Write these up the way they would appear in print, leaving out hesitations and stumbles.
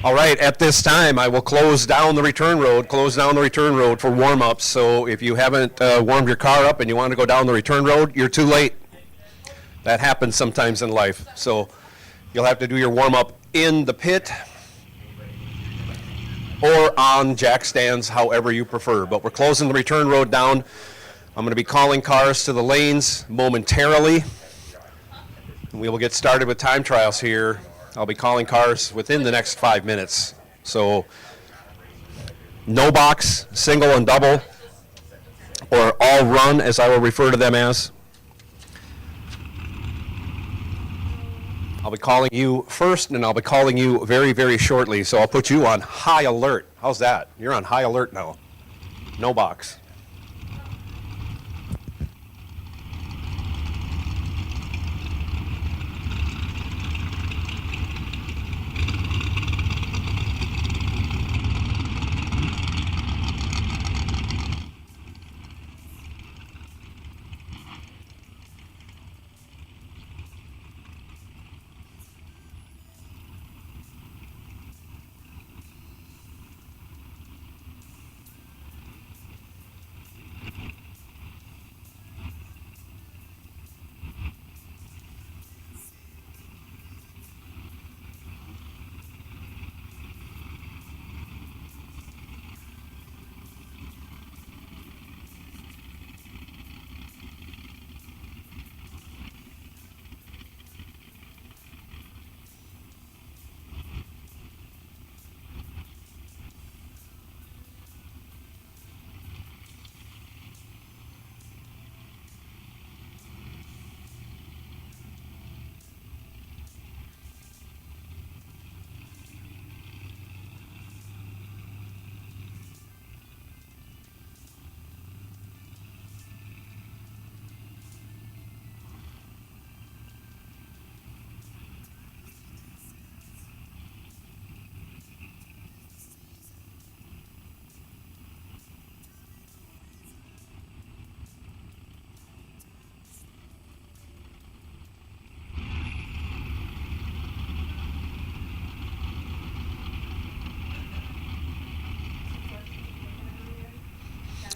All right, at this time, I will close down the return road for warm-ups. So if you haven't warmed your car up and you want to go down the return road, you're too late. That happens sometimes in life. So you'll have to do your warm-up in the pit or on jack stands, however you prefer. But we're closing the return road down. I'm going to be calling cars to the lanes momentarily. We will get started with time trials here. I'll be calling cars within the next 5 minutes. So no box, single and double, or all run, as I will refer to them as. I'll be calling you first, and I'll be calling you very, very shortly. So I'll put you on high alert. How's that? You're on high alert now. No box.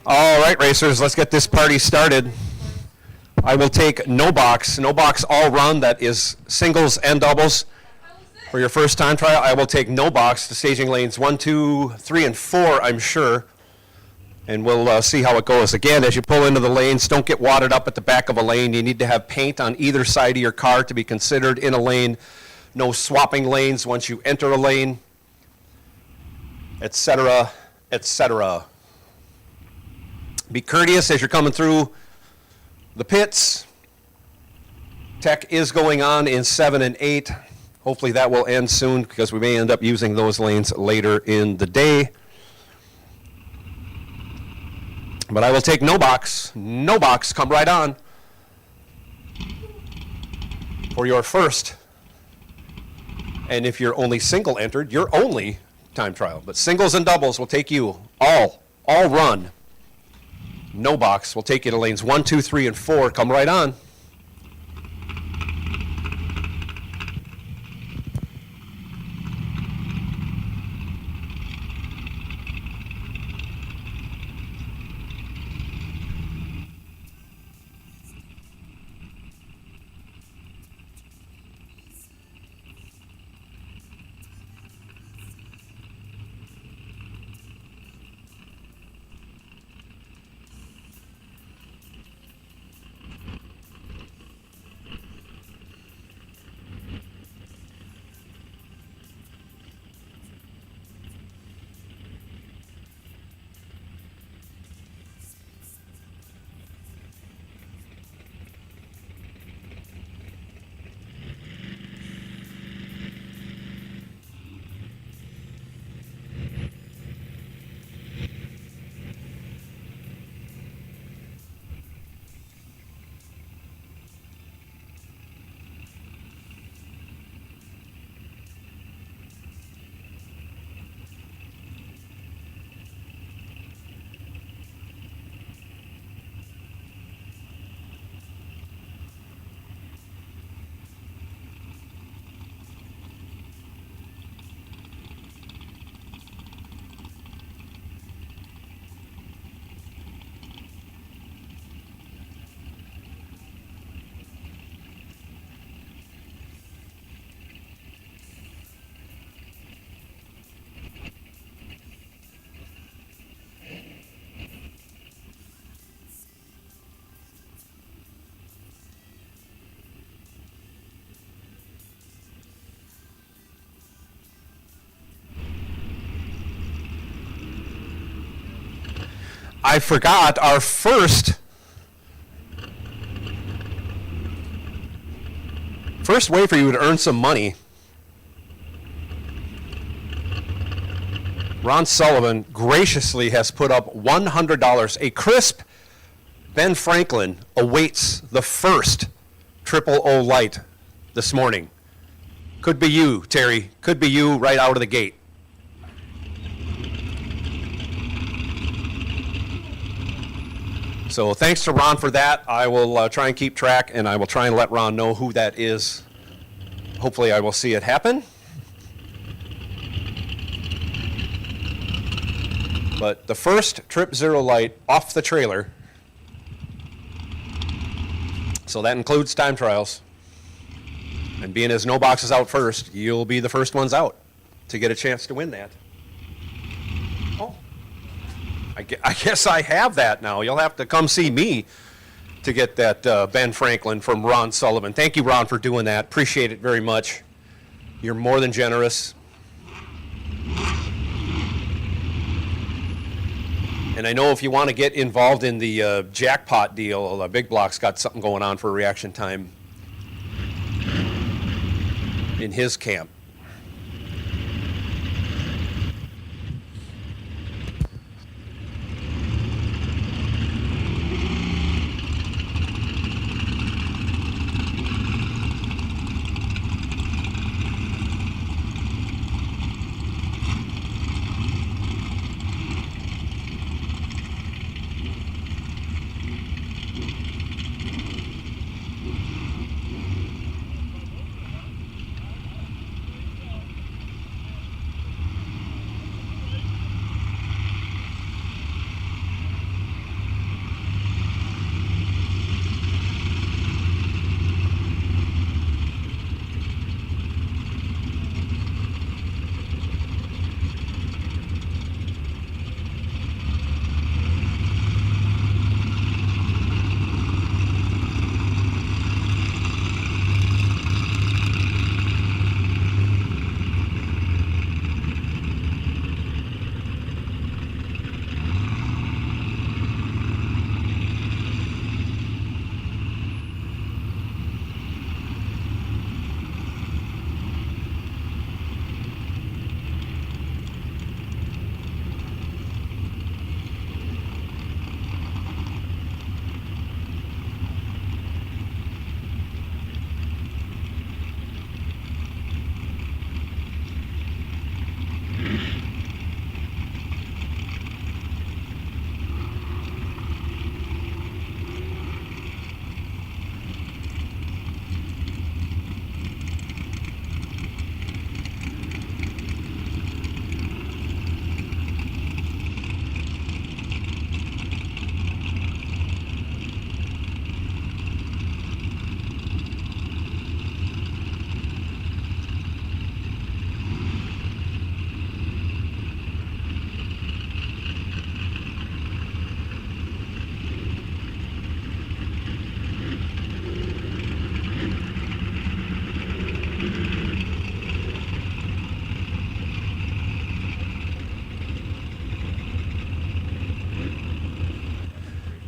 All right, racers, let's get this party started. I will take no box all run, that is singles and doubles. For your first time trial, I will take no box to staging lanes 1, 2, 3, and 4, I'm sure. And we'll see how it goes. Again, as you pull into the lanes, don't get wadded up at the back of a lane. You need to have paint on either side of your car to be considered in a lane. No swapping lanes once you enter a lane, etc., etc. Be courteous as you're coming through the pits. Tech is going on in 7 and 8. Hopefully that will end soon because we may end up using those lanes later in the day. But I will take no box, come right on for your first. And if you're only single entered, your only time trial. But singles and doubles will take you all run. No box will take you to lanes 1, 2, 3, and 4. Come right on. I forgot our first way for you to earn some money. Ron Sullivan graciously has put up $100. A crisp Ben Franklin awaits the first 000 light this morning. Could be you, Terry. Could be you right out of the gate. So thanks to Ron for that. I will try and keep track, and I will try and let Ron know who that is. Hopefully I will see it happen. But the first Trip Zero light off the trailer, so that includes time trials. And being as no box is out first, you'll be the first ones out to get a chance to win that. Oh, I guess I have that now. You'll have to come see me to get that Ben Franklin from Ron Sullivan. Thank you, Ron, for doing that. Appreciate it very much. You're more than generous. And I know if you want to get involved in the jackpot deal, Big Block's got something going on for reaction time in his camp.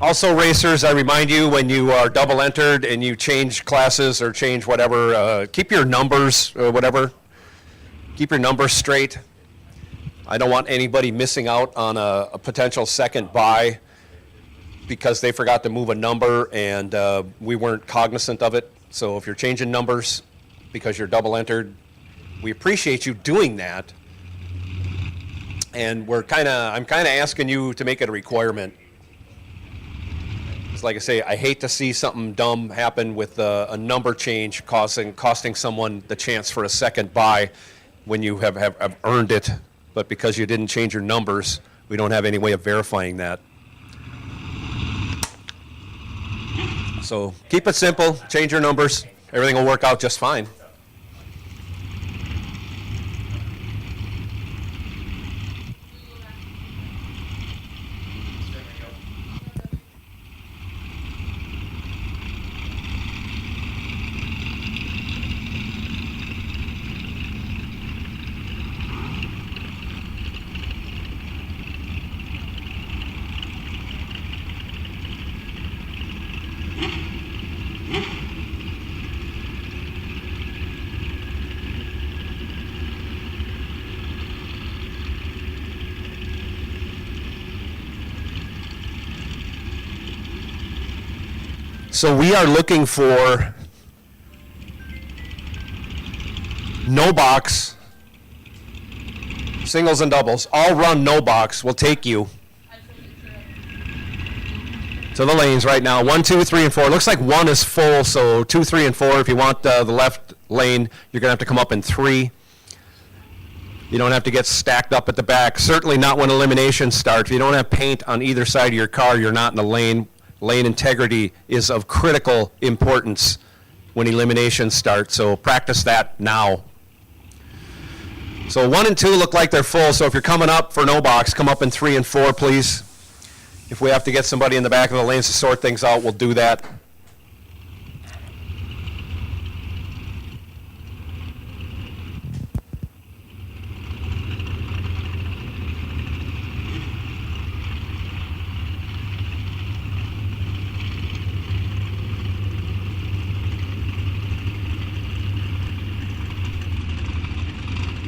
Also, racers, I remind you, when you are double entered and you change classes or change whatever, keep your numbers or whatever. Keep your numbers straight. I don't want anybody missing out on a potential second buy because they forgot to move a number and we weren't cognizant of it. So if you're changing numbers because you're double entered, we appreciate you doing that. And I'm kind of asking you to make it a requirement. Like I say, I hate to see something dumb happen with a number change costing someone the chance for a second buy when you have earned it, but because you didn't change your numbers, we don't have any way of verifying that. So keep it simple, change your numbers, everything will work out just fine. So we are looking for no box, singles and doubles. All run no box will take you to the lanes right now. 1, 2, 3, and 4. It looks like 1 is full, so 2, 3, and 4. If you want the left lane, you're going to have to come up in 3. You don't have to get stacked up at the back. Certainly not when elimination starts. If you don't have paint on either side of your car, you're not in the lane. Lane integrity is of critical importance when elimination starts, so practice that now. So 1 and 2 look like they're full, so if you're coming up for no box, come up in 3 and 4, please. If we have to get somebody in the back of the lanes to sort things out, we'll do that.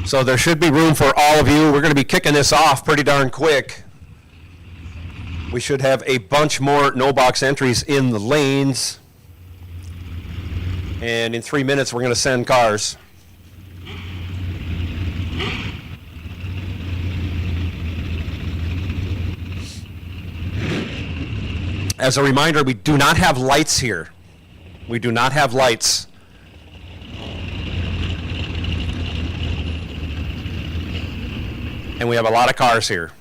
So there should be room for all of you. We're going to be kicking this off pretty darn quick. We should have a bunch more no box entries in the lanes. And in 3 minutes, we're going to send cars. As a reminder, we do not have lights here. We do not have lights. And we have a lot of cars here.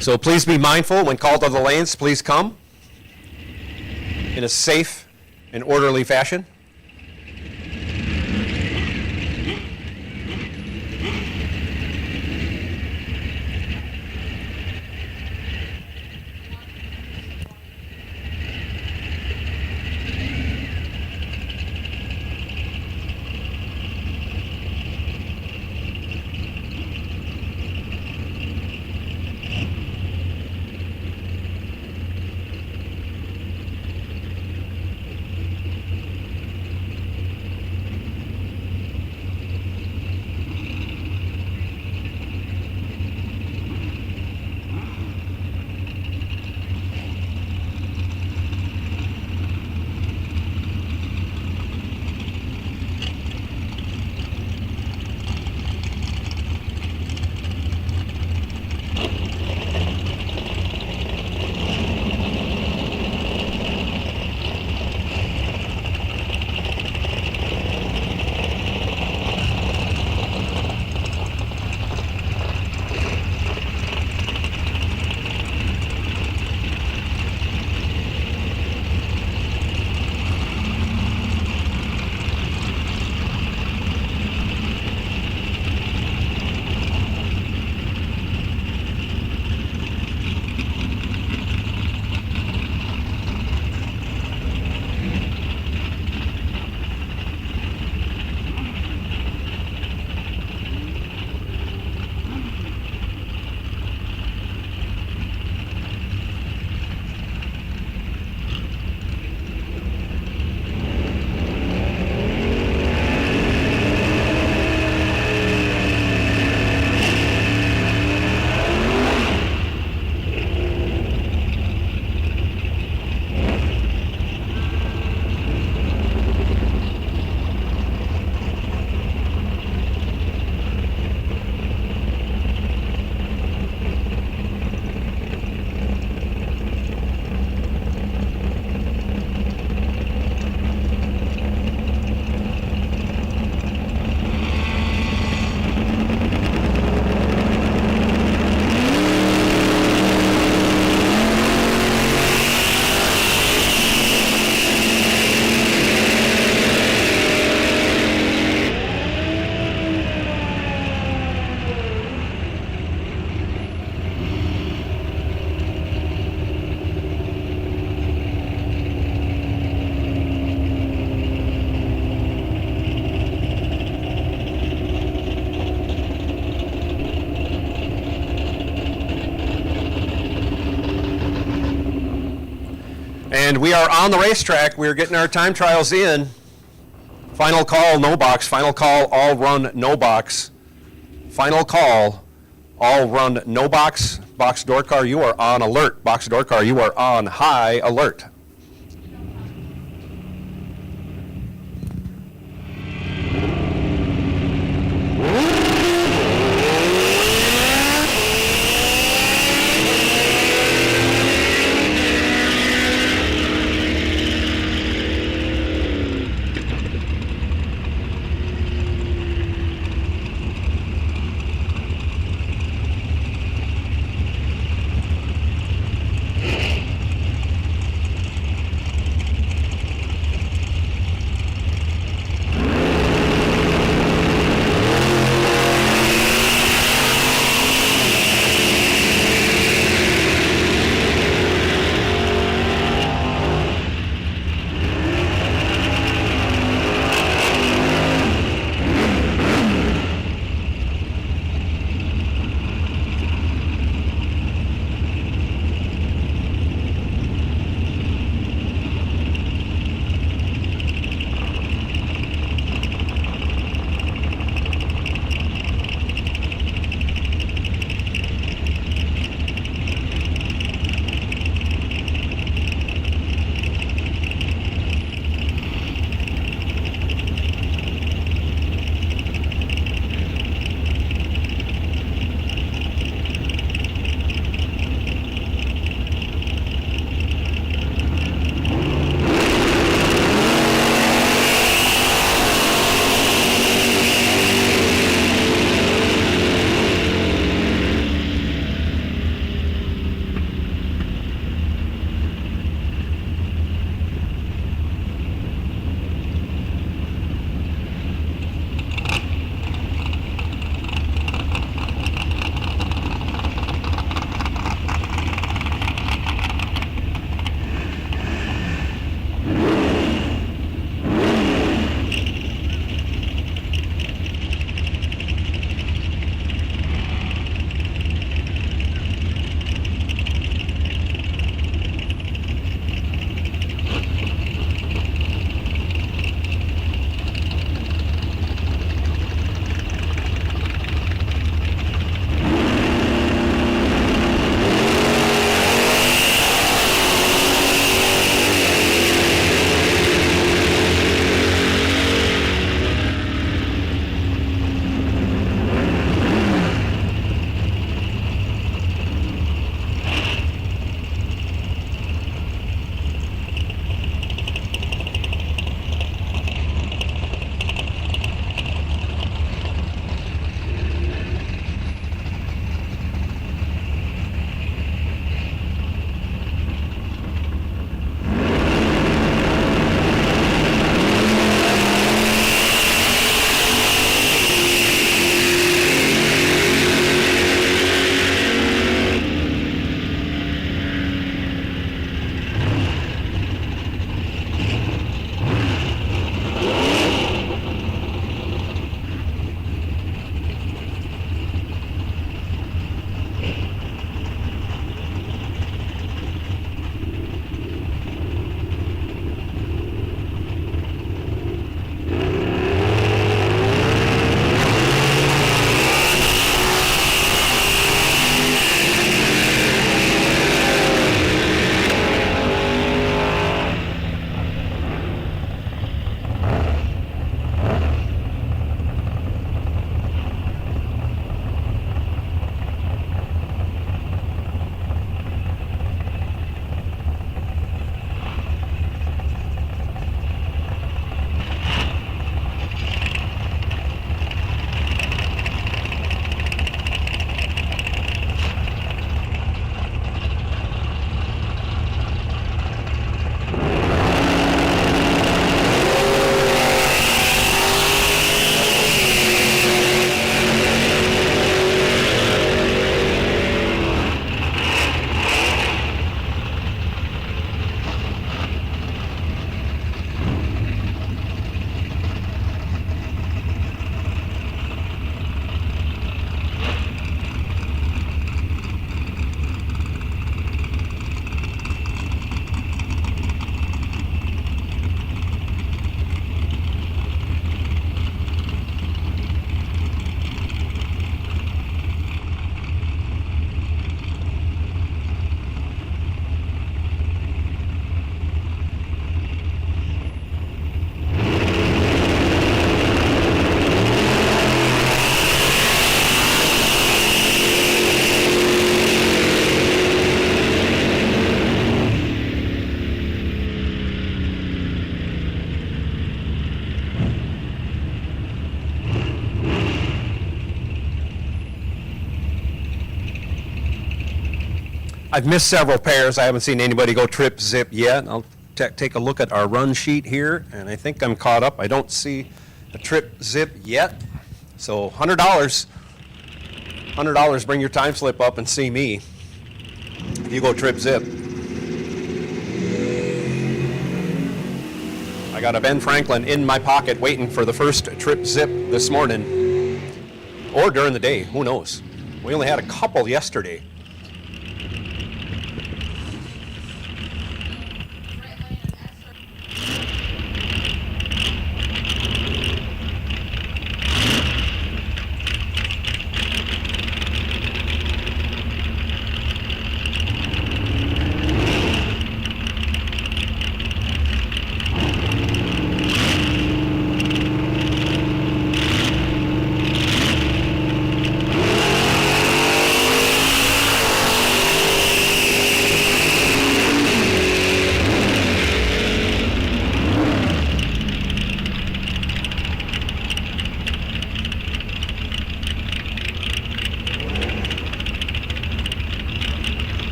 So please be mindful when called to the lanes, please come in a safe and orderly fashion. And we are on the racetrack. We're getting our time trials in. Final call, no box. Final call, all run, no box. Final call, all run, no box. Box door car, you are on alert. Box door car, you are on high alert. I've missed several pairs. I haven't seen anybody go trip zip yet. I'll take a look at our run sheet here, and I think I'm caught up. I don't see a trip zip yet. So $100. $100, bring your time slip up and see me if you go trip zip. I got a Ben Franklin in my pocket waiting for the first trip zip this morning, or during the day, who knows. We only had a couple yesterday.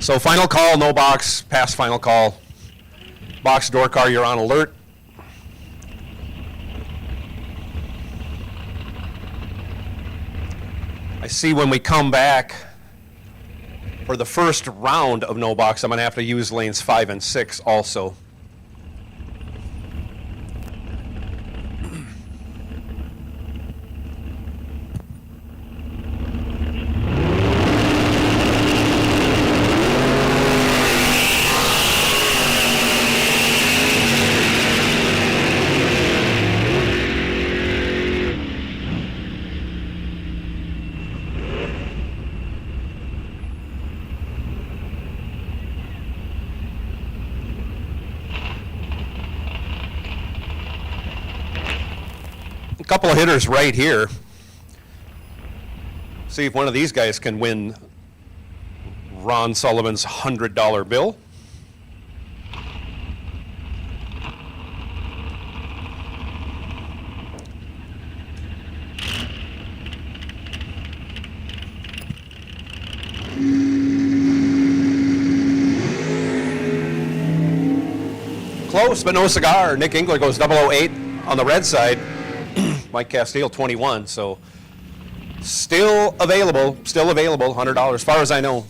So final call, no box, pass final call. Box door car, you're on alert. I see when we come back for the first round of no box, I'm going to have to use lanes 5 and 6 also. A couple of hitters right here. See if one of these guys can win Ron Sullivan's $100 bill. Close, but no cigar. Nick Engler goes 008 on the red side. Mike Castile 21, so still available, $100 as far as I know.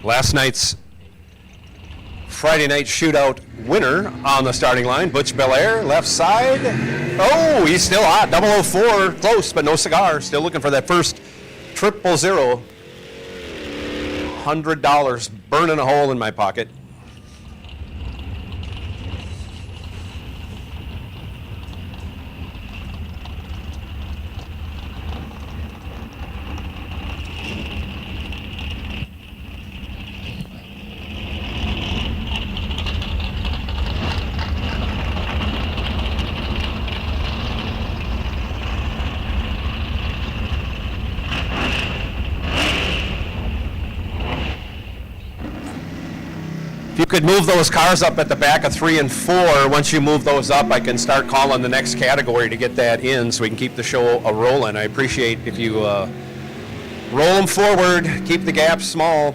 Last night's Friday night shootout winner on the starting line, Butch Belair, left side. Oh, he's still hot. 004, close, but no cigar. Still looking for that first 000. $100 burning a hole in my pocket. If you could move those cars up at the back of 3 and 4, once you move those up, I can start calling the next category to get that in so we can keep the show rolling. I appreciate if you roll them forward, keep the gaps small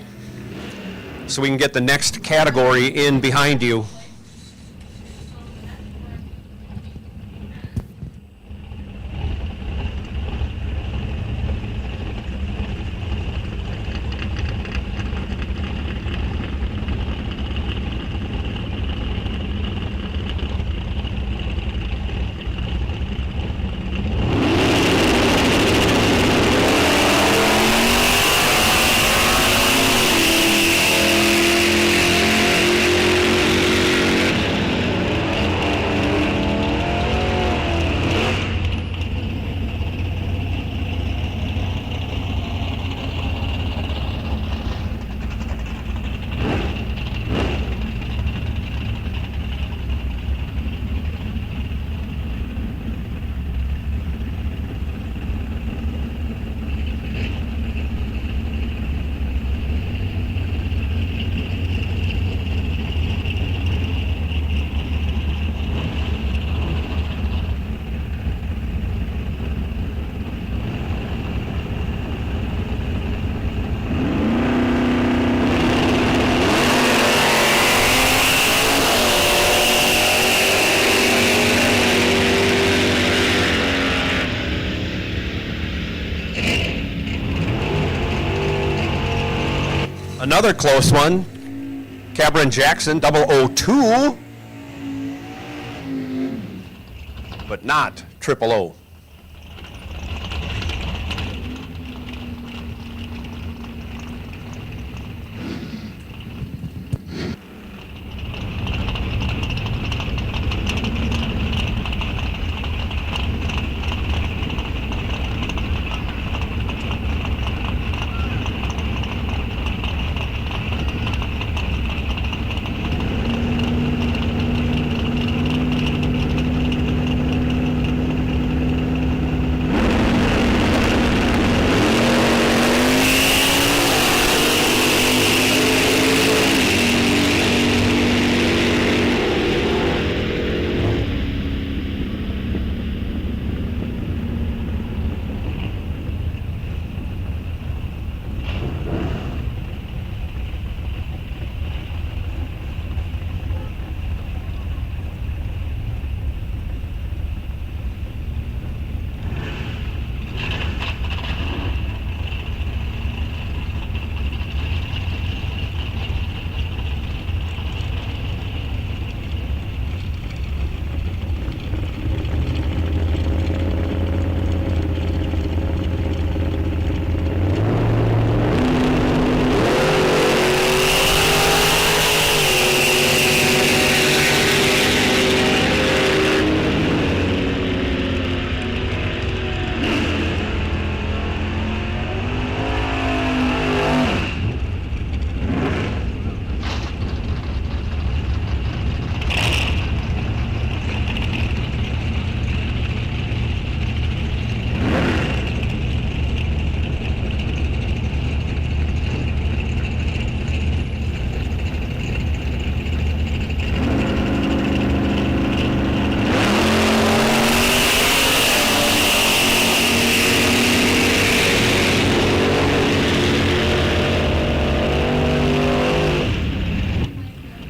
so we can get the next category in behind you. Another close one, Cabrin Jackson, 002, but not 000.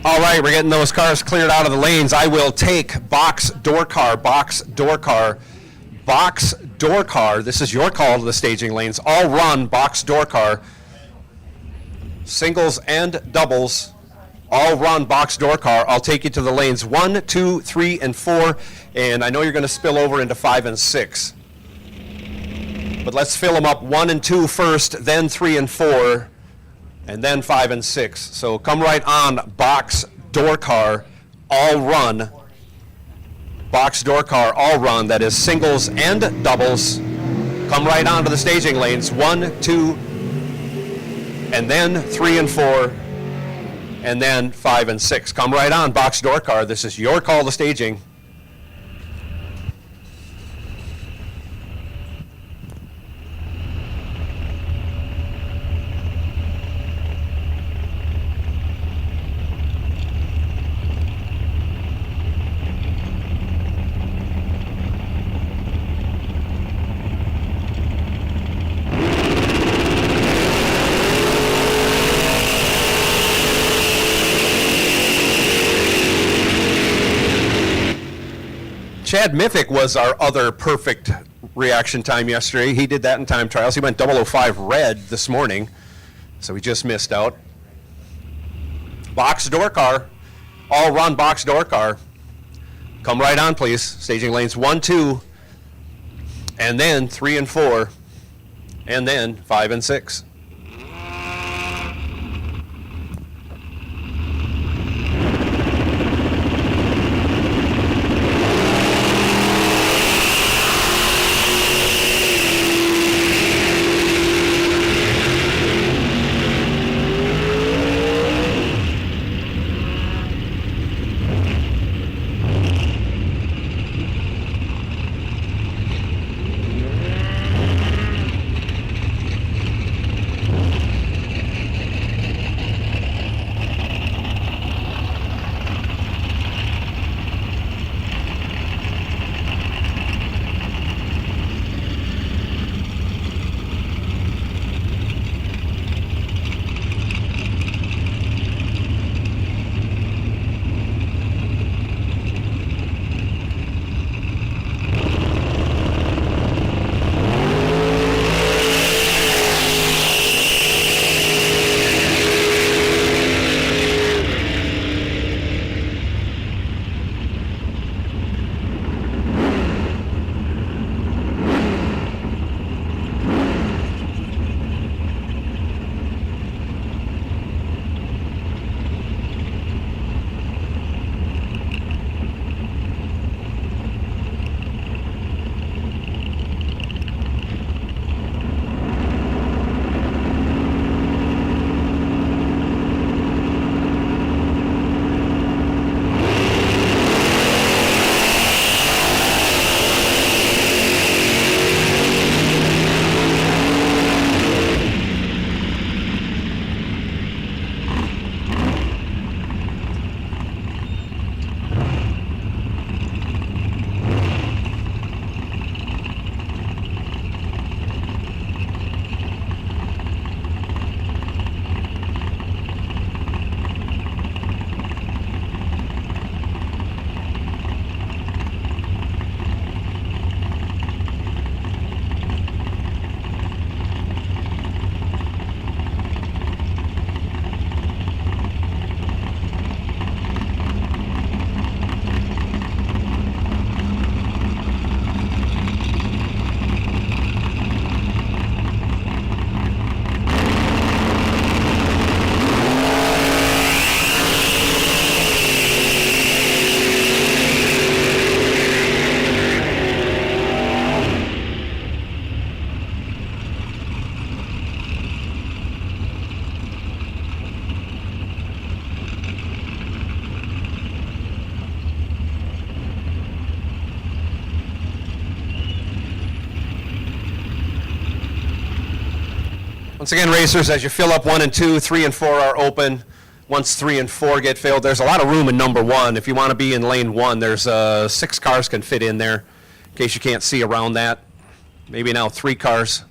All right, we're getting those cars cleared out of the lanes. I will take box, door car, box, door car, box, door car. This is your call to the staging lanes. All run, box, door car. singles and doubles, all run box door car. I'll take you to the lanes 1, 2, 3, and 4, and I know you're going to spill over into 5 and 6. But let's fill them up 1 and 2 first, then 3 and 4, and then 5 and 6. So come right on, box door car, all run. Box door car, all run. That is singles and doubles. Come right on to the staging lanes 1, 2, and then 3 and 4, and then 5 and 6. Come right on, box door car. This is your call to staging. Chad Miffick was our other perfect reaction time yesterday. He did that in time trials. He went 005 red this morning, so he just missed out. Box door car, all run box door car. Come right on, please. Staging lanes 1, 2, and then 3 and 4, and then 5 and 6. Once again, racers, as you fill up 1 and 2, 3 and 4 are open. Once 3 and 4 get filled, there's a lot of room in number 1. If you want to be in lane 1, there's 6 cars can fit in there, in case you can't see around that. Maybe now 3 cars.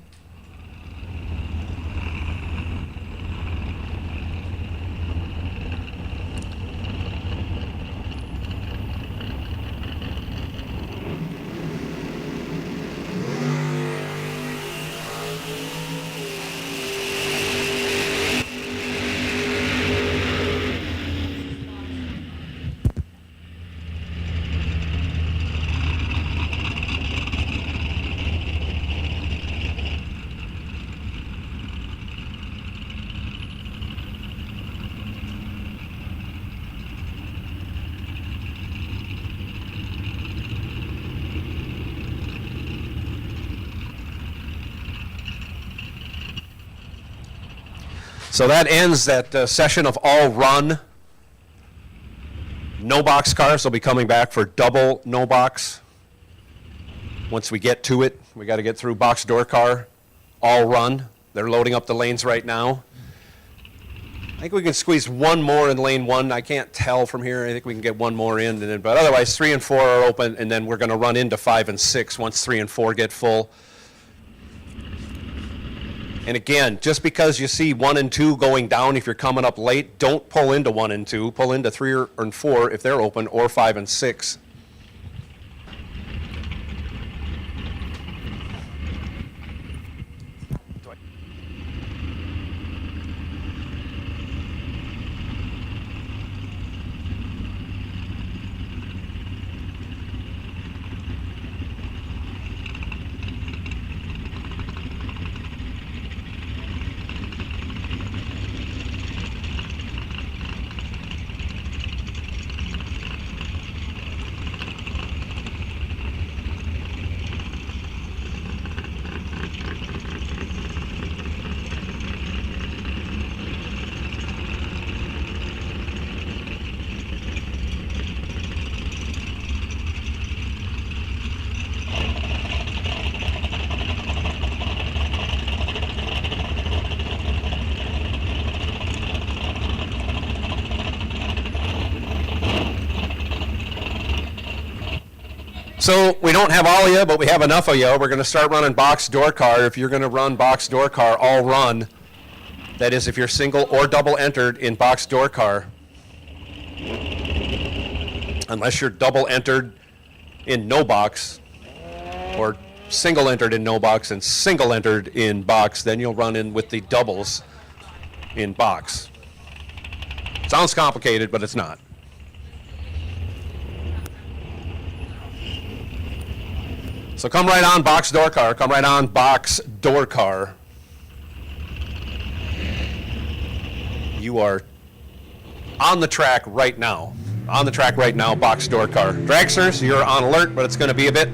So that ends that session of all run. No box cars will be coming back for double no box. Once we get to it, we got to get through box door car, all run. They're loading up the lanes right now. I think we can squeeze one more in lane 1. I can't tell from here. I think we can get one more in, but otherwise 3 and 4 are open, and then we're going to run into 5 and 6 once 3 and 4 get full. And again, just because you see 1 and 2 going down if you're coming up late, don't pull into 1 and 2. Pull into 3 and 4 if they're open, or 5 and 6. So we don't have all of you, but we have enough of you. We're going to start running box door car. If you're going to run box door car, all run. That is if you're single or double entered in box door car. Unless you're double entered in no box, or single entered in no box and single entered in box, then you'll run in with the doubles in box. Sounds complicated, but it's not. So come right on box door car, come right on box door car. You are on the track right now. On the track right now, box door car. Dragsters, you're on alert, but it's going to be a bit.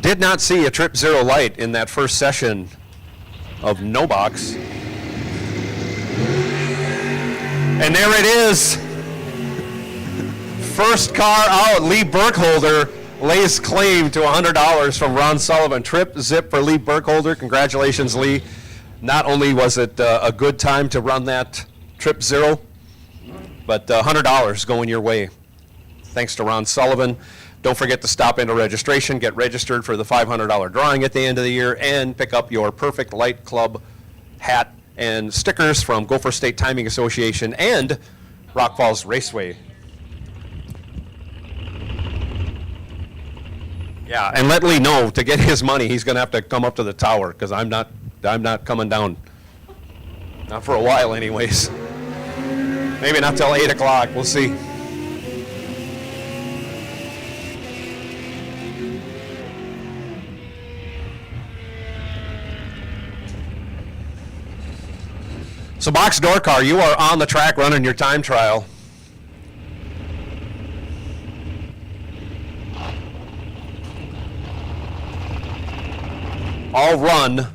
Did not see a trip zero light in that first session of no box. And there it is. First car out. Lee Burkholder lays claim to $100 from Ron Sullivan. Trip zip for Lee Burkholder. Congratulations, Lee. Not only was it a good time to run that trip zero, but $100 going your way. Thanks to Ron Sullivan. Don't forget to stop into registration, get registered for the $500 drawing at the end of the year, and pick up your Perfect Light Club hat and stickers from Gopher State Timing Association and Rock Falls Raceway. Yeah, and let Lee know to get his money, he's going to have to come up to the tower, because I'm not coming down. Not for a while, anyways. Maybe not till 8 o'clock. We'll see. So box door car, you are on the track running your time trial. All run,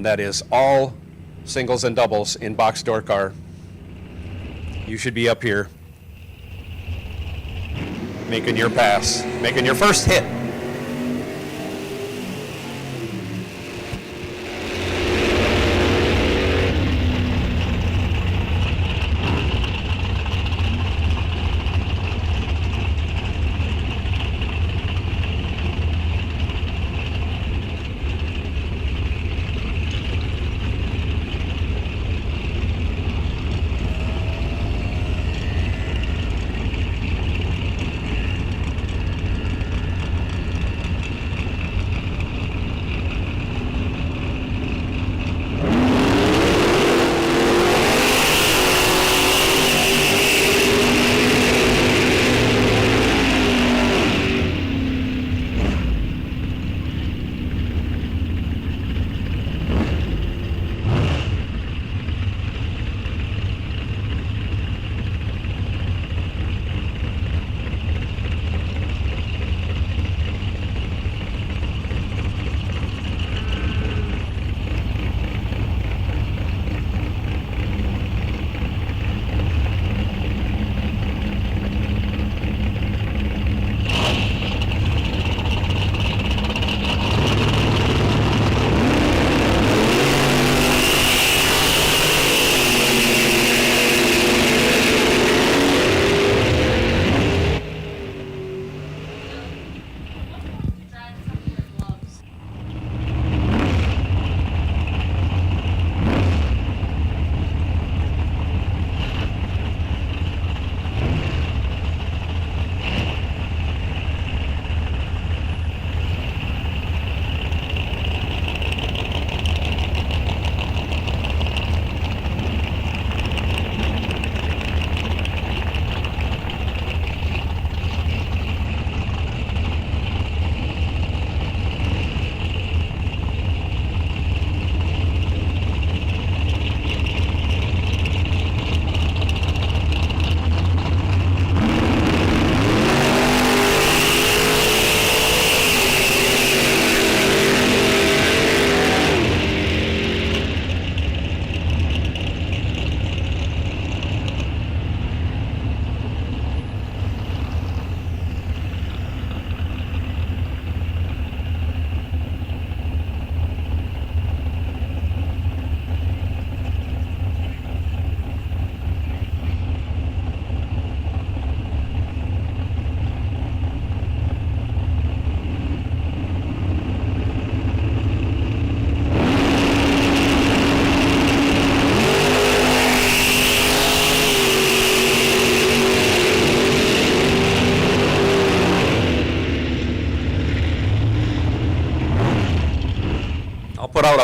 that is all singles and doubles in box door car. You should be up here making your pass, making your first hit.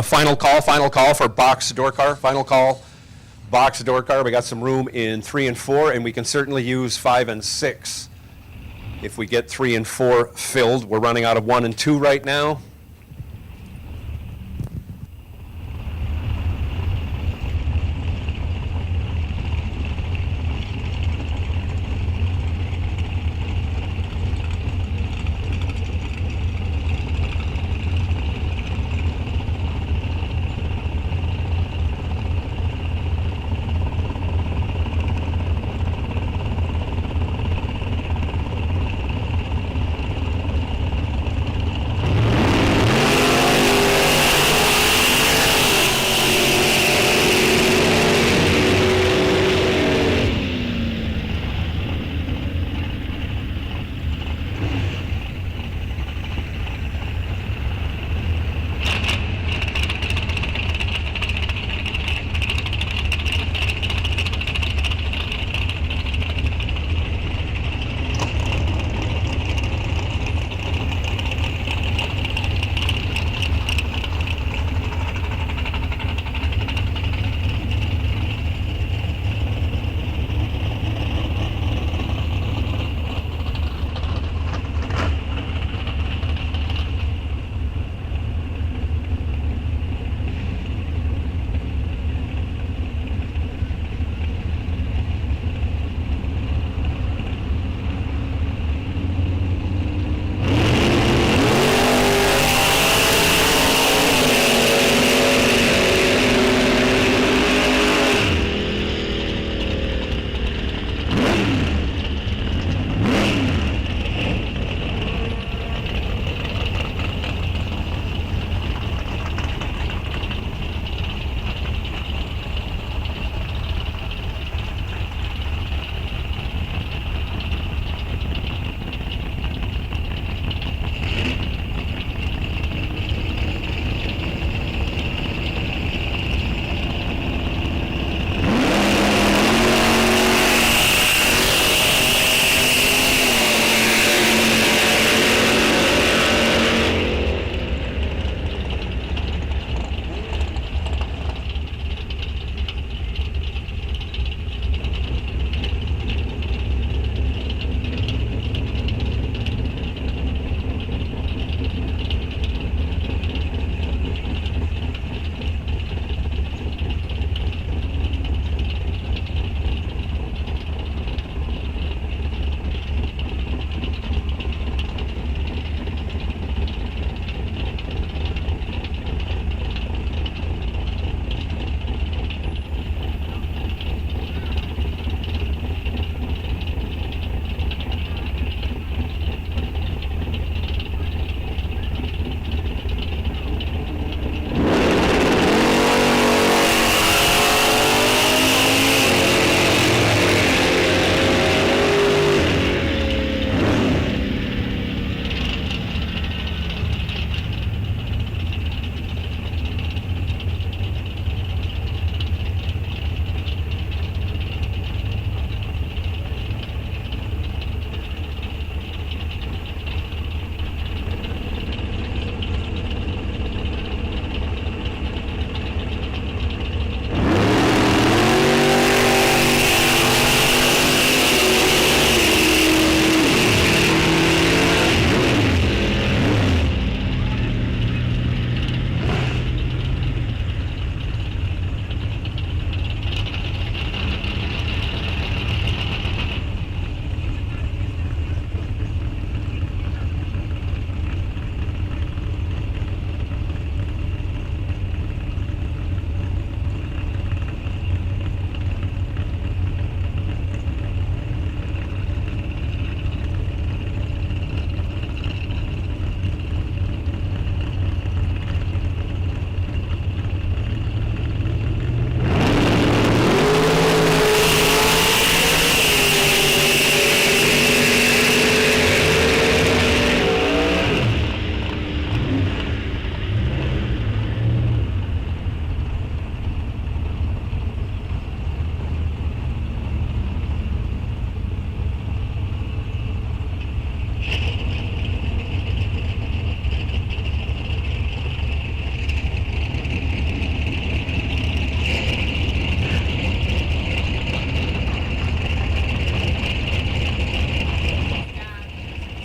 final call for box door car, final call, box door car. We got some room in 3 and 4, and we can certainly use 5 and 6 if we get 3 and 4 filled. We're running out of 1 and 2 right now.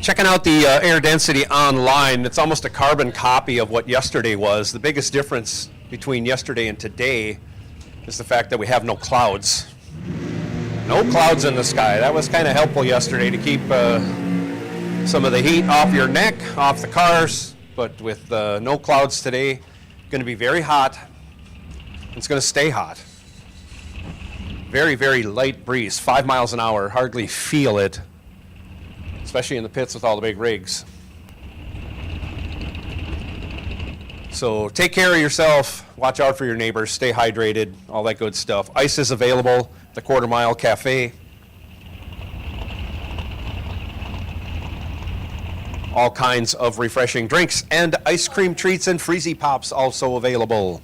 Checking out the air density online, it's almost a carbon copy of what yesterday was. The biggest difference between yesterday and today is the fact that we have no clouds. No clouds in the sky. That was kind of helpful yesterday to keep some of the heat off your neck, off the cars. But with no clouds today, going to be very hot. It's going to stay hot. Very, very light breeze, 5 miles an hour. Hardly feel it, especially in the pits with all the big rigs. So take care of yourself. Watch out for your neighbors. Stay hydrated. All that good stuff. Ice is available at the Quarter Mile Cafe. All kinds of refreshing drinks and ice cream treats and Freezy Pops also available.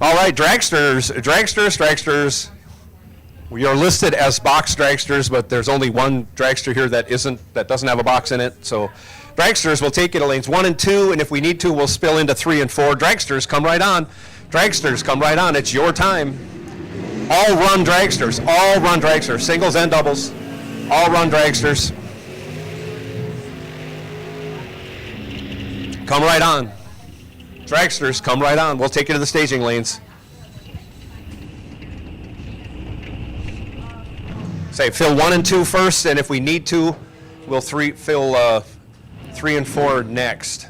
All right, dragsters. We are listed as box dragsters, but there's only one dragster here that doesn't have a box in it. So dragsters will take you to lanes 1 and 2, and if we need to, we'll spill into 3 and 4. Dragsters, come right on. Dragsters, come right on. It's your time. All run dragsters. Singles and doubles. All run dragsters. Come right on. Dragsters, come right on. We'll take you to the staging lanes. Say, fill 1 and 2 first, and if we need to, we'll fill 3 and 4 next.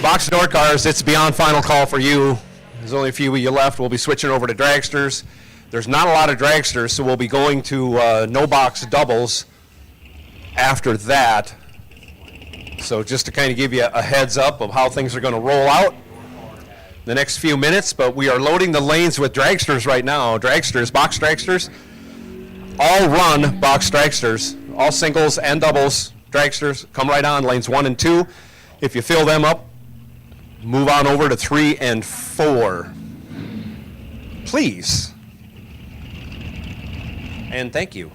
Box door cars, it's beyond final call for you. There's only a few of you left. We'll be switching over to dragsters. There's not a lot of dragsters, so we'll be going to no box doubles after that. So just to kind of give you a heads up of how things are going to roll out the next few minutes, but we are loading the lanes with dragsters right now. Dragsters, box dragsters, all run box dragsters, all singles and doubles dragsters. Come right on, lanes 1 and 2. If you fill them up, move on over to 3 and 4. Please. And thank you.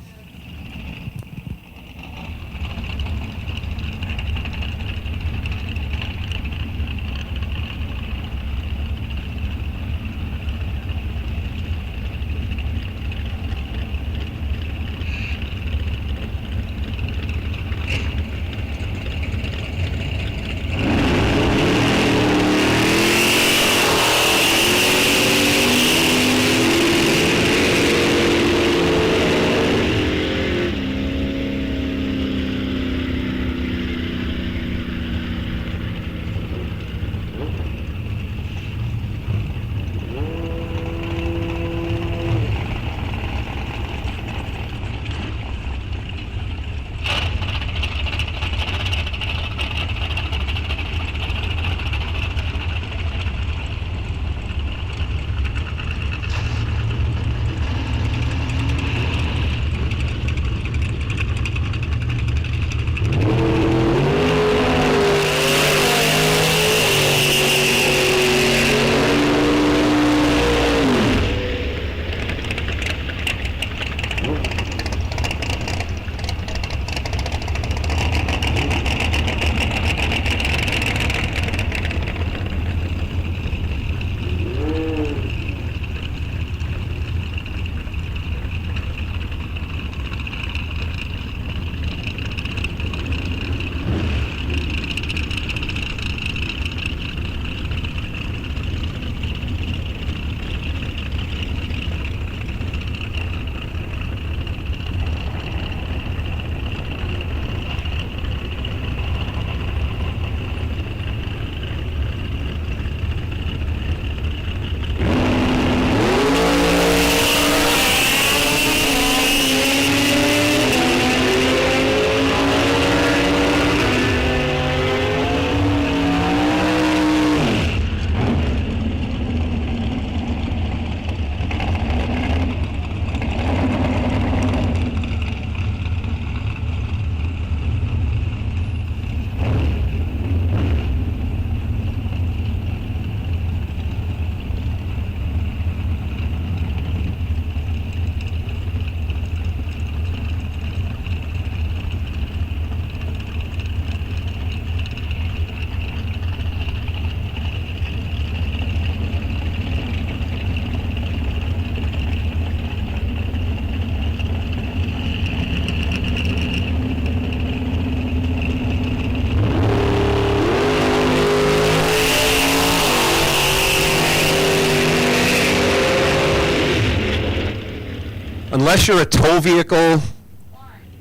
Unless you're a tow vehicle,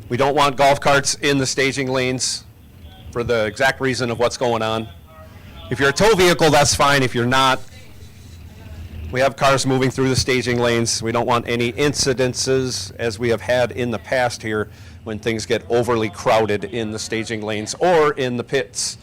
we don't want golf carts in the staging lanes for the exact reason of what's going on. If you're a tow vehicle, that's fine. If you're not, we have cars moving through the staging lanes. We don't want any incidences as we have had in the past here when things get overly crowded in the staging lanes or in the pits.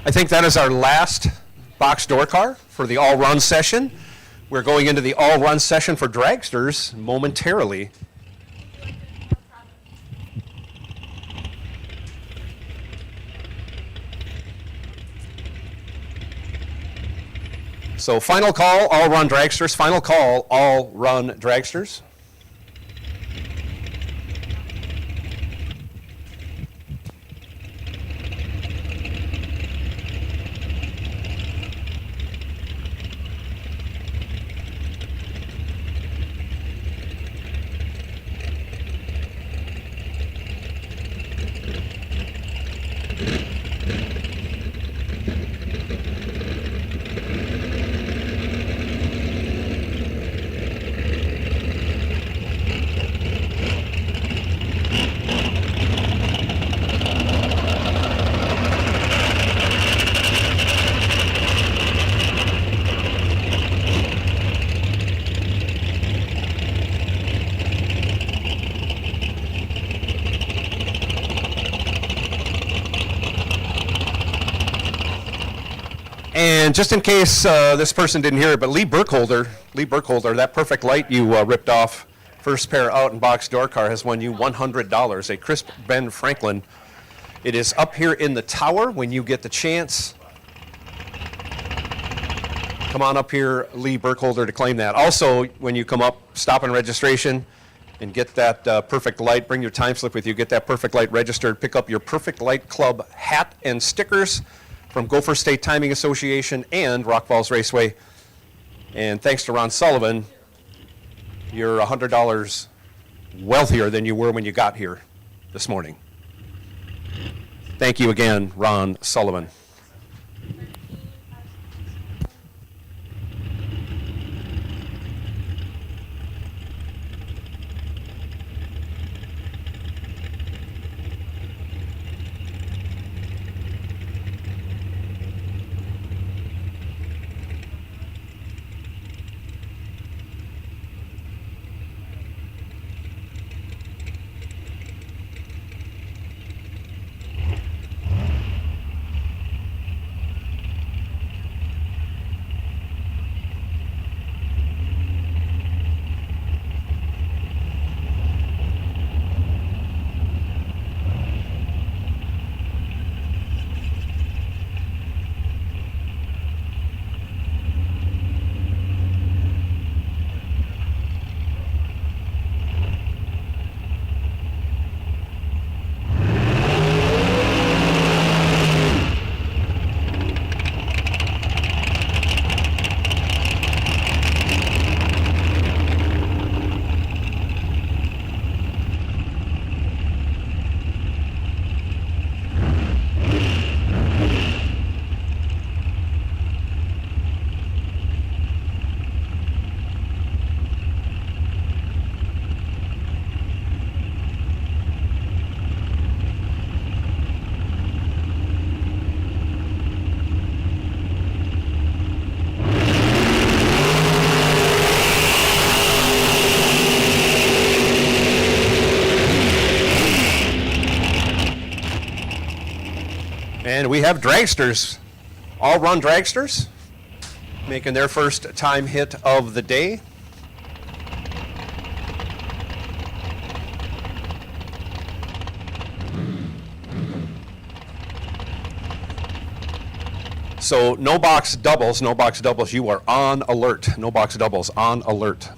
I think that is our last box door car for the all-run session. We're going into the all-run session for dragsters momentarily. So final call, all-run dragsters. Final call, all-run dragsters. And just in case this person didn't hear it, but Lee Burkholder, that perfect light you ripped off, first pair out in box door car, has won you $100, a crisp Ben Franklin. It is up here in the tower when you get the chance. Come on up here, Lee Burkholder, to claim that. Also, when you come up, stop in registration and get that perfect light. Bring your time slip with you. Get that perfect light registered. Pick up your Perfect Light Club hat and stickers from Gopher State Timing Association and Rock Falls Raceway. And thanks to Ron Sullivan, you're $100 wealthier than you were when you got here this morning. Thank you again, Ron Sullivan. And we have dragsters, all run dragsters, making their first time hit of the day. So no box doubles, you are on alert. No box doubles, on alert.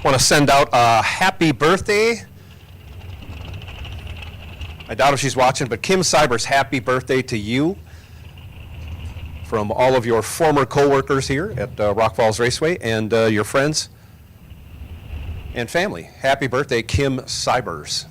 want to send out a happy birthday. I doubt if she's watching, but Kim Cybers, happy birthday to you from all of your former co-workers here at Rock Falls Raceway and your friends and family. Happy birthday, Kim Cybers.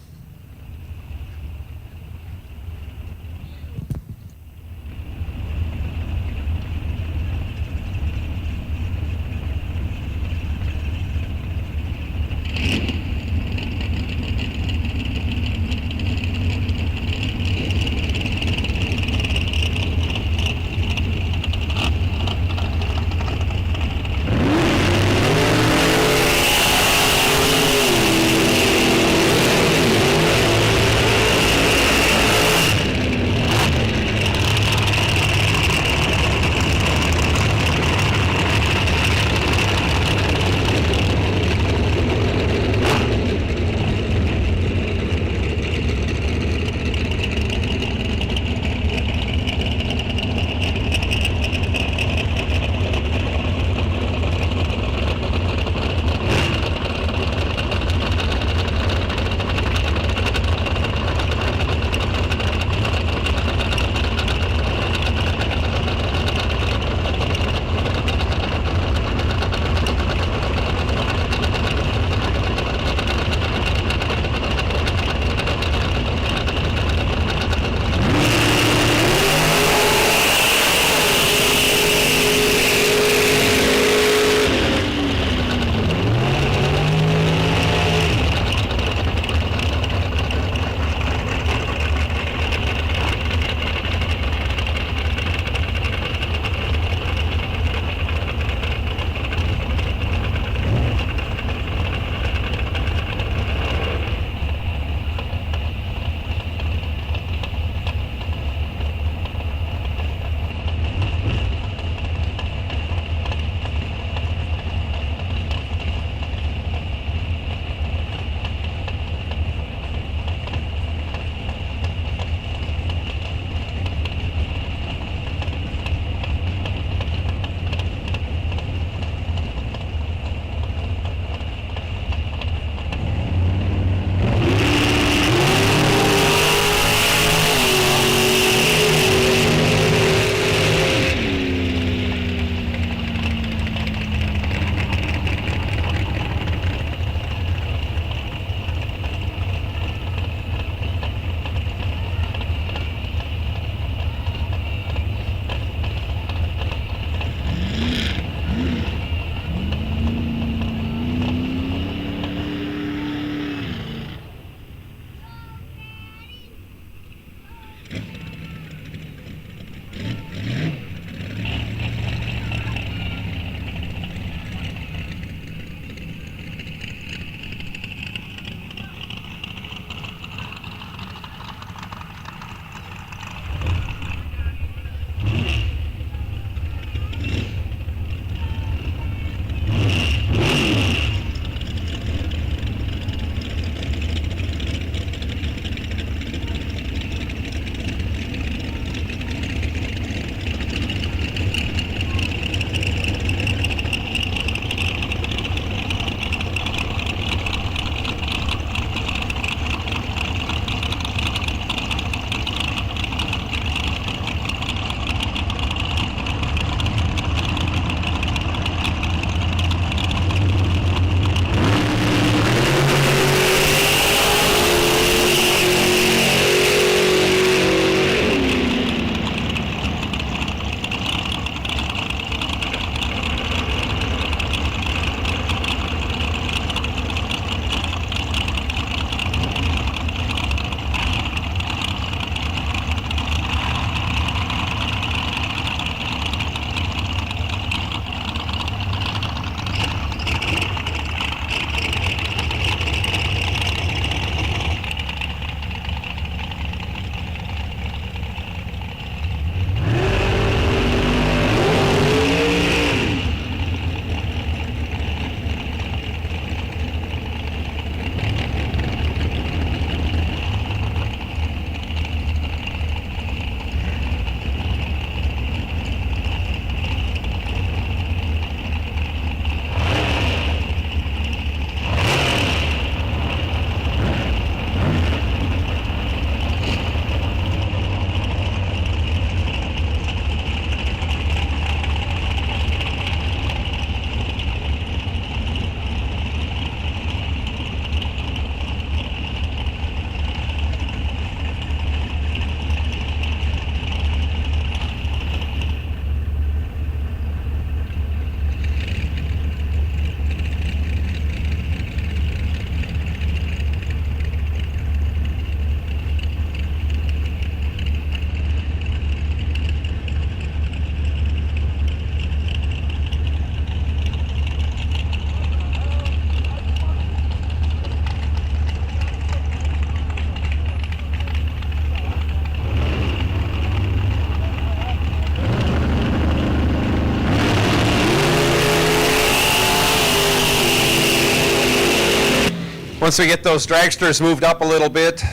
Once we get those dragsters moved up a little bit,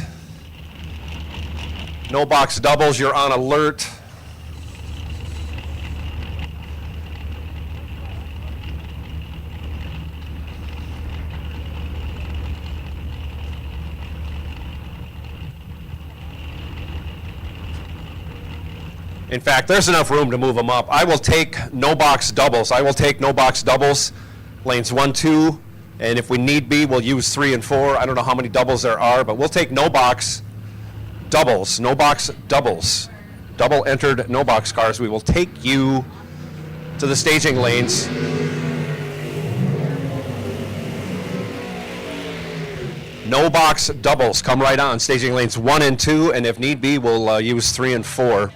no box doubles, you're on alert. In fact, there's enough room to move them up. I will take no box doubles. I will take no box doubles, lanes 1, 2, and if we need be, we'll use 3 and 4. I don't know how many doubles there are, but we'll take no box doubles, no box doubles. Double entered no box cars. We will take you to the staging lanes. No box doubles, come right on. Staging lanes 1 and 2, and if need be, we'll use 3 and 4.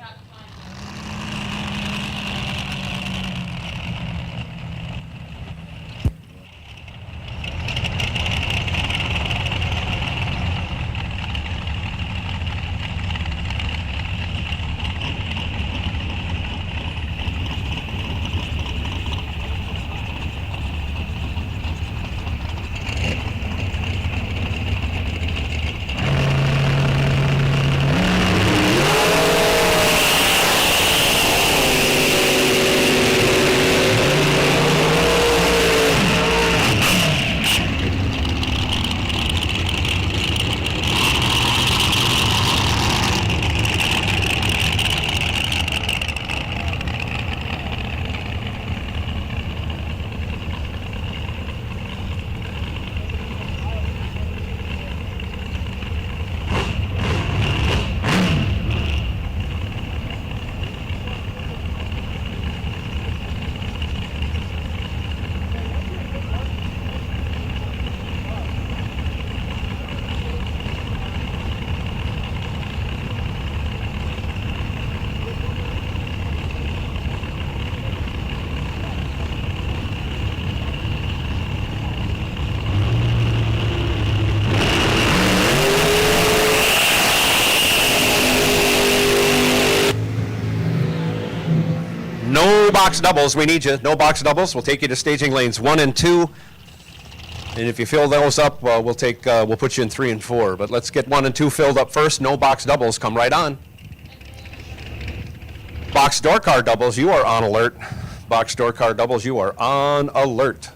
No box doubles, we need you. No box doubles. We'll take you to staging lanes 1 and 2. And if you fill those up, we'll put you in 3 and 4. But let's get 1 and 2 filled up first. No box doubles, come right on. Box door car doubles, you are on alert. Box door car doubles, you are on alert.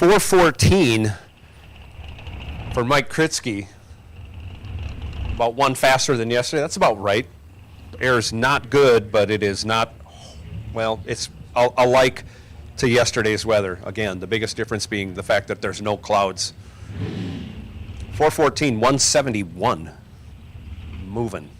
.414 for Mike Kritzky. About 1 faster than yesterday. That's about right. Air is not good, but it is not, well, it's alike to yesterday's weather. Again, the biggest difference being the fact that there's no clouds. 414, 171. Moving.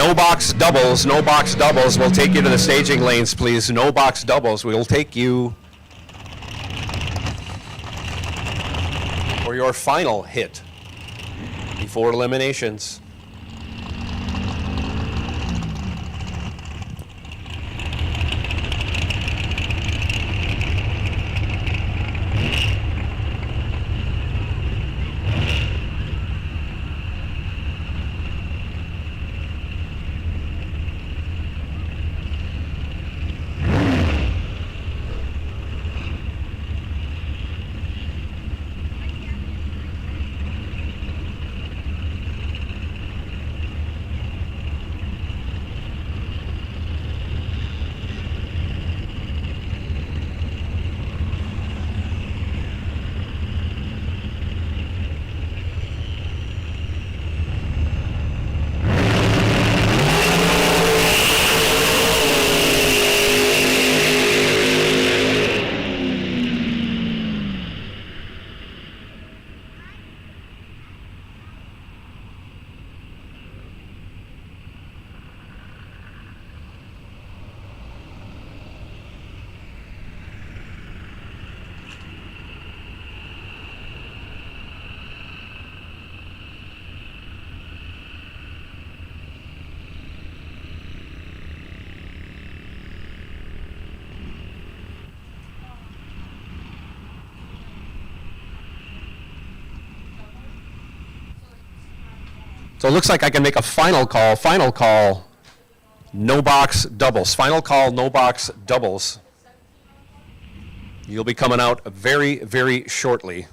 No box doubles, no box doubles. We'll take you to the staging lanes, please. No box doubles. We'll take you for your final hit before eliminations. So it looks like I can make a final call, no box doubles. Final call, no box doubles. You'll be coming out very, very shortly.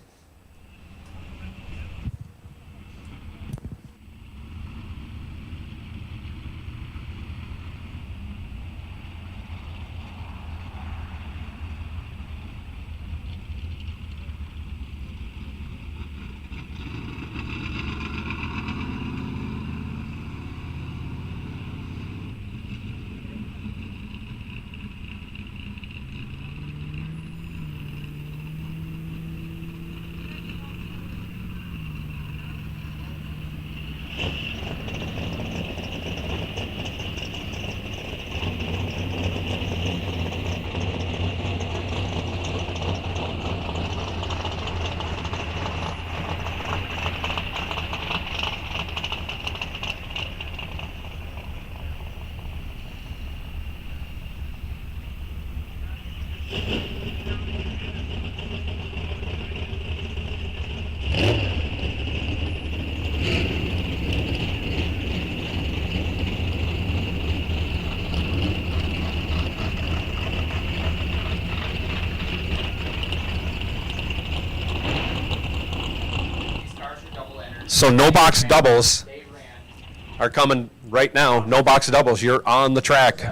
So no box doubles are coming right now. No box doubles. You're on the track.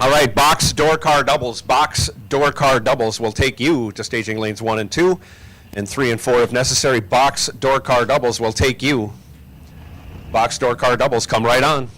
All right, box door car doubles. Box door car doubles will take you to staging lanes 1 and 2, and 3 and 4 if necessary. Box door car doubles will take you. Box door car doubles, come right on.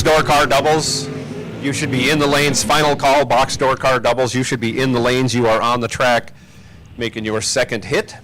door car doubles, you should be in the lanes. Final call, box door car doubles, you should be in the lanes. You are on the track making your second hit.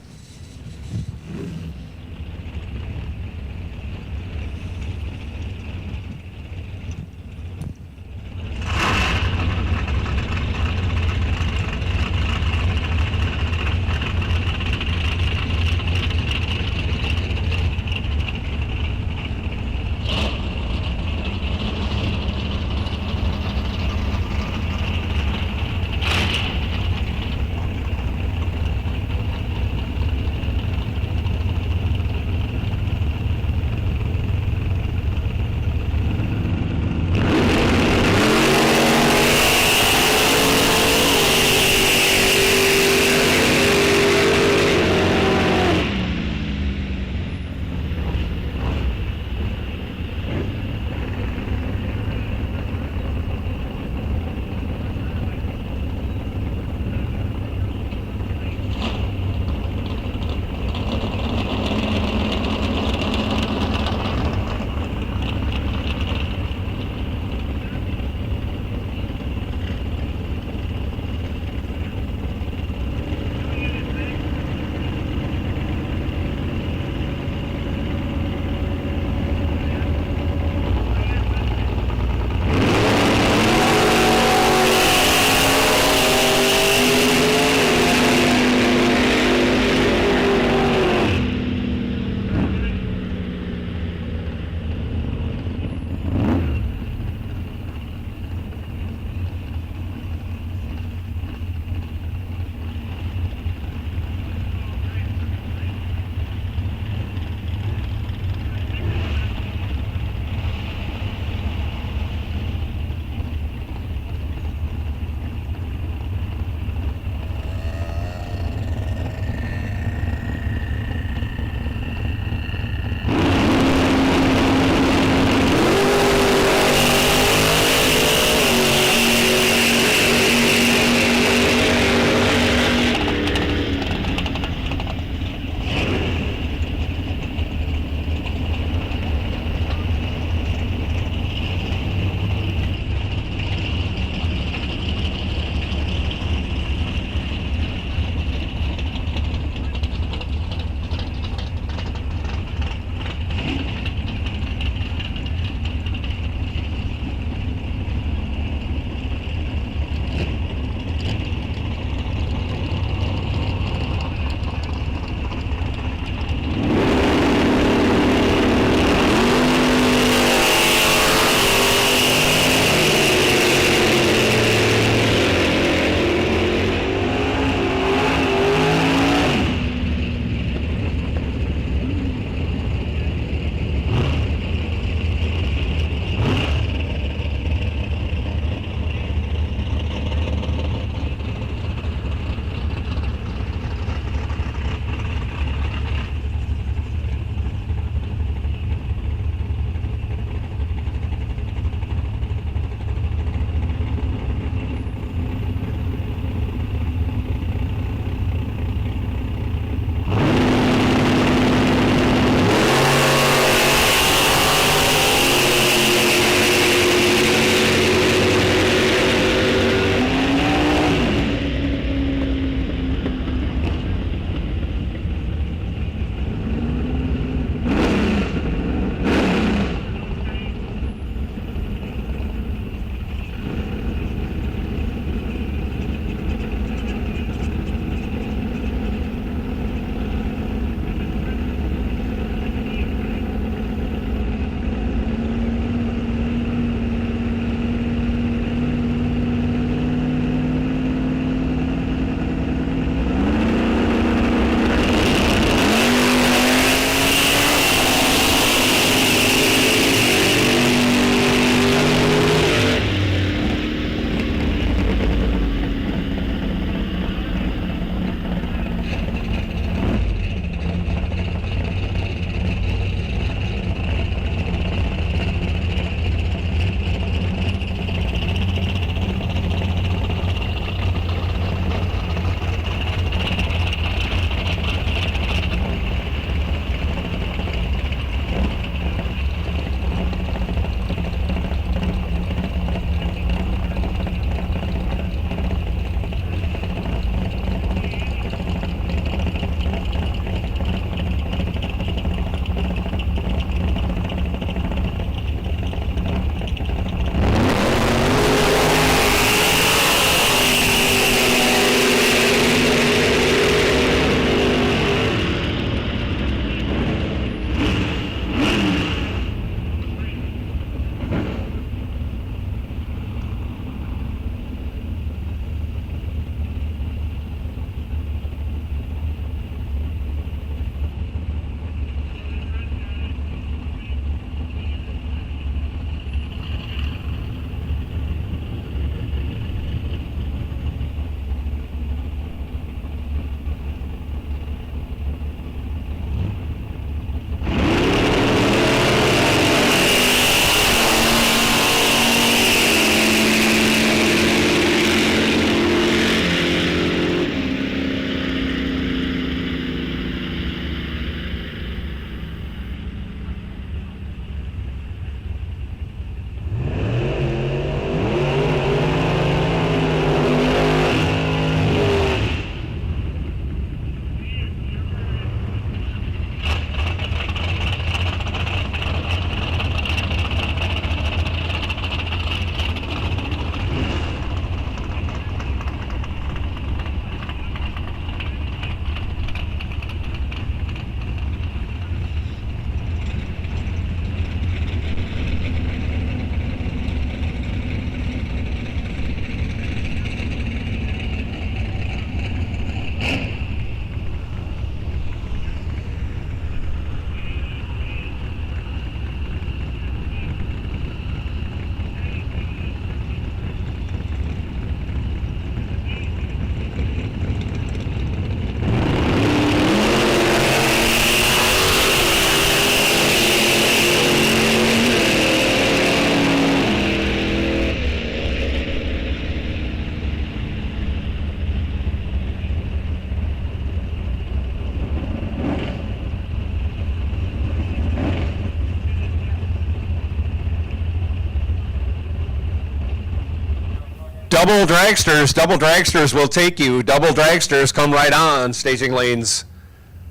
Double dragsters will take you. Double dragsters, come right on. Staging lanes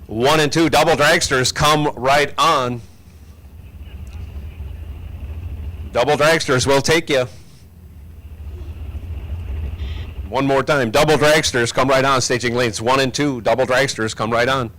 1 and 2. Double dragsters, come right on. Double dragsters will take you. One more time. Double dragsters, come right on. Staging lanes 1 and 2. Double dragsters, come right on.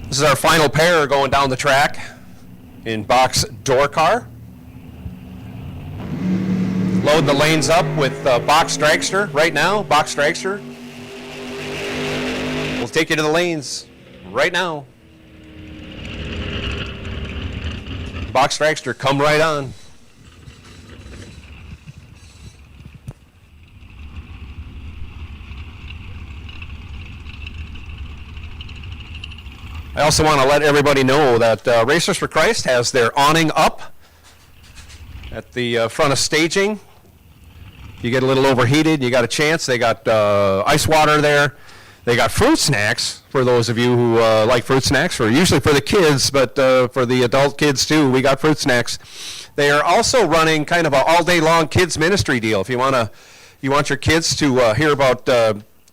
This is our final pair going down the track in box door car. Load the lanes up with box dragster right now. Box dragster. We'll take you to the lanes right now. Box dragster, come right on. I also want to let everybody know that Racers for Christ has their awning up at the front of staging. If you get a little overheated, you got a chance. They got ice water there. They got fruit snacks for those of you who like fruit snacks, usually for the kids, but for the adult kids too, we got fruit snacks. They are also running kind of an all-day-long kids ministry deal. If you want your kids to hear about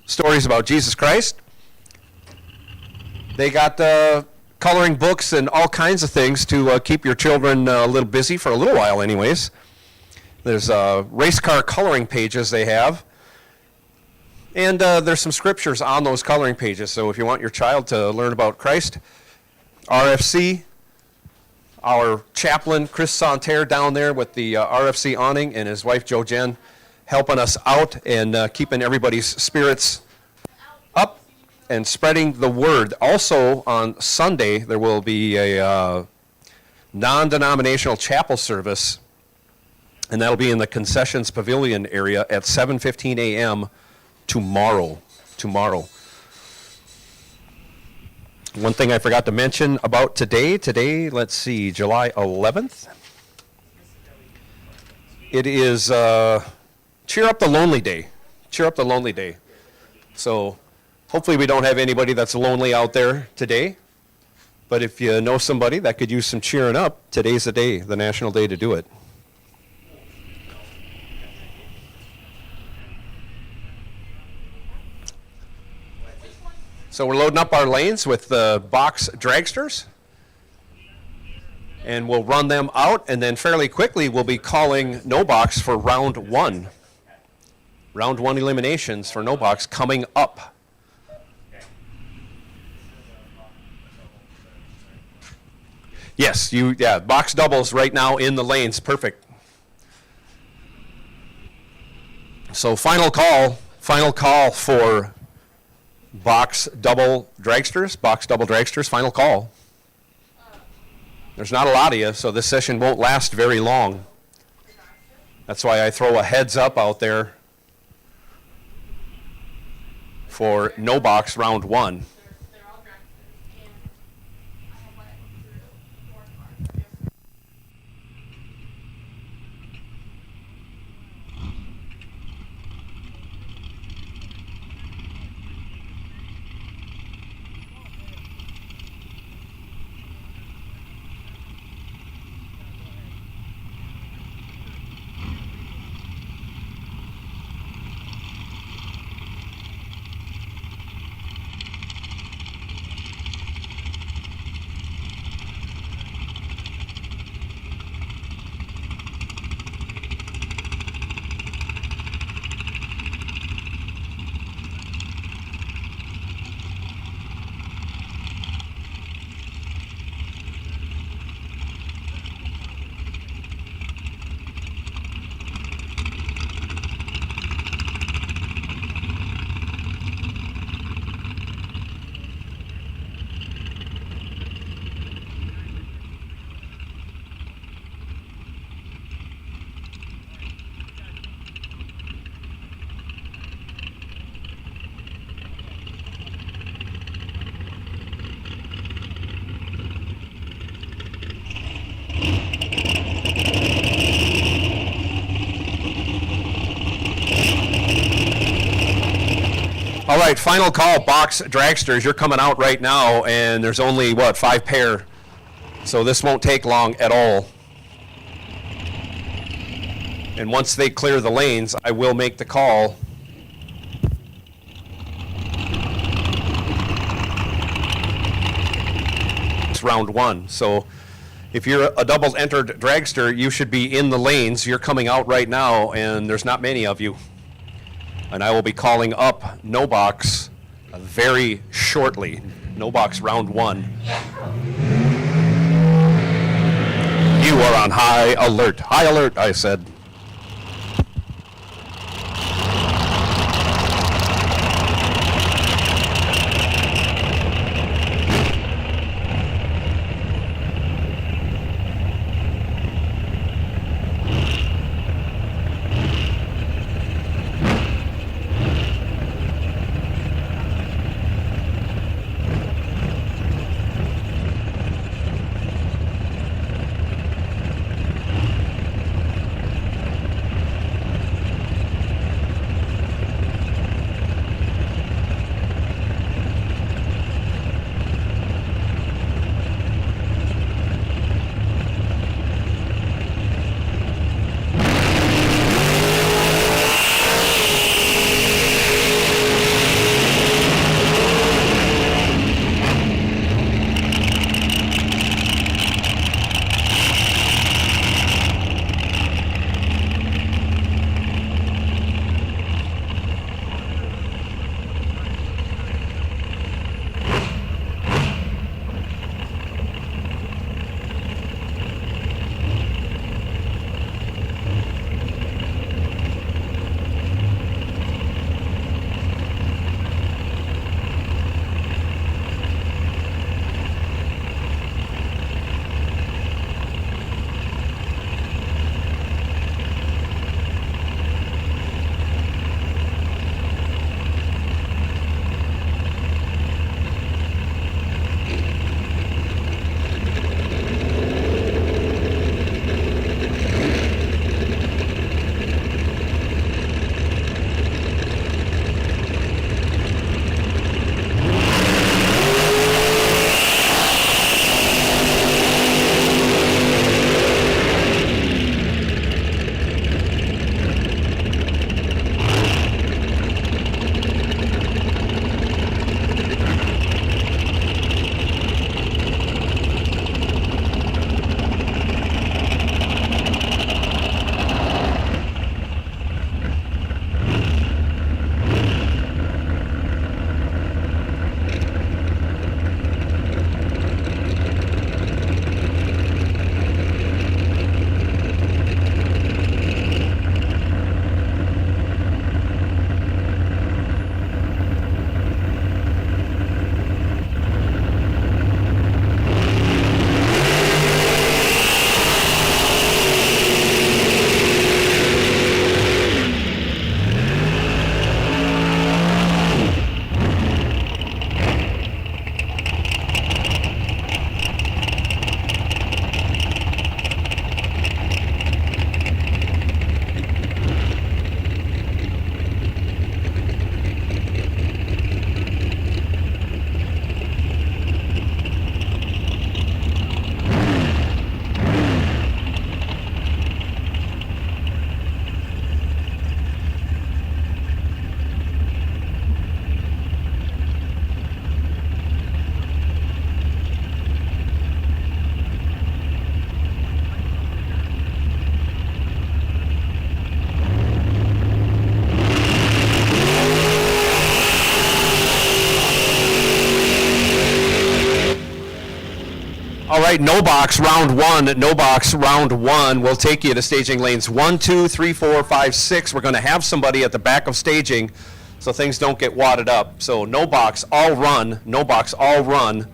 stories about Jesus Christ, they got coloring books and all kinds of things to keep your children a little busy for a little while anyways. There's race car coloring pages they have. And there's some scriptures on those coloring pages. So if you want your child to learn about Christ, RFC, our chaplain, Chris Santerre, down there with the RFC awning, and his wife, Jo Jen, helping us out and keeping everybody's spirits up and spreading the word. Also on Sunday, there will be a non-denominational chapel service, and that'll be in the concessions pavilion area at 7:15 a.m. tomorrow. One thing I forgot to mention about today, let's see, July 11th. It is Cheer Up the Lonely Day. Cheer Up the Lonely Day. So hopefully we don't have anybody that's lonely out there today. But if you know somebody that could use some cheering up, today's the day, the national day to do it. So we're loading up our lanes with the box dragsters, and we'll run them out, and then fairly quickly we'll be calling no box for round one. Round one eliminations for no box coming up. Yes, box doubles right now in the lanes, perfect. So final call for box double dragsters, final call. There's not a lot of you, so this session won't last very long. That's why I throw a heads up out there for no box round one. All right, final call, box dragsters. You're coming out right now, and there's only, 5 pair. So this won't take long at all. And once they clear the lanes, I will make the call. It's round one. So if you're a double entered dragster, you should be in the lanes. You're coming out right now, and there's not many of you. And I will be calling up no box very shortly. No box round one. You are on high alert. High alert, I said. right, no box round one. No box round one will take you to staging lanes 1, 2, 3, 4, 5, 6. We're going to have somebody at the back of staging so things don't get wadded up. So no box, all run. No box, all run.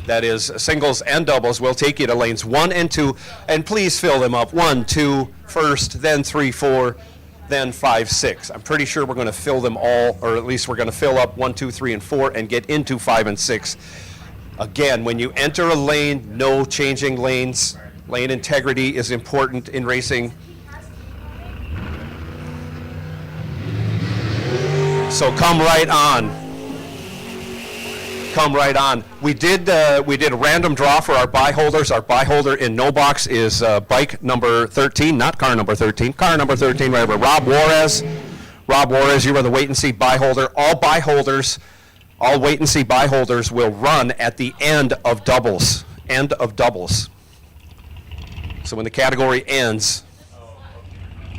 That is singles and doubles. Will take you to lanes 1 and 2. And please fill them up. 1, 2, first, then 3, 4, then 5, 6. I'm pretty sure we're going to fill them all, or at least we're going to fill up 1, 2, 3, and 4 and get into 5 and 6. Again, when you enter a lane, no changing lanes. Lane integrity is important in racing. So come right on. Come right on. We did a random draw for our buy holders. Our buy holder in no box is bike number 13, not car number 13. Car number 13, right over. Rob Juarez. Rob Juarez, you are the wait and see buy holder. All buy holders, all wait and see buy holders will run at the end of doubles. End of doubles. So when the category ends,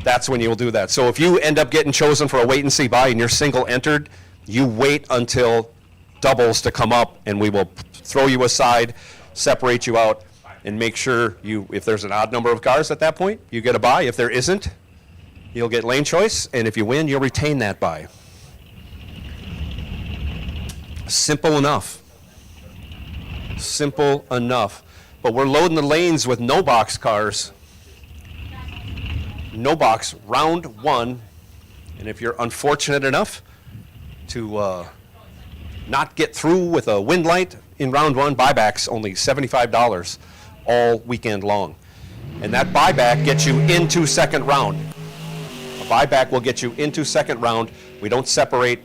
that's when you'll do that. So if you end up getting chosen for a wait and see buy and you're single entered, you wait until doubles to come up and we will throw you aside, separate you out, and make sure you, if there's an odd number of cars at that point, you get a buy. If there isn't, you'll get lane choice, and if you win, you'll retain that buy. Simple enough. Simple enough. But we're loading the lanes with no box cars. No box, round one. And if you're unfortunate enough to not get through with a wind light in round one, buybacks only $75 all weekend long. And that buyback gets you into second round. A buyback will get you into second round. We don't separate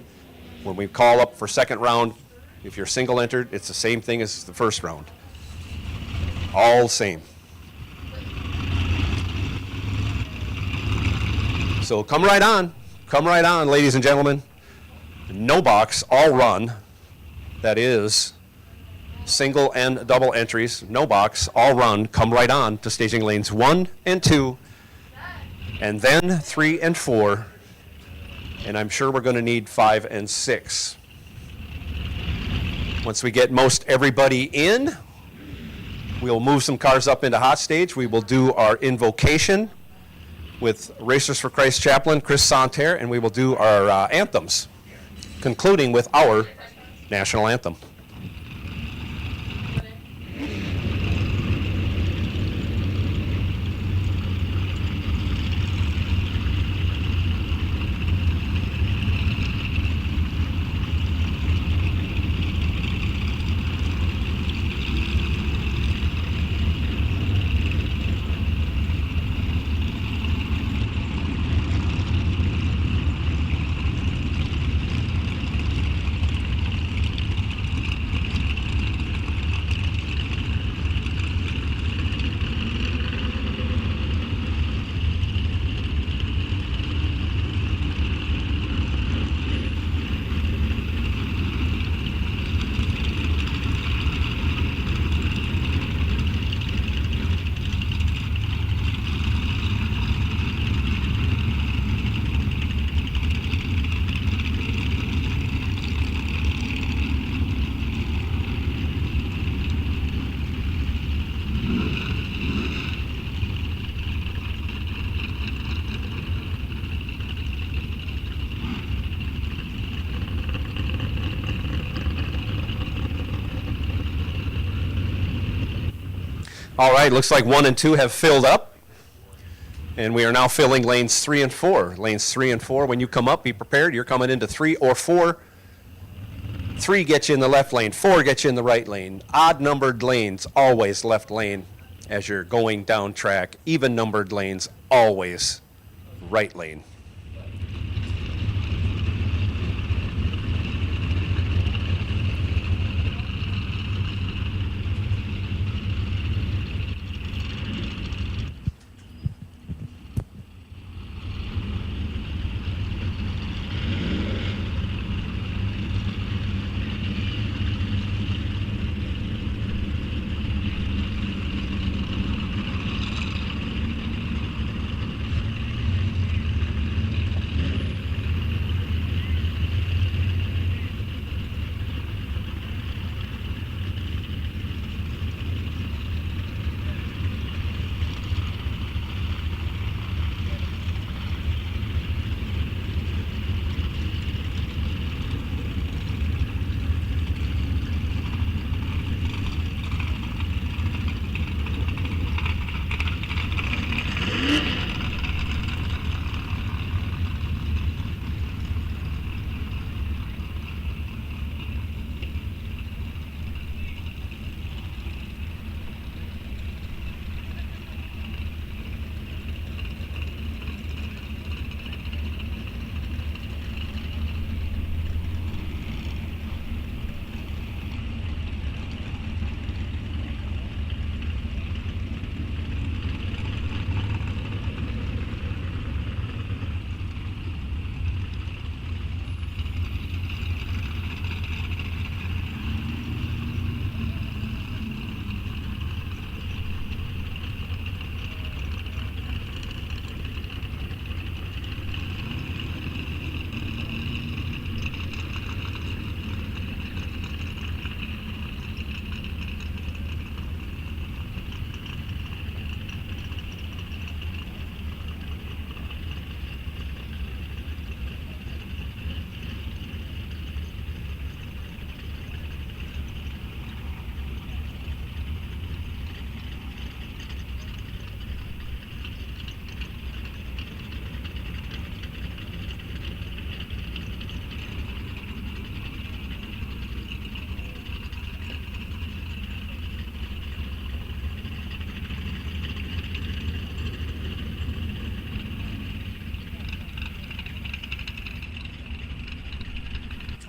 when we call up for second round. If you're single entered, it's the same thing as the first round. All the same. So come right on. Come right on, ladies and gentlemen. No box, all run. That is single and double entries. No box, all run. Come right on to staging lanes 1 and 2. And then 3 and 4. And I'm sure we're going to need 5 and 6. Once we get most everybody in, we'll move some cars up into hot stage. We will do our invocation with Racers for Christ chaplain Chris Santerre, and we will do our anthems, concluding with our national anthem. All right, looks like 1 and 2 have filled up. And we are now filling lanes 3 and 4. Lanes 3 and 4, when you come up, be prepared. You're coming into 3 or 4. 3 gets you in the left lane. 4 gets you in the right lane. Odd numbered lanes, always left lane as you're going down track. Even numbered lanes, always right lane.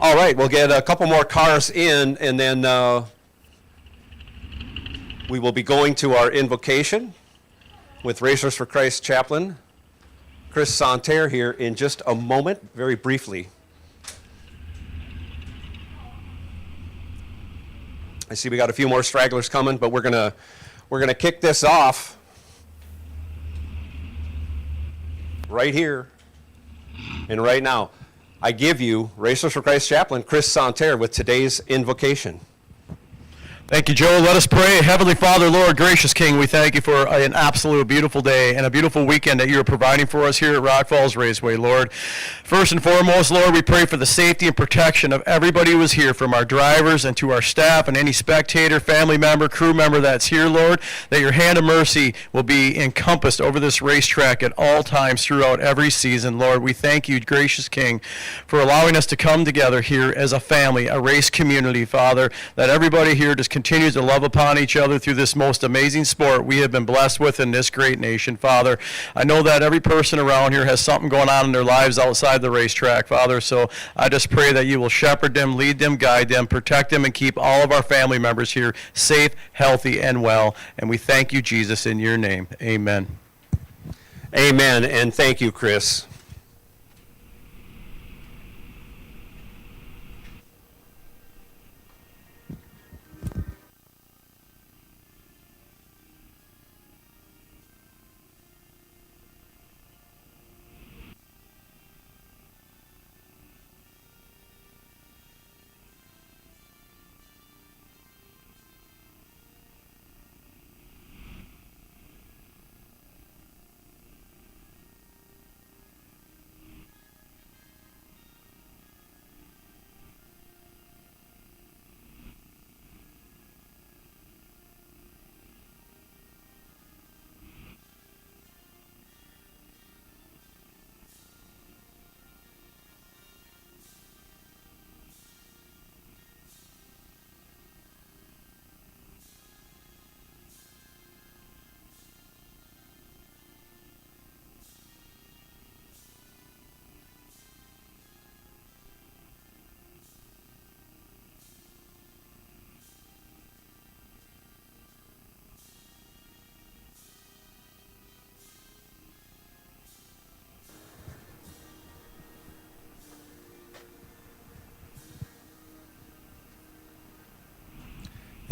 All right, we'll get a couple more cars in, and then we will be going to our invocation with Racers for Christ chaplain Chris Santerre here in just a moment, very briefly. I see we got a few more stragglers coming, but we're gonna kick this off right here and right now. I give you Racers for Christ chaplain Chris Santerre with today's invocation. Thank you, Joe. Let us pray. Heavenly Father, Lord, gracious King, we thank you for an absolute beautiful day and a beautiful weekend that you are providing for us here at Rock Falls Raceway, Lord. First and foremost, Lord, we pray for the safety and protection of everybody who is here, from our drivers and to our staff and any spectator, family member, crew member that's here, Lord, that your hand of mercy will be encompassed over this racetrack at all times throughout every season, Lord. We thank you, gracious King, for allowing us to come together here as a family, a race community, Father, that everybody here just continues to love upon each other through this most amazing sport we have been blessed with in this great nation, Father. I know that every person around here has something going on in their lives outside the racetrack, Father, so I just pray that you will shepherd them, lead them, guide them, protect them, and keep all of our family members here safe, healthy, and well. And we thank you, Jesus, in your name. Amen. Amen, and thank you, Chris.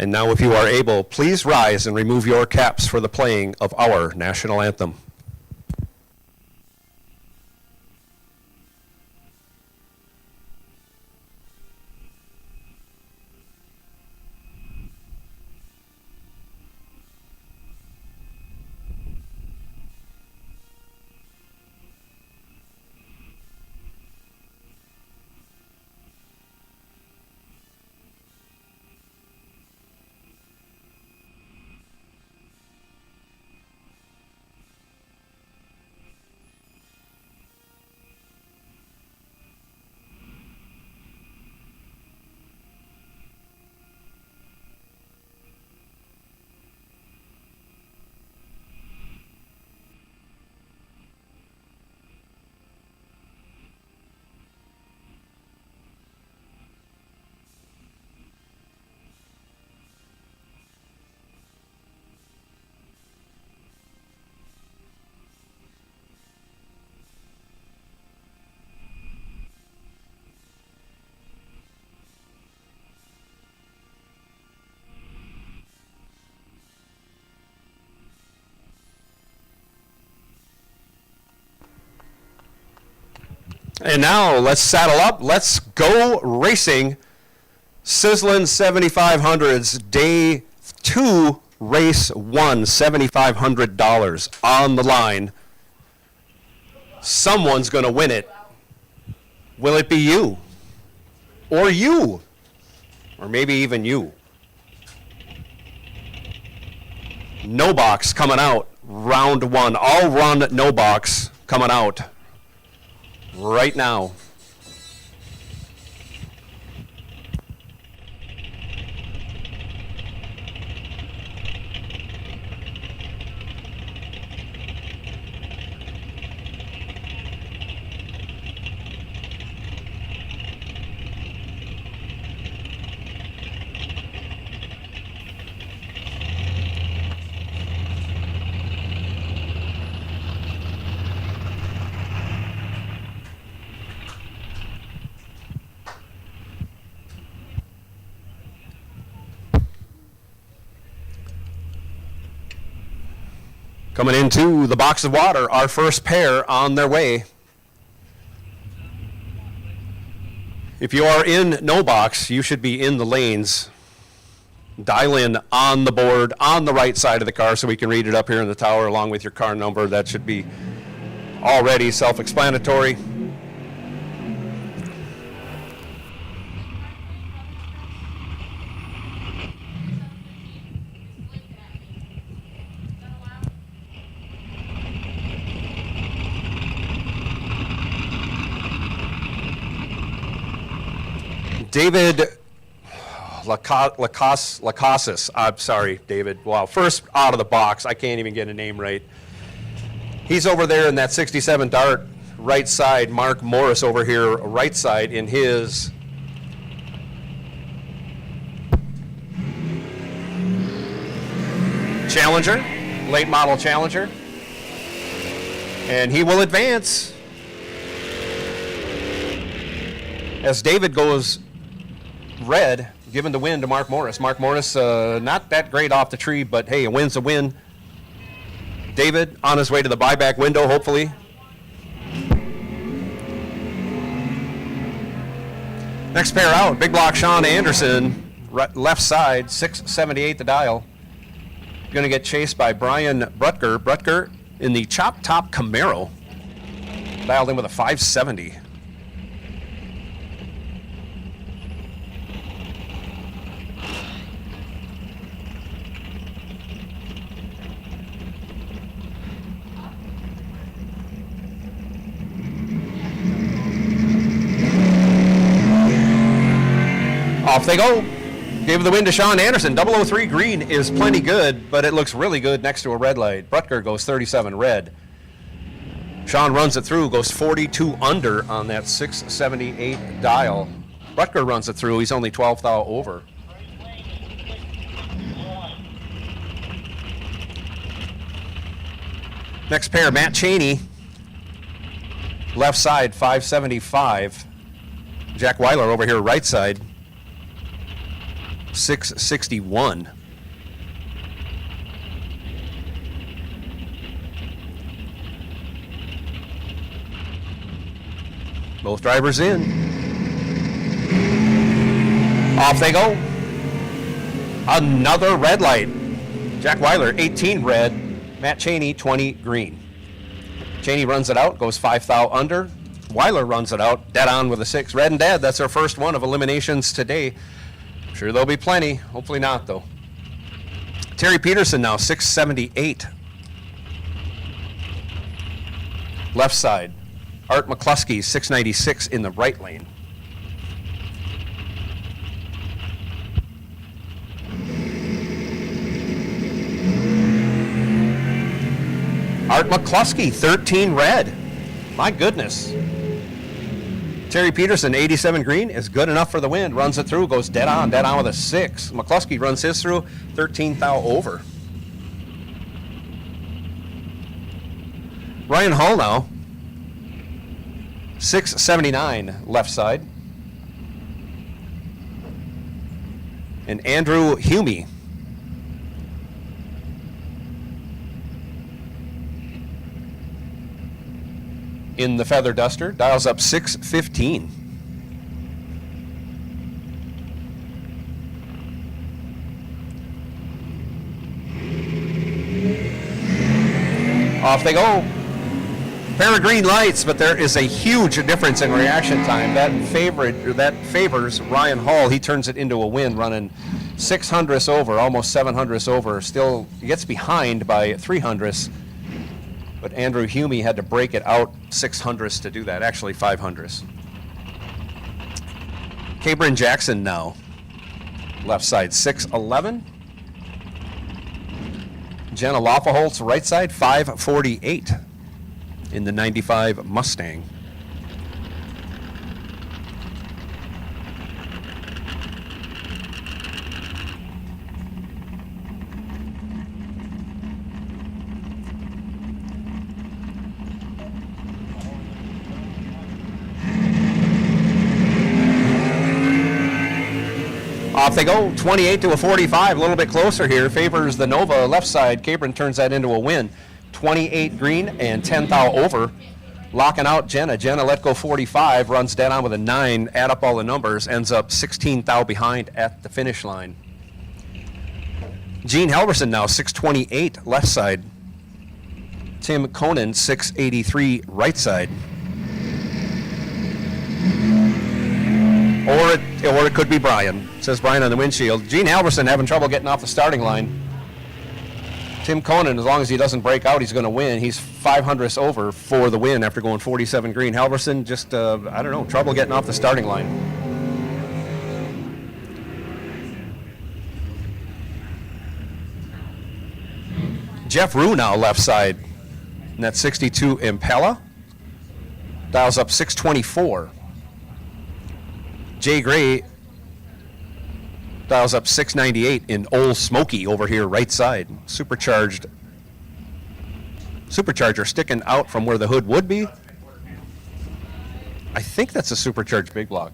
And now, if you are able, please rise and remove your caps for the playing of our national anthem. And now, let's saddle up. Let's go racing. Sizzlin 7500s, day 2, race 1, $7,500 on the line. Someone's going to win it. Will it be you? Or you? Or maybe even you? No box coming out, round 1. All run, no box coming out right now. Coming into the box of water, our first pair on their way. If you are in no box, you should be in the lanes. Dial in on the board on the right side of the car so we can read it up here in the tower along with your car number. That should be already self-explanatory. David Lacasis. I'm sorry, David. Wow, first out of the box. I can't even get a name right. He's over there in that 67 Dart right side. Mark Morris over here right side in his Challenger, late model Challenger. And he will advance as David goes red, giving the win to Mark Morris. Mark Morris, not that great off the tree, but hey, a win's a win. David on his way to the buyback window, hopefully. Next pair out, big block Sean Anderson, right, left side, 678 the dial. Going to get chased by Brian Brutker. Brutker in the chop top Camaro, dialed in with a 570. Off they go. Gave the win to Sean Anderson. 003 green is plenty good, but it looks really good next to a red light. Brutker goes 37 red. Sean runs it through, goes 42 under on that 678 dial. Brutker runs it through. He's only 12 thou over. Next pair, Matt Cheney. Left side, 575. Jack Weiler over here, right side. 661. Both drivers in. Off they go. Another red light. Jack Weiler, 18 red. Matt Cheney, 20 green. Cheney runs it out, goes 5 thou under. Weiler runs it out, dead on with a 6. Red and dead, that's our first one of eliminations today. Sure there'll be plenty. Hopefully not, though. Terry Peterson now, 678. Left side. Art McCluskey, 696 in the right lane. Art McCluskey, 13 red. My goodness. Terry Peterson, 87 green, is good enough for the win. Runs it through, goes dead on with a 6. McCluskey runs his through, 13 thou over. Ryan Hall now, 679 left side. And Andrew Humey. In the Feather Duster, dials up 615. Off they go. Pair of green lights, but there is a huge difference in reaction time. That favors Ryan Hall. He turns it into a win, running 600ths over, almost 700ths over. Still gets behind by 300ths. But Andrew Humey had to break it out 600ths to do that, actually 500ths. Cabrin Jackson now, left side, 611. Jenna Lafaholtz, right side, 548 in the 95 Mustang. Off they go, 28 to a 45, a little bit closer here. Favors the Nova left side. Cabrin turns that into a win. 28 green and 10 thou over. Locking out Jenna. Jenna let go 45, runs dead on with a 9, add up all the numbers, ends up 16 thou behind at the finish line. Gene Halverson now, 628 left side. Tim Conan, 683 right side. Or it could be Brian, says Brian on the windshield. Gene Halverson having trouble getting off the starting line. Tim Conan, as long as he doesn't break out, he's going to win. He's 500ths over for the win after going 47 green. Halverson just, I don't know, trouble getting off the starting line. Jeff Rue now left side. And that 62 Impala. Dials up 624. Jay Gray dials up 698 in Old Smoky over here right side. Supercharger sticking out from where the hood would be. I think that's a supercharged big block.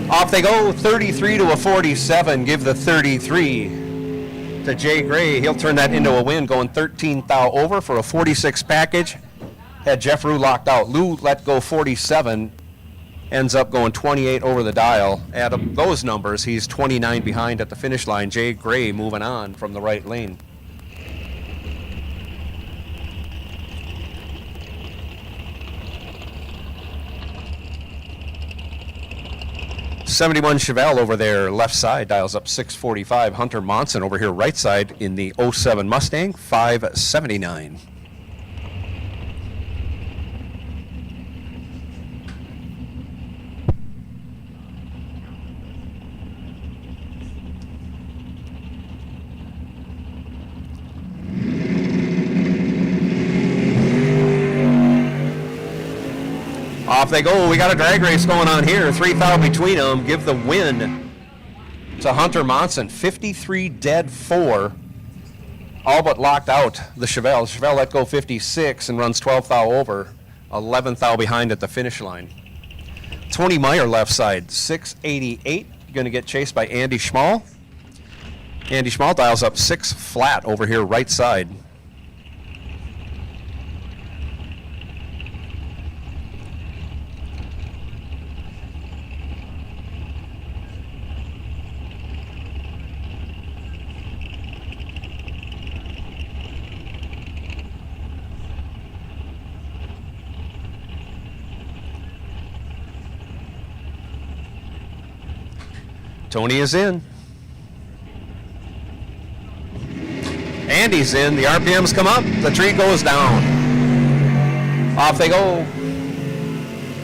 Off they go, 33 to a 47. Give the 33 to Jay Gray. He'll turn that into a win, going 13 thou over for a 46 package. Had Jeff Rue locked out. Lou let go 47. Ends up going 28 over the dial. Add up those numbers, he's 29 behind at the finish line. Jay Gray moving on from the right lane. '71 Chevelle over there, left side, dials up 645. Hunter Monson over here, right side, in the '07 Mustang, 579. Off they go. We got a drag race going on here. 3 thou between them. Give the win to Hunter Monson. 53 dead 4. All but locked out the Chevelle. Chevelle let go 56 and runs 12 thou over. 11 thou behind at the finish line. Tony Meyer left side. 688. Going to get chased by Andy Schmall. Andy Schmall dials up 6 flat over here right side. Tony is in. Andy's in. The RPMs come up. The tree goes down. Off they go.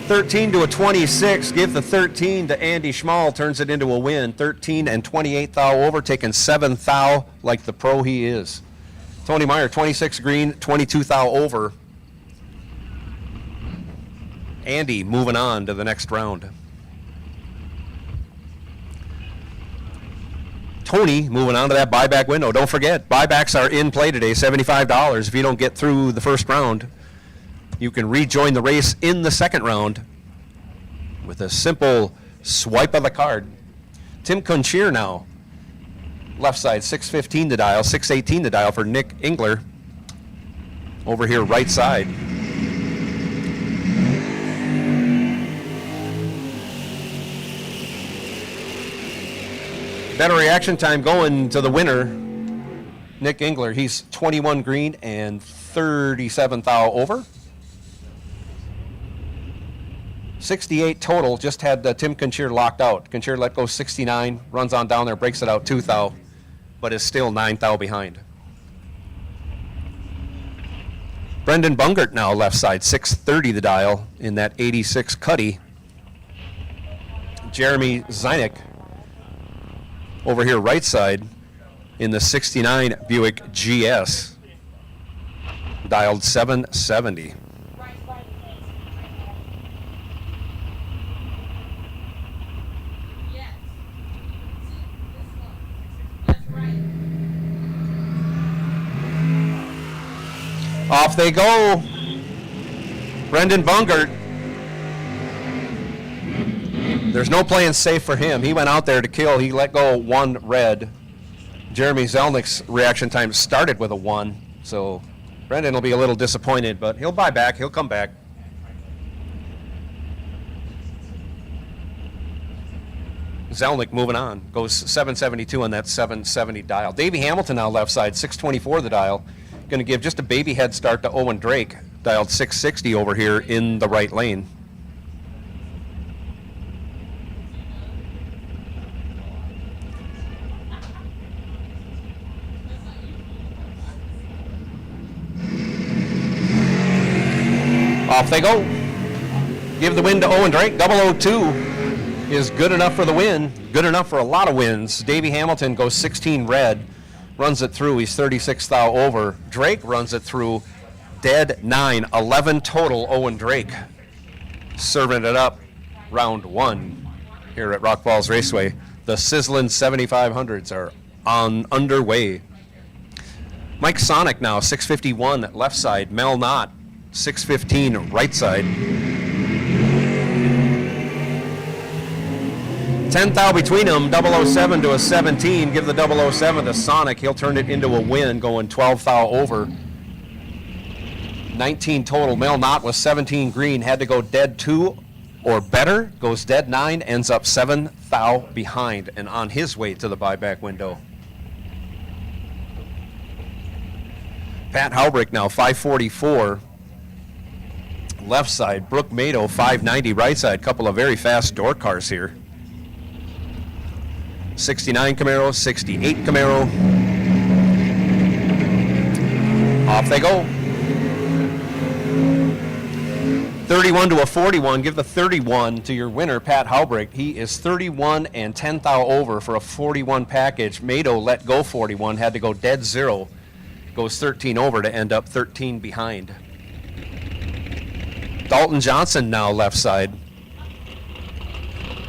13 to a 26. Give the 13 to Andy Schmall. Turns it into a win. 13 and 28 thou over. Taking 7 thou like the pro he is. Tony Meyer, 26 green, 22 thou over. Andy moving on to the next round. Tony moving on to that buyback window. Don't forget, buybacks are in play today, $75. If you don't get through the first round, you can rejoin the race in the second round with a simple swipe of the card. Tim Conchier now, left side, 615 to dial, 618 to dial for Nick Engler. Over here, right side. Better reaction time going to the winner, Nick Engler. He's 21 green and 37 thou over. 68 total, just had Tim Conchier locked out. Conchier let go 69, runs on down there, breaks it out 2 thou, but is still 9 thou behind. Brendan Bungert now left side, 630 the dial in that 86 Cuddy. Jeremy Zynick over here right side in the 69 Buick GS, dialed 770. Off they go. Brendan Bungert. There's no playing safe for him. He went out there to kill. He let go 1 red. Jeremy Zelnick's reaction time started with a 1. So Brendan will be a little disappointed, but he'll buy back. He'll come back. Zelnick moving on. Goes 772 on that 770 dial. Davey Hamilton now left side, 624 the dial. Going to give just a baby head start to Owen Drake. Dialed 660 over here in the right lane. Off they go. Give the win to Owen Drake. 002 is good enough for the win. Good enough for a lot of wins. Davey Hamilton goes 16 red. Runs it through. He's 36 thou over. Drake runs it through. Dead 9. 11 total. Owen Drake serving it up. Round 1 here at Rock Falls Raceway. The Sizzlin 7500s are underway. Mike Sonic now 651 left side. Mel Knott 615 right side. 10 thou between them, 007 to a 17. Give the 007 to Sonic. He'll turn it into a win, going 12 thou over. 19 total. Mel Knott was 17 green, had to go dead 2 or better. Goes dead 9, ends up 7 thou behind and on his way to the buyback window. Pat Haubrick now 544. Left side. Brooke Mado 590 right side. Couple of very fast door cars here. 69 Camaro, 68 Camaro. Off they go. 31 to a 41. Give the 31 to your winner, Pat Haubrick. He is 31 and 10 thou over for a 41 package. Mado let go 41, had to go dead 0. Goes 13 over to end up 13 behind. Dalton Johnson now left side.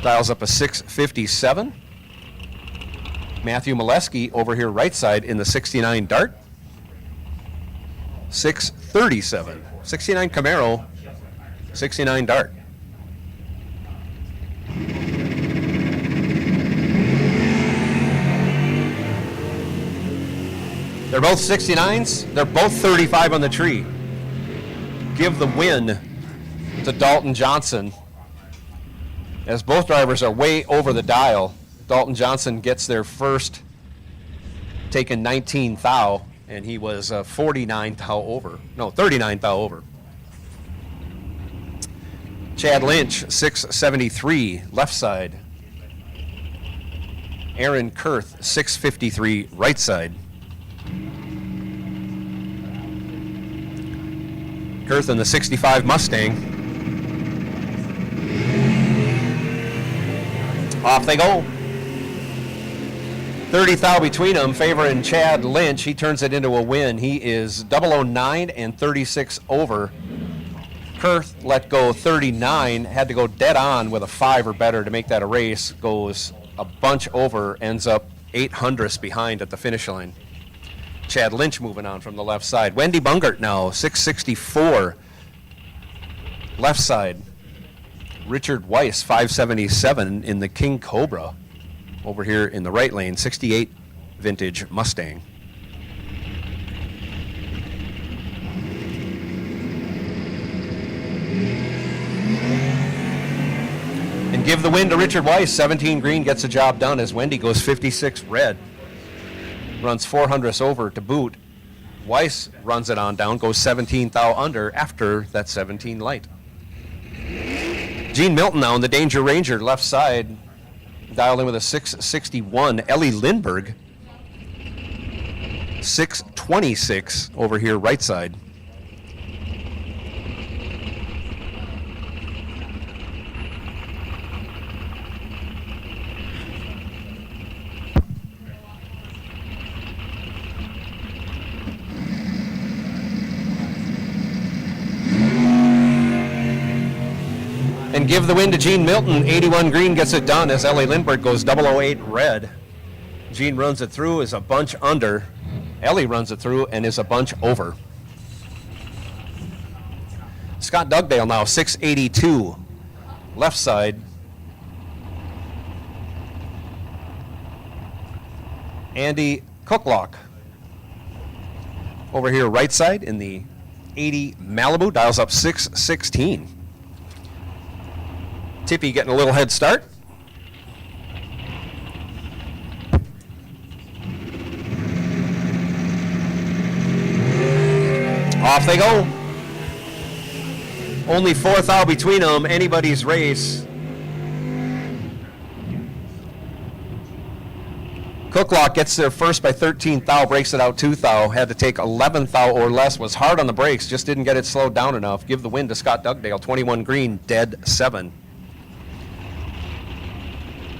Dials up a 657. Matthew Molesky over here right side in the 69 Dart. 637. 69 Camaro, 69 Dart. They're both 69s. They're both 35 on the tree. Give the win to Dalton Johnson. As both drivers are way over the dial, Dalton Johnson gets there first, taking 19 thou, and he was 49 thou over. No, 39 thou over. Chad Lynch, 673, left side. Aaron Kurth, 653, right side. Kurth in the 65 Mustang. Off they go. 30 thou between them, favoring Chad Lynch. He turns it into a win. He is 009 and 36 over. Kurth let go 39, had to go dead on with a 5 or better to make that a race. Goes a bunch over, ends up 800ths behind at the finish line. Chad Lynch moving on from the left side. Wendy Bungert now, 664. Left side. Richard Weiss, 577 in the King Cobra. Over here in the right lane, 68 vintage Mustang. And give the win to Richard Weiss. 17 green gets the job done as Wendy goes 56 red. Runs 400ths over to boot. Weiss runs it on down, goes 17 thou under after that 17 light. Gene Milton now in the Danger Ranger left side, dialed in with a 661. Ellie Lindbergh, 626 over here right side. And give the win to Gene Milton. 81 green gets it done as Ellie Lindbergh goes 008 red. Gene runs it through, is a bunch under. Ellie runs it through and is a bunch over. Scott Dugdale now, 682. Left side. Andy Cooklock. Over here, right side in the 80 Malibu, dials up 616. Tippy getting a little head start. Off they go. Only 4th out between them, anybody's race. Cooklock gets there first by 13th thou, breaks it out 2th thou, had to take 11th thou or less, was hard on the brakes, just didn't get it slowed down enough. Give the win to Scott Dugdale, 21 green, dead 7.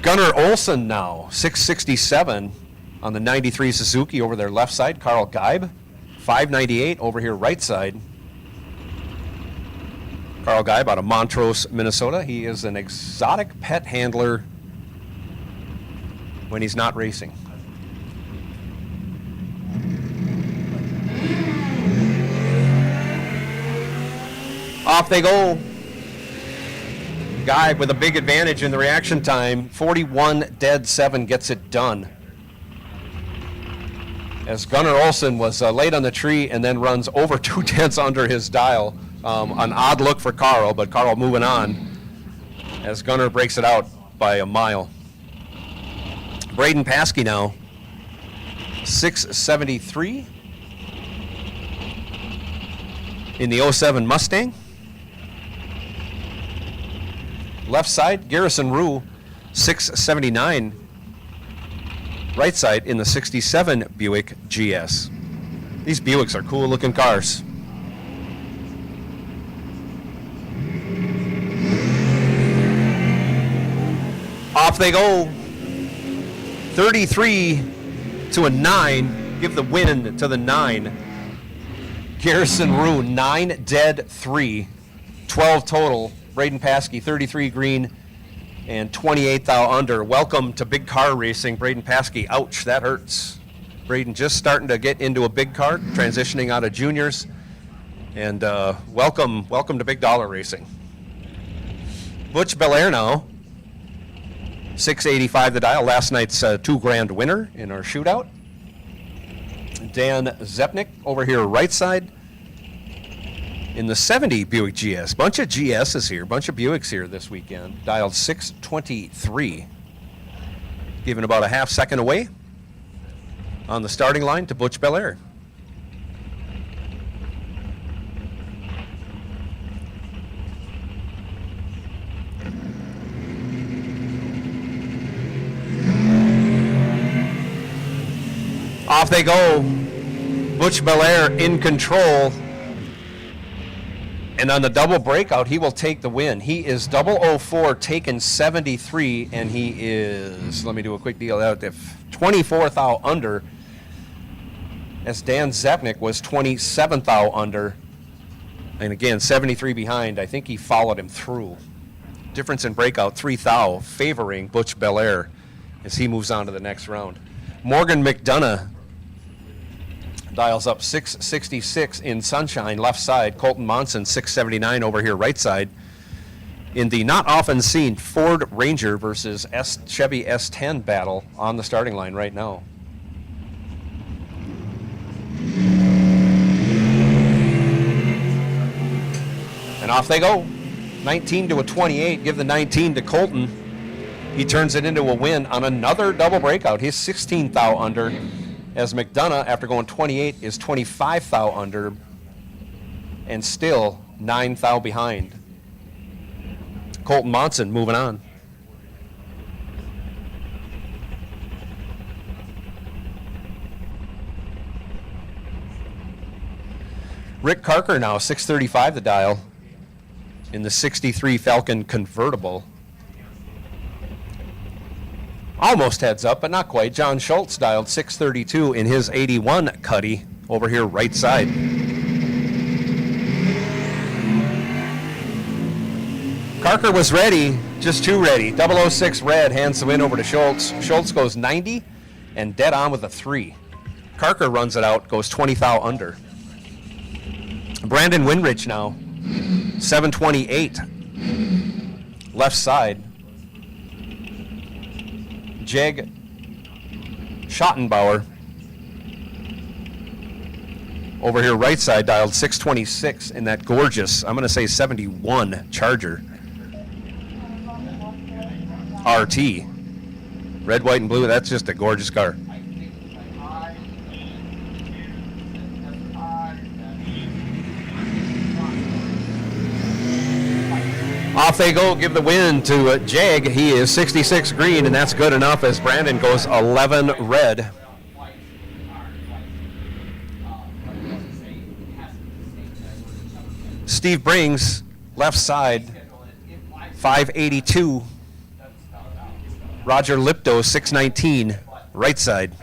Gunnar Olson now, 667 on the 93 Suzuki over their left side. Carl Geib, 598 over here right side. Carl Geib out of Montrose, Minnesota. He is an exotic pet handler when he's not racing. Off they go. Guy with a big advantage in the reaction time. 41 dead 7 gets it done. As Gunnar Olson was late on the tree and then runs over 2 tenths under his dial. An odd look for Carl, but Carl moving on as Gunnar breaks it out by a mile. Braden Paskey now, 673 in the 07 Mustang. Left side, Garrison Rue, 679. Right side in the 67 Buick GS. These Buicks are cool looking cars. Off they go. 33 to a 9. Give the win to the 9. Garrison Rue, 9 dead 3. 12 total. Braden Paskey, 33 green and 28 thou under. Welcome to big car racing, Braden Paskey. Ouch, that hurts. Braden just starting to get into a big car, transitioning out of juniors. And welcome to big dollar racing. Butch Belair now, 685 the dial, last night's $2,000 winner in our shootout. Dan Zepnik over here right side in the 70 Buick GS. Bunch of GSs here, bunch of Buicks here this weekend. Dialed 623. Giving about a half second away on the starting line to Butch Belair. Off they go. Butch Belair in control. And on the double breakout, he will take the win. He is 004, taken 73, and he is, let me do a quick deal out, 24th out under, as Dan Zepnik was 27th out under. And again, 73 behind. I think he followed him through. Difference in breakout, 3 thou, favoring Butch Belair as he moves on to the next round. Morgan McDonough dials up 666 in Sunshine, left side. Colton Monson, 679 over here, right side. In the not often seen Ford Ranger versus Chevy S10 battle on the starting line right now. And off they go. 19 to a 28. Give the 19 to Colton. He turns it into a win on another double breakout. He's 16th thou under, as McDonough, after going 28, is 25th thou under and still 9 thou behind. Colton Monson moving on. Rick Carker now, 635 the dial in the 63 Falcon convertible. Almost heads up, but not quite. John Schultz dialed 632 in his 81 Cuddy over here right side. Carker was ready, just too ready. 006 red hands the win over to Schultz. Schultz goes 90 and dead on with a 3. Carker runs it out, goes 20 thou under. Brandon Winrich now, 728. Left side. Jeg Schottenbauer. Over here, right side, dialed 626 in that gorgeous, I'm going to say 71 Charger. RT. Red, white, and blue, that's just a gorgeous car. Off they go, give the win to Jeg. He is 66 green, and that's good enough as Brandon goes 11 red. Steve Brings, left side, 582. Roger Lipto, 619, right side.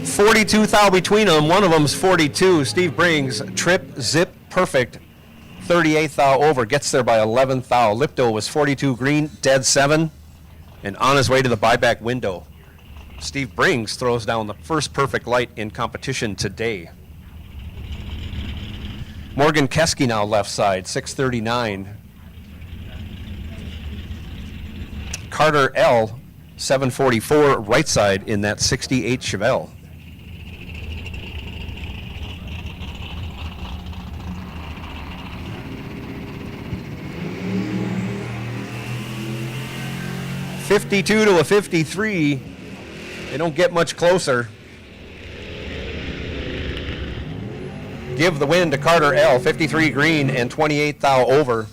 $42 thou between them. One of them's 42. Steve Brings, trip, zip, perfect. 38 thou over, gets there by 11 thou. Lipto was 42 green, dead 7, and on his way to the buyback window. Steve Brings throws down the first perfect light in competition today. Morgan Keski now left side, 639. Carter L, 744, right side in that 68 Chevelle. $52 to a $53. They don't get much closer. Give the win to Carter L, 53 green and 28 thou over.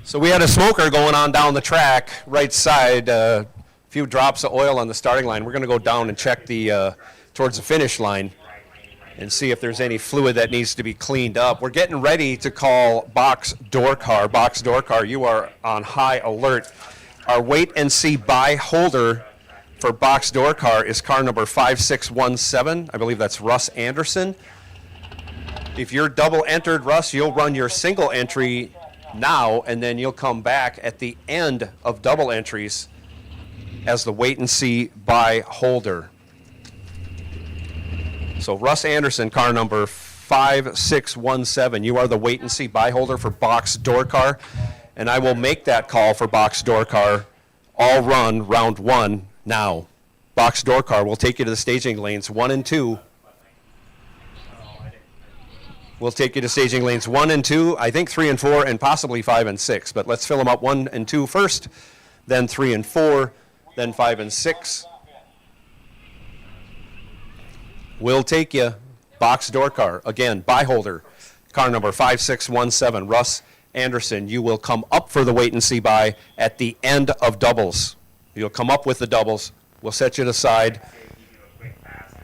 So we had a smoker going on down the track, right side, a few drops of oil on the starting line. We're going to go down and check the towards the finish line and see if there's any fluid that needs to be cleaned up. We're getting ready to call box door car. Box door car, you are on high alert. Our wait and see buy holder for box door car is car number 5617. I believe that's Russ Anderson. If you're double entered, Russ, you'll run your single entry now, and then you'll come back at the end of double entries as the wait and see buy holder. So Russ Anderson, car number 5617, you are the wait and see buy holder for box door car, and I will make that call for box door car. All run round 1 now. Box door car will take you to the staging lanes 1 and 2. We'll take you to staging lanes 1 and 2, I think 3 and 4, and possibly 5 and 6. But let's fill them up 1 and 2 first, then 3 and 4, then 5 and 6. We'll take you box door car. Again, buy holder, car number 5617, Russ Anderson. You will come up for the wait and see buy at the end of doubles. You'll come up with the doubles. We'll set you aside.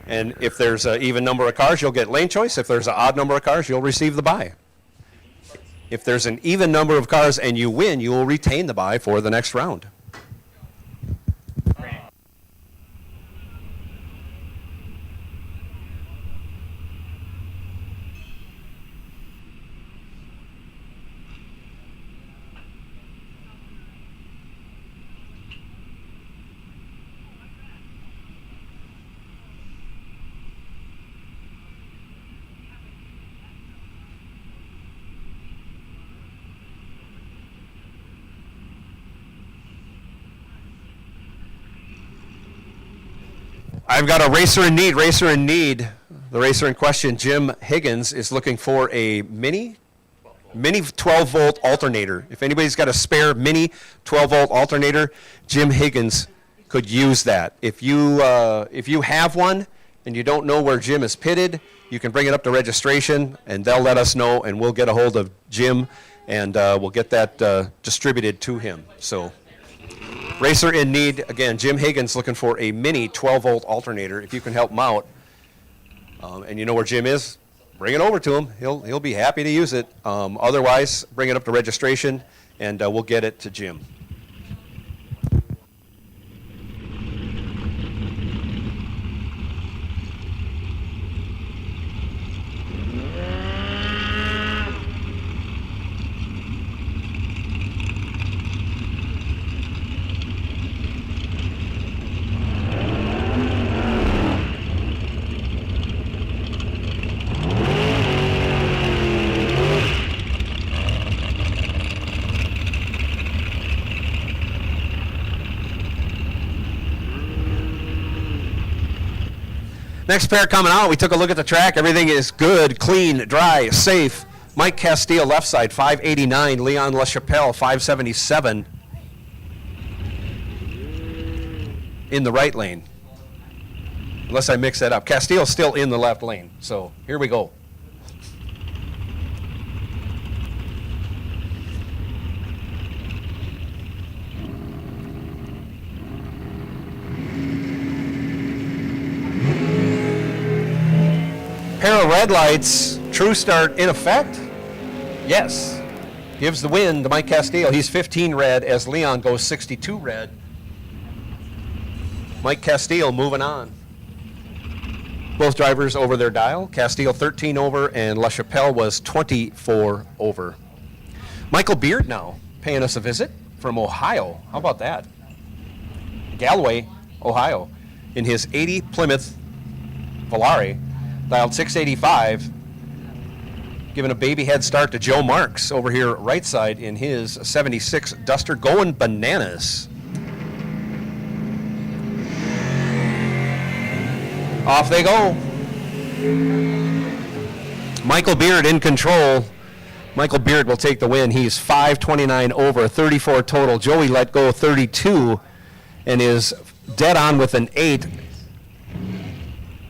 And if there's an even number of cars, you'll get lane choice. If there's an odd number of cars, you'll receive the buy. If there's an even number of cars and you win, you will retain the buy for the next round. I've got a racer in need. The racer in question, Jim Higgins, is looking for a mini 12-volt alternator. If anybody's got a spare mini 12-volt alternator, Jim Higgins could use that. If you have one and you don't know where Jim is pitted, you can bring it up to registration, and they'll let us know, and we'll get a hold of Jim, and we'll get that distributed to him. So, racer in need, again, Jim Higgins looking for a mini 12-volt alternator. If you can help him out, and you know where Jim is, bring it over to him. He'll be happy to use it. Otherwise, bring it up to registration, and we'll get it to Jim. Next pair coming out, we took a look at the track. Everything is good, clean, dry, safe. Mike Castile, left side, 589. Leon LaChapelle, 577. In the right lane. Unless I mix that up. Castile's still in the left lane. So here we go. Pair of red lights, true start in effect? Yes. Gives the win to Mike Castile. He's 15 red as Leon goes 62 red. Mike Castile moving on. Both drivers over their dial. Castile 13 over and LaChapelle was 24 over. Michael Beard now paying us a visit from Ohio. How about that? Galway, Ohio. In his 80 Plymouth Volare. Dialed 685, giving a baby head start to Joe Marks over here right side in his 76 Duster, going bananas. Off they go. Michael Beard in control. Michael Beard will take the win. He's 529 over, 34 total. Joey let go 32 and is dead on with an 8.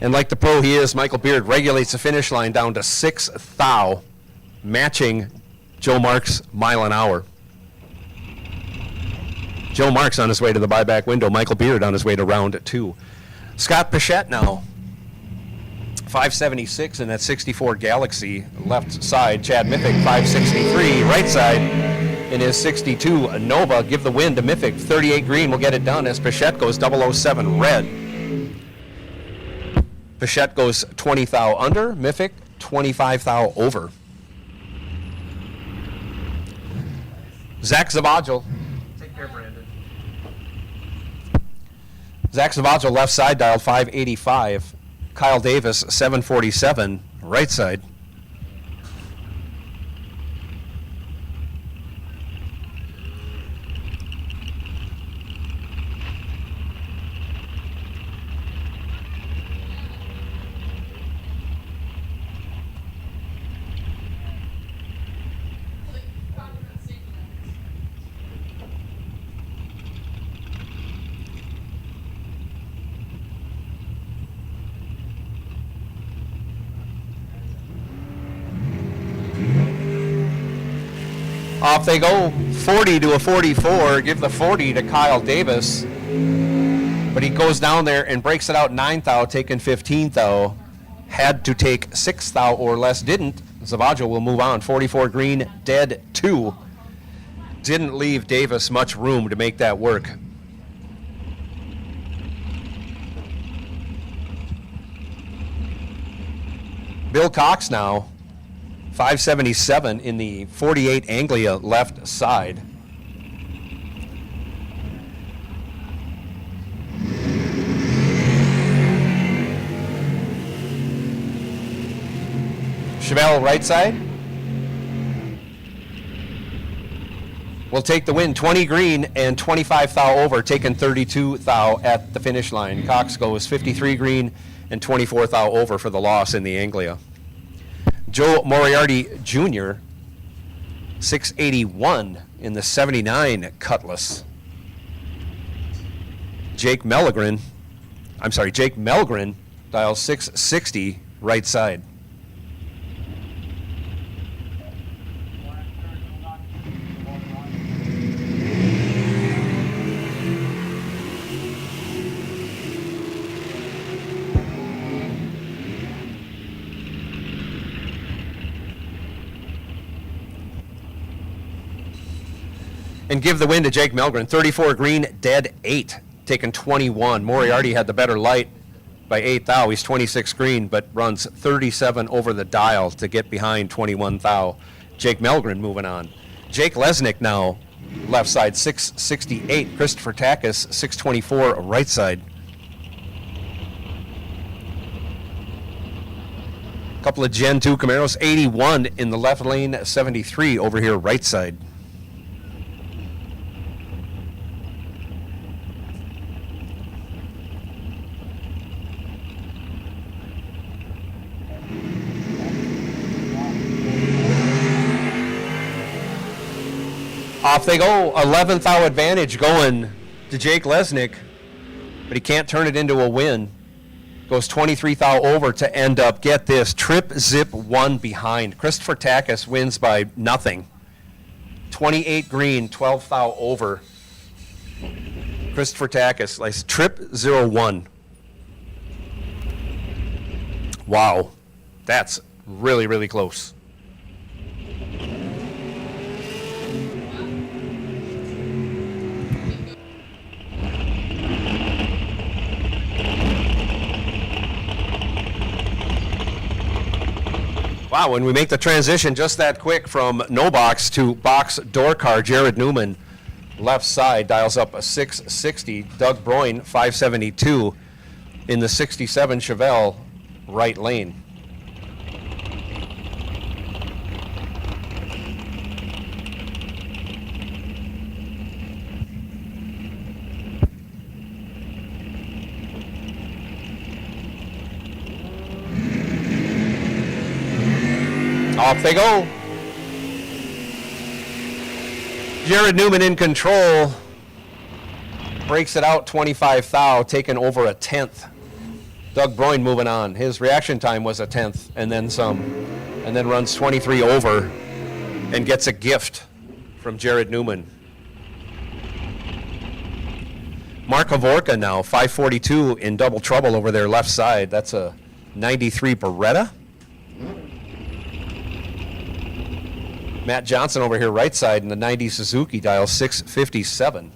And like the pro he is, Michael Beard regulates the finish line down to 6 thou, matching Joe Marks' mile an hour. Joe Marks on his way to the buyback window. Michael Beard on his way to round 2. Scott Pichette now, 576 in that 64 Galaxy left side. Chad Miffick, 563 right side in his 62 Nova. Give the win to Miffick. 38 green will get it done as Pichette goes 007 red. Pichette goes 20 thou under, Miffick 25 thou over. Zach Zavagil. Take care, Brandon. Zach Zavagil left side dialed 585. Kyle Davis 747 right side. Off they go, 40 to a 44. Give the 40 to Kyle Davis. But he goes down there and breaks it out 9 thou, taking 15 thou. Had to take 6 thou or less, didn't. Zavagil will move on, 44 green, dead 2. Didn't leave Davis much room to make that work. Bill Cox now, 577 in the 48 Anglia left side. Chevelle right side will take the win, 20 green and 25 thou over, taking 32 thou at the finish line. Cox goes 53 green and 24 thou over for the loss in the Anglia. Joe Moriarty Jr., 681 in the 79 Cutlass. Jake Melgren, dial 660, right side. And give the win to Jake Melgren. 34 green, dead 8, taking 21. Moriarty had the better light by 8 thou. He's 26 green, but runs 37 over the dial to get behind 21 thou. Jake Melgren moving on. Jake Lesnick now, left side, 668. Christopher Takis, 624, right side. Couple of Gen 2 Camaros, 81 in the left lane, 73 over here, right side. Off they go, 11th thou advantage going to Jake Lesnick, but he can't turn it into a win. Goes 23 thou over to end up, get this, trip zip 1 behind. Christopher Takis wins by nothing. 28 green, 12 thou over. Christopher Takis, like trip 0-1. Wow, that's really, really close. Wow, when we make the transition just that quick from no box to box door car, Jared Newman, left side, dials up a 660. Doug Broin, 572 in the 67 Chevelle, right lane. Off they go. Jared Newman in control. Breaks it out 25 thou, taking over a 10th. Doug Broin moving on. His reaction time was a 10th and then some. And then runs 23 over and gets a gift from Jared Newman. Mark Havorka now, 542 in double trouble over their left side. That's a 93 Beretta. Matt Johnson over here right side in the 90 Suzuki, dial 657.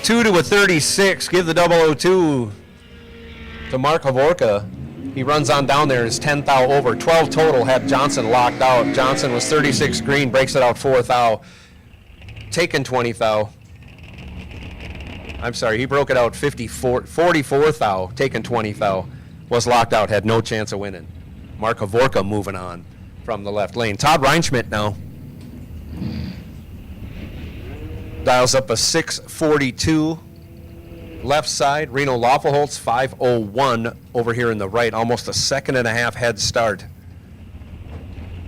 Two to a 36. Give the 002 to Mark Havorka. He runs on down there. Is 10 thou over. 12 total had Johnson locked out. Johnson was 36 green, breaks it out 4 thou. Taken 20 thou. I'm sorry, he broke it out 44 thou, taken 20 thou. Was locked out, had no chance of winning. Mark Havorka moving on from the left lane. Todd Reinschmidt now. Dials up a 642. Left side, Reno Lawfulholtz 501 over here in the right. Almost a second and a half head start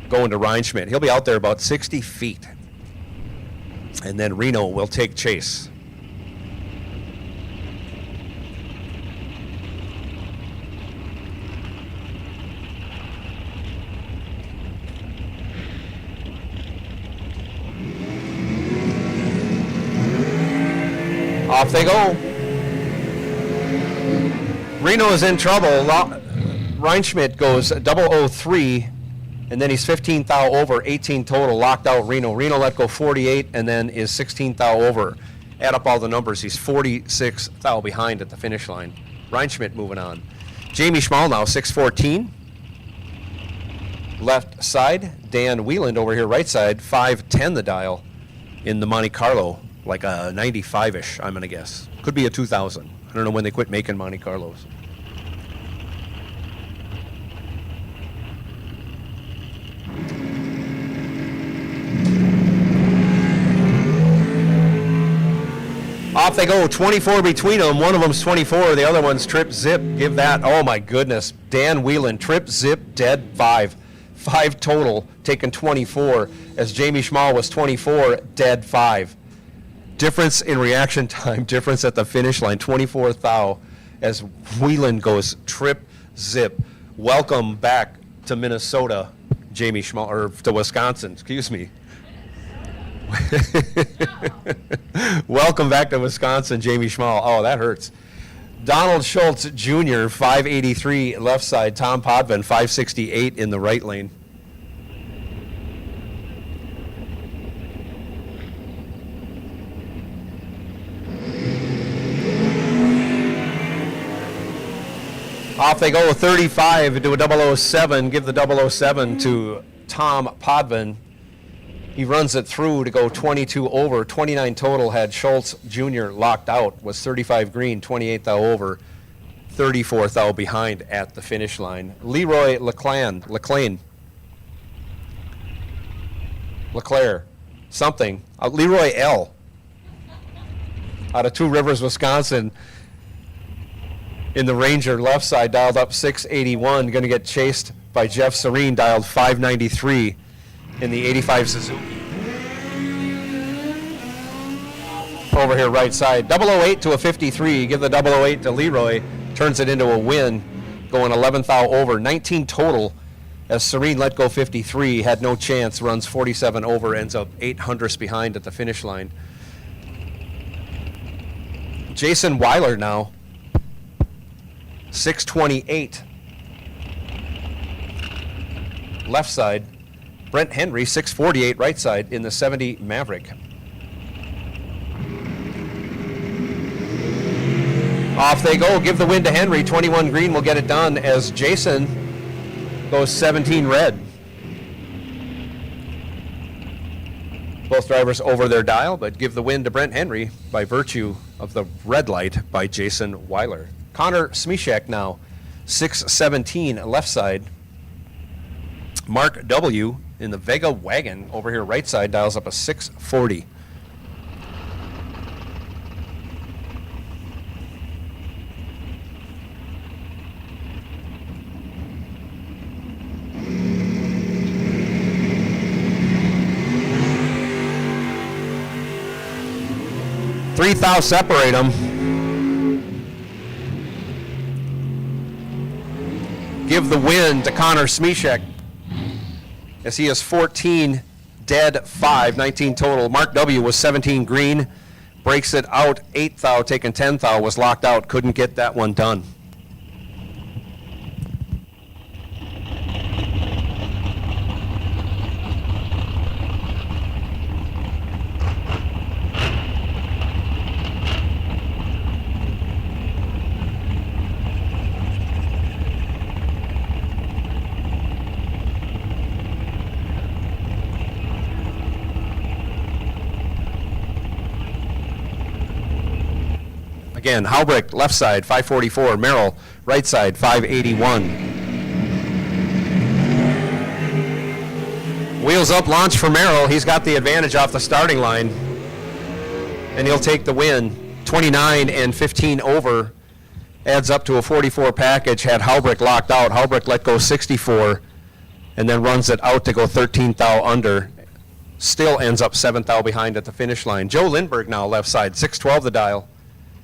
going to Reinschmidt. He'll be out there about 60 feet. And then Reno will take chase. Off they go. Reno is in trouble. Reinschmidt goes 003. And then he's 15 thou over, 18 total, locked out Reno. Reno let go 48 and then is 16 thou over. Add up all the numbers, he's 46 thou behind at the finish line. Reinschmidt moving on. Jamie Schmal now, 614. Left side, Dan Wieland over here, right side, 510 the dial in the Monte Carlo, like a 95-ish, I'm going to guess. Could be a 2000. I don't know when they quit making Monte Carlos. Off they go, 24 between them. One of them's 24, the other one's trip zip. Give that, oh my goodness. Dan Whelan, trip zip, dead 5. 5 total, taken 24, as Jamie Schmal was 24, dead 5. Difference in reaction time, difference at the finish line, 24 thou, as Wheeland goes trip, zip. Welcome back to Minnesota, Jamie Schmal, or to Wisconsin, excuse me. Welcome back to Wisconsin, Jamie Schmal. Oh, that hurts. Donald Schultz Jr., 583 left side. Tom Podvin, 568 in the right lane. Off they go, 35 into a 007. Give the 007 to Tom Podvin. He runs it through to go 22 over. 29 total had Schultz Jr. locked out. Was 35 green, 28 thou over, 34 thou behind at the finish line. Leroy Leclaire, something. Leroy L. out of Two Rivers, Wisconsin. In the Ranger left side, dialed up 681. Going to get chased by Jeff Serene, dialed 593. In the 85 Suzuki. Over here right side, 008 to a 53. Give the 008 to Leroy. Turns it into a win. Going 11th thou over. 19 total as Serene let go 53. Had no chance. Runs 47 over. Ends up 800ths behind at the finish line. Jason Weiler now. 628. Left side. Brent Henry, 648 right side in the 70 Maverick. Off they go. Give the win to Henry. 21 green will get it done as Jason goes 17 red. Both drivers over their dial, but give the win to Brent Henry by virtue of the red light by Jason Weiler. Connor Smishek now, 617 left side. Mark W. in the Vega wagon over here right side dials up a 640. Three thou separate them. Give the win to Connor Smishek as he is 14 dead 5, 19 total. Mark W. was 17 green, breaks it out 8 thou, taking 10 thou, was locked out, couldn't get that one done. Again, Halbrick, left side, 544. Merrill, right side, 581. Wheels up launch for Merrill. He's got the advantage off the starting line. And he'll take the win. 29 and 15 over. Adds up to a 44 package. Had Halbrick locked out. Halbrick let go 64. And then runs it out to go 13 thou under. Still ends up 7 thou behind at the finish line. Joe Lindbergh now left side, 612 the dial.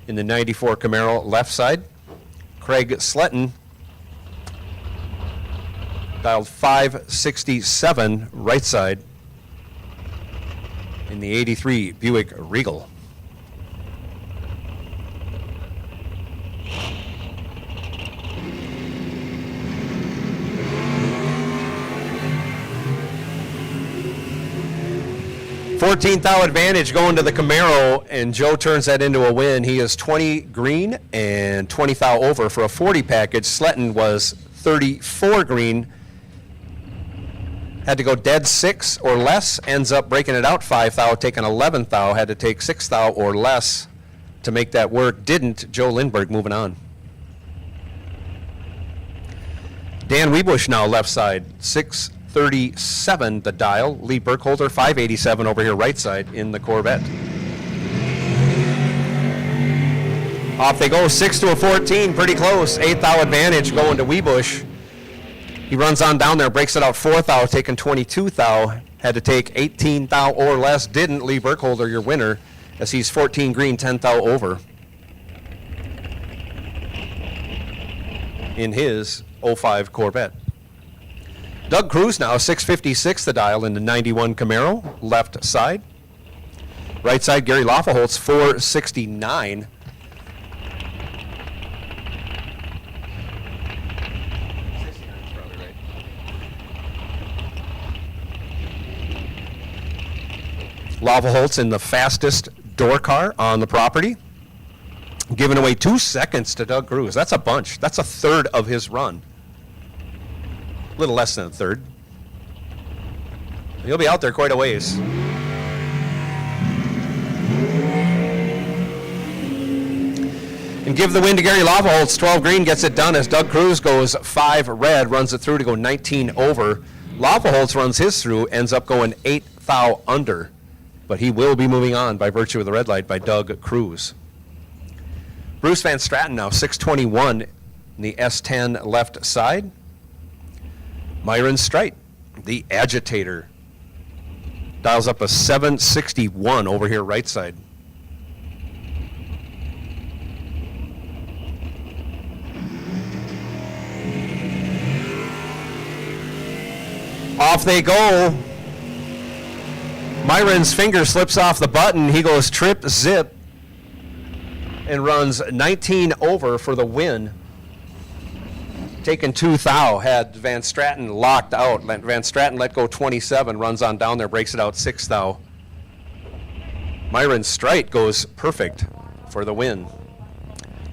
In the 94 Camaro left side. Craig Sletton dialed 567 right side in the 83 Buick Regal. $14 thou advantage going to the Camaro, and Joe turns that into a win. He is 20 green and 20 thou over for a 40 package. Sletton was 34 green, had to go dead 6 or less, ends up breaking it out 5 thou, taking 11 thou, had to take 6 thou or less to make that work. Didn't. Joe Lindbergh moving on. Dan Webush now left side, 637 the dial. Lee Burkholder 587 over here right side in the Corvette. Off they go, 6 to a 14, pretty close. 8 thou advantage going to Webush. He runs on down there, breaks it out 4 thou, taking 22 thou. Had to take 18 thou or less. Didn't. Lee Burkholder, your winner, as he's 14 green, 10 thou over in his 05 Corvette. Doug Cruz now, 656 the dial in the 91 Camaro, left side. Right side, Gary Loffelholtz, 469. Loffelholtz in the fastest door car on the property, giving away 2 seconds to Doug Cruz. That's a bunch. That's a third of his run. A little less than a third. He'll be out there quite a ways. And give the win to Gary Loffelholtz. 12 green gets it done as Doug Cruz goes 5 red, runs it through to go 19 over. Loffelholtz runs his through, ends up going 8 thou under. But he will be moving on by virtue of the red light by Doug Cruz. Bruce Van Straten now, 621 in the S10 left side. Myron Streit, the agitator, dials up a 761 over here right side. Off they go. Myron's finger slips off the button. He goes trip, zip, and runs 19 over for the win. Taking 2 thou, had Van Straten locked out. Van Straten let go 27, runs on down there, breaks it out 6 thou. Myron Streit goes perfect for the win.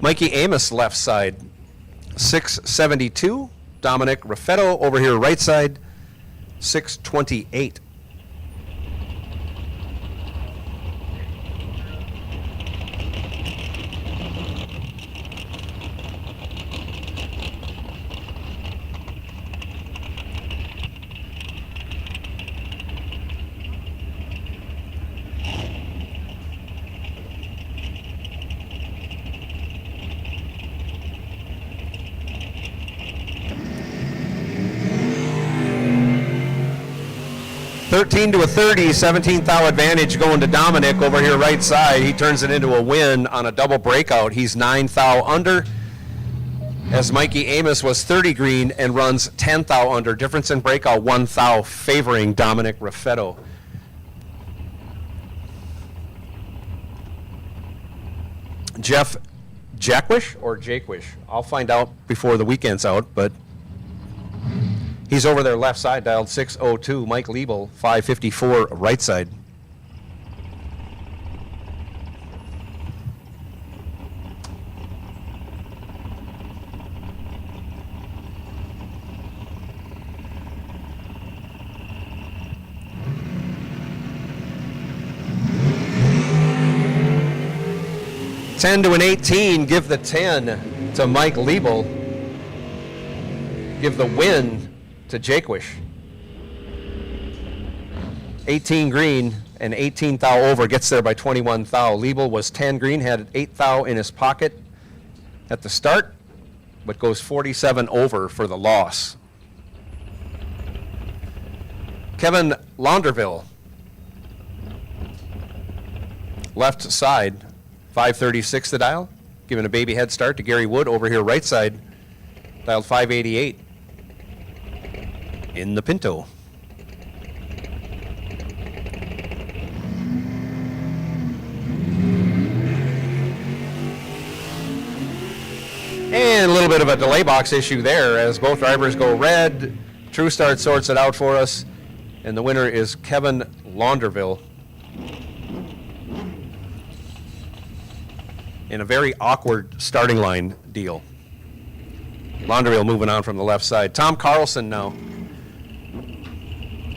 Mikey Amos left side, 672. Dominic Raffetto over here right side, 628. $13 to a 30, 17 thou advantage going to Dominic over here right side. He turns it into a win on a double breakout. He's 9 thou under, as Mikey Amos was 30 green and runs 10 thou under. Difference in breakout 1 thou favoring Dominic Raffetto. Jeff Jackwish or Jakewish? I'll find out before the weekend's out, but he's over there left side, dialed 602. Mike Liebel, 554 right side. $10 to an 18, give the 10 to Mike Liebel. Give the win to Jakewish. 18 green and 18 thou over, gets there by 21 thou. Liebel was 10 green, had 8 thou in his pocket at the start, but goes 47 over for the loss. Kevin Launderville, left side, 536 the dial, giving a baby head start to Gary Wood over here right side, dialed 588. In the Pinto. And a little bit of a delay box issue there as both drivers go red. True Start sorts it out for us, and the winner is Kevin Launderville. In a very awkward starting line deal. Launderville moving on from the left side. Tom Carlson now.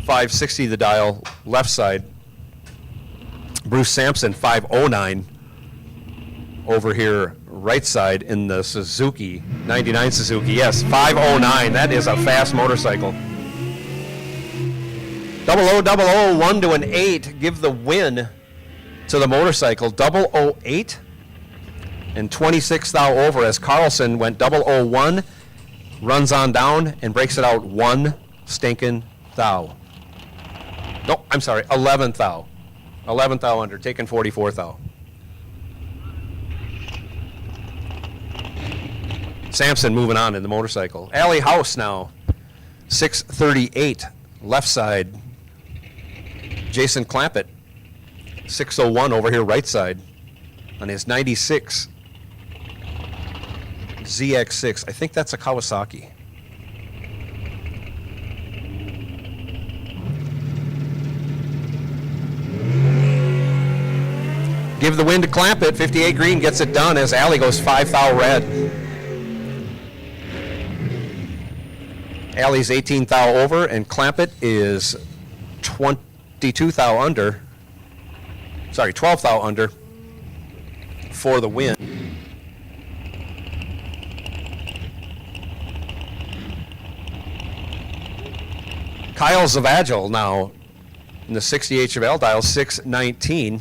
560 the dial, left side. Bruce Sampson, 509 over here, right side in the Suzuki, 99 Suzuki. Yes, 509. That is a fast motorcycle. 0000, 1 to an 8. Give the win to the motorcycle. 008 and 26 thou over as Carlson went 001 runs on down and breaks it out 1 stinking thou. No, I'm sorry, 11 thou. 11 thou under, taking 44 thou. Sampson moving on in the motorcycle. Alley House now, 638, left side. Jason Clampett, 601 over here, right side, on his 96 ZX6. I think that's a Kawasaki. Give the win to Clampett. 58 green gets it done as Alley goes 5 thou red. Alley's 18 thou over, and Clampett is 22 thou under. Sorry, 12 thou under for the win. Kyle Zavagil now in the 60 HFL dial, 619.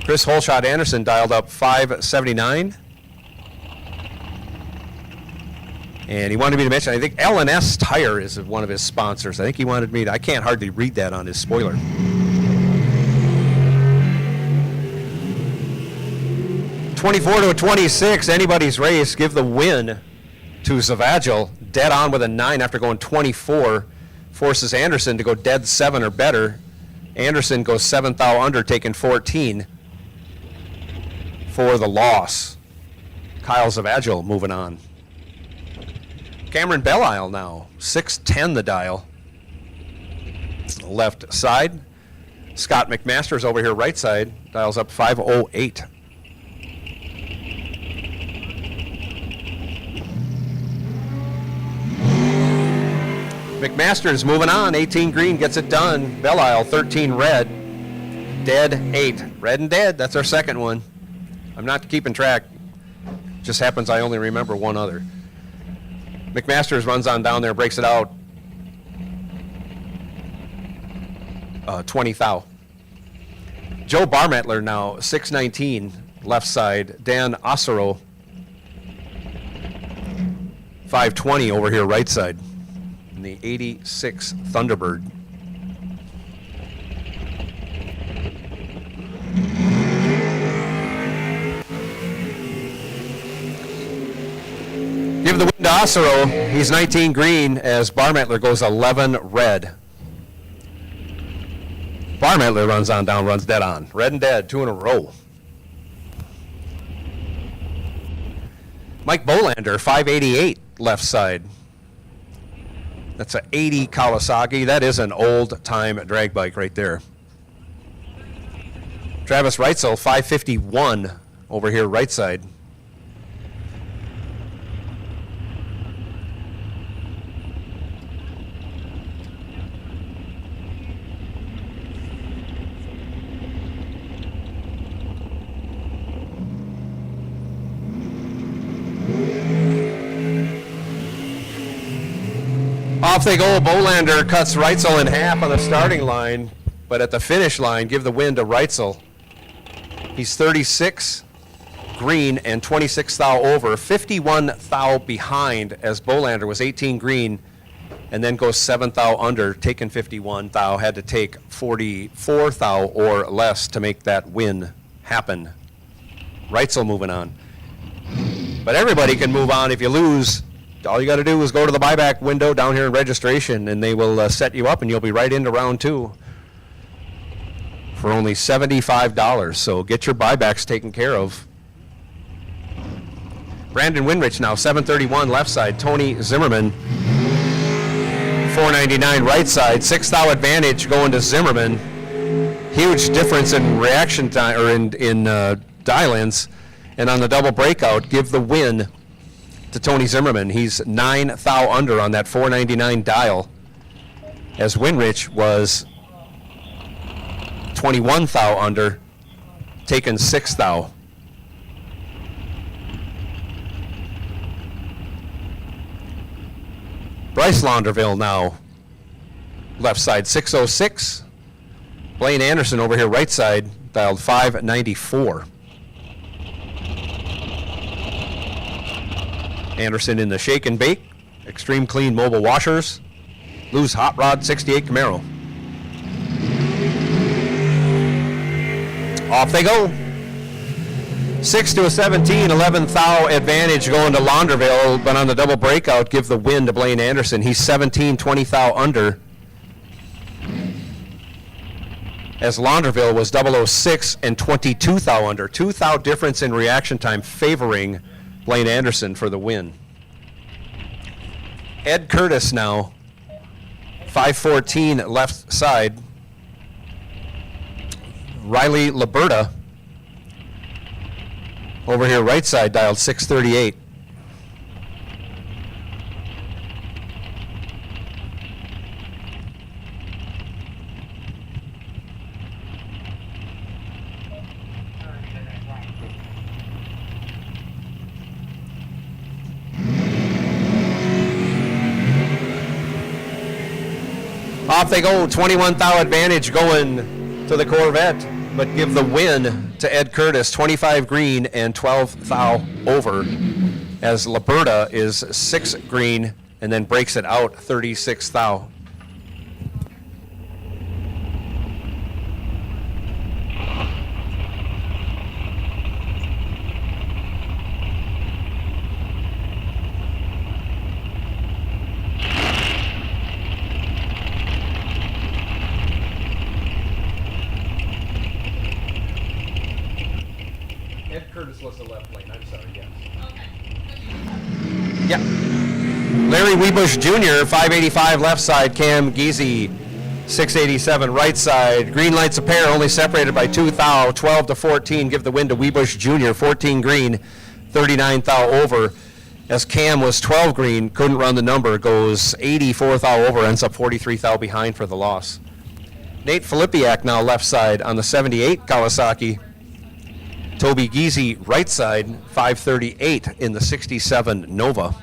Chris Holshot Anderson dialed up 579. And he wanted me to mention, I think L&S Tire is one of his sponsors. I think he wanted me to, I can't hardly read that on his spoiler. (24-26), anybody's race. Give the win to Zavagil, dead on with a 9 after going 24. Forces Anderson to go dead 7 or better. Anderson goes 7 thou under, taking 14 for the loss. Kyle Zavagil moving on. Cameron Belisle now, 610 the dial. Left side. Scott McMaster's over here right side, dials up 508. McMaster's moving on, 18 green gets it done. Belisle, 13 red, dead 8. Red and dead, that's our second one. I'm not keeping track. Just happens I only remember one other. McMaster's runs on down there, breaks it out. 20 thou. Joe Barmettler now, 619, left side. Dan Osero, 520 over here, right side. In the 86 Thunderbird. Give the win to Osero. He's 19 green as Barmettler goes 11 red. Barmettler runs on down, runs dead on. Red and dead, 2 in a row. Mike Bolander, 588 left side. That's a 80 Kawasaki. That is an old-time drag bike right there. Travis Reitzel, 551 over here, right side. Off they go. Bolander cuts Reitzel in half on the starting line, but at the finish line, give the win to Reitzel. He's 36 green and 26 thou over, 51 thou behind as Bolander was 18 green and then goes 7 thou under, taking 51 thou, had to take 44 thou or less to make that win happen. Reitzel moving on. But everybody can move on if you lose. All you got to do is go to the buyback window down here in registration, and they will set you up, and you'll be right into round 2 for only $75. So get your buybacks taken care of. Brandon Winrich now, 731 left side. Tony Zimmerman, 499 right side. 6 thou advantage going to Zimmerman. Huge difference in reaction time, or in dial-ins. And on the double breakout, give the win to Tony Zimmerman. He's 9 thou under on that 499 dial, as Winrich was 21 thou under, taken 6 thou. Bryce Launderville now, left side, 606. Blaine Anderson over here, right side, dialed 594. Anderson in the shake and bake. Extreme clean mobile washers. Lou's Hot Rod 68 Camaro. Off they go. 6 to a 17, 11th thou advantage going to Launderville, but on the double breakout, give the win to Blaine Anderson. He's 17, 20 thou under. As Launderville was 006 and 22 thou under. 2 thou difference in reaction time favoring Blaine Anderson for the win. Ed Curtis now, 514 left side. Riley Liberta over here right side dialed 638. Off they go, 21 thou advantage going to the Corvette, but give the win to Ed Curtis, 25 green and 12 thou over, as Liberta is 6 green and then breaks it out 36 thou. Ed Curtis was the left lane. I'm sorry, yes. Okay. Yeah. Larry Weebush Jr., 585 left side. Cam Geezy, 687 right side. Green lights a pair, only separated by 2 thou. 12 to 14. Give the win to Weebush Jr., 14 green, 39 thou over. As Cam was 12 green, couldn't run the number, goes 84 thou over, ends up 43 thou behind for the loss. Nate Filippiak now left side on the 78 Kawasaki. Toby Geezy right side, 538 in the 67 Nova.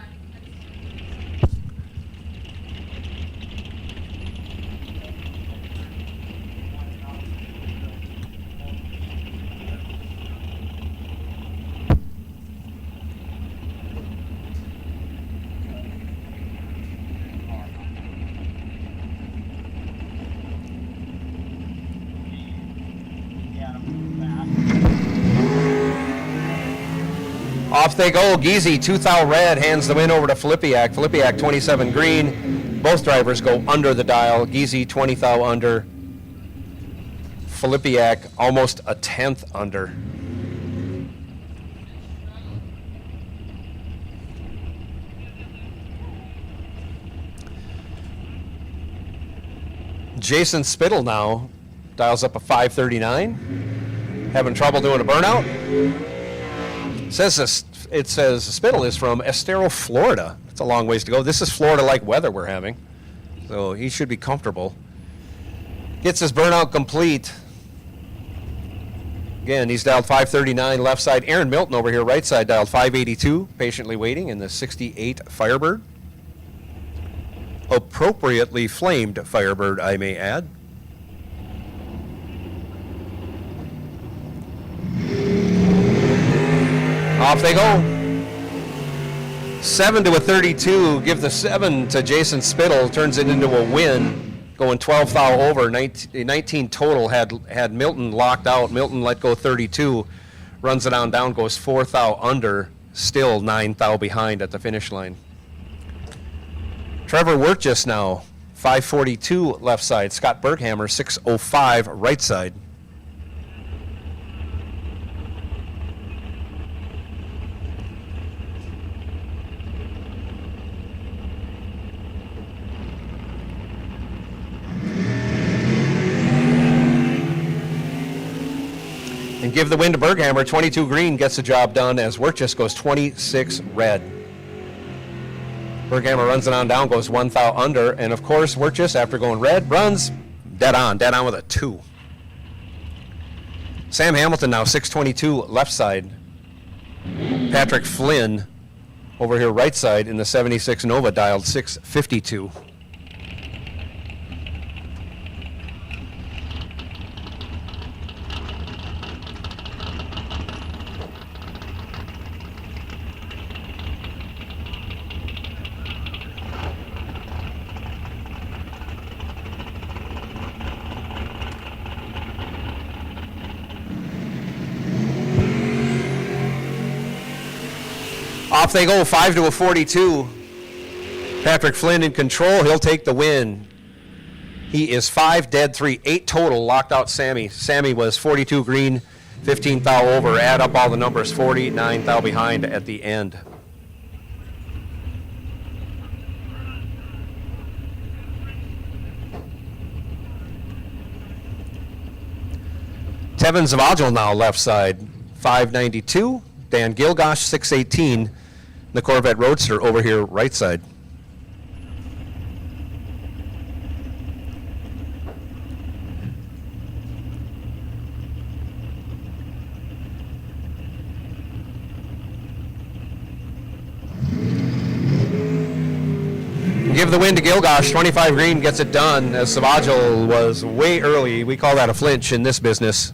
Off they go. Geezy, 2 thou red, hands the win over to Filippiak. Filippiak, 27 green. Both drivers go under the dial. Geezy, 20 thou under. Filippiak, almost a 10th under. Jason Spittle now dials up a 539. Having trouble doing a burnout. It says Spittle is from Estero, Florida. It's a long ways to go. This is Florida-like weather we're having, so he should be comfortable. Gets his burnout complete. Again, he's dialed 539 left side. Aaron Milton over here right side dialed 582, patiently waiting in the 68 Firebird. Appropriately flamed Firebird, I may add. Off they go. 7 to a 32. Give the 7 to Jason Spittle. Turns it into a win. Going 12 thou over. 19 total had Milton locked out. Milton let go 32. Runs it on down. Goes 4 thou under. Still 9 thou behind at the finish line. Trevor Wirtjes now. 542 left side. Scott Berghammer 605 right side. And give the win to Berghammer. 22 green gets the job done as Wirtjes goes 26 red. Berghammer runs it on down, goes 1 thou under, and of course Wirtjes, after going red, runs dead on with a 2. Sam Hamilton now 622 left side. Patrick Flynn over here right side in the 76 Nova dialed 652. Off they go, 5 to a 42. Patrick Flynn in control. He'll take the win. He is 5 dead 3, 8 total. Locked out Sammy. Sammy was 42 green, 15 thou over. Add up all the numbers, 49 thou behind at the end. Tevin Zavagil now left side, 592. Dan Gilgosh, 618. The Corvette Roadster over here right side. Give the win to Gilgosh. 25 green gets it done, as Savagil was way early. We call that a flinch in this business.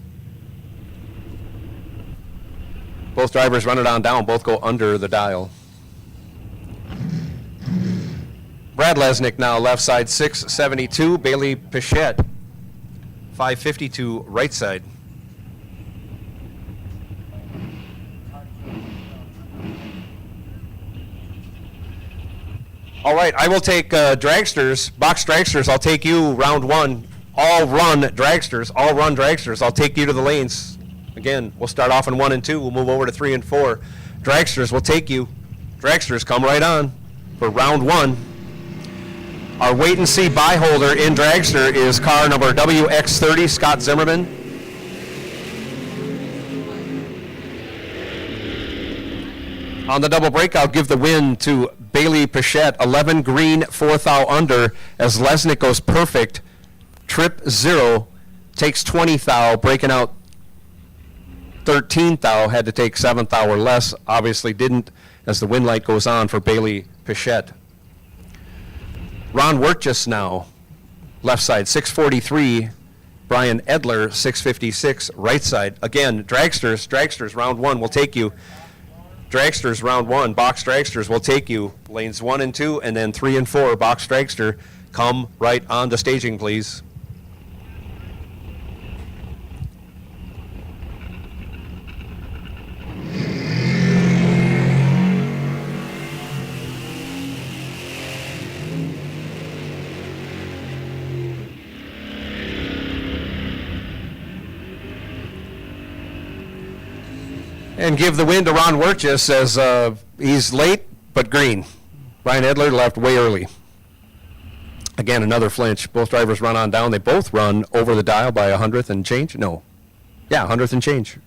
Both drivers run it on down. Both go under the dial. Brad Lesnick now left side, 672. Bailey Pichette, 552 right side. All right, I will take dragsters, box dragsters. I'll take you round one. All run dragsters, all run dragsters. I'll take you to the lanes. Again, we'll start off in 1 and 2. We'll move over to 3 and 4. Dragsters will take you. Dragsters, come right on for round one. Our wait and see buy holder in dragster is car number WX30, Scott Zimmerman. On the double break, I'll give the win to Bailey Pichette, 11 green, 4 thou under, as Lesnick goes perfect. Trip 0, takes 20 thou, breaking out 13 thou, had to take 7 thou or less, obviously didn't, as the wind light goes on for Bailey Pichette. Ron Wertjes now, left side, 643. Brian Edler, 656, right side. Again, dragsters, round one will take you. Dragsters, round one, box dragsters will take you. Lanes 1 and 2, and then 3 and 4, box dragster. Come right on the staging, please. And give the win to Ron Wertjes, as he's late but green. Brian Edler left way early. Again, another flinch. Both drivers run on down. They both run over the dial by 100th and change. No. Yeah, 100th and change.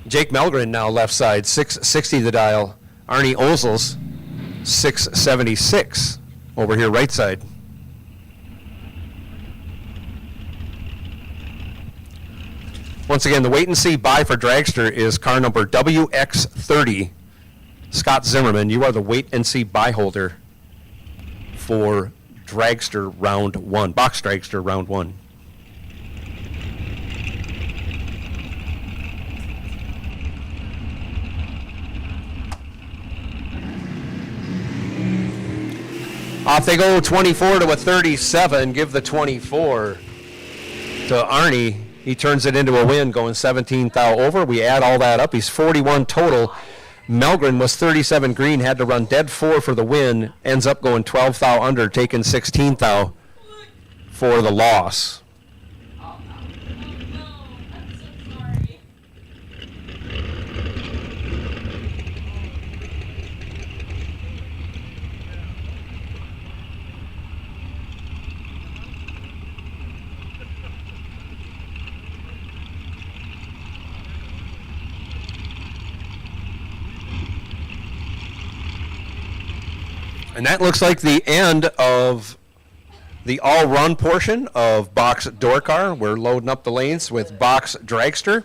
Jake Melgren now left side, 660 the dial. Arnie Ozels, 676 over here right side. Once again, the wait and see buy for dragster is car number WX30. Scott Zimmerman, you are the wait and see buy holder for dragster round one, box dragster round one. Off they go, 24 to a 37. Give the 24 to Arnie. He turns it into a win, going 17 thou over. We add all that up. He's 41 total. Melgren was 37 green, had to run dead 4 for the win. Ends up going 12 thou under, taking 16 thou for the loss. And that looks like the end of the all-run portion of box door car. We're loading up the lanes with box dragster.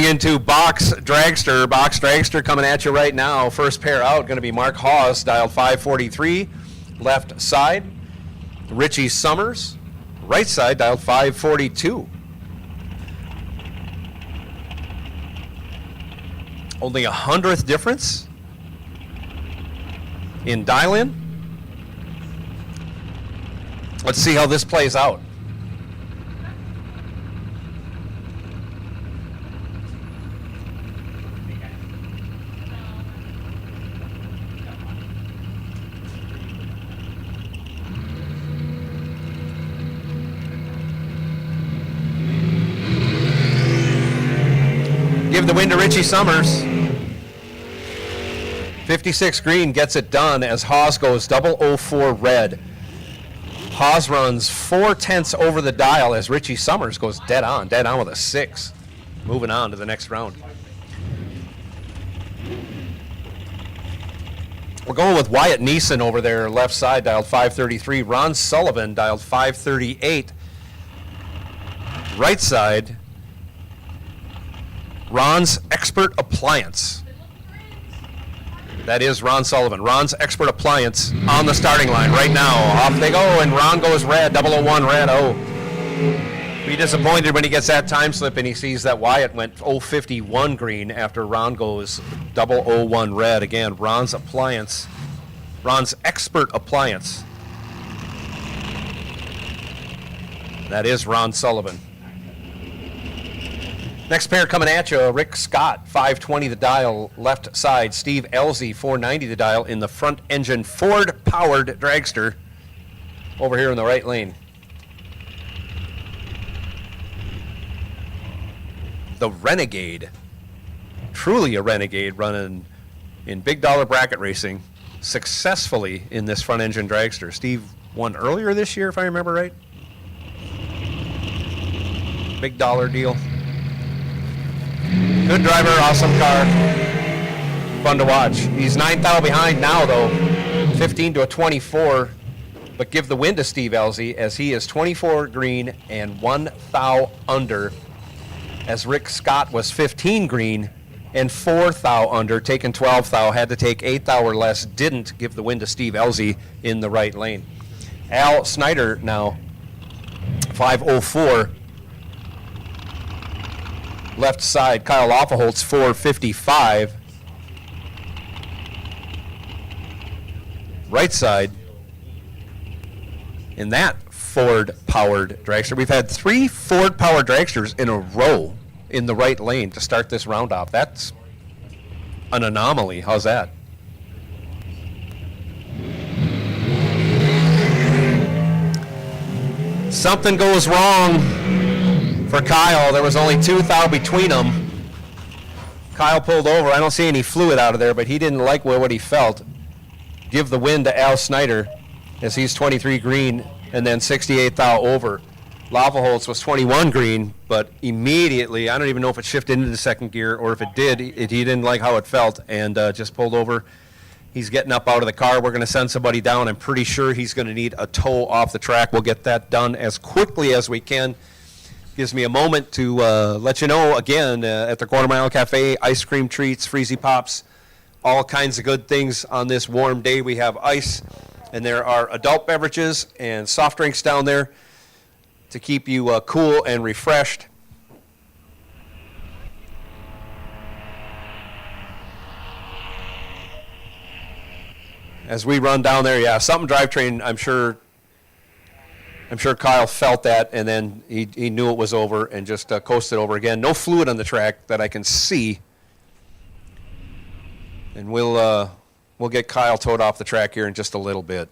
Moving into box dragster. Box dragster coming at you right now. First pair out going to be Mark Hawes, dialed 543, left side. Richie Summers, right side, dialed 542. Only 100th difference in dial-in. Let's see how this plays out. Give the win to Richie Summers. 56 green gets it done as Haas goes 004 red. Haas runs 4/10 over the dial as Richie Summers goes dead on with a 6. Moving on to the next round. We're going with Wyatt Neeson over there, left side, dialed 533. Ron Sullivan, dialed 538. Right side, Ron's Expert Appliance. That is Ron Sullivan. Ron's Expert Appliance on the starting line right now. Off they go, and Ron goes red, 001 red. Oh. Be disappointed when he gets that time slip and he sees that Wyatt went 051 green after Ron goes 001 red. Again, Ron's Appliance. Ron's Expert Appliance. That is Ron Sullivan. Next pair coming at you, Rick Scott, 520 the dial, left side. Steve Elzy, 490 the dial in the front engine Ford-powered dragster over here in the right lane. The Renegade, truly a Renegade, running in big dollar bracket racing successfully in this front engine dragster. Steve won earlier this year, if I remember right. Big dollar deal. Good driver, awesome car. Fun to watch. He's 9 thou behind now, though. 15 to a 24. But give the win to Steve Elzy as he is 24 green and 1 thou under. As Rick Scott was 15 green and 4 thou under, taking 12 thou, had to take 8 thou or less, didn't. Give the win to Steve Elzy in the right lane. Al Snyder now, 504. Left side, Kyle Loffelholtz, 455. Right side, in that Ford-powered dragster. We've had 3 Ford-powered dragsters in a row in the right lane to start this round off. That's an anomaly. How's that? Something goes wrong for Kyle. There was only 2 thou between them. Kyle pulled over. I don't see any fluid out of there, but he didn't like what he felt. Give the win to Al Snyder as he's 23 green and then 68 thou over. Loffelholtz was 21 green, but immediately, I don't even know if it shifted into the second gear or if it did, he didn't like how it felt and just pulled over. He's getting up out of the car. We're going to send somebody down. I'm pretty sure he's going to need a tow off the track. We'll get that done as quickly as we can. Gives me a moment to let you know, again, at the Quarter Mile Cafe, ice cream treats, Freezy Pops, all kinds of good things on this warm day. We have ice, and there are adult beverages and soft drinks down there to keep you cool and refreshed. As we run down there, yeah, something drivetrain, I'm sure Kyle felt that, and then he knew it was over and just coasted over again. No fluid on the track that I can see. And we'll get Kyle towed off the track here in just a little bit.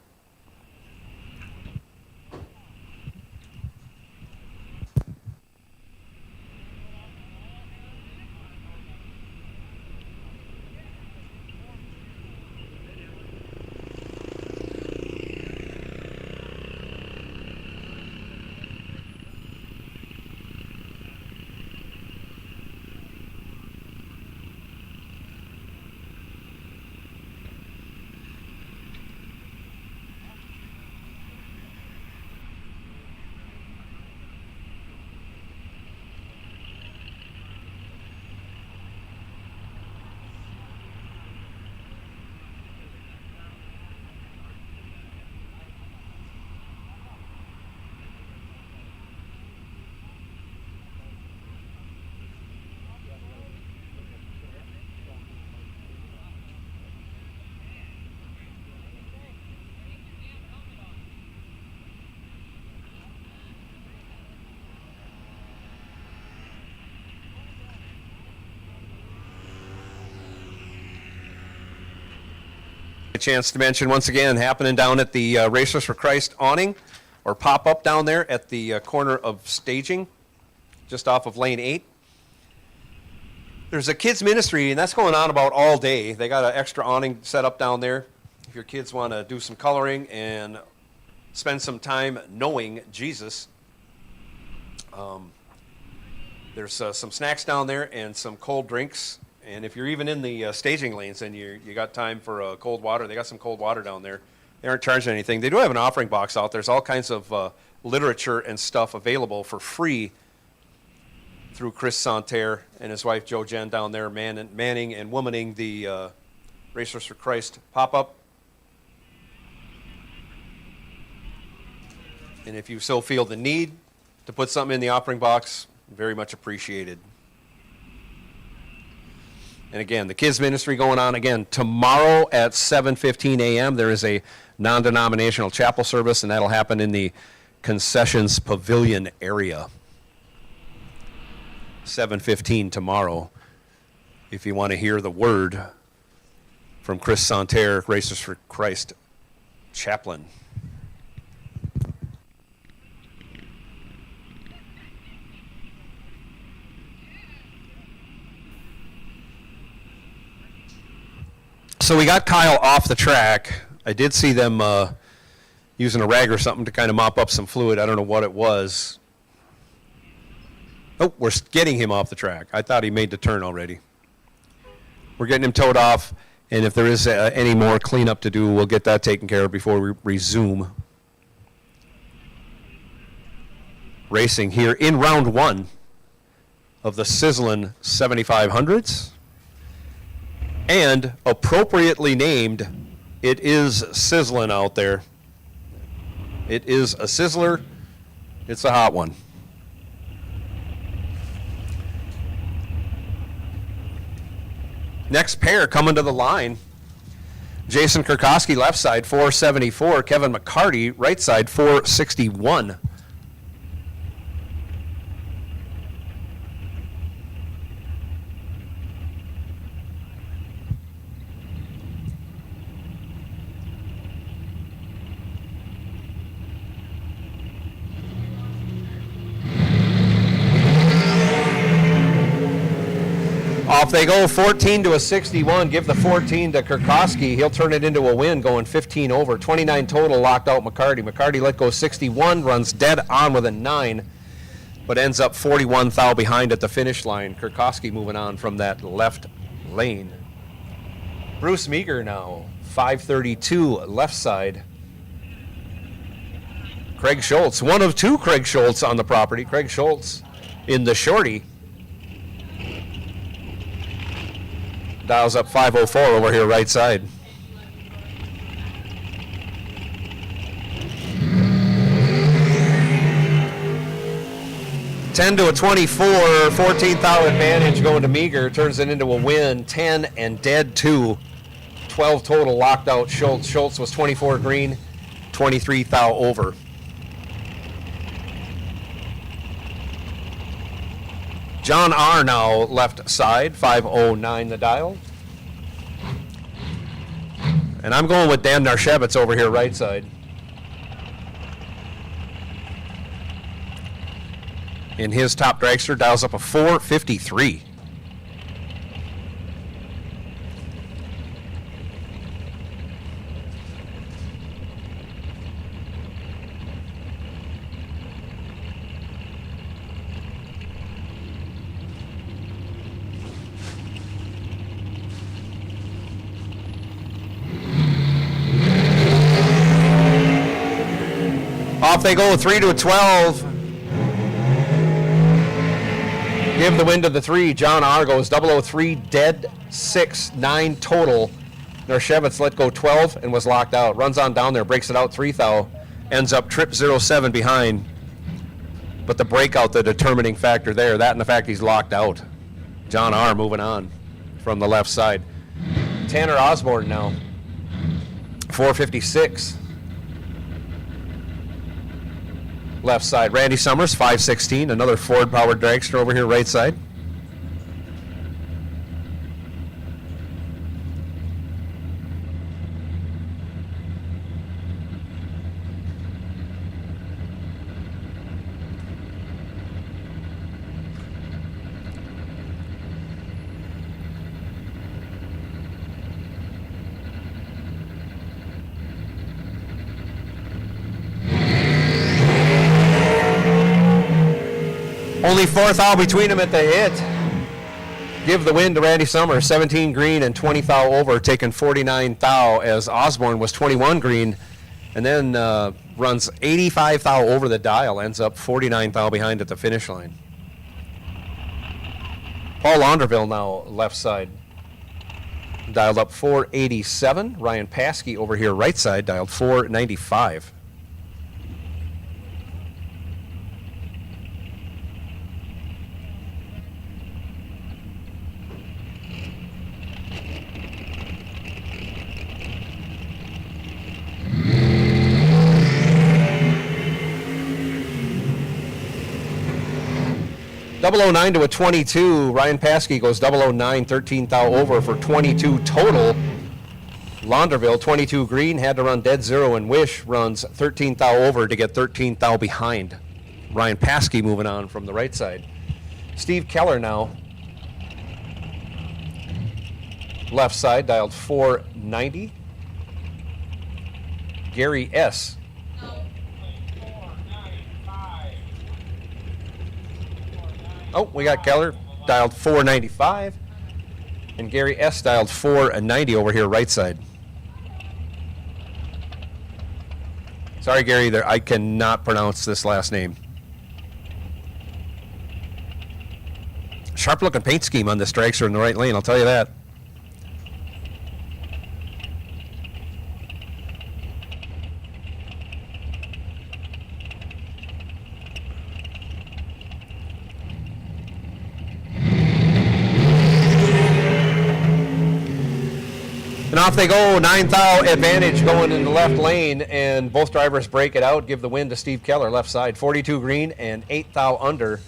chance to mention once again, happening down at the Racers for Christ awning, or pop-up down there at the corner of staging, just off of lane 8. There's a kids ministry, and that's going on about all day. They got an extra awning set up down there. If your kids want to do some coloring and spend some time knowing Jesus, there's some snacks down there and some cold drinks. And if you're even in the staging lanes and you got time for cold water, they got some cold water down there. They aren't charging anything. They do have an offering box out. There's all kinds of literature and stuff available for free through Chris Santerre and his wife Jo Jen down there manning and womaning the Racers for Christ pop-up. And if you so feel the need to put something in the offering box, very much appreciated. And again, the kids ministry going on again tomorrow at 7:15 a.m. There is a non-denominational chapel service, and that'll happen in the concessions pavilion area. 7:15 tomorrow. If you want to hear the word from Chris Santerre, Racers for Christ chaplain. So we got Kyle off the track. I did see them using a rag or something to kind of mop up some fluid. I don't know what it was. Oh, we're getting him off the track. I thought he made the turn already. We're getting him towed off, and if there is any more cleanup to do, we'll get that taken care of before we resume racing here in round 1 of the Sizzlin 7500s. And appropriately named, it is Sizzlin out there. It is a sizzler. It's a hot one. Next pair coming to the line. Jason Kurkowski, left side, 474. Kevin McCarty, right side, 461. Off they go, 14 to a 61. Give the 14 to Kurkowski. He'll turn it into a win, going 15 over. 29 total, locked out McCarty. McCarty let go 61, runs dead on with a 9, but ends up 41 thou behind at the finish line. Kurkowski moving on from that left lane. Bruce Meager now, 532 left side. Craig Schultz, one of 2 Craig Schultz on the property. Craig Schultz in the shorty. Dials up 504 over here right side. $10 to a 24, 14 thou advantage going to Meager, turns it into a win, 10 and dead 2. 12 total locked out Schultz. Schultz was 24 green, 23 thou over. John R. now left side, 509 the dial. And I'm going with Dan Narshevitz over here right side. In his top dragster, dials up a 453. Off they go, 3 to a 12. Give the win to the 3. John R. goes 003, dead 6, 9 total. Narshevitz let go 12 and was locked out. Runs on down there, breaks it out 3 thou. Ends up trip 07 behind. But the breakout, the determining factor there, that and the fact he's locked out. John R. moving on from the left side. Tanner Osborne now, 456. Left side, Randy Summers, 516, another Ford-powered dragster over here right side. Only 4 thou between them at the hit. Give the win to Randy Summer, 17 green and 20 thou over, taking 49 thou as Osborne was 21 green, and then runs 85 thou over the dial, ends up 49 thou behind at the finish line. Paul Launderville now left side, dialed up 487. Ryan Paskey over here right side, dialed 495. .009 to a 22. Ryan Paskey goes 009, 13 thou over for 22 total. Launderville, 22 green, had to run dead zero, and Wish runs 13 thou over to get 13 thou behind. Ryan Paskey moving on from the right side. Steve Keller now. Left side, dialed 490. Gary S. Oh, we got Keller dialed 495, and Gary S. dialed 490 over here right side. Sorry, Gary, I cannot pronounce this last name. Sharp-looking paint scheme on this dragster in the right lane, I'll tell you that. And off they go, 9 thou advantage going in the left lane, and both drivers break it out, give the win to Steve Keller, left side, 42 green and 8 thou under,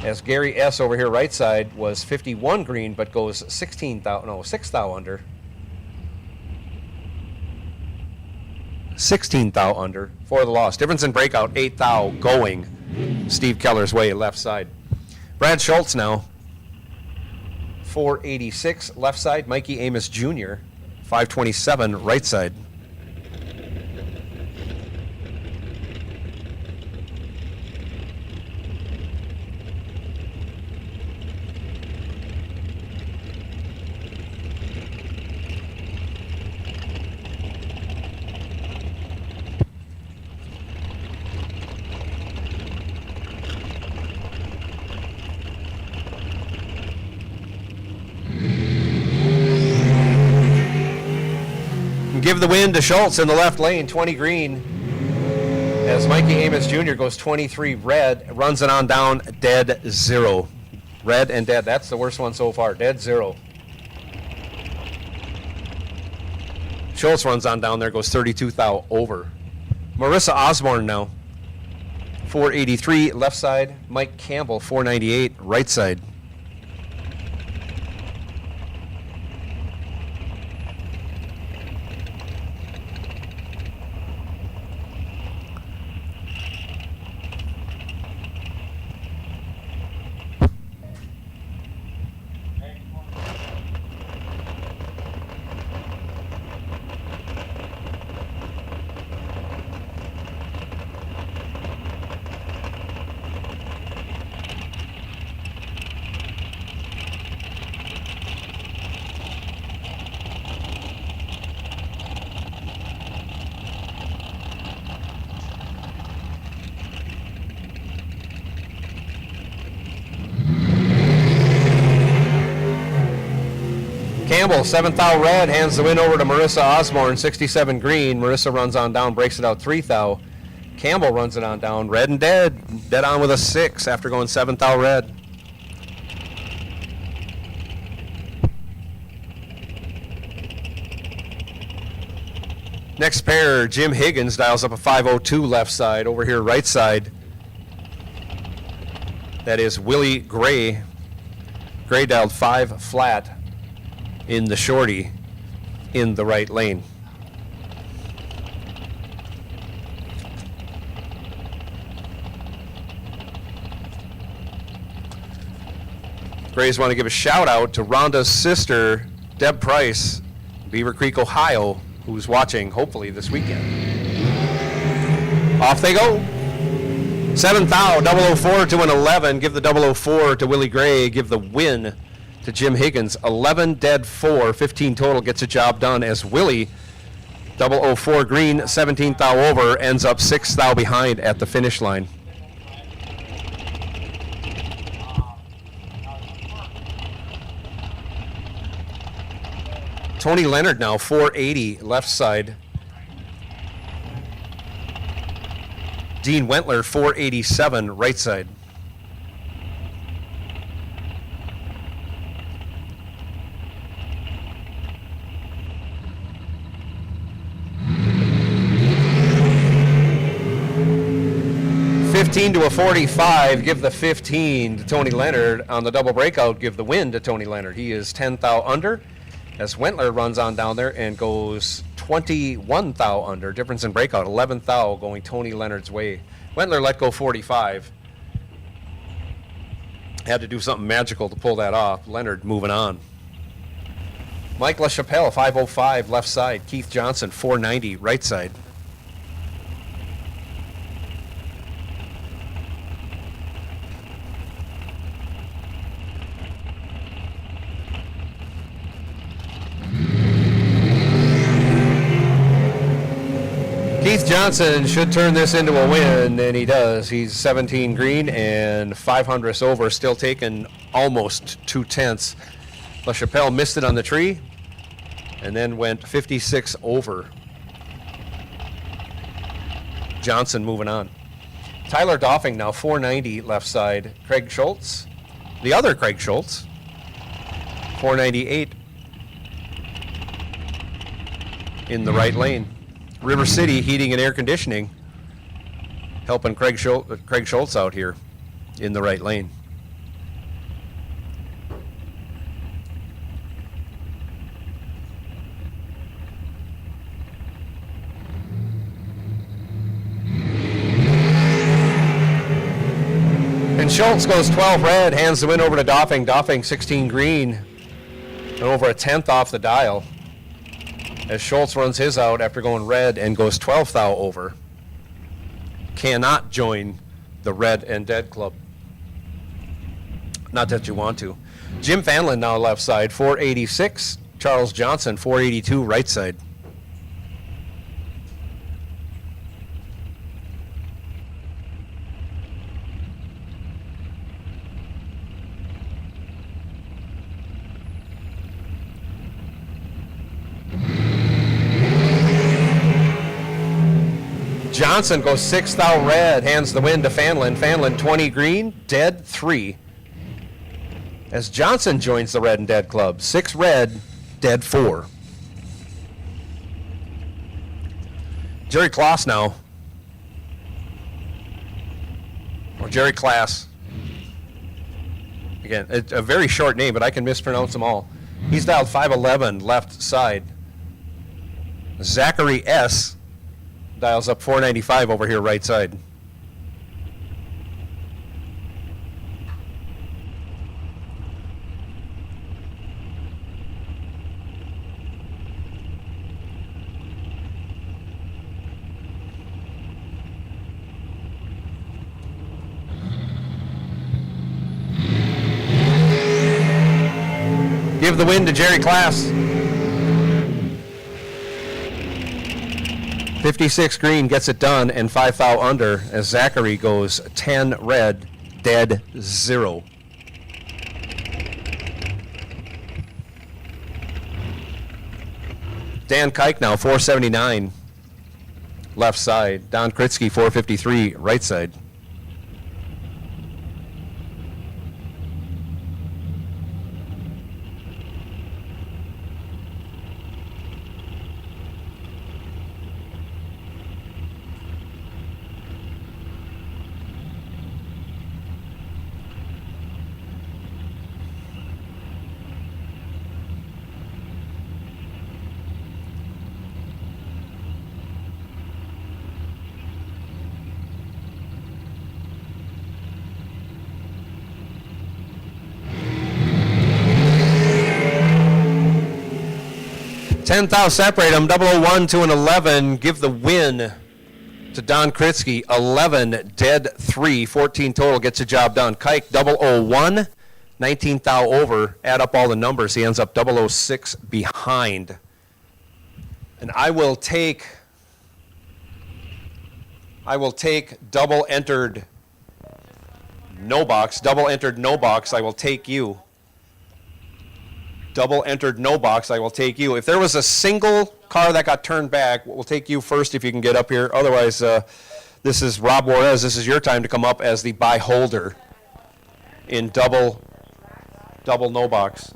as Gary S. over here right side was 51 green, but goes 6 thou under. 16 thou under for the loss. Difference in breakout, 8 thou going Steve Keller's way, left side. Brad Schultz now. 486 left side, Mikey Amos Jr. 527 right side. Give the win to Schultz in the left lane, 20 green, as Mikey Amos Jr. goes 23 red, runs it on down, dead zero. Red and dead, that's the worst one so far, dead zero. Schultz runs on down there, goes 32 thou over. Marissa Osborne now, 483 left side, Mike Campbell, 498 right side. Campbell, 7th thou red, hands the win over to Marissa Osborne, 67 green. Marissa runs on down, breaks it out 3 thou. Campbell runs it on down, red and dead. Dead on with a 6 after going 7th thou red. Next pair, Jim Higgins dials up a 502 left side. Over here, right side, that is Willie Gray. Gray dialed 5 flat in the shorty in the right lane. Grays want to give a shout out to Rhonda's sister, Deb Price, Beaver Creek, Ohio, who's watching hopefully this weekend. Off they go. 7th thou, 004 to an 11. Give the 004 to Willie Gray. Give the win to Jim Higgins. 11 dead 4, 15 total gets the job done as Willie, 004 green, 17th thou over, ends up 6th thou behind at the finish line. Tony Leonard now, 480 left side. Dean Wentler, 487 right side. To a 45, give the 15 to Tony Leonard. On the double breakout, give the win to Tony Leonard. He is 10 thou under as Wentler runs on down there and goes 21 thou under. Difference in breakout, 11 thou going Tony Leonard's way. Wentler let go 45. Had to do something magical to pull that off. Leonard moving on. Mike LaChapelle, 505 left side. Keith Johnson, 490 right side. Keith Johnson should turn this into a win, and he does. He's 17 green and 500 over, still taking almost 2/10. LaChapelle missed it on the tree and then went 56 over. Johnson moving on. Tyler Doffing now 490 left side. Craig Schultz, the other Craig Schultz, 498 in the right lane. River City Heating and Air Conditioning helping Craig Schultz out here in the right lane. And Schultz goes 12 red, hands the win over to Doffing. Doffing 16 green and over a 10th off the dial, as Schultz runs his out after going red and goes 12th thou over. Cannot join the red and dead club. Not that you want to. Jim Fanlin now left side, 486. Charles Johnson, 482 right side. Johnson goes 6th thou red, hands the win to Fanlin. Fanlin 20 green, dead 3. As Johnson joins the red and dead club, 6 red, dead 4. Jerry Klaas now, or Jerry Klaas. Again, it's a very short name, but I can mispronounce them all. He's dialed 511 left side. Zachary S. dials up 495 over here right side. Give the win to Jerry Klaas. 56 green gets it done and 5 thou under as Zachary goes 10 red, dead 0. Dan Kike now 479 left side. Don Kritzky 453 right side. Tenth thou separate them, 001 to an 11. Give the win to Don Kritzky, 11, dead 3, 14 total, gets the job done. Kike, 001, 19 thou over, add up all the numbers, he ends up 006 behind. And I will take double entered no box, I will take you. Double entered no box, I will take you. If there was a single car that got turned back, we'll take you first if you can get up here. Otherwise, this is Rob Juarez. This is your time to come up as the buy holder in double no box.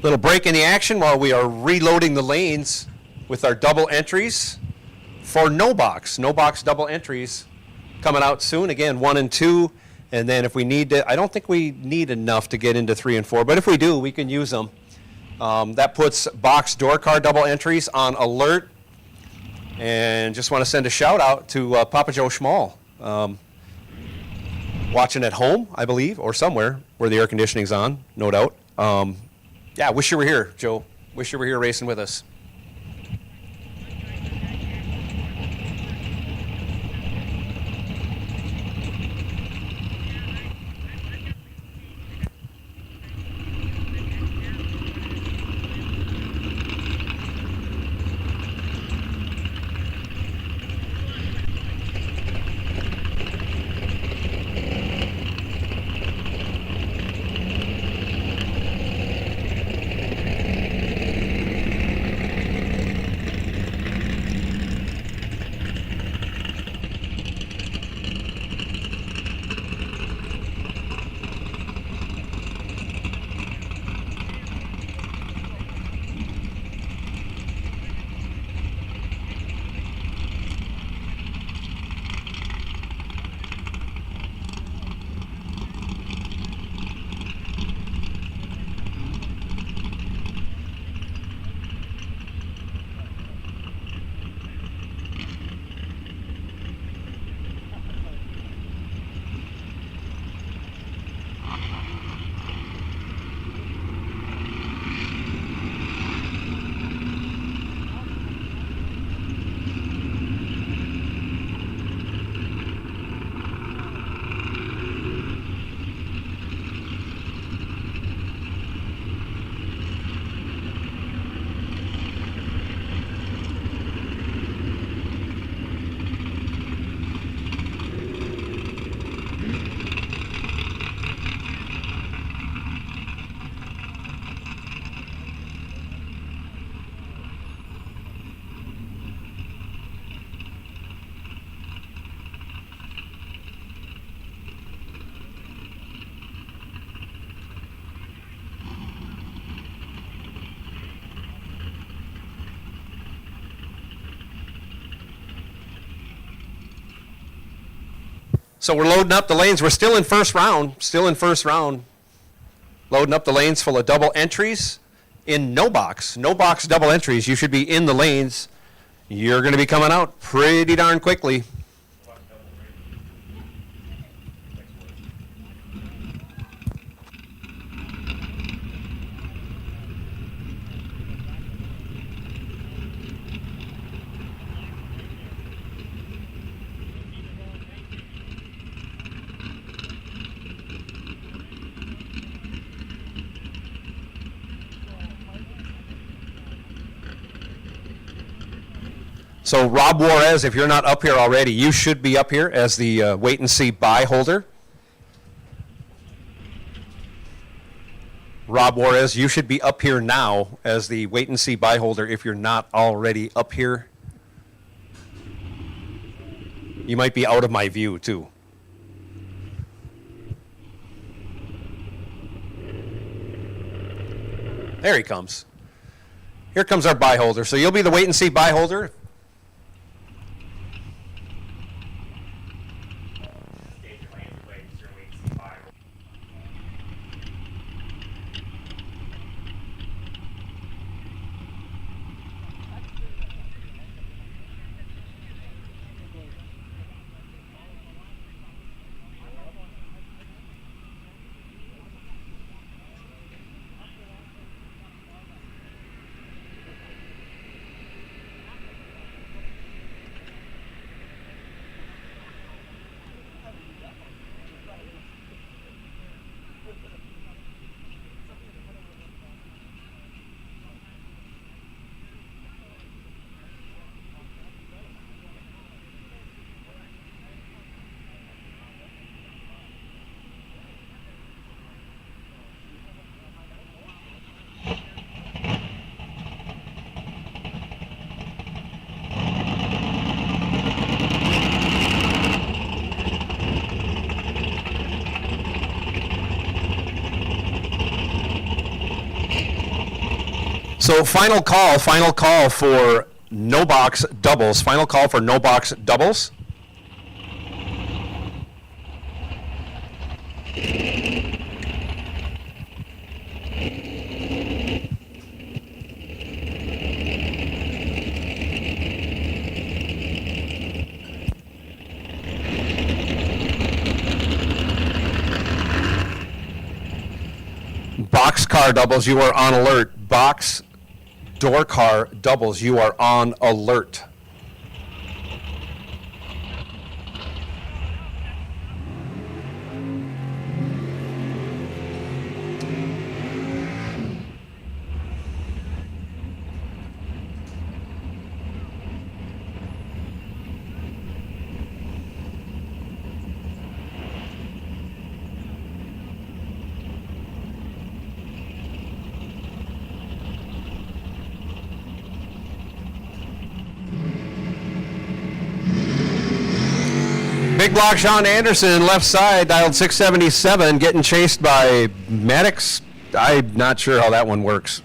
Little break in the action while we are reloading the lanes with our double entries for no box double entries coming out soon. Again, 1 and 2, and then if we need to, I don't think we need enough to get into 3 and 4, but if we do, we can use them. That puts box door car double entries on alert, and just want to send a shout out to Papa Joe Schmall, watching at home, I believe, or somewhere where the air conditioning's on, no doubt. Yeah, wish you were here, Joe. Wish you were here racing with us. So we're loading up the lanes. We're still in first round. Loading up the lanes full of double entries in no box. No box double entries. You should be in the lanes. You're going to be coming out pretty darn quickly. So Rob Juarez, if you're not up here already, you should be up here as the wait and see buy holder. Rob Juarez, you should be up here now as the wait and see buy holder if you're not already up here. You might be out of my view too. There he comes. Here comes our buy holder. So you'll be the wait and see buy holder. So final call for no box doubles. Final call for no box doubles. Box car doubles, you are on alert. Box door car doubles, you are on alert. Big block Sean Anderson, left side, dialed 677, getting chased by Maddox. I'm not sure how that one works.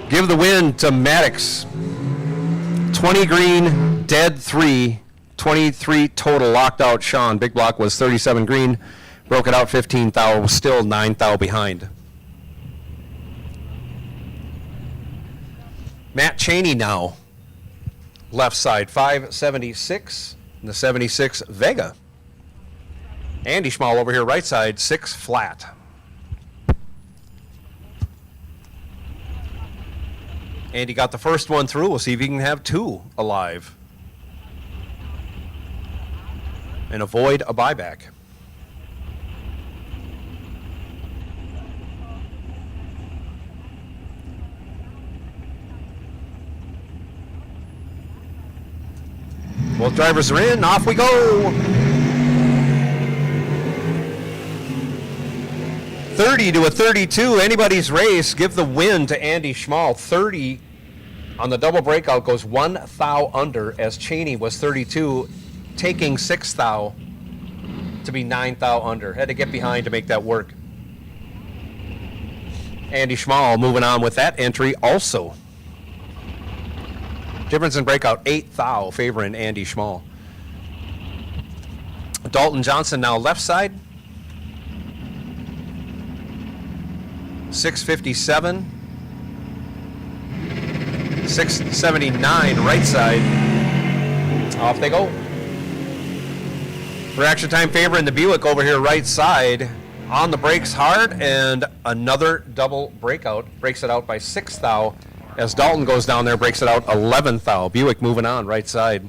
Give the win to Maddox. 20 green, dead 3, 23 total, locked out Sean. Big block was 37 green, broke it out 15 thou, still 9 thou behind. Matt Cheney now, left side, 576. The 76 Vega. Andy Schmall over here right side, 6 flat. Andy got the first one through. We'll see if he can have 2 alive and avoid a buyback. Both drivers are in. Off we go. 30 to a 32. Anybody's race. Give the win to Andy Schmall. 30 on the double breakout goes 1 thou under as Cheney was 32, taking 6 thou to be 9 thou under. Had to get behind to make that work. Andy Schmall moving on with that entry also. Difference in breakout, 8 thou favoring Andy Schmall. Dalton Johnson now left side. 657. 679 right side. Off they go. Reaction time favor in the Buick over here right side. On the brakes hard, and another double breakout. Breaks it out by 6 thou. As Dalton goes down there, breaks it out 11 thou. Buick moving on right side.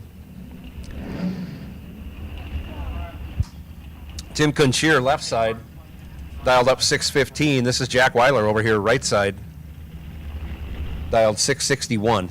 Tim Kunchier left side. Dialed up 615. This is Jack Weiler over here right side. Dialed 661.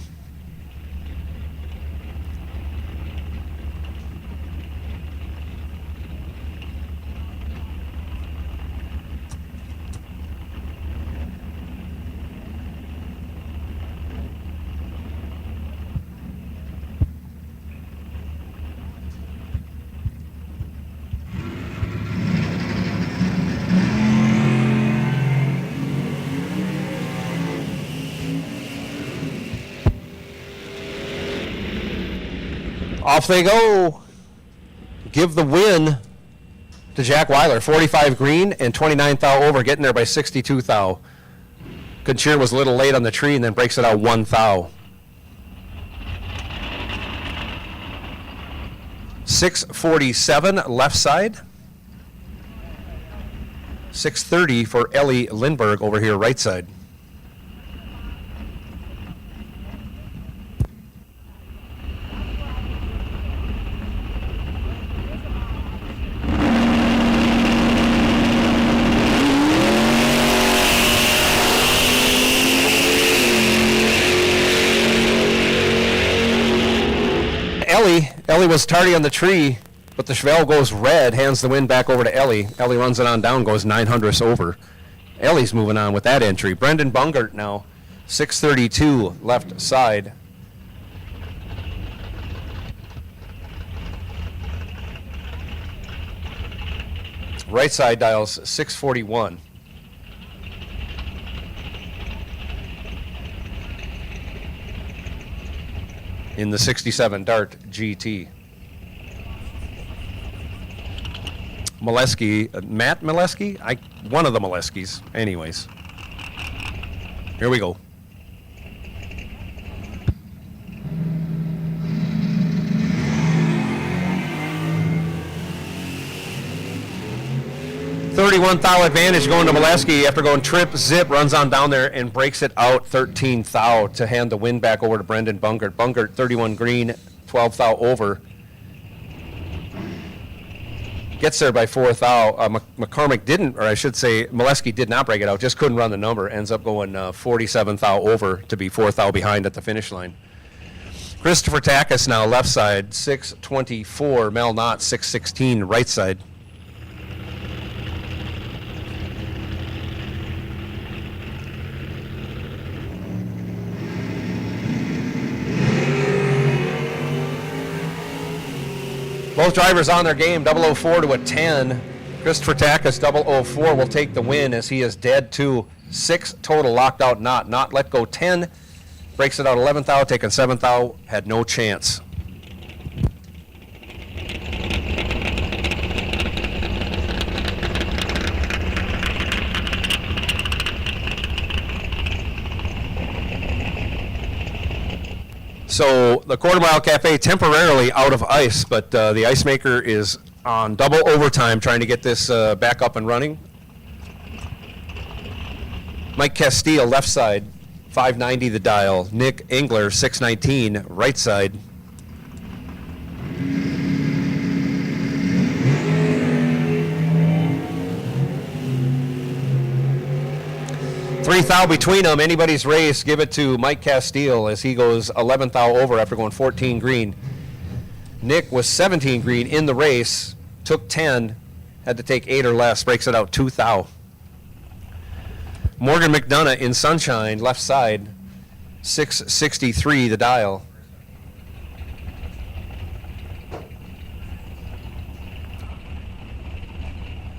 Off they go. Give the win to Jack Weiler. 45 green and 29 thou over, getting there by 62 thou. Kunchier was a little late on the tree and then breaks it out 1 thou. 647 left side. 630 for Ellie Lindberg over here right side. Ellie was tardy on the tree, but the Chevelle goes red, hands the win back over to Ellie. Ellie runs it on down, goes 900ths over. Ellie's moving on with that entry. Brendan Bungert now, 632 left side. Right side dials 641. In the 67 Dart GT. Molesky, Matt Molesky? One of the Moleskys. Anyways. Here we go. $31 thou advantage going to Molesky after going trip, zip, runs on down there and breaks it out 13 thou to hand the win back over to Brendan Bungert. Bungert 31 green, 12 thou over. Gets there by 4 thou. McCormick didn't, or I should say Molesky did not break it out, just couldn't run the number. Ends up going 47 thou over to be 4 thou behind at the finish line. Christopher Takis now left side, 624. Mel Knott, 616 right side. Both drivers on their game, 004 to a 10. Christopher Takis, 004, will take the win as he is dead to 6 total, locked out Knott. Knott let go 10, breaks it out 11 thou, taking 7 thou, had no chance. So the Quarter Mile Cafe temporarily out of ice, but the ice maker is on double overtime trying to get this back up and running. Mike Castile, left side, 590 the dial. Nick Engler, 619, right side. Three thou between them. Anybody's race, give it to Mike Castile as he goes 11 thou over after going 14 green. Nick was 17 green in the race, took 10, had to take 8 or less, breaks it out 2 thou. Morgan McDonough in sunshine, left side, 663 the dial.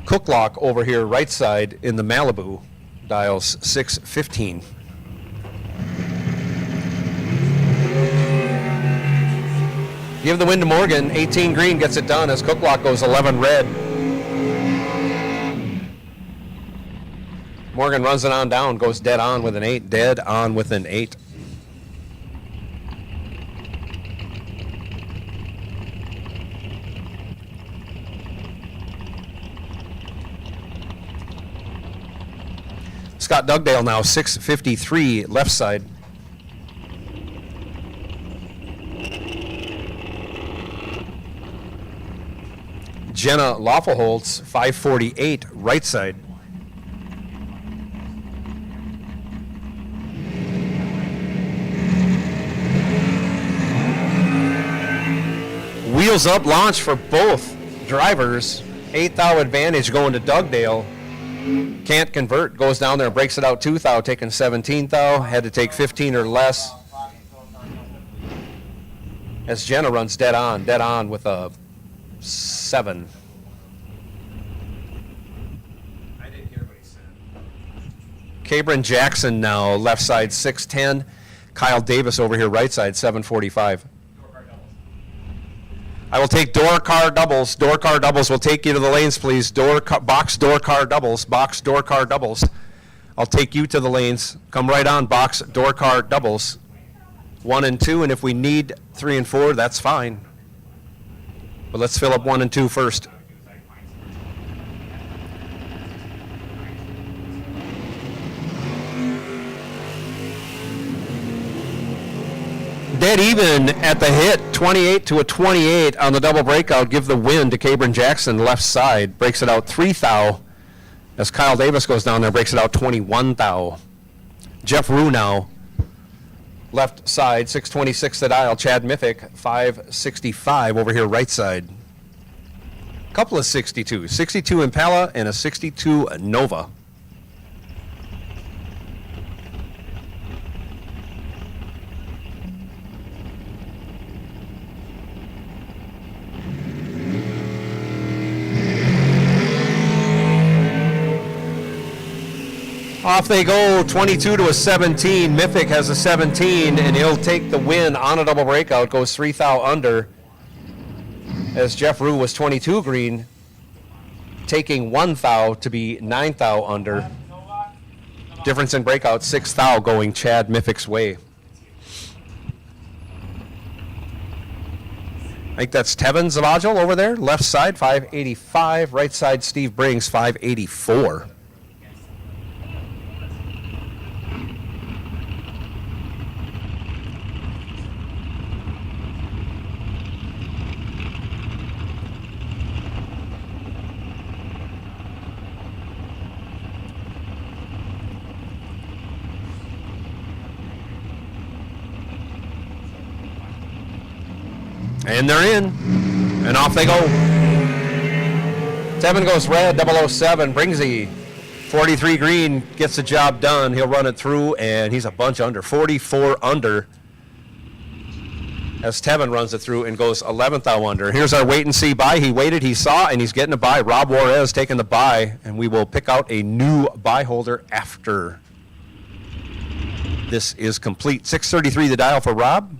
Cooklock over here, right side in the Malibu. Dials 615. Give the win to Morgan. 18 green gets it done as Cooklock goes 11 red. Morgan runs it on down, goes dead on with an 8. Dead on with an 8. Scott Dugdale now 653 left side. Jenna Lawfulholtz 548 right side. Wheels up launch for both drivers. 8 thou advantage going to Dugdale. Can't convert, goes down there, breaks it out 2 thou, taking 17 thou. Had to take 15 or less. As Jenna runs dead on with a 7. I didn't hear what he said. Cabrin Jackson now left side 610. Kyle Davis over here right side 745. I will take door car doubles. Door car doubles will take you to the lanes, please. Box door car doubles. Box door car doubles. I'll take you to the lanes. Come right on. Box door car doubles. 1 and 2, and if we need 3 and 4, that's fine. But let's fill up 1 and 2 first. Dead even at the hit, 28 to a 28 on the double breakout. Give the win to Cabrin Jackson, left side. Breaks it out 3 thou. As Kyle Davis goes down there, breaks it out 21 thou. Jeff Rue now, left side, 626 the dial. Chad Miffick, 565 over here right side. Couple of 62. 62 Impala and a 62 Nova. Off they go, 22 to a 17. Miffick has a 17, and he'll take the win on a double breakout. Goes 3 thou under. As Jeff Rue was 22 green, taking 1 thou to be 9 thou under. Difference in breakout, 6 thou going Chad Miffick's way. I think that's Tevin Zavagil over there. Left side, 585. Right side, Steve Brings, 584. And they're in, and off they go. Tevin goes red, 007. Bringsy, 43 green, gets the job done. He'll run it through, and he's a bunch under, 44 under. As Tevin runs it through and goes 11th thou under. Here's our wait and see buy. He waited, he saw, and he's getting a buy. Rob Juarez taking the buy, and we will pick out a new buy holder after this is complete. 633 the dial for Rob.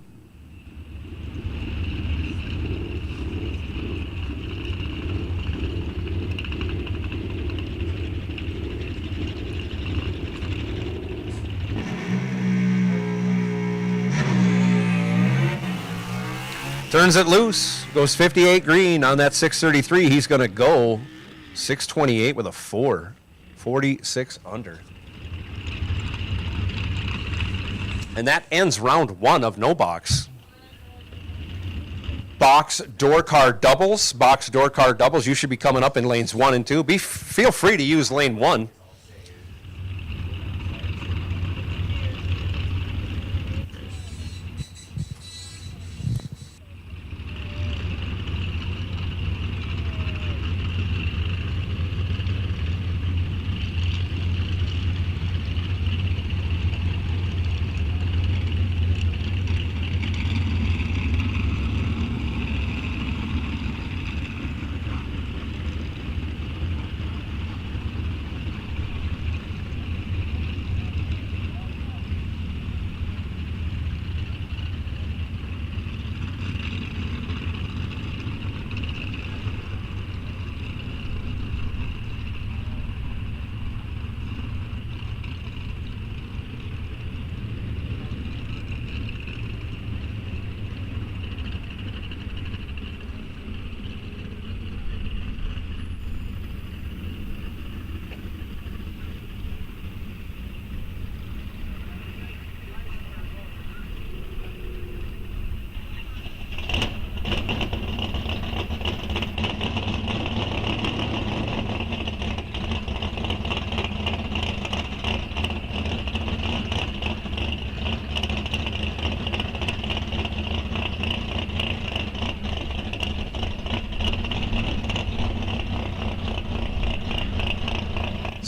Turns it loose, goes 58 green on that 633. He's going to go 628 with a 4, 46 under. And that ends round 1 of no box. Box door car doubles, box door car doubles. You should be coming up in lanes 1 and 2. Feel free to use lane 1.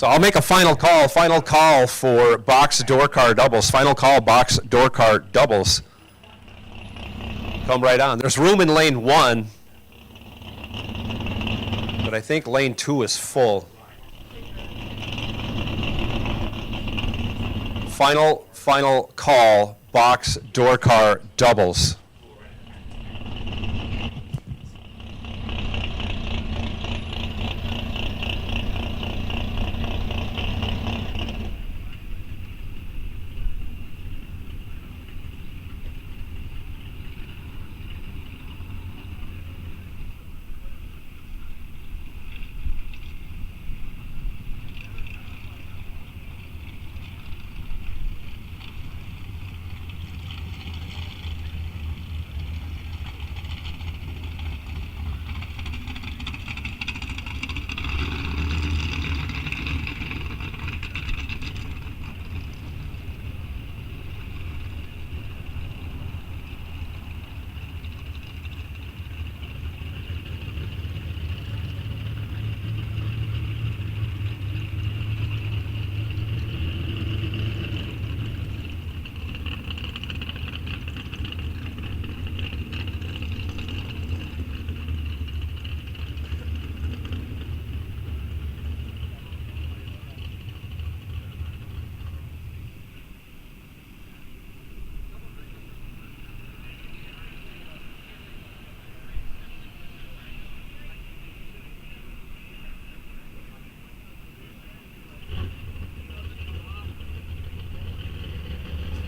So I'll make a final call for box door car doubles. Final call, box door car doubles. Come right on. There's room in lane 1, but I think lane 2 is full. Final call, box door car doubles.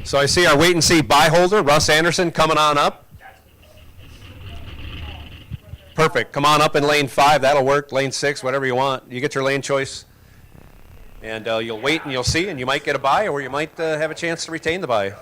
So I see our wait and see buy holder, Russ Anderson, coming on up. Perfect. Come on up in lane 5. That'll work. Lane 6, whatever you want. You get your lane choice. And you'll wait and you'll see, and you might get a buy, or you might have a chance to retain the buy.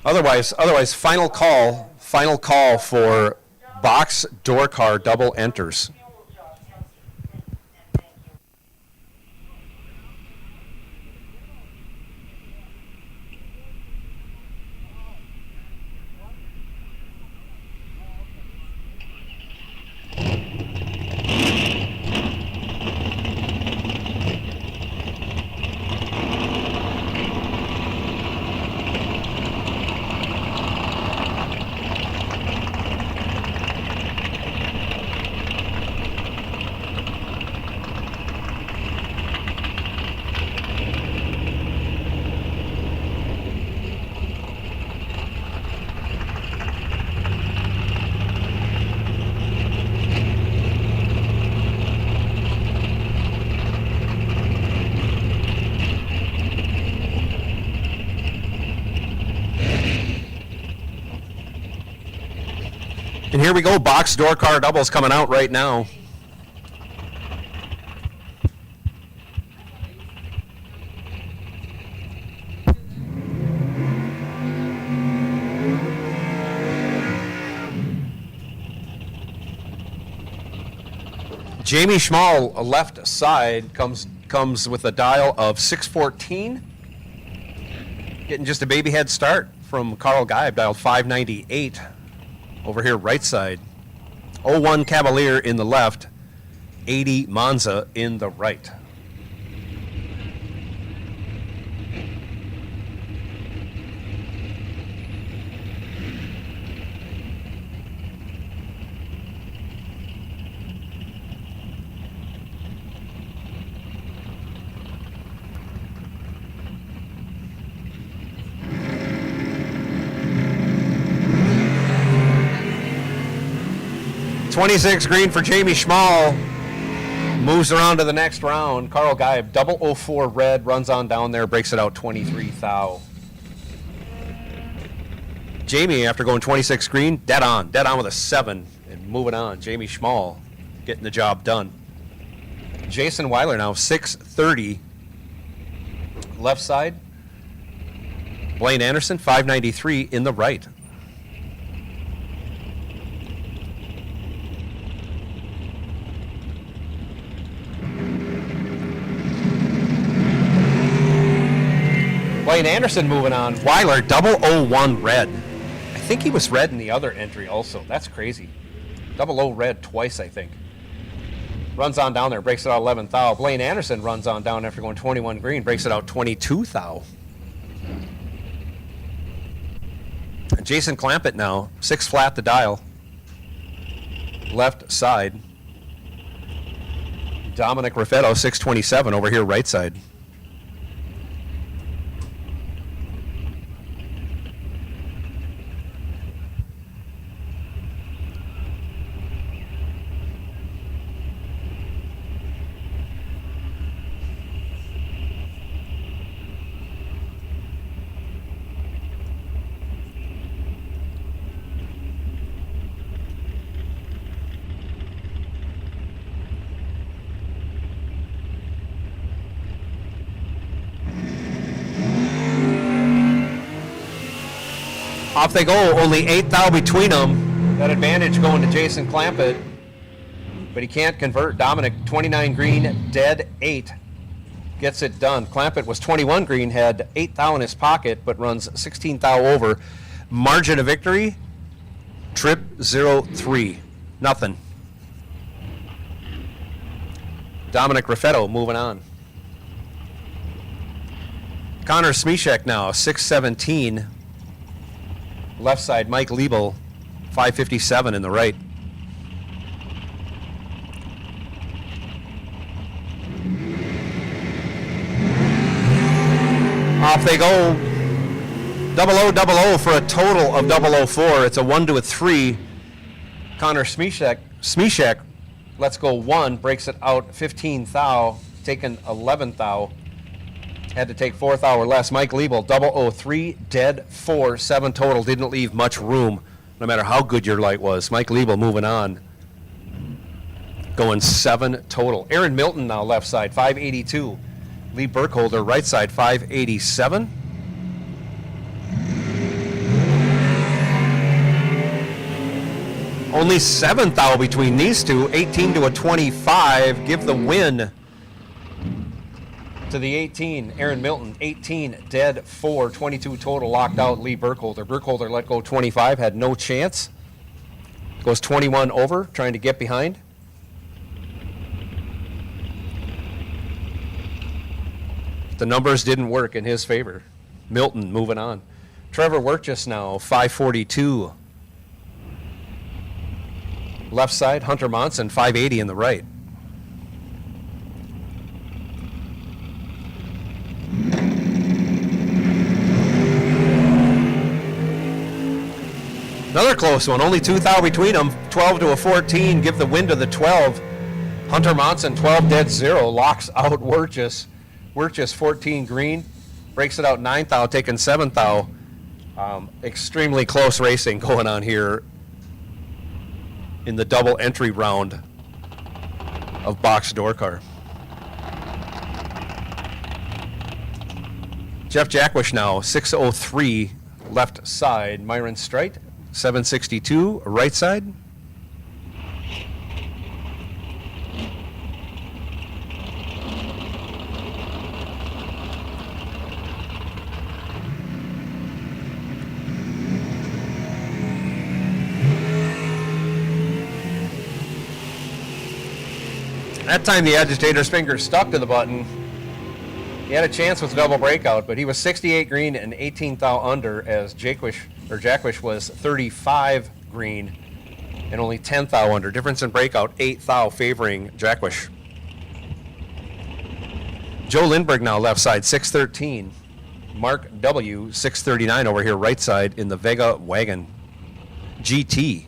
Otherwise, final call for box door car double enters. And here we go, box door car doubles coming out right now. Jamie Schmall, left side, comes with a dial of 614. Getting just a baby head start from Carl Geib, dialed 598. Over here, right side. 01 Cavalier in the left, 80 Monza in the right. .26 green for Jamie Schmall. Moves around to the next round. Carl Geib, 004 red, runs on down there, breaks it out 23 thou. Jamie, after going 26 green, dead on with a 7 and moving on. Jamie Schmall getting the job done. Jason Weiler now 630 left side. Blaine Anderson 593 in the right. Blaine Anderson moving on. Weiler, 001 red. I think he was red in the other entry also. That's crazy. 00 red twice, I think. Runs on down there, breaks it out 11 thou. Blaine Anderson runs on down after going 21 green, breaks it out 22 thou. Jason Clampett now, 6 flat the dial. Left side. Dominic Raffetto, 627 over here right side. Off they go, only 8 thou between them. That advantage going to Jason Clampett, but he can't convert. Dominic, 29 green, dead 8. Gets it done. Clampett was 21 green, had 8 thou in his pocket, but runs 16 thou over. Margin of victory, trip 0-3. Nothing. Dominic Raffetto moving on. Connor Smishek now, 617. Left side, Mike Liebel, 557 in the right. Off they go. 0000 for a total of 004. It's a 1 to a 3. Connor Smishek lets go 1, breaks it out 15 thou, taken 11 thou. Had to take 4 thou or less. Mike Liebel, 003, dead 4, 7 total. Didn't leave much room, no matter how good your light was. Mike Liebel moving on. Going 7 total. Aaron Milton now left side, 582. Lee Burkholder right side, 587. Only 7 thou between these two. 18 to a 25. Give the win to the 18, Aaron Milton, 18, dead 4, 22 total, locked out Lee Burkholder. Burkholder let go 25, had no chance. Goes 21 over, trying to get behind. The numbers didn't work in his favor. Milton moving on. Trevor Wirtjes now, 542. Left side, Hunter Monson, 580 in the right. Another close one, only 2 thou between them, 12 to a 14, give the win to the 12. Hunter Monson, 12 dead 0, locks out Wirtjes. Wirtjes 14 green, breaks it out 9 thou, taking 7 thou. Extremely close racing going on here in the double entry round of box door car. Jeff Jackwish now, 603 left side. Myron Streit, 762 right side. That time the agitator's finger stuck to the button. He had a chance with double breakout, but he was 68 green and 18 thou under, as Jackwish was 35 green and only 10 thou under. Difference in breakout, 8 thou favoring Jackwish. Joe Lindbergh now left side, 613. Mark W, 639 over here right side in the Vega Wagon GT.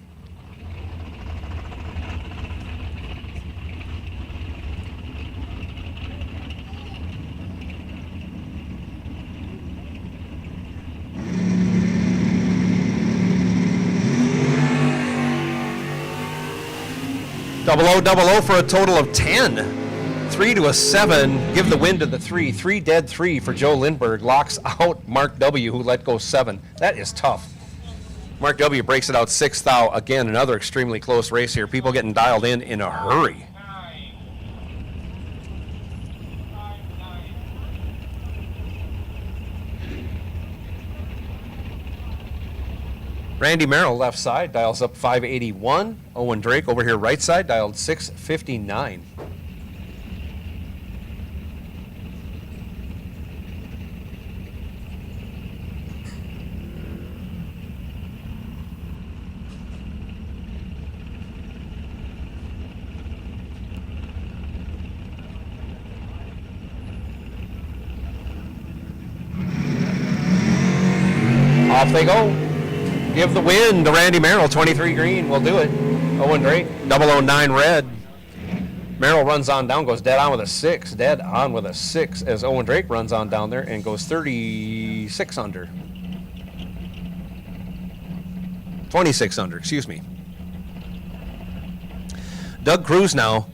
Double O for a total of 10. 3 to a 7. Give the win to the 3. 3 dead 3 for Joe Lindbergh. Locks out Mark W, who let go 7. That is tough. Mark W breaks it out 6 thou. Again, another extremely close race here. People getting dialed in a hurry. Randy Merrill, left side, dials up 581. Owen Drake over here, right side, dialed 659. Off they go. Give the win to Randy Merrill. 23 green. We'll do it. Owen Drake. 009 red. Merrill runs on down, goes dead on with a 6. Dead on with a 6 as Owen Drake runs on down there and goes 36 under. 26 under, excuse me. Doug Cruz now.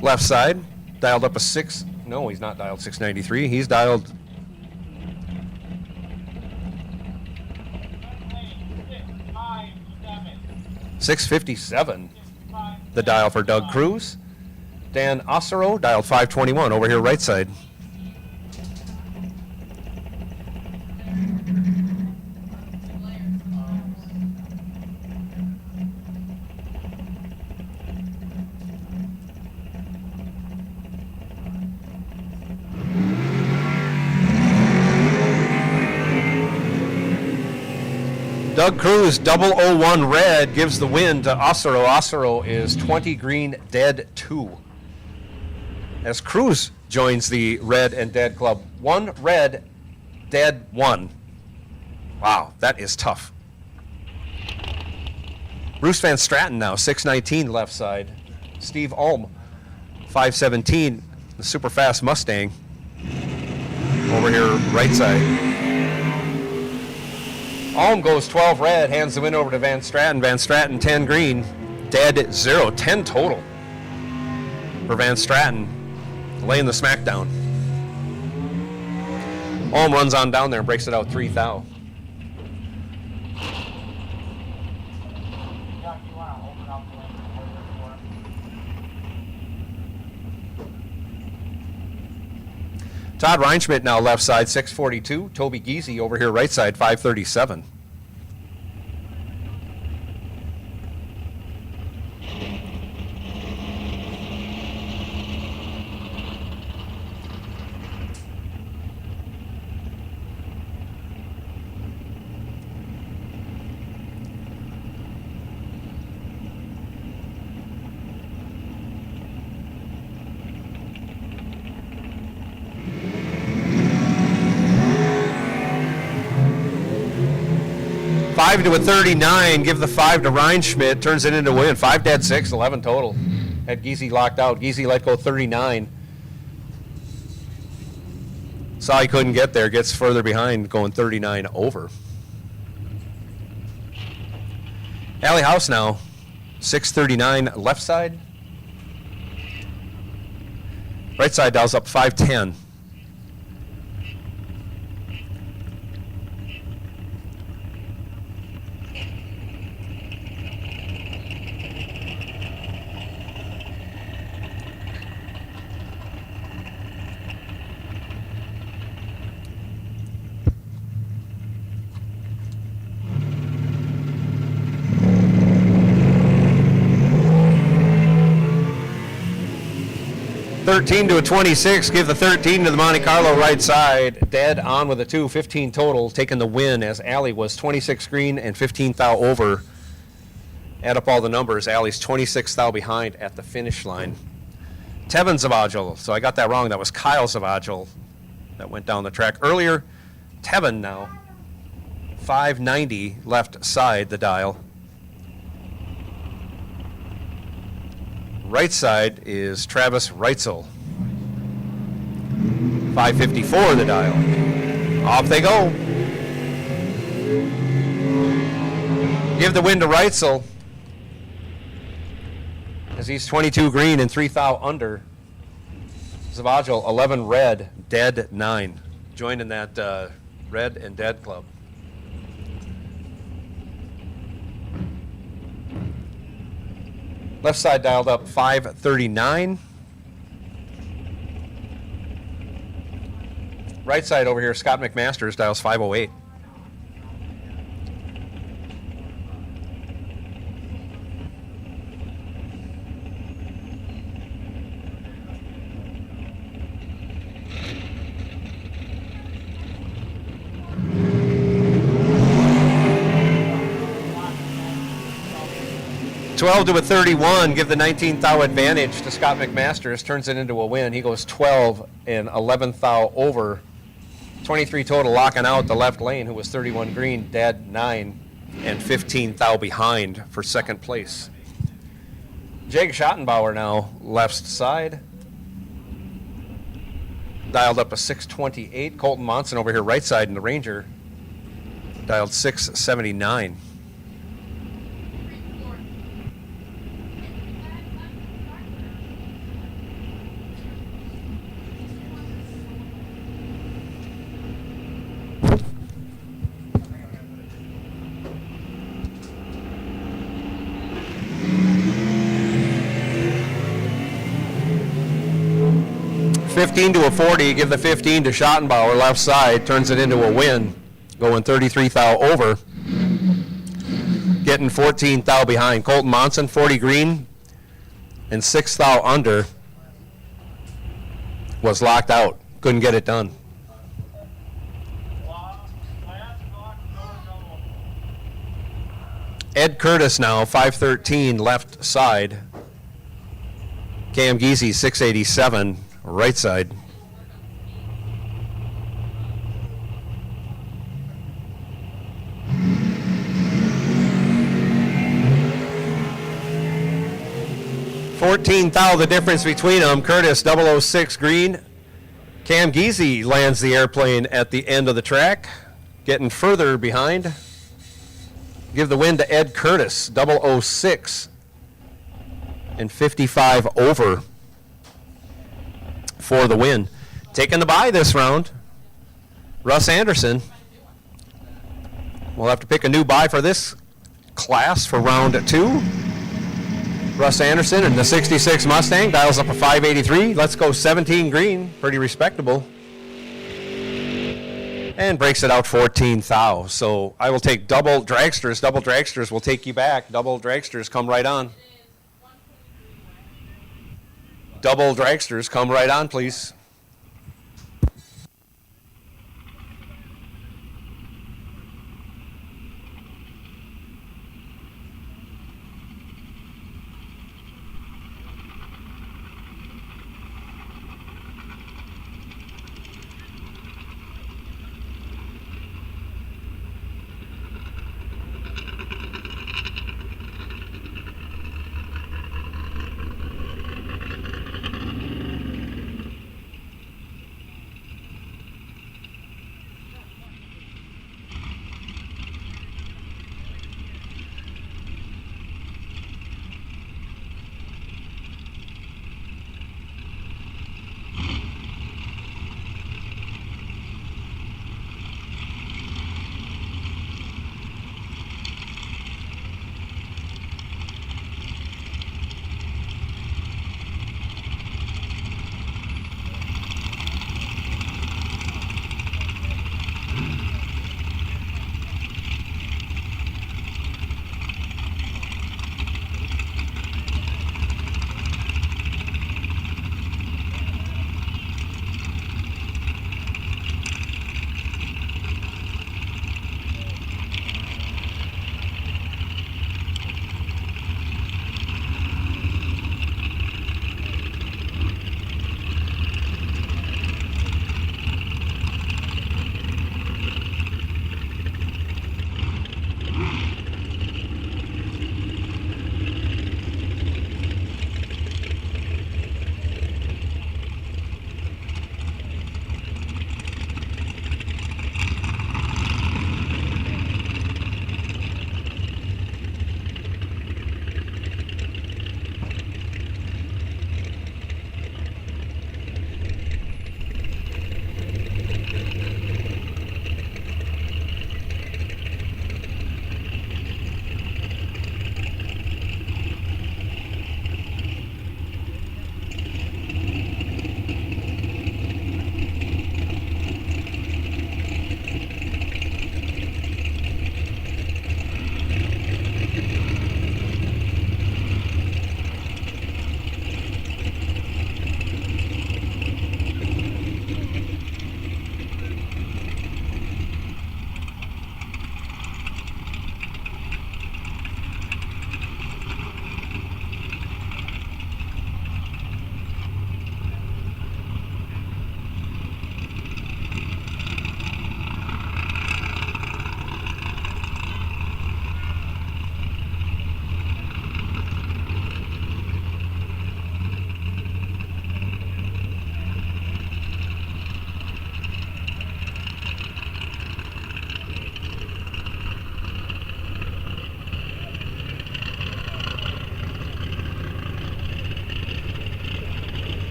Left side. Dialed up a 6. No, he's not dialed 693. He's dialed 657, the dial for Doug Cruz. Dan Osero dialed 521 over here right side. Doug Cruz, 001 red, gives the win to Osero. Osero is 20 green, dead 2. As Cruz joins the red and dead club. 1 red, dead 1. Wow, that is tough. Bruce Van Straten now, 619 left side. Steve Ulm, 517, the super fast Mustang. Over here, right side. Ulm goes 12 red, hands the win over to Van Straten. Van Straten 10 green, dead 0, 10 total for Van Straten, laying the smackdown. Ulm runs on down there and breaks it out 3 thou. Todd Reinschmidt now left side, 642. Toby Giese over here right side, 537. Five to a 39, give the 5 to Reinschmidt, turns it into a win. 5 dead 6, 11 total. Had Giese locked out. Giese let go 39. Saw he couldn't get there, gets further behind, going 39 over. Alley House now, 639 left side. Right side dials up 510. $13 to a 26, give the 13 to the Monte Carlo right side. Dead on with a 2, 15 total, taking the win as Alley was 26 green and 15 thou over. Add up all the numbers, Alley's 26 thou behind at the finish line. Tevin Zavagil, so I got that wrong, that was Kyle Zavagil that went down the track earlier. Tevin now, 590 left side the dial. Right side is Travis Reitzel. 554 the dial. Off they go. Give the win to Reitzel as he's 22 green and 3 thou under. Zavagil 11 red, dead 9. Joined in that red and dead club. Left side dialed up 539. Right side over here, Scott McMasters dials 508. 12 to a 31, give the 19th thou advantage to Scott McMasters, turns it into a win. He goes 12 and 11th thou over. 23 total, locking out the left lane, who was 31 green, dead 9 and 15 thou behind for second place. Jake Schottenbauer now left side. Dialed up a 628. Colton Monson over here right side in the Ranger. Dialed 679. $15 to a 40, give the 15 to Schottenbauer, left side, turns it into a win, going 33 thou over, getting 14 thou behind. Colton Monson, 40 green, and 6 thou under, was locked out, couldn't get it done. Ed Curtis now, 513, left side. Cam Geesey, 687. Right side. $14 thou the difference between them. Curtis 006 green. Cam Geesey lands the airplane at the end of the track, getting further behind. Give the win to Ed Curtis 006 and 55 over for the win. Taking the bye this round, Russ Anderson. We'll have to pick a new bye for this class for round 2. Russ Anderson in the 66 Mustang dials up a 583. Let's go 17 green, pretty respectable. And breaks it out 14 thou. So I will take double dragsters. Double dragsters will take you back. Double dragsters come right on. Double dragsters, come right on, please.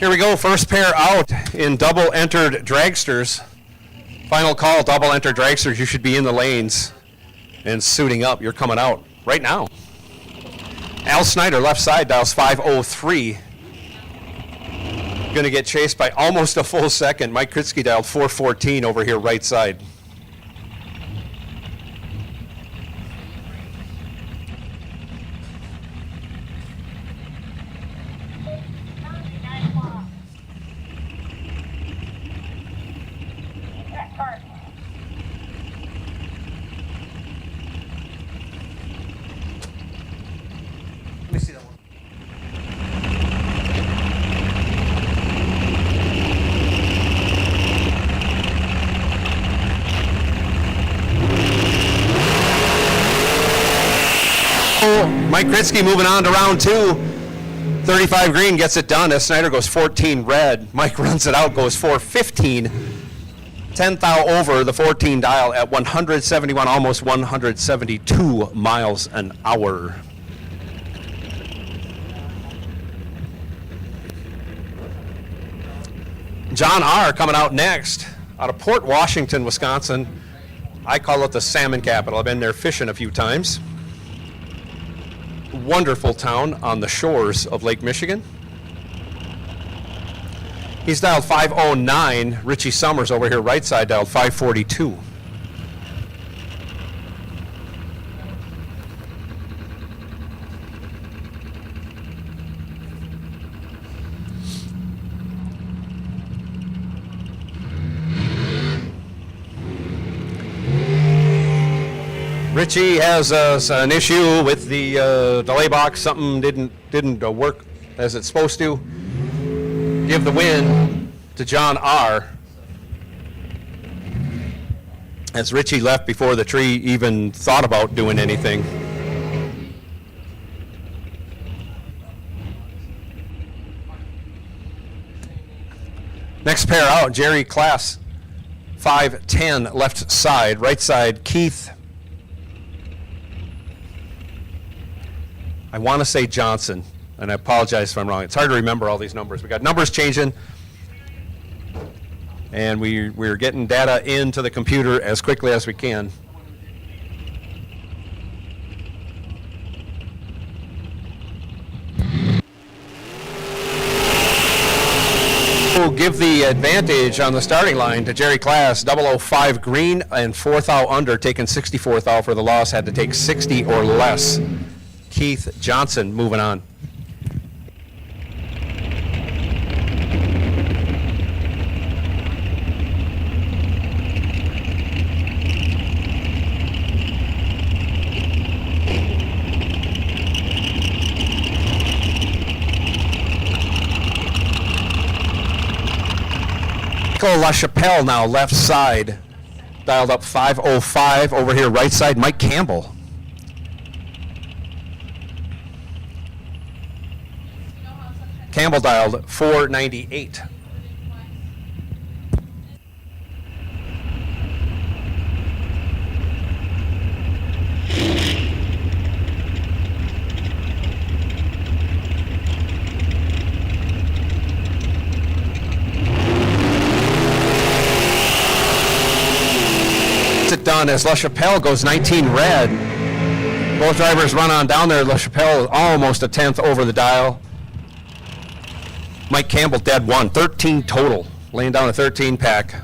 Here we go, first pair out in double entered dragsters. Final call, double entered dragsters. You should be in the lanes and suiting up. You're coming out right now. Al Snyder, left side, dials 503. Going to get chased by almost a full second. Mike Kritzky dialed 414 over here, right side. Let me see that one. Mike Kritzky moving on to round two. 35 green gets it done as Snyder goes 14 red. Mike runs it out, goes 415. 10 thou over the 14 dial at 171, almost 172 miles an hour. John R. coming out next out of Port Washington, Wisconsin. I call it the salmon capital. I've been there fishing a few times. Wonderful town on the shores of Lake Michigan. He's dialed 509. Richie Summers over here, right side, dialed 542. Richie has an issue with the delay box. Something didn't work as it's supposed to. Give the win to John R. As Richie left before the tree even thought about doing anything. Next pair out, Jerry Class, 510 left side, right side, Keith. I want to say Johnson, and I apologize if I'm wrong. It's hard to remember all these numbers. We got numbers changing, and we're getting data into the computer as quickly as we can. We'll give the advantage on the starting line to Jerry Class, 005 green and 4 thou under, taking 64 thou for the loss, had to take 60 or less. Keith Johnson moving on. Michael LaChapelle now left side, dialed up 505 over here right side, Mike Campbell. Campbell dialed 498. It done as LaChapelle goes 19 red. Both drivers run on down there. LaChapelle almost a tenth over the dial. Mike Campbell dead one, 13 total, laying down a 13 pack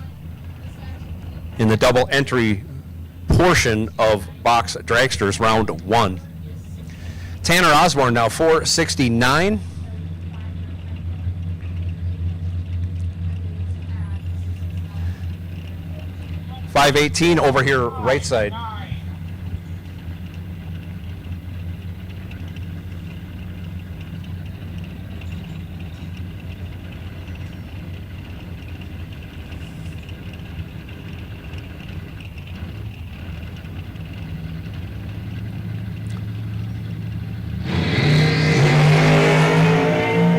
in the double entry portion of box dragsters round one. Tanner Osborne now 469. $518 over here right side.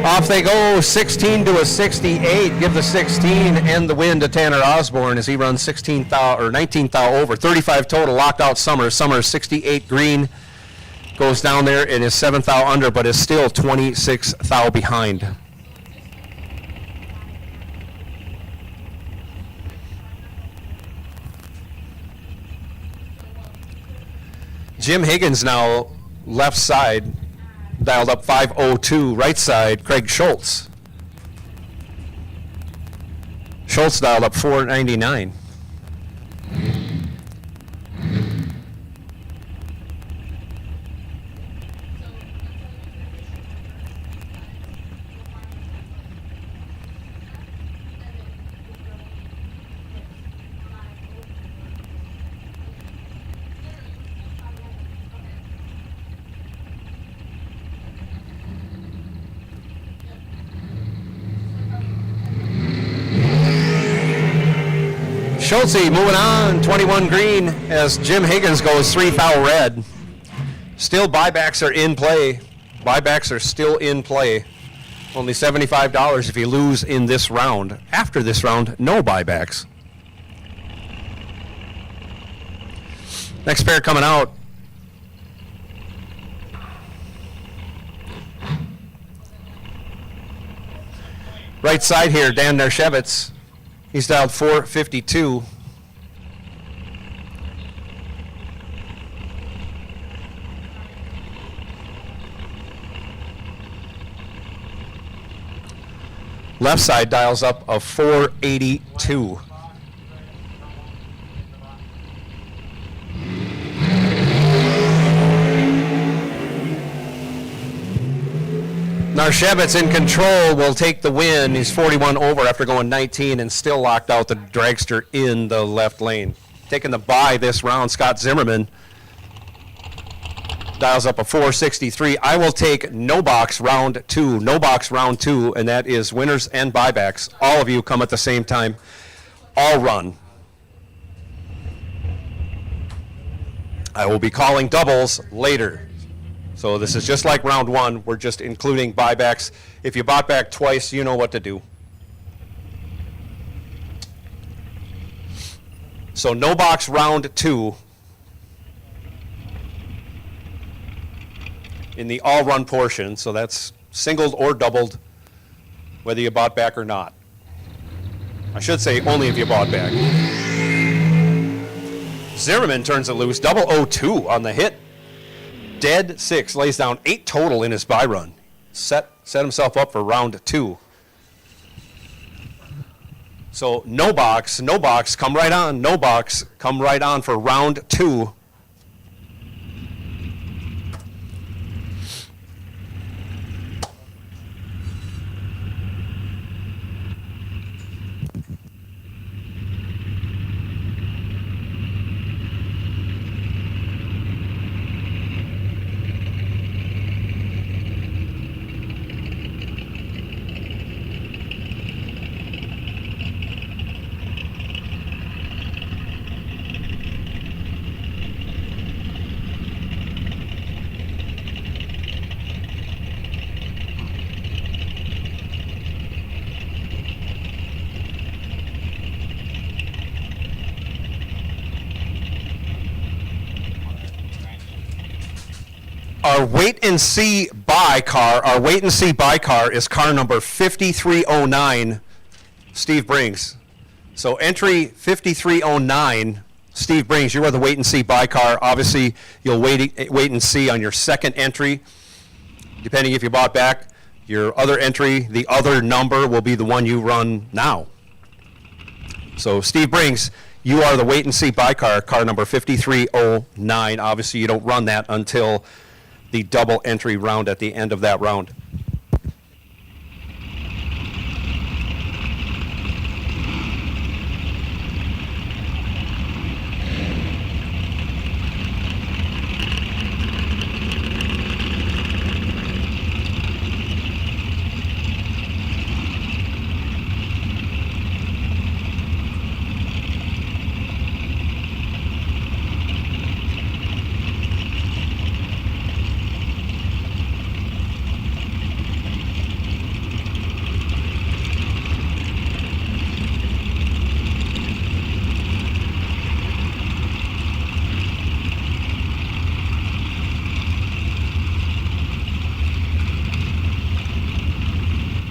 Off they go, 16 to a 68. Give the 16 and the win to Tanner Osborne as he runs 16 thou or 19 thou over. 35 total, locked out Summers. Summers 68 green, goes down there and is 7 thou under, but is still 26 thou behind. Jim Higgins now left side, dialed up 502. Right side, Craig Schultz. Schultz dialed up 499. Schultze moving on, 21 green, as Jim Higgins goes 3 foul red. Still buybacks are in play. Buybacks are still in play. Only $75 if you lose in this round. After this round, no buybacks. Next pair coming out. Right side here, Dan Nershevitz. He's dialed 452. Left side dials up a 482. Narshevitz in control will take the win. He's 41 over after going 19 and still locked out the dragster in the left lane. Taking the bye this round, Scott Zimmerman dials up a 463. I will take no box round two, and that is winners and buybacks. All of you come at the same time. All run. I will be calling doubles later. So this is just like round one. We're just including buybacks. If you bought back twice, you know what to do. So no box round two in the all run portion. So that's singled or doubled, whether you bought back or not. I should say only if you bought back. Zimmerman turns it loose, 002 on the hit. Dead 6, lays down 8 total in his buy run. Set himself up for round two. So no box, come right on. No box, come right on for round two. Our wait and see buy car is car number 5309, Steve Brings. So entry 5309, Steve Brings, you are the wait and see buy car. Obviously, you'll wait and see on your second entry, depending if you bought back. Your other entry, the other number will be the one you run now. So Steve Brings, you are the wait and see buy car number 5309. Obviously, you don't run that until the double entry round at the end of that round.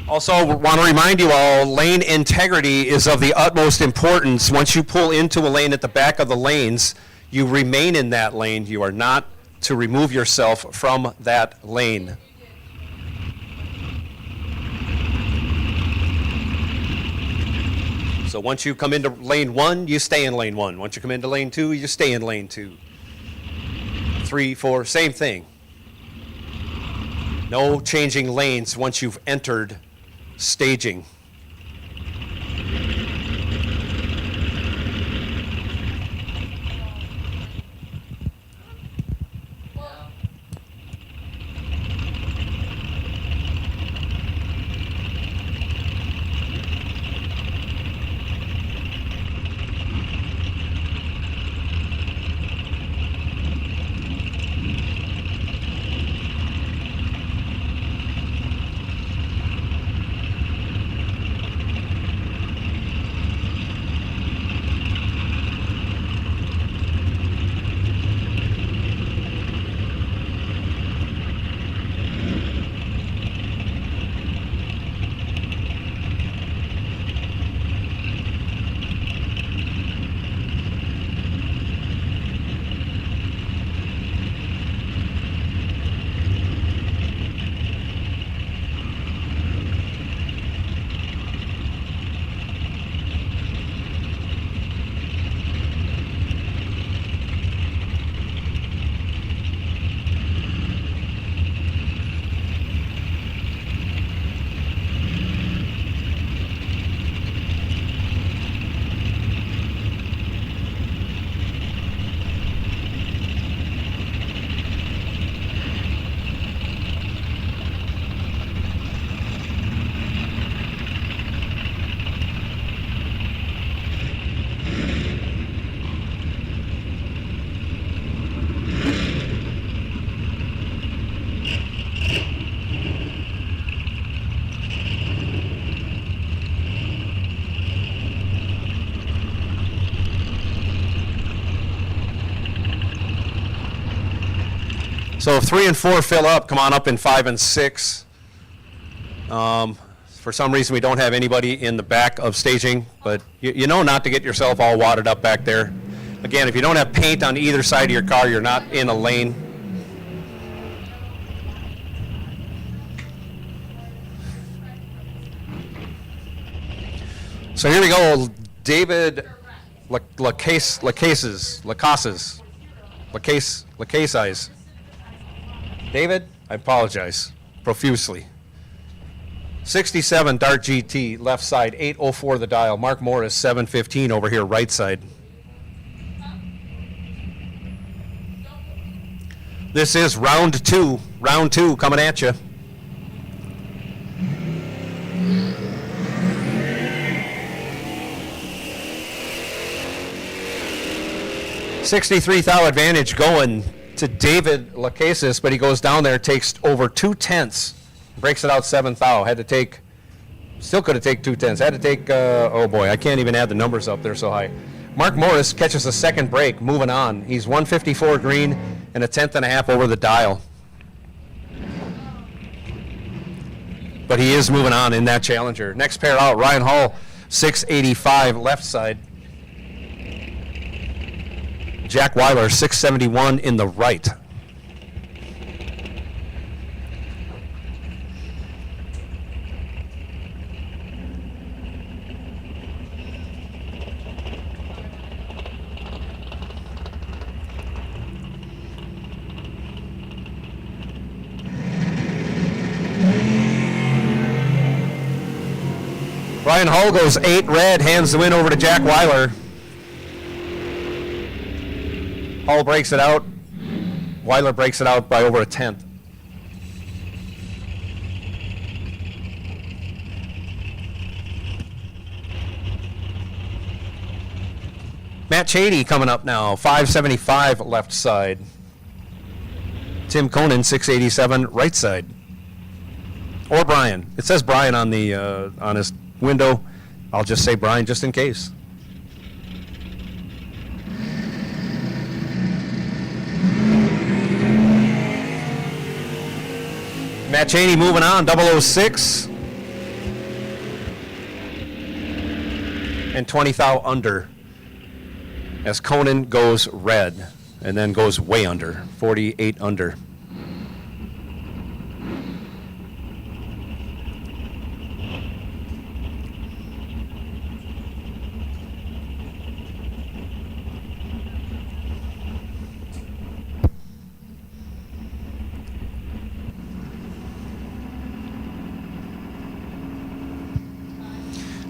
Also, want to remind you all, lane integrity is of the utmost importance. Once you pull into a lane at the back of the lanes, You remain in that lane. You are not to remove yourself from that lane. So once you come into lane 1, you stay in lane 1. Once you come into lane 2, you stay in lane 2. 3, 4, same thing. No changing lanes once you've entered staging. So if 3 and 4 fill up, come on up in 5 and 6. For some reason, we don't have anybody in the back of staging, but you know not to get yourself all wadded up back there. Again, if you don't have paint on either side of your car, you're not in a lane. So here we go, David Lacases. David, I apologize profusely. 67 Dart GT, left side, 804 the dial. Mark Morris, 715 over here, right side. This is round two coming at you. $63,000 advantage going to David Lacases, but he goes down there, takes over 2/10, breaks it out 7,000. Had to take, still could have taken 2/10. Had to take, oh boy, I can't even add the numbers up there so high. Mark Morris catches a second break, moving on. He's 154 green and 1/10.5 over the dial. But he is moving on in that Challenger. Next pair out, Ryan Hall, 685 left side. Jack Weiler, 671 in the right. Ryan Hall goes 8 red, hands the win over to Jack Weiler. Hall breaks it out. Weiler breaks it out by over 1/10. Matt Cheney coming up now, 575 left side. Tim Conan, 687 right side. Or Brian. It says Brian on the on his window. I'll just say Brian just in case. Matt Cheney moving on, 006. And 20,000 under. as Conan goes red and then goes way under, 48 under.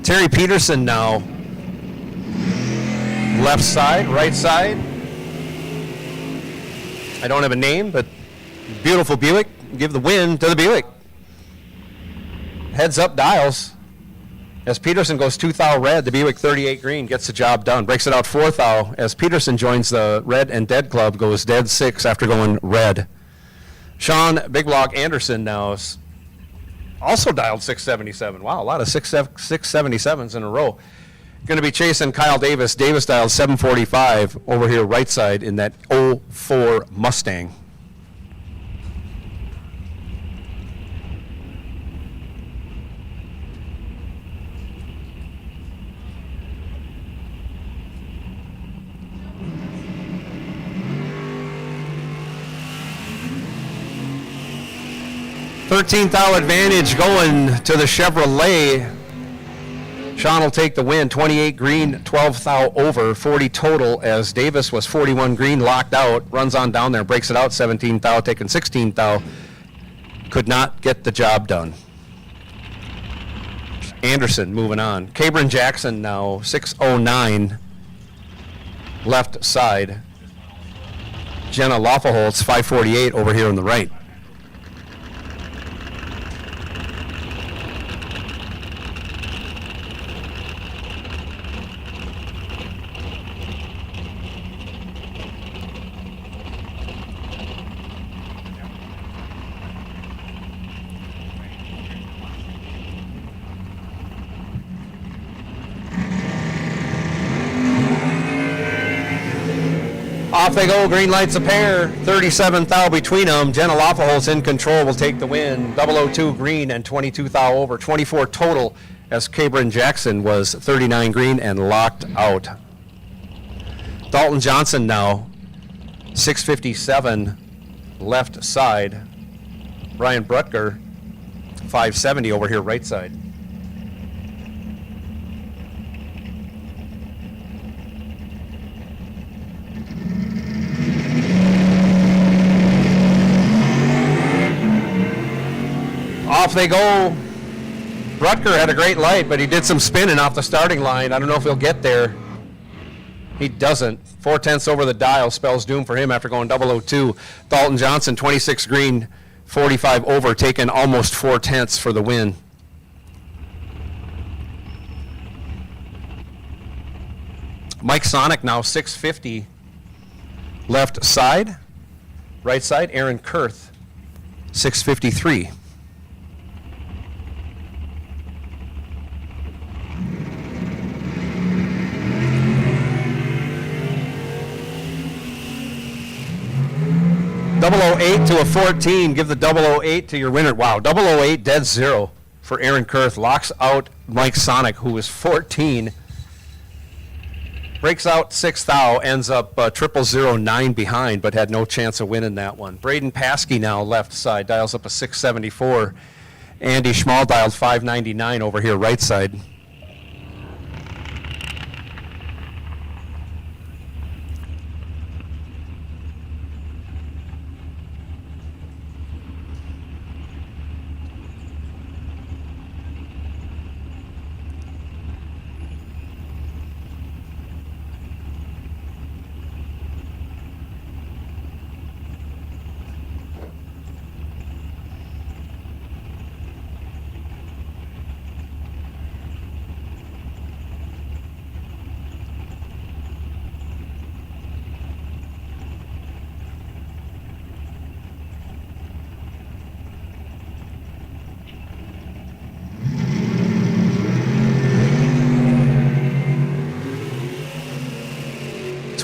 Terry Peterson now, left side, right side. I don't have a name, but beautiful Buick. Give the win to the Buick. Heads up dials. As Peterson goes 2 thou red, the Buick 38 green gets the job done. Breaks it out 4 thou as Peterson joins the red and dead club, goes dead 6 after going red. Sean Big Block Anderson now is also dialed 677. Wow, a lot of 677s in a row. Going to be chasing Kyle Davis. Davis dialed 745 over here right side in that 04 Mustang. $13 thou advantage going to the Chevrolet. Sean will take the win, 28 green, 12 thou over, 40 total, as Davis was 41 green, locked out, runs on down there, breaks it out, 17 thou, taking 16 thou. Could not get the job done. Anderson moving on. Cabrin Jackson now, 609, left side. Jenna Loffelholtz, 548 over here on the right. Off they go, green lights a pair, 37 thou between them. Jenna Loffelholtz in control will take the win. 002 green and 22 thou over, 24 total, as Cabrin Jackson was 39 green and locked out. Dalton Johnson now, 657 left side. Brian Brutger, 570 over here right side. Off they go. Rutger had a great light, but he did some spinning off the starting line. I don't know if he'll get there. He doesn't. 4/10 over the dial spells doom for him after going 002. Dalton Johnson, 26 green, 45 over, taking almost 4/10 for the win. Mike Sonic now 650 left side. Right side, Aaron Kurth, 653. .008 to a 14. Give the 008 to your winner. Wow, 008 dead zero for Aaron Kurth. Locks out Mike Sonic, who was 14. Breaks out 6 thou, ends up 0009 behind, but had no chance of winning that one. Braden Paskey now left side, dials up a 674. Andy Schmal dialed 599 over here right side.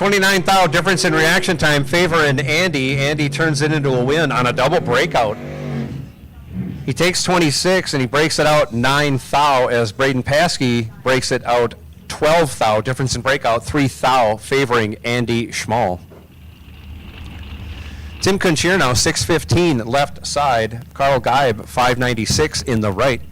$29 thou difference in reaction time favoring Andy. Andy turns it into a win on a double breakout. He takes 26 and he breaks it out 9 thou as Braden Paskey breaks it out 12 thou, difference in breakout, 3 thou, favoring Andy Schmal. Tim Kunchier now 615 left side. Carl Geib 596 in the right.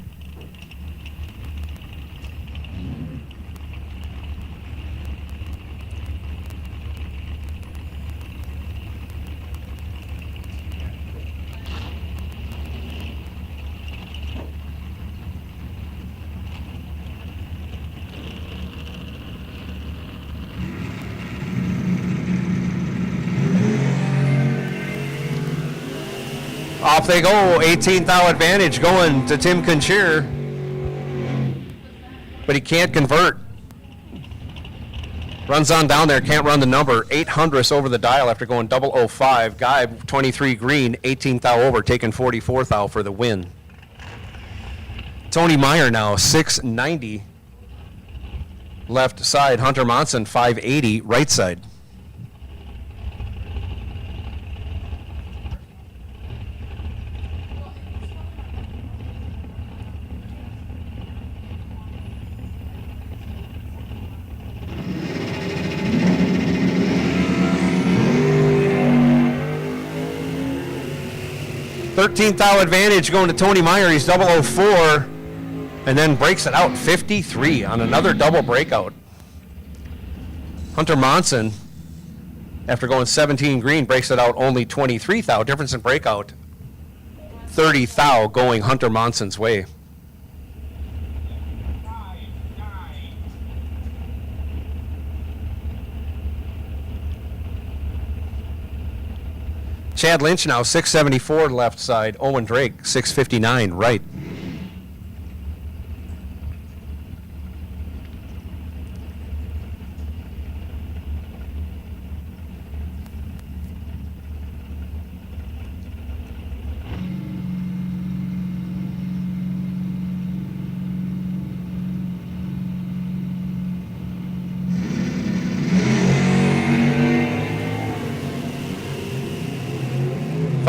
Off they go, 18 thou advantage going to Tim Kunchier. But he can't convert. Runs on down there, can't run the number. 800ths over the dial after going 005. Guy, 23 green, 18 thou over, taking 44 thou for the win. Tony Meyer now, 690 left side. Hunter Monson, 580 right side. Thirteenth thou advantage going to Tony Meyer. He's 004 and then breaks it out 53 on another double breakout. Hunter Monson, after going 17 green, breaks it out only 23 thou. Difference in breakout 30 thou going Hunter Monson's way. Chad Lynch now 674 left side. Owen Drake 659 right.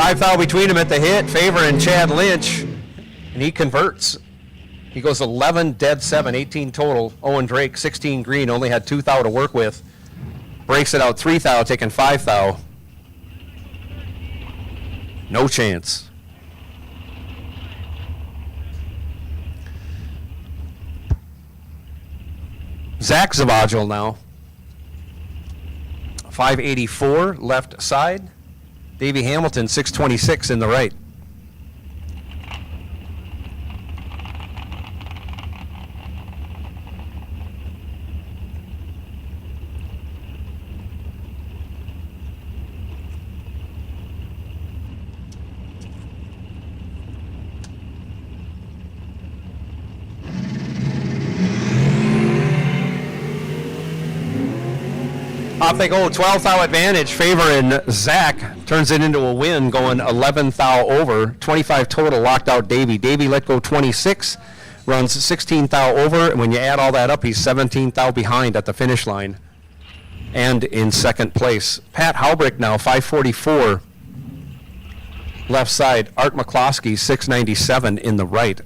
Five thou between them at the hit, favoring Chad Lynch, and he converts. He goes 11 dead 7, 18 total. Owen Drake 16 green, only had 2 thou to work with. Breaks it out 3 thou, taking 5 thou. No chance. Zach Zavagil now 584 left side. Davey Hamilton, 626 in the right. Off they go, 12 thou advantage, favoring Zach. Turns it into a win, going 11 thou over. 25 total, locked out Davey. Davey let go 26, runs 16 thou over, and when you add all that up, he's 17 thou behind at the finish line and in second place. Pat Haubrick now, 544 left side. Art McCloskey, 697 in the right.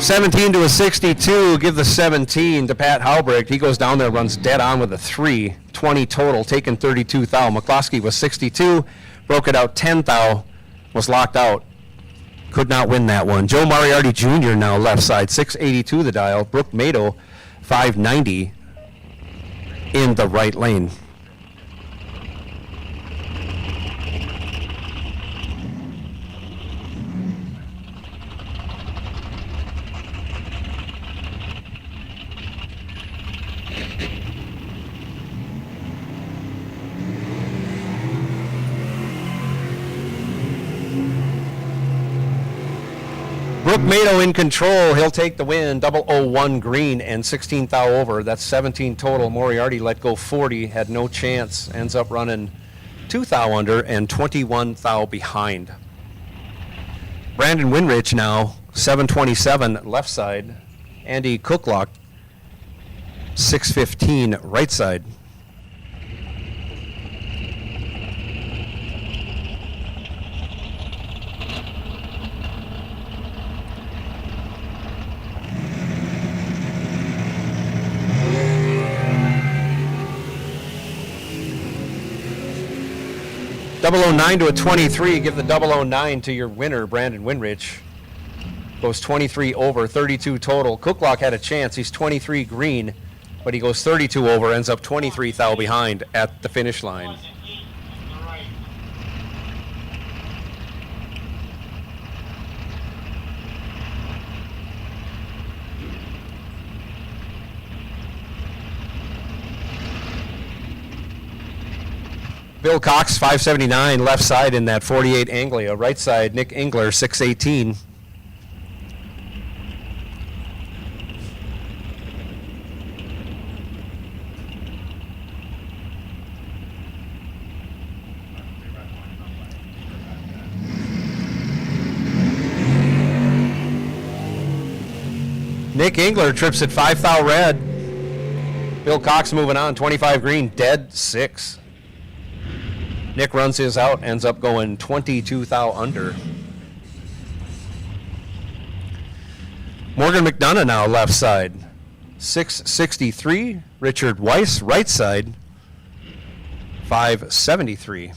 $17 to a 62, give the 17 to Pat Haubrick. He goes down there, runs dead on with a 3, 20 total, taking 32 thou. McCloskey was 62, broke it out 10 thou, was locked out. Could not win that one. Joe Moriarty Jr. now left side, 682 the dial. Brooke Mado, 590 in the right lane. Brooke Mado in control. He'll take the win. 001 green and 16 thou over. That's 17 total. Moriarty let go 40. Had no chance. Ends up running 2 thou under and 21 thou behind. Brandon Winrich now 727 left side. Andy Cooklock 6:15 right side. .009 to a 23. Give the .009 to your winner, Brandon Winrich. Goes 23 over, 32 total. Cooklock had a chance. He's 23 green, but he goes 32 over, ends up 23 thou behind at the finish line. Bill Cox, 579, left side in that 48 Anglia. Right side, Nick Engler, 618. Nick Engler trips at 5 thou red. Bill Cox moving on, 25 green, dead 6. Nick runs his out, ends up going 22 thou under. Morgan McDonough now left side, 663. Richard Weiss right side, 573.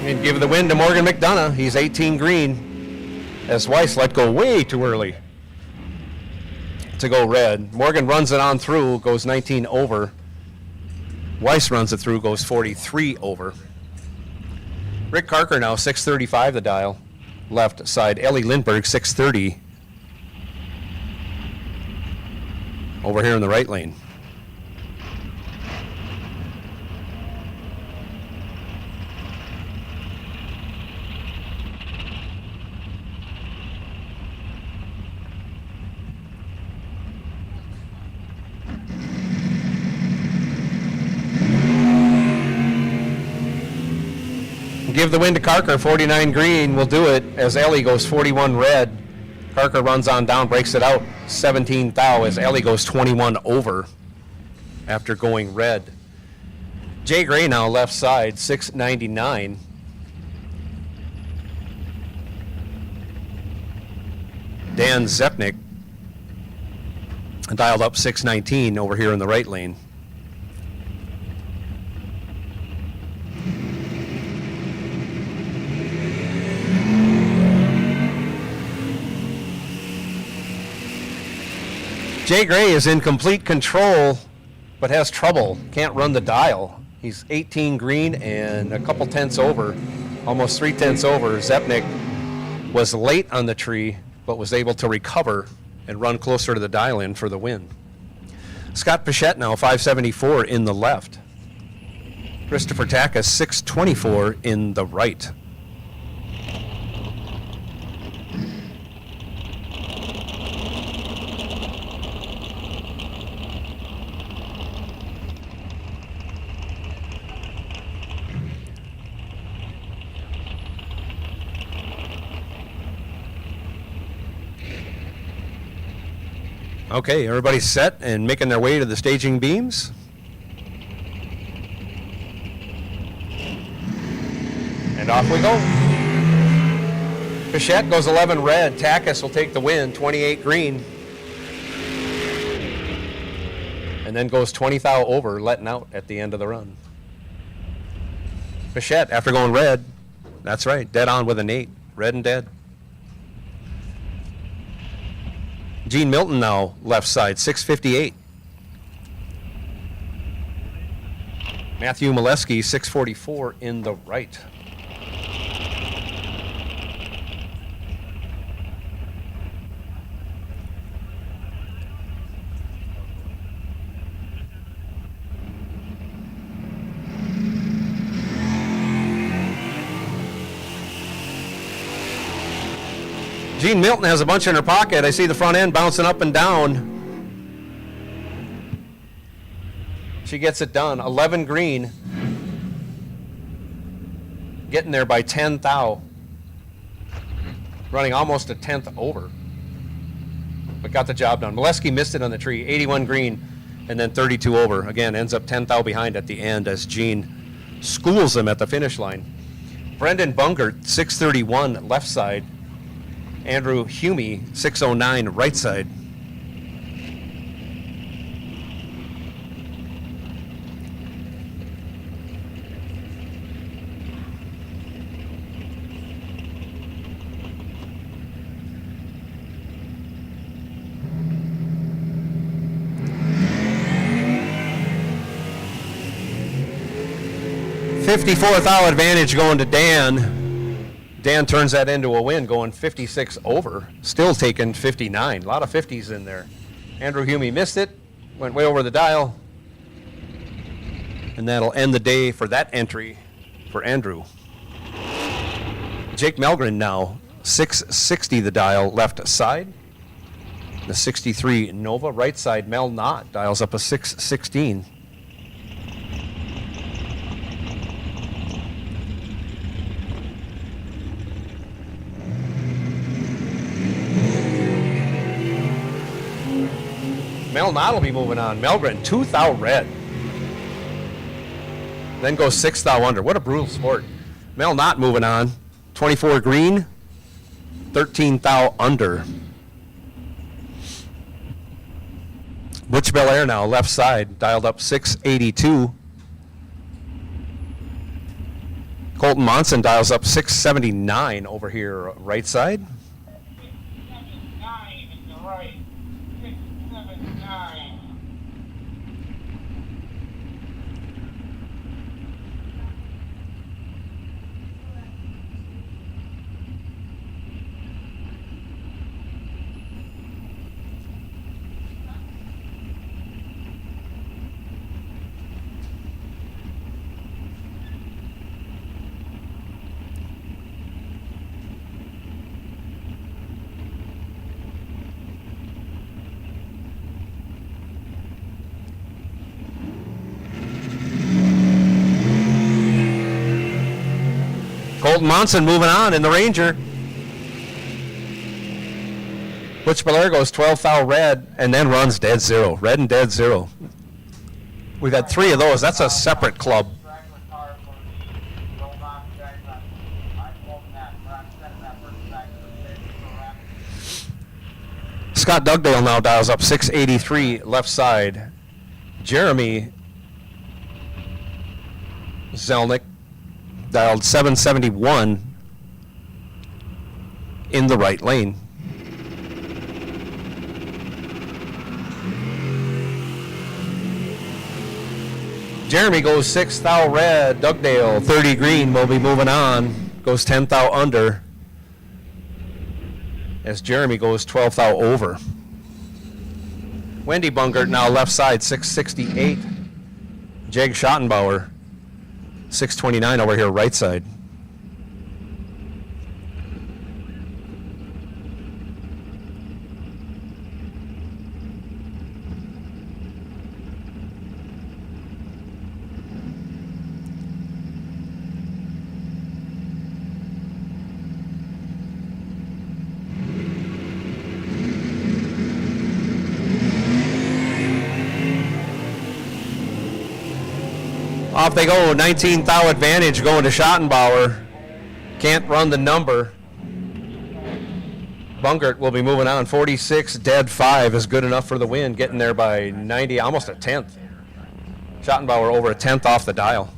And give the win to Morgan McDonough. He's 18 green, as Weiss let go way too early to go red. Morgan runs it on through, goes 19 over. Weiss runs it through, goes 43 over. Rick Carker now 635 the dial. Left side, Ellie Lindbergh 630. Over here in the right lane. Give the win to Carker, 49 green. Will do it as Ellie goes 41 red. Carker runs on down, breaks it out, 17 thou as Ellie goes 21 over after going red. Jay Gray now left side, 699. Dan Zepnik dialed up 619 over here in the right lane. Jay Gray is in complete control, but has trouble. Can't run the dial. He's 18 green and a couple tenths over, almost 3 tenths over. Zepnik was late on the tree, but was able to recover and run closer to the dial in for the win. Scott Pichette now 574 in the left. Christopher Takas 624 in the right. Okay, everybody's set and making their way to the staging beams. And off we go. Pichette goes 11 red. Takas will take the win, 28 green. And then goes 20 thou over, letting out at the end of the run. Pichette, after going red, that's right, dead on with an 8. Red and dead. Gene Milton now left side, 658. Matthew Molesky, 644 in the right. Jean Milton has a bunch in her pocket. I see the front end bouncing up and down. She gets it done. 11 green. Getting there by 10 thou. Running almost a tenth over. But got the job done. Molesky missed it on the tree. 81 green and then 32 over. Again, ends up 10 thou behind at the end as Jean schools him at the finish line. Brendan Bungert, 631 left side. Andrew Humey, 609 right side. $54 thou advantage going to Dan. Dan turns that into a win, going 56 over. Still taking 59. A lot of 50s in there. Andrew Humey missed it, went way over the dial. And that'll end the day for that entry for Andrew. Jake Melgren now, 660 the dial left side. The 63 Nova right side. Mel Knott dials up a 616. Mel Knott will be moving on. Melgren, 2 thou red. Then goes 6 thou under. What a brutal sport. Mel Knott moving on. 24 green, 13 thou under. Butch Belair now, left side, dialed up 682. Colton Monson dials up 679 over here, right side. 679 in the right. 679. Colton Monson moving on in the Ranger. Butch Belair goes 12 thou red and then runs dead zero. Red and dead zero. We've had 3 of those. That's a separate club. Scott Dugdale now dials up 683 left side. Jeremy Zelnick dialed 771 in the right lane. Jeremy goes 6 thou red. Dugdale 30 green will be moving on. Goes 10 thou under as Jeremy goes 12 thou over. Wendy Bungert now left side 668. Jeg Schottenbauer 629 over here right side. Off they go, 19 thou advantage going to Schottenbauer. Can't run the number. Bungert will be moving on. 46 dead 5 is good enough for the win, getting there by 90, almost a tenth. Schottenbauer over a tenth off the dial.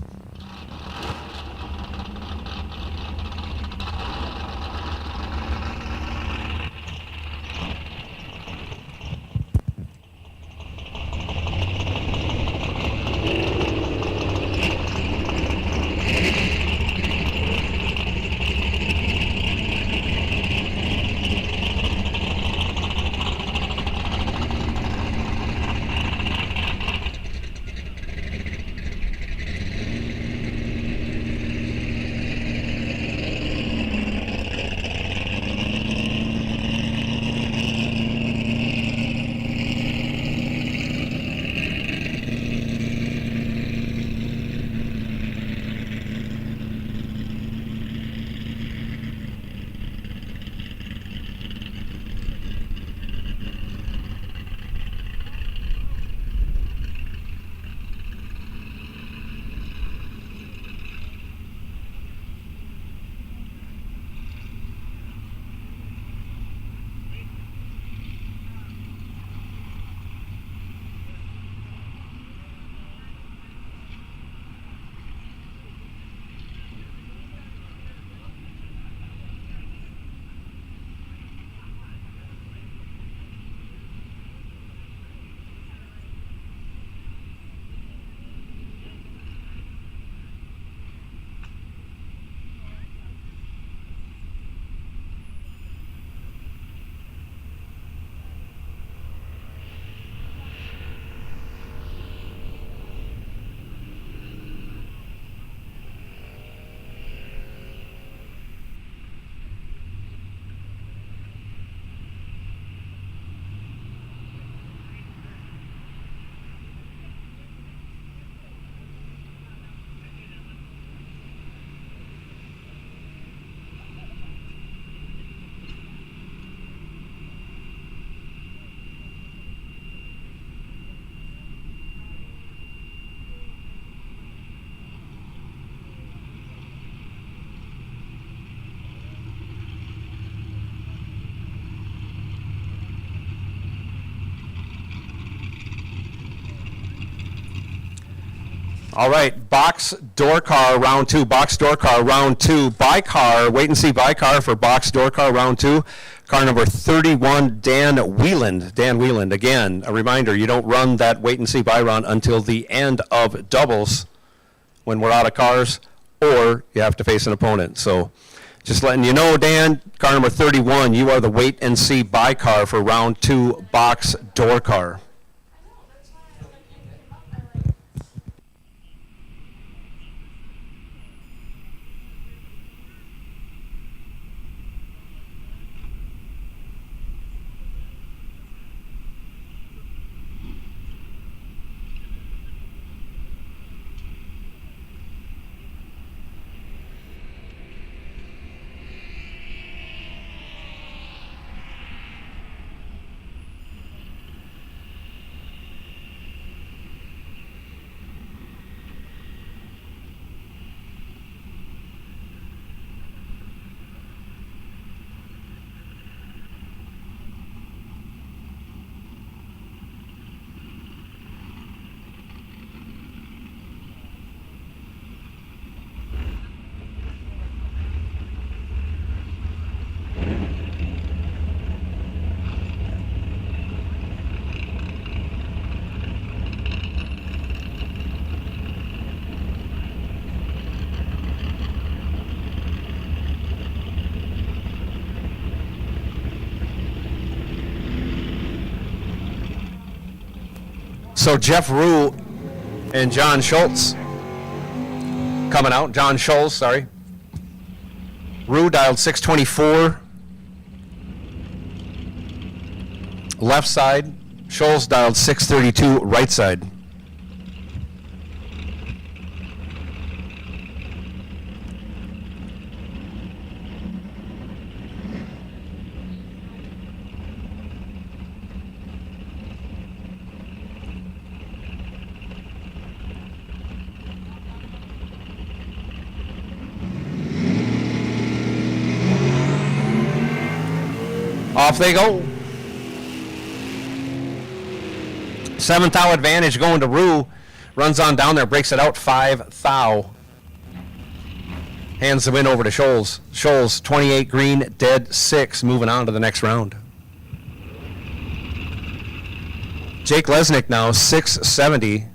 All right, box door car round two, box door car round two, by car, wait and see by car for box door car round two. Car number 31, Dan Wieland. Dan Wieland, again, a reminder, you don't run that wait and see by run until the end of doubles when we're out of cars, or you have to face an opponent. So just letting you know, Dan, car number 31, you are the wait and see by car for round two, box door car. So Jeff Rue and John Schultz coming out. John Schultz, sorry. Rue dialed 624. Left side. Schultz dialed 632 right side. Off they go. 7th thou advantage going to Rue. Runs on down there, breaks it out 5 thou. Hands the win over to Scholes. Scholes, 28 green, dead 6, moving on to the next round. Jake Lesnick now, 670.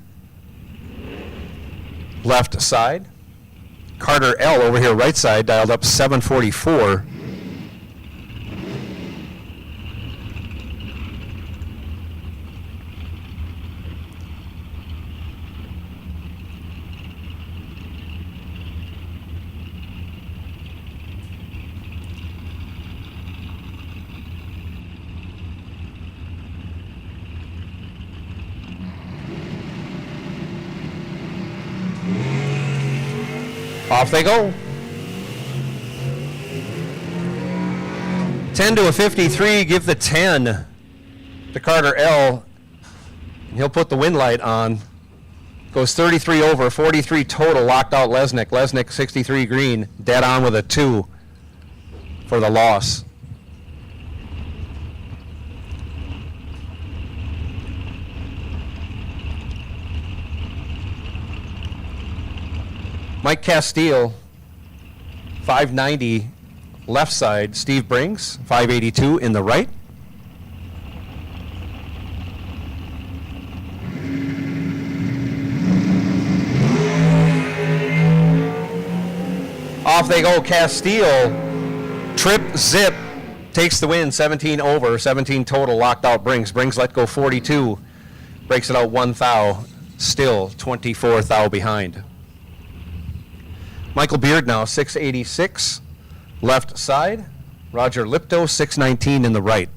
Left side. Carter L over here, right side, dialed up 744. Off they go. 10 to a 53, give the 10 to Carter L. He'll put the win light on. Goes 33 over, 43 total, locked out Lesnick. Lesnick 63 green, dead on with a 2 for the loss. Mike Castile, 590 left side. Steve Brings, 582 in the right. Off they go, Castile. Trip, zip, takes the win, 17 over, 17 total, locked out Brings. Brings let go 42, breaks it out 1 thou, still 24 thou behind. Michael Beard now, 686, left side. Roger Lipto, 619 in the right.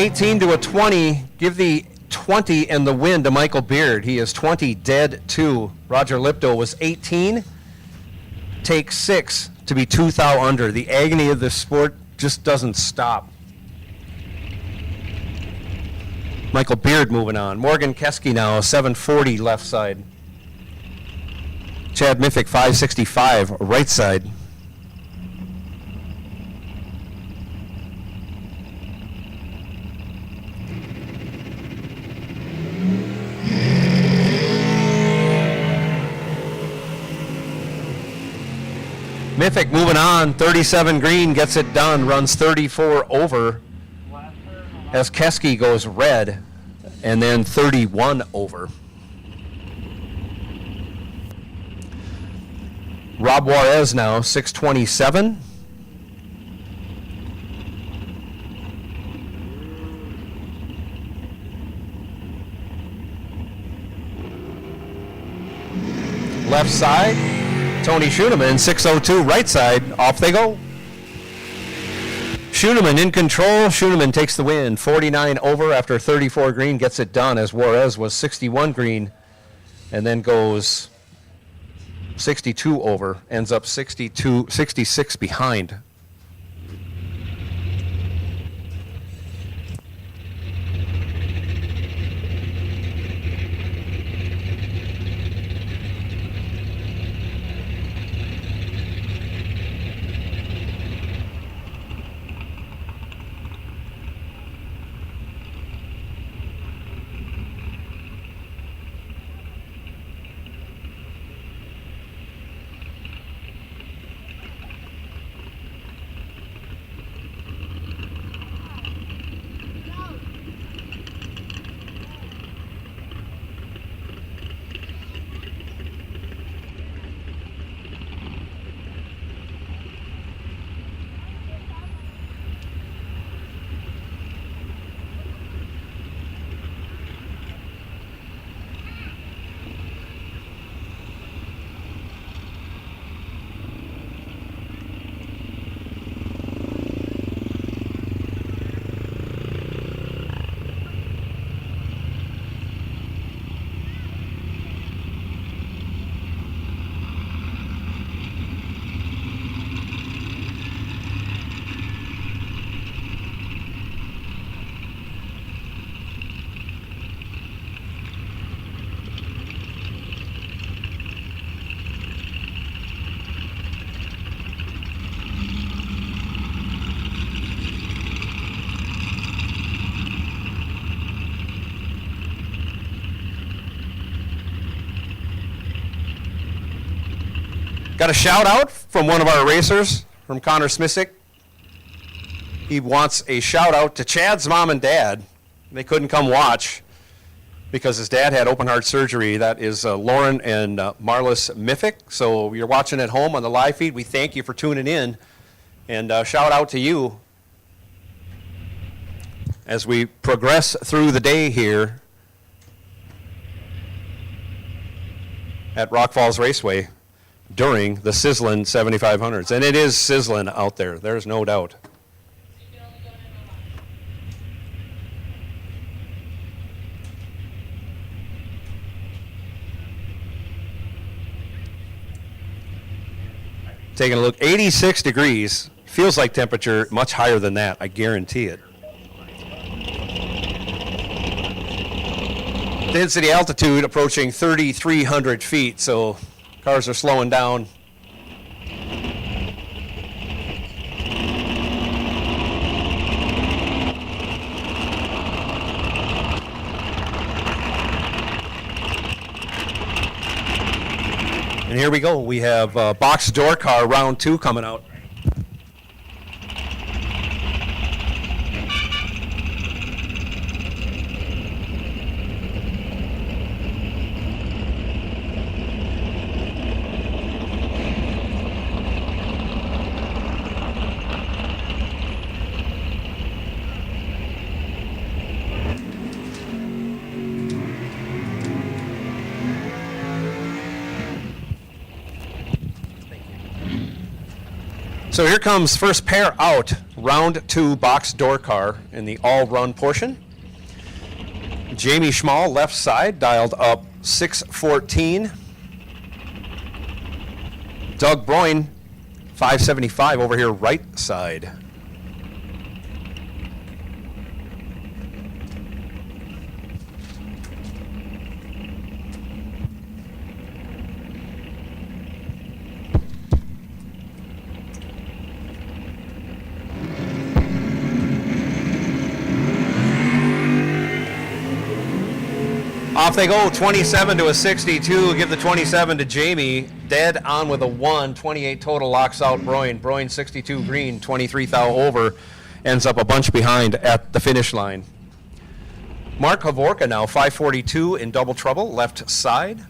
$18 to a 20. Give the 20 and the win to Michael Beard. He is 20, dead 2. Roger Lipto was 18. Take 6 to be 2 thou under. The agony of this sport just doesn't stop. Michael Beard moving on. Morgan Keski now, 740 left side. Chad Miffick, 565 right side. Miffick moving on, 37 green, gets it done, runs 34 over as Keski goes red, and then 31 over. Rob Juarez now, 627. Left side. Tony Schoeneman, 602 right side, off they go. Schoeneman in control. Schoeneman takes the win, 49 over after 34 green, gets it done as Juarez was 61 green and then goes 62 over, ends up 66 behind. Got a shout out from one of our racers, from Connor Smisick. He wants a shout out to Chad's mom and dad. They couldn't come watch because his dad had open heart surgery. That is Lauren and Marlis Miffick. So you're watching at home on the live feed. We thank you for tuning in, and shout out to you as we progress through the day here at Rock Falls Raceway during the Sizzlin 7500s. And it is sizzling out there. There's no doubt. Taking a look, 86 degrees. Feels like temperature much higher than that, I guarantee it. Density altitude approaching 3,300 feet, so cars are slowing down. And here we go. We have box door car round 2 coming out. So here comes first pair out, round 2 box door car in the all-run portion. Jamie Schmall, left side, dialed up 614. Doug Broin, 575 over here, right side. Off they go, 27 to a 62. Give the 27 to Jamie. Dead on with a 1. 28 total, locks out Broyne. Broyne 62 green, 23 thou over. Ends up a bunch behind at the finish line. Mark Havorka now, 542 in double trouble, left side.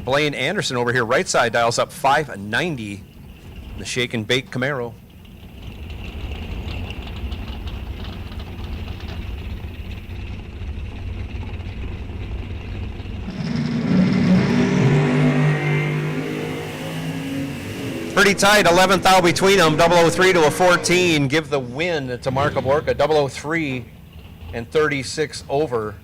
Blaine Anderson over here, right side, dials up 590. The Shake and Bake Camaro. Pretty tight, 11th thou between them, 003 to a 14. Give the win to Mark Havorka, 003 and 36 over.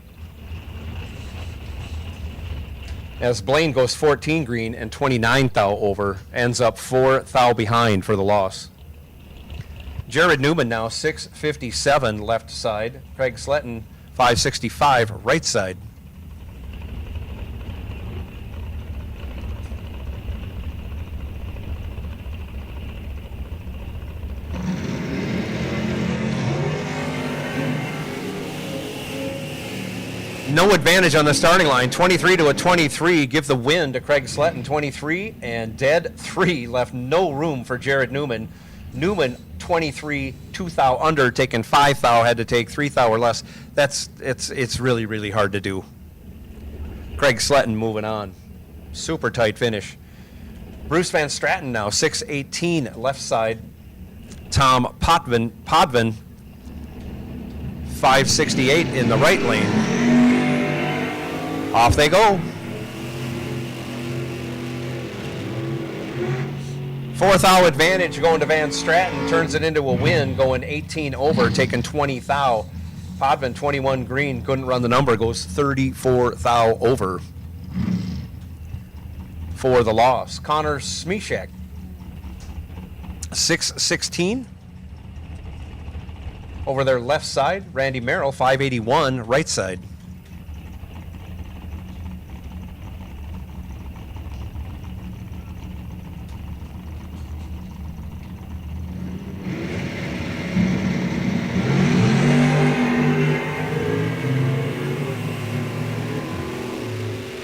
As Blaine goes 14 green and 29 thou over, ends up 4 thou behind for the loss. Jared Newman now 657 left side. Craig Sletton 565 right side. No advantage on the starting line. 23 to a 23. Give the win to Craig Sletton, 23, and dead 3. Left no room for Jared Newman. Newman 23, 2 thou under, taking 5 thou, had to take 3 thou or less. It's really, really hard to do. Craig Sletton moving on. Super tight finish. Bruce Van Straten now 618 left side. Tom Podvin 568 in the right lane. Off they go. 4 thou advantage going to Van Straten, turns it into a win, going 18 over, taking 20 thou. Podvin 21 green, couldn't run the number, goes 34 thou over for the loss. Connor Smishak 616 over their left side. Randy Merrill 581 right side.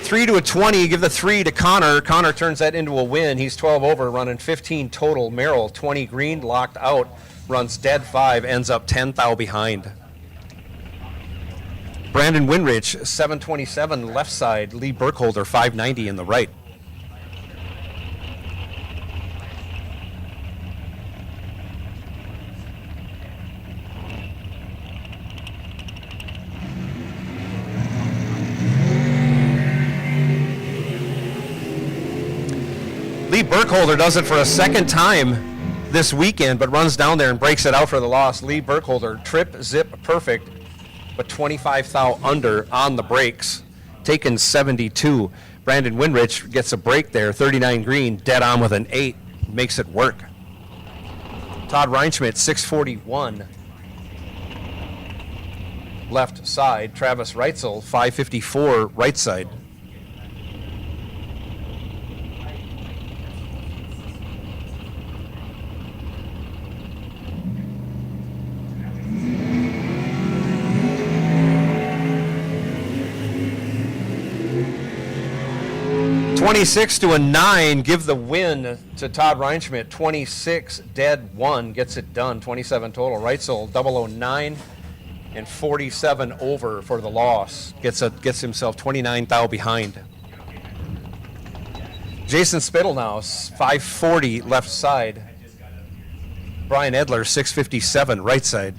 Three to a 20, give the 3 to Connor. Connor turns that into a win. He's 12 over, running 15 total. Merrill, 20 green, locked out, runs dead 5, ends up 10 thou behind. Brandon Winrich, 727 left side. Lee Burkholder, 590 in the right. Lee Burkholder does it for a second time this weekend, but runs down there and breaks it out for the loss. Lee Burkholder, trip, zip, perfect, but 25 thou under on the brakes, taken 72. Brandon Winrich gets a break there, 39 green, dead on with an 8, makes it work. Todd Reinschmidt, 641 left side. Travis Reitzel, 554 right side. $26 to a 9, give the win to Todd Reinschmidt. 26, dead 1, gets it done. 27 total. Reitzel, 009 and 47 over for the loss. Gets himself 29 thou behind. Jason Spittle now, 540 left side. Brian Edler, 657 right side.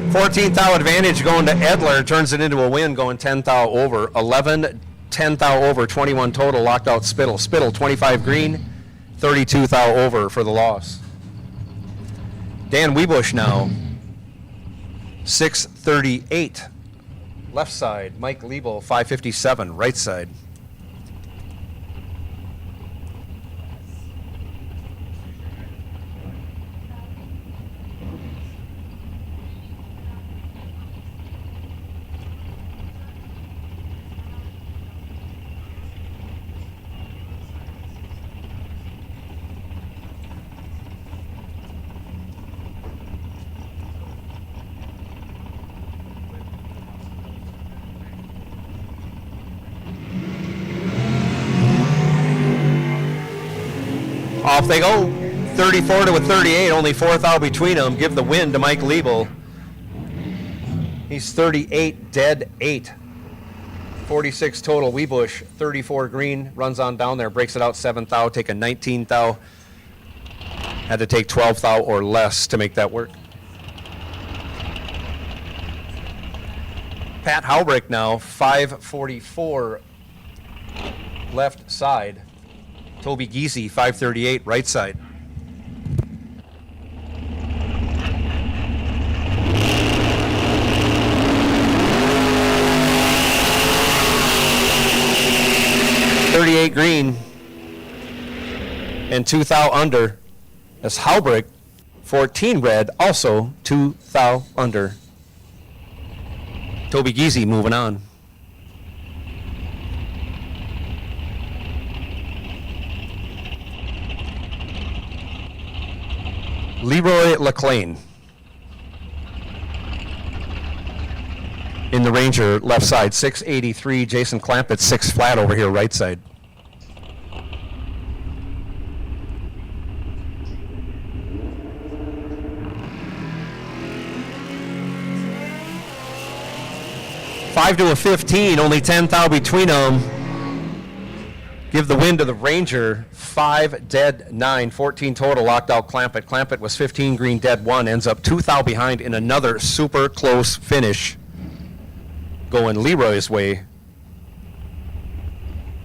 $14 thou advantage going to Edler, turns it into a win, going 10 thou over. 11, 10 thou over, 21 total, locked out Spittle. Spittle, 25 green, 32 thou over for the loss. Dan Webush now, 638 left side. Mike Liebel, 557 right side. Off they go. 34 to a 38, only 4th out between them. Give the win to Mike Liebel. He's 38 dead 8. 46 total. Weebush 34 green, runs on down there, breaks it out 7th out, take a 19th out. Had to take 12th out or less to make that work. Pat Haubrick now, 544 left side. Toby Giese, 538 right side. .38 green and 2 thou under. As Haubrick, 14 red, also 2 thou under. Toby Giese moving on. Leroy LeClain in the Ranger left side, 683. Jason Clampett, 6 flat over here right side. Five to a 15, only 10 thou between them. Give the win to the Ranger. 5 dead 9, 14 total. Locked out Clampett. Clampett was 15 green dead 1. Ends up 2 thou behind in another super close finish. Going Leroy's way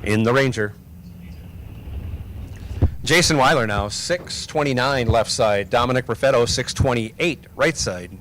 in the Ranger. Jason Weiler now, 629 left side. Dominic Raffetto, 628 right side.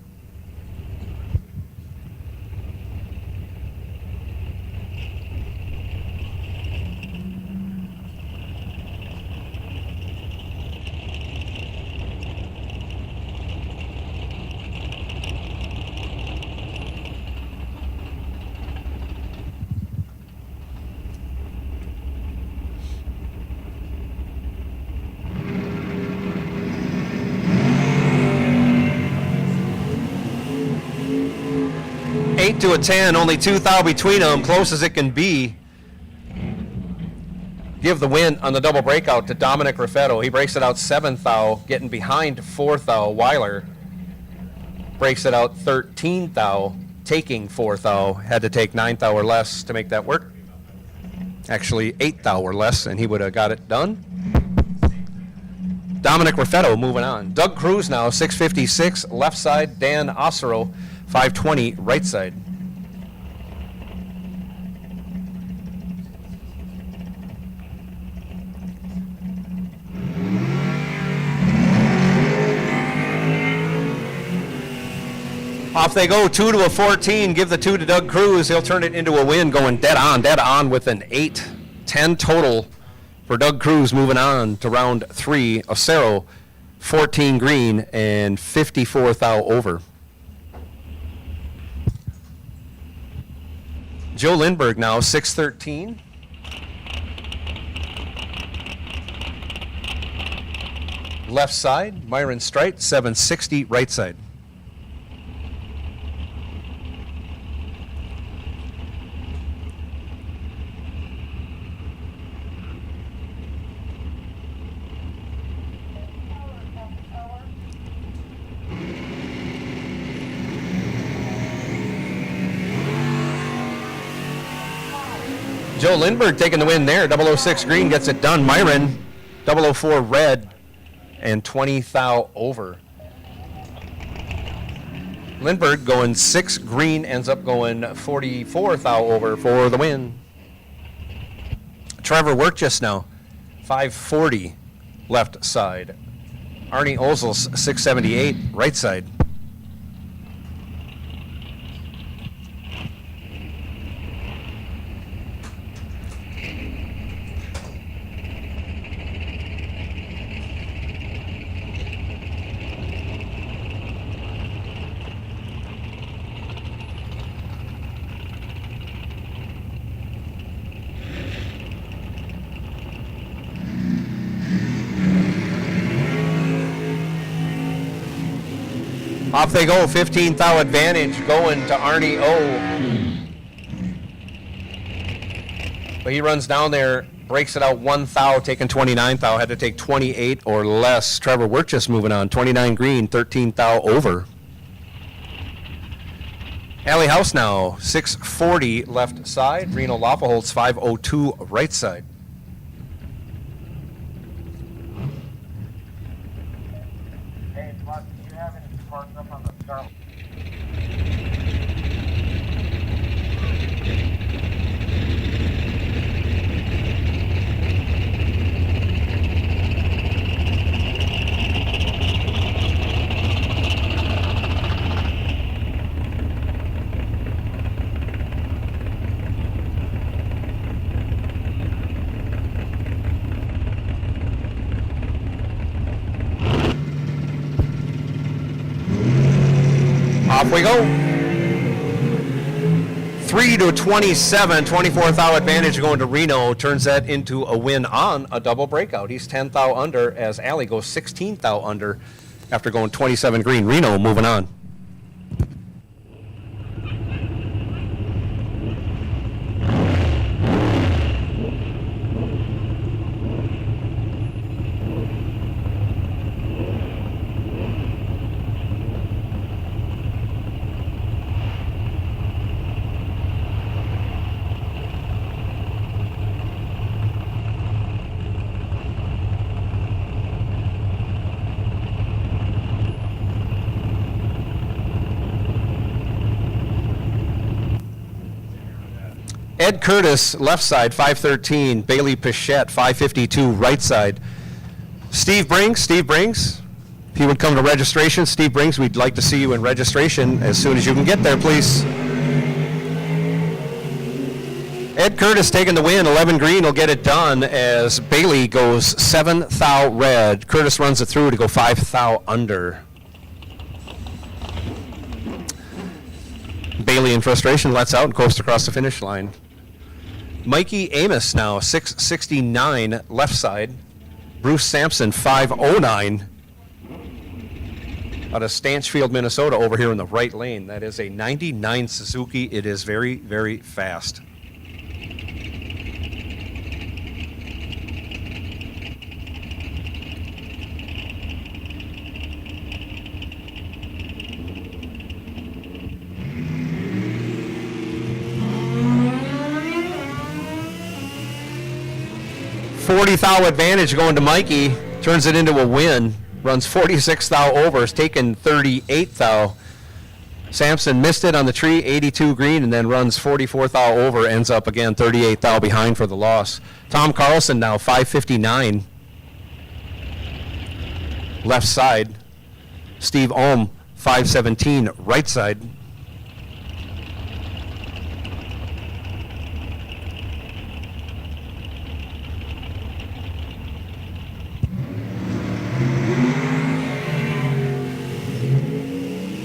To a 10, only 2 thou between them, close as it can be. Give the win on the double breakout to Dominic Raffetto. He breaks it out 7th thou, getting behind 4th thou. Weiler breaks it out 13th thou, taking 4th thou. Had to take 9th thou or less to make that work. Actually 8th thou or less, and he would have got it done. Dominic Raffetto moving on. Doug Cruz now, 656 left side. Dan Osero, 520 right side. Off they go, 2 to a 14. Give the 2 to Doug Cruz. He'll turn it into a win, going dead on with an 8. 10 total for Doug Cruz, moving on to round 3. Osero, 14 green and 54 thou over. Joe Lindbergh now, 613. Left side, Myron Strite, 760 right side. Joe Lindbergh taking the win there. 006 green gets it done. Myron, 004 red and 20 thou over. Lindbergh going 6 green, ends up going 44 thou over for the win. Trevor worked just now, 540 left side. Arnie Ozels, 678 right side. Off they go, 15 thou advantage going to Arnie O. But he runs down there breaks it out 1 thou, taking 29 thou. Had to take 28 or less. Trevor, we're just moving on. 29 green, 13 thou over. Alley House now, 640 left side. Reno Lapa holds 502 right side. Hey, Todd, do you have any sparks up on the start? Off we go. 3 to 27, 24 thou advantage going to Reno. Turns that into a win on a double breakout. He's 10 thou under as Alley goes 16 thou under after going 27 green. Reno moving on. Ed Curtis, left side, 513. Bailey Pichette, 552, right side. Steve Brings. If you would come to registration, Steve Brings, we'd like to see you in registration as soon as you can get there, please. Ed Curtis taking the win, 11 green will get it done as Bailey goes 7 thou red. Curtis runs it through to go 5 thou under. Bailey in frustration lets out and coasts across the finish line. Mikey Amos now, 669 left side. Bruce Sampson, 509. Out of Stanchfield, Minnesota, over here in the right lane. That is a 99 Suzuki. It is very, very fast. $40 thou advantage going to Mikey. Turns it into a win. Runs 46 thou over. Is taken 38 thou. Sampson missed it on the tree, 82 green, and then runs 44 thou over. Ends up again 38 thou behind for the loss. Tom Carlson now 559. Left side. Steve Ohm 517 right side.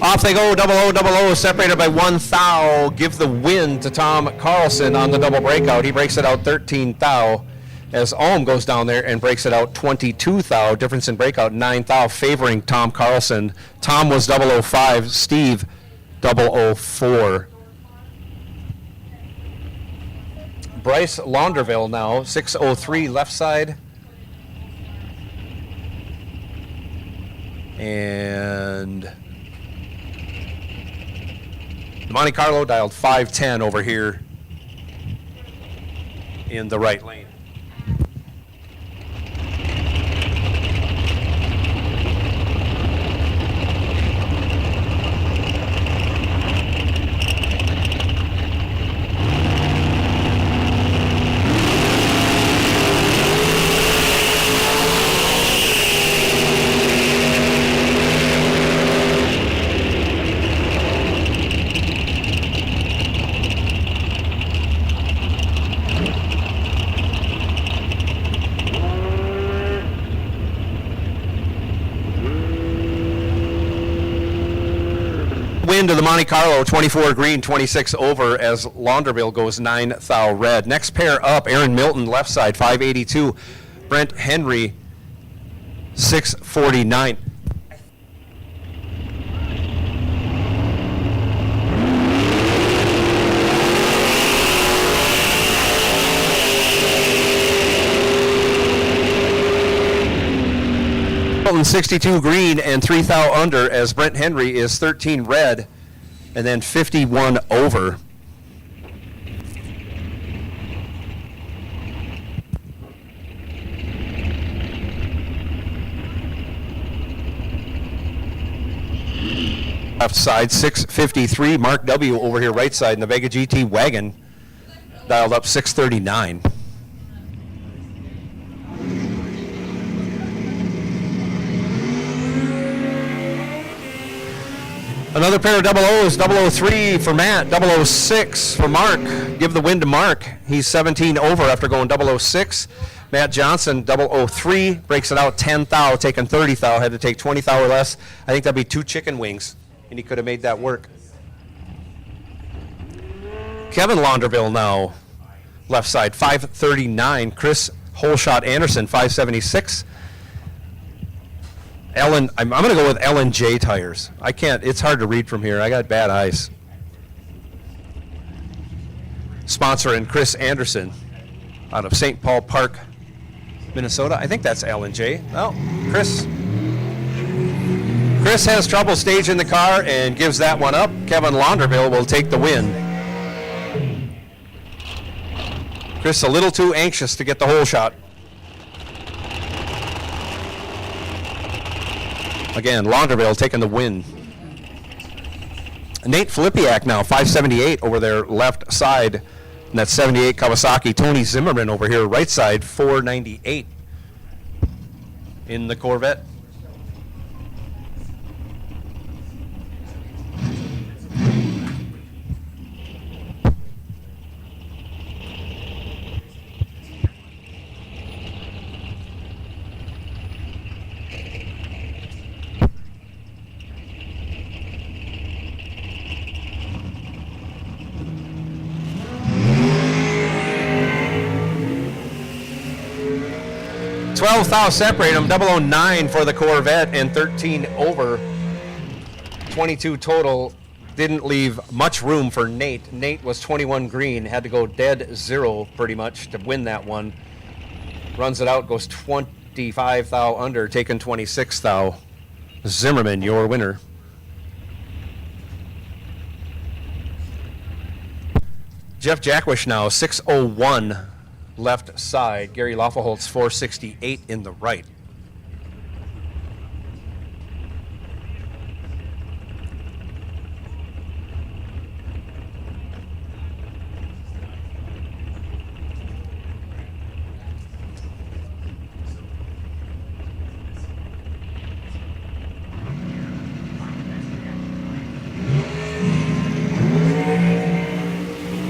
Off they go, double O, separated by 1 thou. Give the win to Tom Carlson on the double breakout. He breaks it out 13 thou as Ohm goes down there and breaks it out 22 thou. Difference in breakout 9 thou, favoring Tom Carlson. Tom was 005, Steve 004. Bryce Launderville now, 603 left side. And Monte Carlo dialed 510 over here in the right lane. Into the Monte Carlo, 24 green, 26 over as Launderville goes 9 thou red. Next pair up, Aaron Milton, left side, 582. Brent Henry, 649. Hamilton 62 green and 3 thou under, as Brent Henry is 13 red and then 51 over. Left side 653, Mark W over here right side in the Vega GT wagon, dialed up 639. Another pair of double O's, 003 for Matt, 006 for Mark. Give the win to Mark. He's 17 over after going 006. Matt Johnson, 003, breaks it out 10 thou, taking 30 thou, had to take 20 thou or less. I think that'd be 2 chicken wings, and he could have made that work. Kevin Launderville now, left side, 539. Chris Holeshot Anderson, 576. Ellen, I'm going to go with L&J tires. I can't, it's hard to read from here. I got bad eyes. Sponsoring Chris Anderson out of St. Paul Park, Minnesota. I think that's L&J. Oh, Chris has trouble staging the car and gives that one up. Kevin Launderville will take the win. Chris a little too anxious to get the whole shot. Again, Launderville taking the win. Nate Filipiak now, 578 over their left side. And that's 78 Kawasaki. Tony Zimmerman over here, right side, 498 in the Corvette. Thou separate them, 009 for the Corvette and 13 over. 22 total. Didn't leave much room for Nate. Nate was 21 green, had to go dead zero pretty much to win that one. Runs it out, goes 25 thou under, taking 26 thou. Zimmerman, your winner. Jeff Jackwish now, 601. Left side. Gary Loffelholtz, 468 in the right.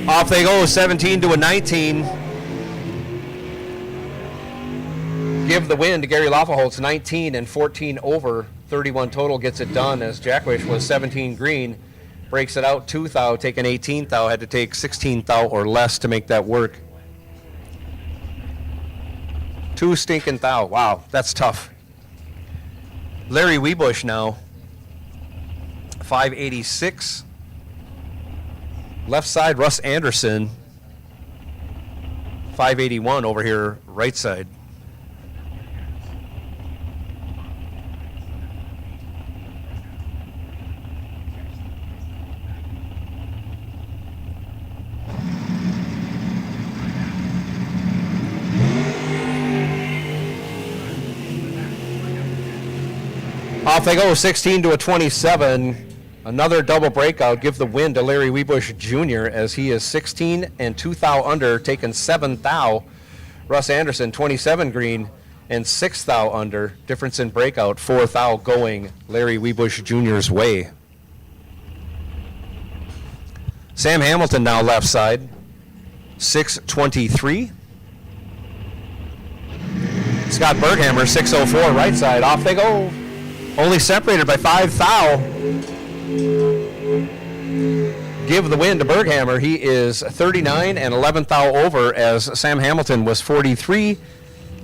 Off they go, 17 to a 19. Give the win to Gary Loffelholtz, 19 and 14 over, 31 total, gets it done as Jackwish was 17 green, breaks it out 2 thou, taking 18 thou, had to take 16 thou or less to make that work. 2 stinking thou, wow, that's tough. Larry Weebush now, 586. Left side, Russ Anderson, 581 over here, right side. Off they go, 16 to a 27. Another double breakout. Give the win to Larry Weebush Jr. as he is 16 and 2 thou under, taking 7 thou. Russ Anderson, 27 green and 6 thou under. Difference in breakout, 4 thou going Larry Weebush Jr.'s way. Sam Hamilton now left side, 623. Scott Berghammer, 604 right side. Off they go. Only separated by 5 thou. Give the win to Berghammer. He is 39 and 11 thou over as Sam Hamilton was 43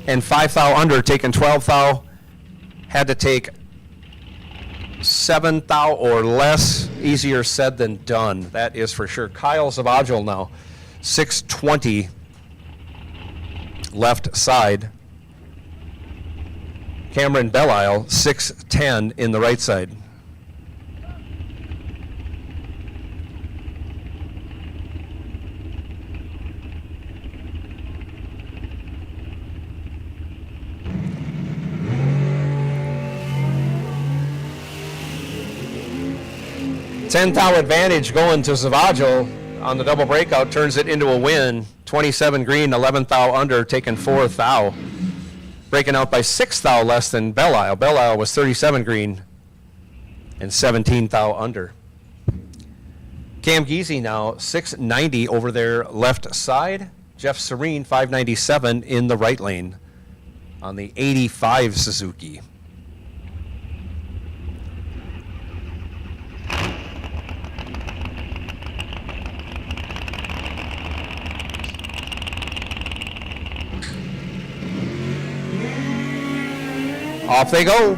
and 5 thou under, taking 12 thou. Had to take 7 thou or less. Easier said than done. That is for sure. Kyle Zavagil now, 620 left side. Cameron Belisle, 6-10 in the right side. $10,000 advantage going to Zavagil on the double breakout, turns it into a win. 27 green, 11,000 under, taking 4,000. Breaking out by 6,000 less than Belisle. Belisle was 37 green and 17,000 under. Cam Geesey now 690 over their left side. Jeff Serene 597 in the right lane on the 85 Suzuki. Off they go.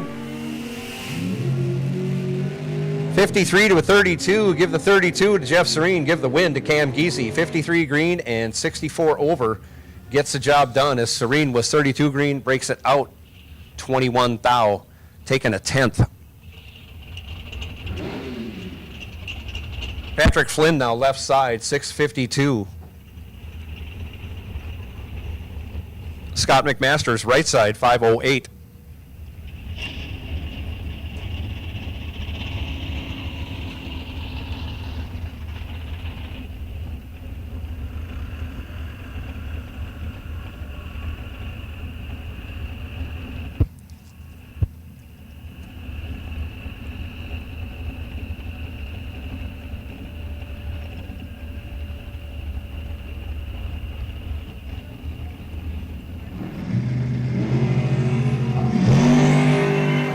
53 to a 32. Give the 32 to Jeff Serene. Give the win to Cam Geesey. 53 green and 64 over. Gets the job done as Serene was 32 green. Breaks it out 21 thou. Taking a 10th. Patrick Flynn now left side. 652. Scott McMaster's right side. 508.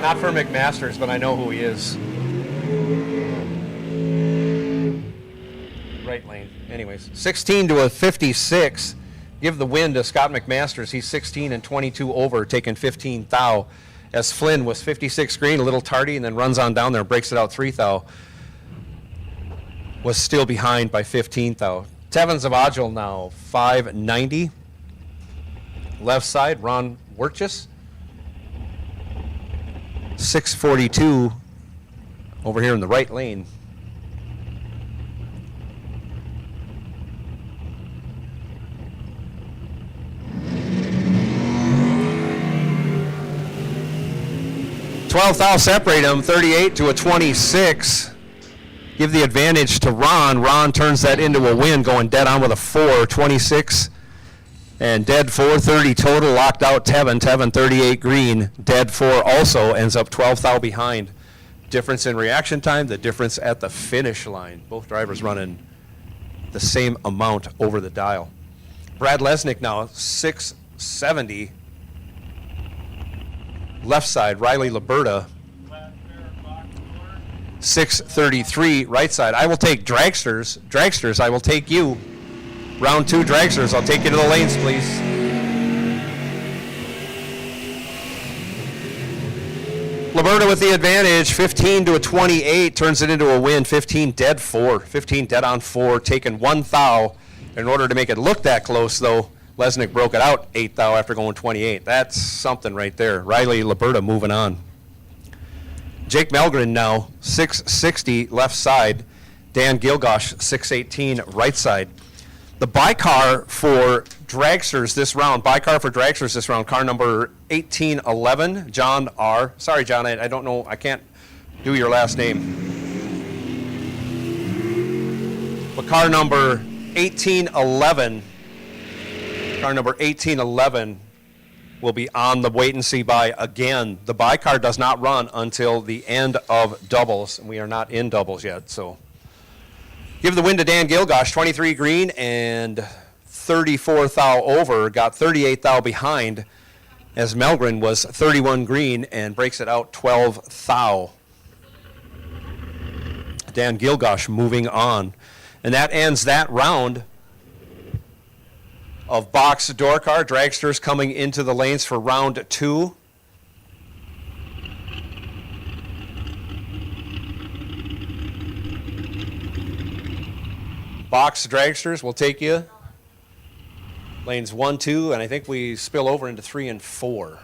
Not for McMasters, but I know who he is. Right lane. Anyways, 16 to a 56. Give the win to Scott McMasters. He's 16 and 22 over, taking 15 thou. As Flynn was 56 green, a little tardy, and then runs on down there and breaks it out 3 thou. Was still behind by 15 thou. Tevin Zavagil now 590. Left side, Ron Wirtjes. 642 over here in the right lane. $12,000 separate them, 38 to a 26. Give the advantage to Ron. Ron turns that into a win, going dead on with a 4, 26. And dead 430 total, locked out Tevin. Tevin 38 green, dead 4 also, ends up 12,000 behind. Difference in reaction time, the difference at the finish line. Both drivers running the same amount over the dial. Brad Lesnick now 670. Left side, Riley Liberta 633. Right side, I will take dragsters. Dragsters, I will take you. Round 2 dragsters. I'll take you to the lanes, please. Liberta with the advantage. 15 to a 28. Turns it into a win. 15 dead 4. 15 dead on 4. Taking 1 thou. In order to make it look that close, though, Lesnick broke it out 8 thou after going 28. That's something right there. Riley Liberta moving on. Jake Melgren now 660 left side. Dan Gilgosh 618 right side. The bicar for dragsters this round, car number 1811, John R. Sorry, John, I don't know, I can't do your last name. But car number 1811 will be on the wait and see buy again. The bicar does not run until the end of doubles, and we are not in doubles yet, so. Give the win to Dan Gilgosh, 23 green and 34 thou over. Got 38 thou behind as Melgren was 31 green and breaks it out 12 thou. Dan Gilgosh moving on. And that ends that round of box door car. Dragsters coming into the lanes for round 2. Box dragsters will take you lanes 1, 2, and I think we spill over into 3 and 4.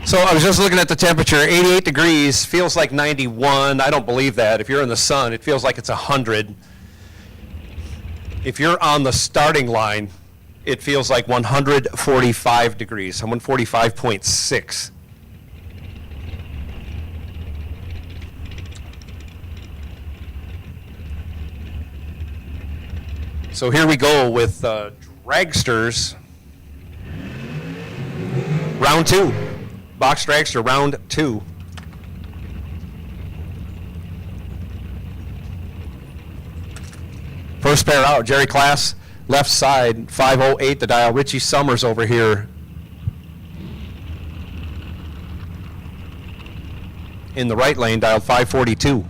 So I was just looking at the temperature, 88 degrees, feels like 91. I don't believe that. If you're in the sun, it feels like it's 100. If you're on the starting line, it feels like 145 degrees. I'm 145.6. So here we go with dragsters. Round 2. Box dragster, round 2. First pair out, Jerry Class, left side, 508 the dial. Richie Summers over here. In the right lane, dialed 542.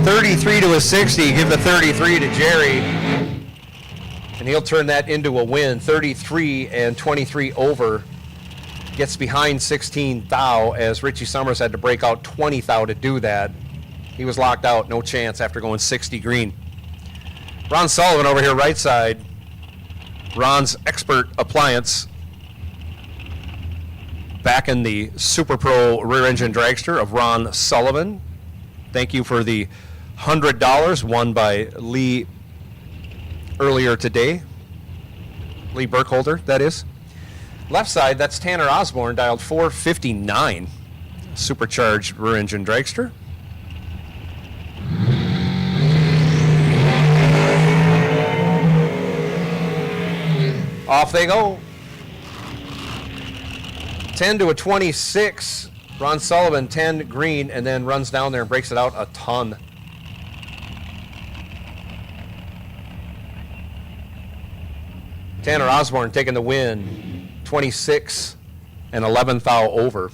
$33 to a 60, give the 33 to Jerry, and he'll turn that into a win. 33 and 23 over, gets behind 16 thou as Richie Summers had to break out 20 thou to do that. He was locked out, no chance after going 60 green. Ron Sullivan over here right side, Ron's expert appliance, back in the Super Pro rear engine dragster of Ron Sullivan. Thank you for the $100 won by Lee earlier today. Lee Burkholder, that is. Left side, that's Tanner Osborne, dialed 459. Supercharged rear engine dragster. Off they go. 10 to a 26. Ron Sullivan, 10 green, and then runs down there and breaks it out a ton. Tanner Osborne taking the win, 26 and 11 thou over.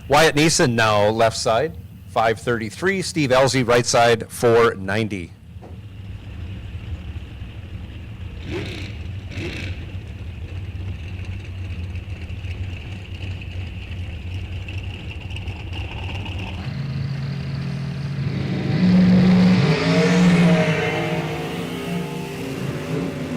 Wyatt Neeson now left side, 533. Steve Elzy right side, 490.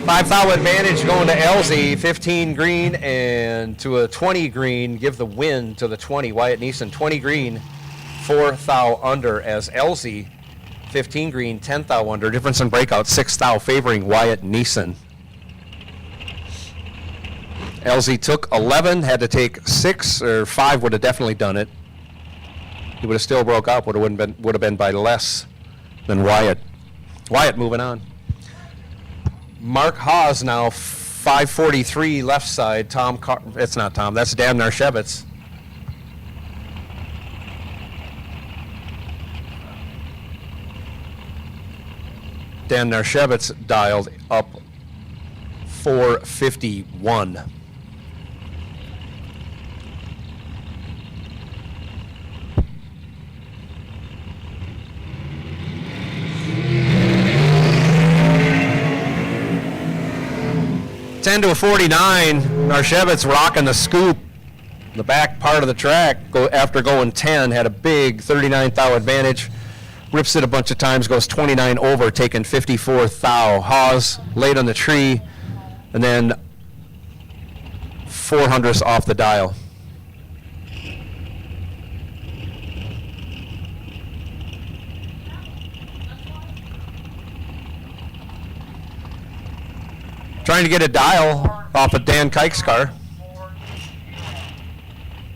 Five thou advantage going to Elzy, 15 green, and to a 20 green, give the win to the 20. Wyatt Neeson, 20 green, 4 thou under, as Elzy, 15 green, 10 thou under. Difference in breakout, 6 thou favoring Wyatt Neeson. Elzy took 11, had to take 6 or 5 would have definitely done it. He would have still broke up, would have been by less than Wyatt. Wyatt moving on. Mark Haas now 543 left side. It's not Tom. That's Dan Narshevitz. Dan Narshevitz dialed up 451. To a 49, Narshevitz rocking the scoop. The back part of the track, after going 10, had a big 39 thou advantage. Rips it a bunch of times, goes 29 over, taking 54 thou. Haas laid on the tree, and then 400s off the dial. Trying to get a dial off of Dan Kike's car.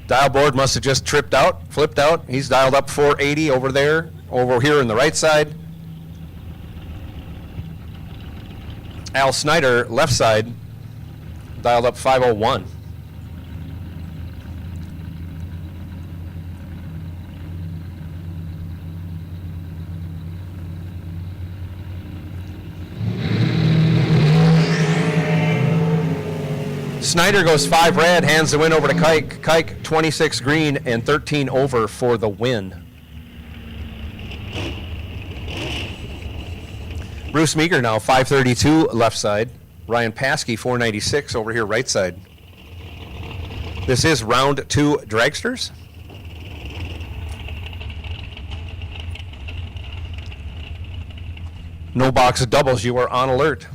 Dial board must have just flipped out. He's dialed up 480 over there, over here on the right side. Al Snyder, left side, dialed up 501. Snyder goes 5 red, hands the win over to Kike. Kike 26 green and 13 over for the win. Bruce Meager now 532 left side. Ryan Paskey 496 over here right side. This is round 2 dragsters. No box doubles, you are on alert.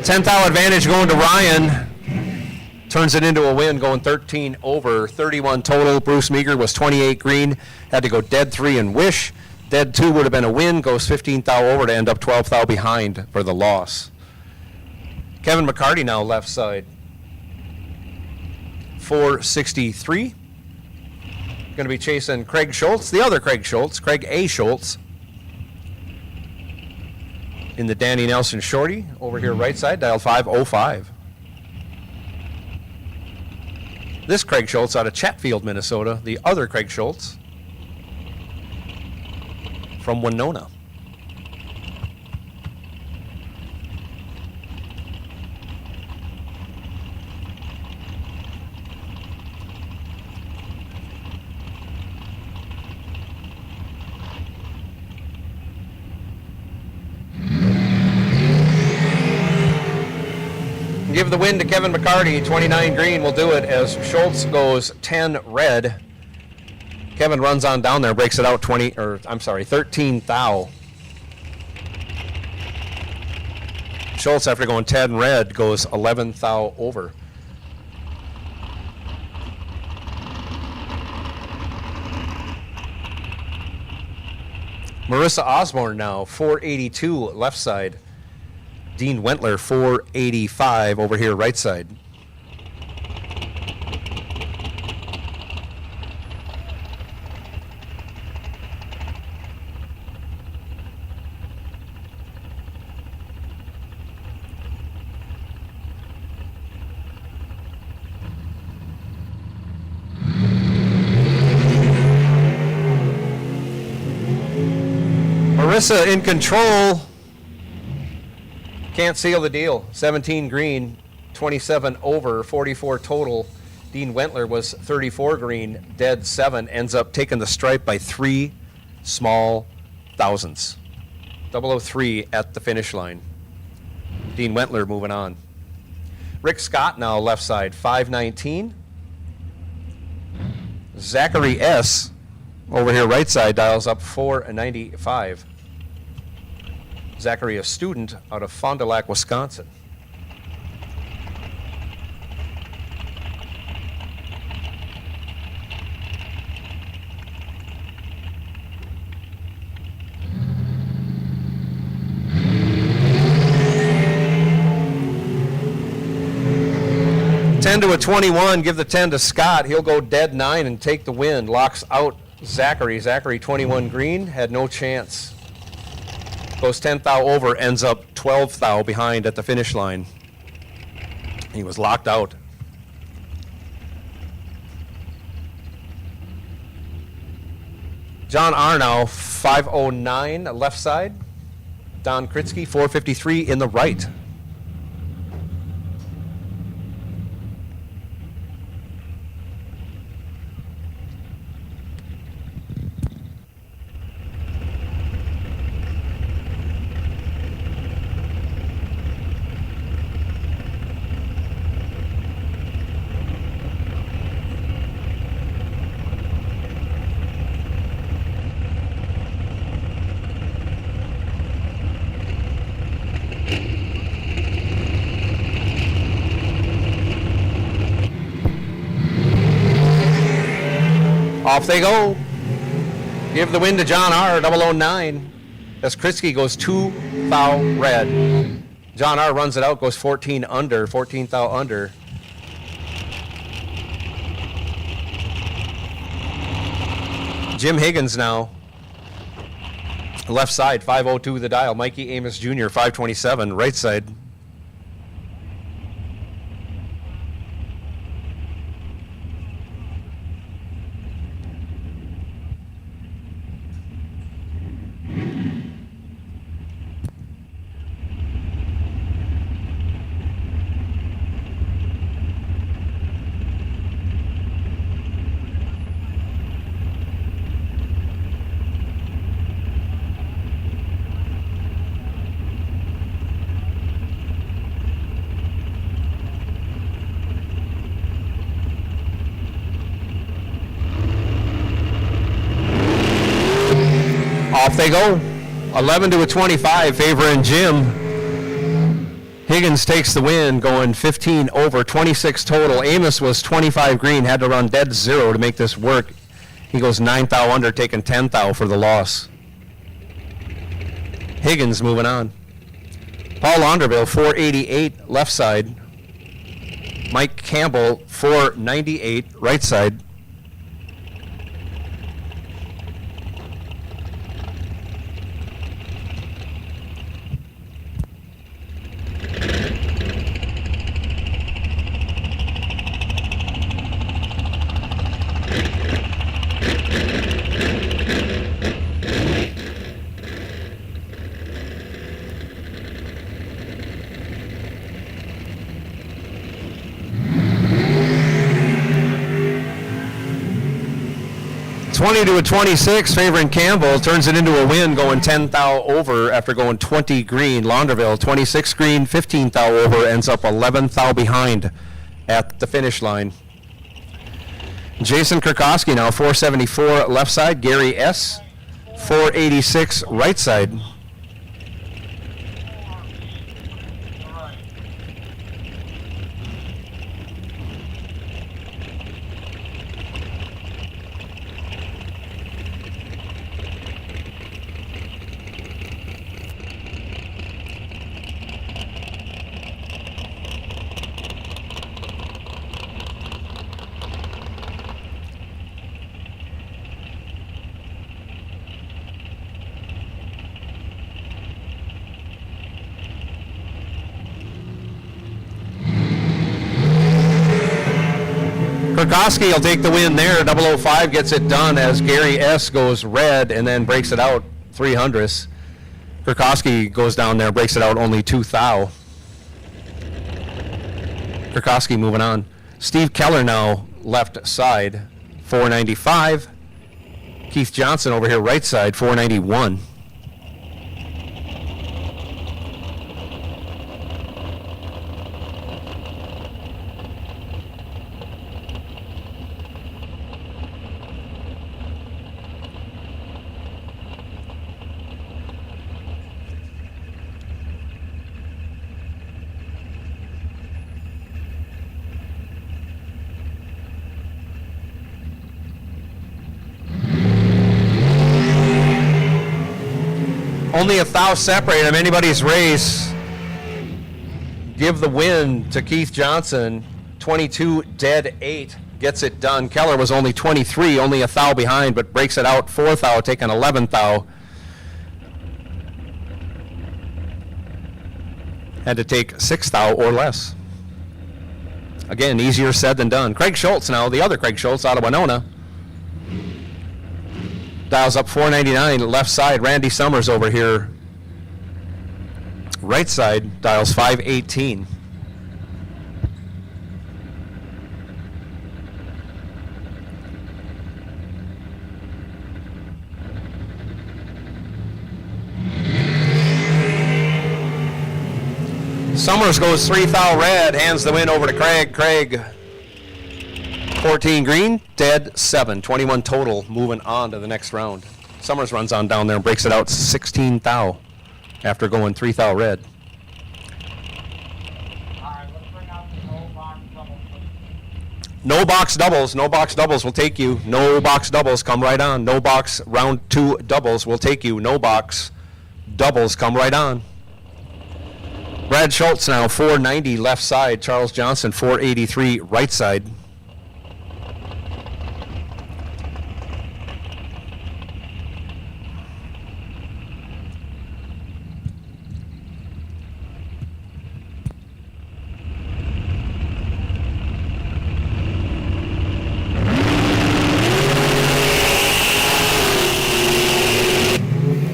Tenth thou advantage going to Ryan. Turns it into a win, going 13 over, 31 total. Bruce Meager was 28 green, had to go dead 3 and wish. Dead 2 would have been a win, goes 15 thou over to end up 12 thou behind for the loss. Kevin McCarty now left side. 463. Going to be chasing Craig Schultz, the other Craig Schultz, Craig A. Schultz. In the Danny Nelson Shorty, over here right side, dial 505. This Craig Schultz out of Chatfield, Minnesota, the other Craig Schultz from Winona. Give the win to Kevin McCarty, 29 green will do it as Schultz goes 10 red. Kevin runs on down there, breaks it out 13 thou. Schultz, after going 10 red, goes 11 thou over. Marissa Osborne now, 482 left side. Dean Wentler, 485 over here right side. Marissa in control. Can't seal the deal. 17 green, 27 over, 44 total. Dean Wentler was 34 green, dead 7, ends up taking the stripe by 3 small thousandths. 003 at the finish line. Dean Wentler moving on. Rick Scott now left side, 519. Zachary S. over here right side dials up 495. Zachary, a student out of Fond du Lac, Wisconsin. Ten to a 21, give the 10 to Scott. He'll go dead 9 and take the win. Locks out Zachary. Zachary 21 green, had no chance. Goes 10 thou over, ends up 12 thou behind at the finish line. He was locked out. John Arnow, 509 left side. Don Kritzky, 453 in the right. Off they go. Give the win to John R. 009. As Kritzky goes 2 thou red. John R. runs it out, goes 14 under, 14 thou under. Jim Higgins now. Left side, 502 the dial. Mikey Amos Jr., 527. Right side. Off they go. 11 to a 25, favoring Jim. Higgins takes the win, going 15 over, 26 total. Amos was 25 green, had to run dead zero to make this work. He goes 9 thou under, taking 10 thou for the loss. Higgins moving on. Paul Launderville, 488, left side. Mike Campbell, 498, right side. $20 to a 26, favoring Campbell, turns it into a win, going 10 thou over after going 20 green. Launderville, 26 green, 15 thou over, ends up 11 thou behind at the finish line. Jason Kurkowski now 474 left side. Gary S. 486 right side. Kurkowski will take the win there. 005 gets it done as Gary S. goes red and then breaks it out 300ths. Kurkowski goes down there, breaks it out only 2 thou. Kurkowski moving on. Steve Keller now left side, 495. Keith Johnson over here right side, 491. Only a thou separate them. Anybody's race. Give the win to Keith Johnson. 22 dead 8 gets it done. Keller was only 23, only a thou behind, but breaks it out 4 thou, taking 11 thou. Had to take 6 thou or less. Again, easier said than done. Craig Schultz now, the other Craig Schultz out of Winona. Dials up 499 left side. Randy Summers over here. Right side dials 518. Summers goes 3 thou red, hands the win over to Craig. Craig 14 green, dead 7, 21 total, moving on to the next round. Summers runs on down there and breaks it out 16 thou after going 3 thou red. Alright, let's bring out the no box double, please. No box doubles, no box doubles will take you. No box doubles, come right on. No box round 2 doubles will take you. No box doubles, come right on. Brad Schultz now 490 left side. Charles Johnson 483 right side.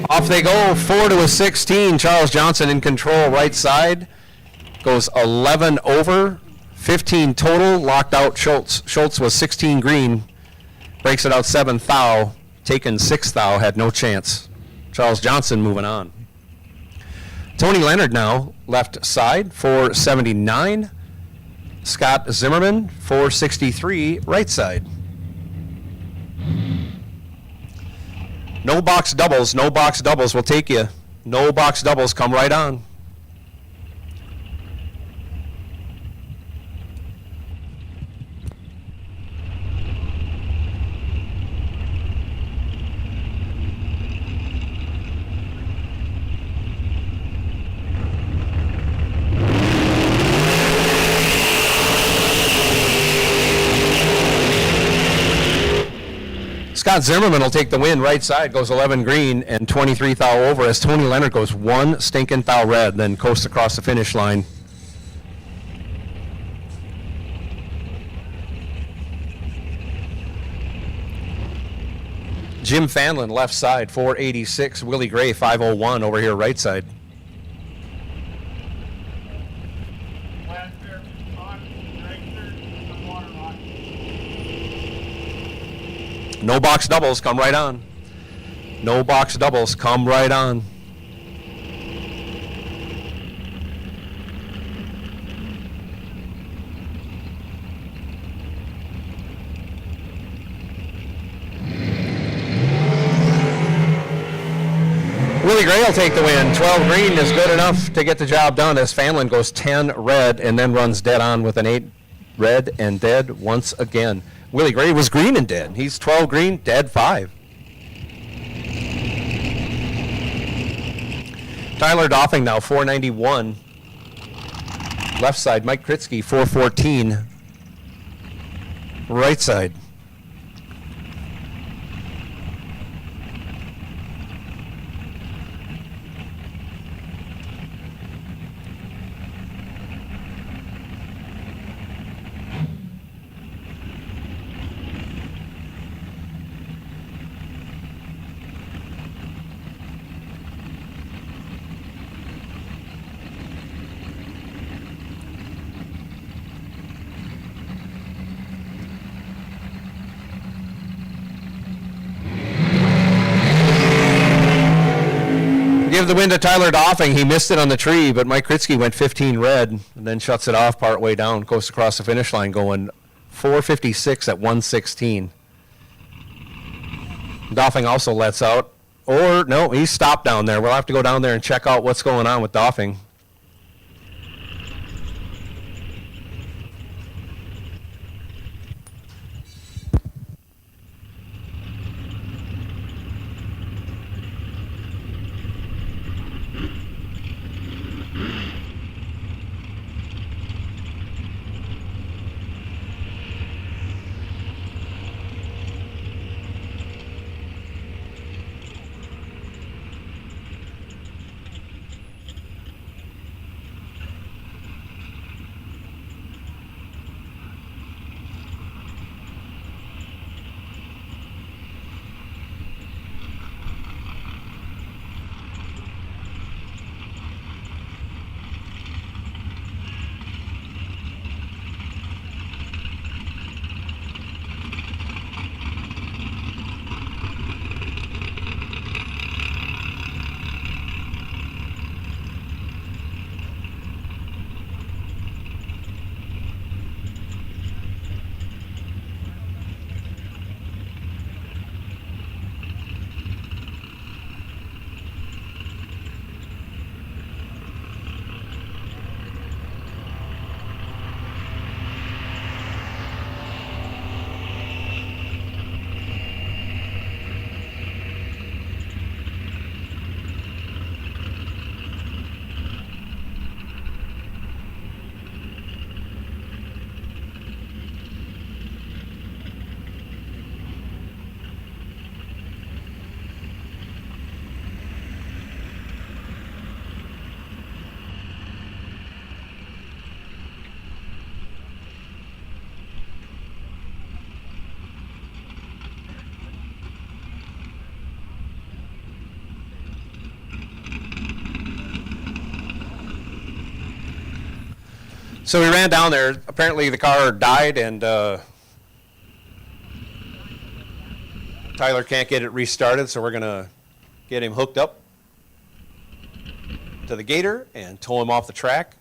Off they go, 4 to a 16. Charles Johnson in control, right side. Goes 11 over, 15 total. Locked out Schultz. Schultz was 16 green. Breaks it out 7 thou. Taken 6 thou, had no chance. Charles Johnson moving on. Tony Leonard now, left side, 479. Scott Zimmerman, 463, right side. No box doubles, no box doubles will take you. No box doubles, come right on. Scott Zimmerman will take the win. Right side goes 11 green and 23 thou over as Tony Leonard goes one stinking thou red, then coasts across the finish line. Jim Fanlin left side 486. Willie Gray 501 over here right side. No box doubles, come right on. No box doubles, come right on. Willie Gray will take the win. 12 green is good enough to get the job done as Fanlin goes 10 red and then runs dead on with an 8 red and dead once again. Willie Gray was green and dead. He's 12 green, dead 5. Tyler Doffing now 491. Left side, Mike Kritzky 414. Right side. Give the win to Tyler Doffing. He missed it on the tree, but Mike Kritzky went 15 red and then shuts it off part way down, goes across the finish line going 456 at 116. Doffing also lets out. Or, no, he's stopped down there. We'll have to go down there and check out what's going on with Doffing. So we ran down there. Apparently the car died and Tyler can't get it restarted, so we're going to get him hooked up to the gator and tow him off the track.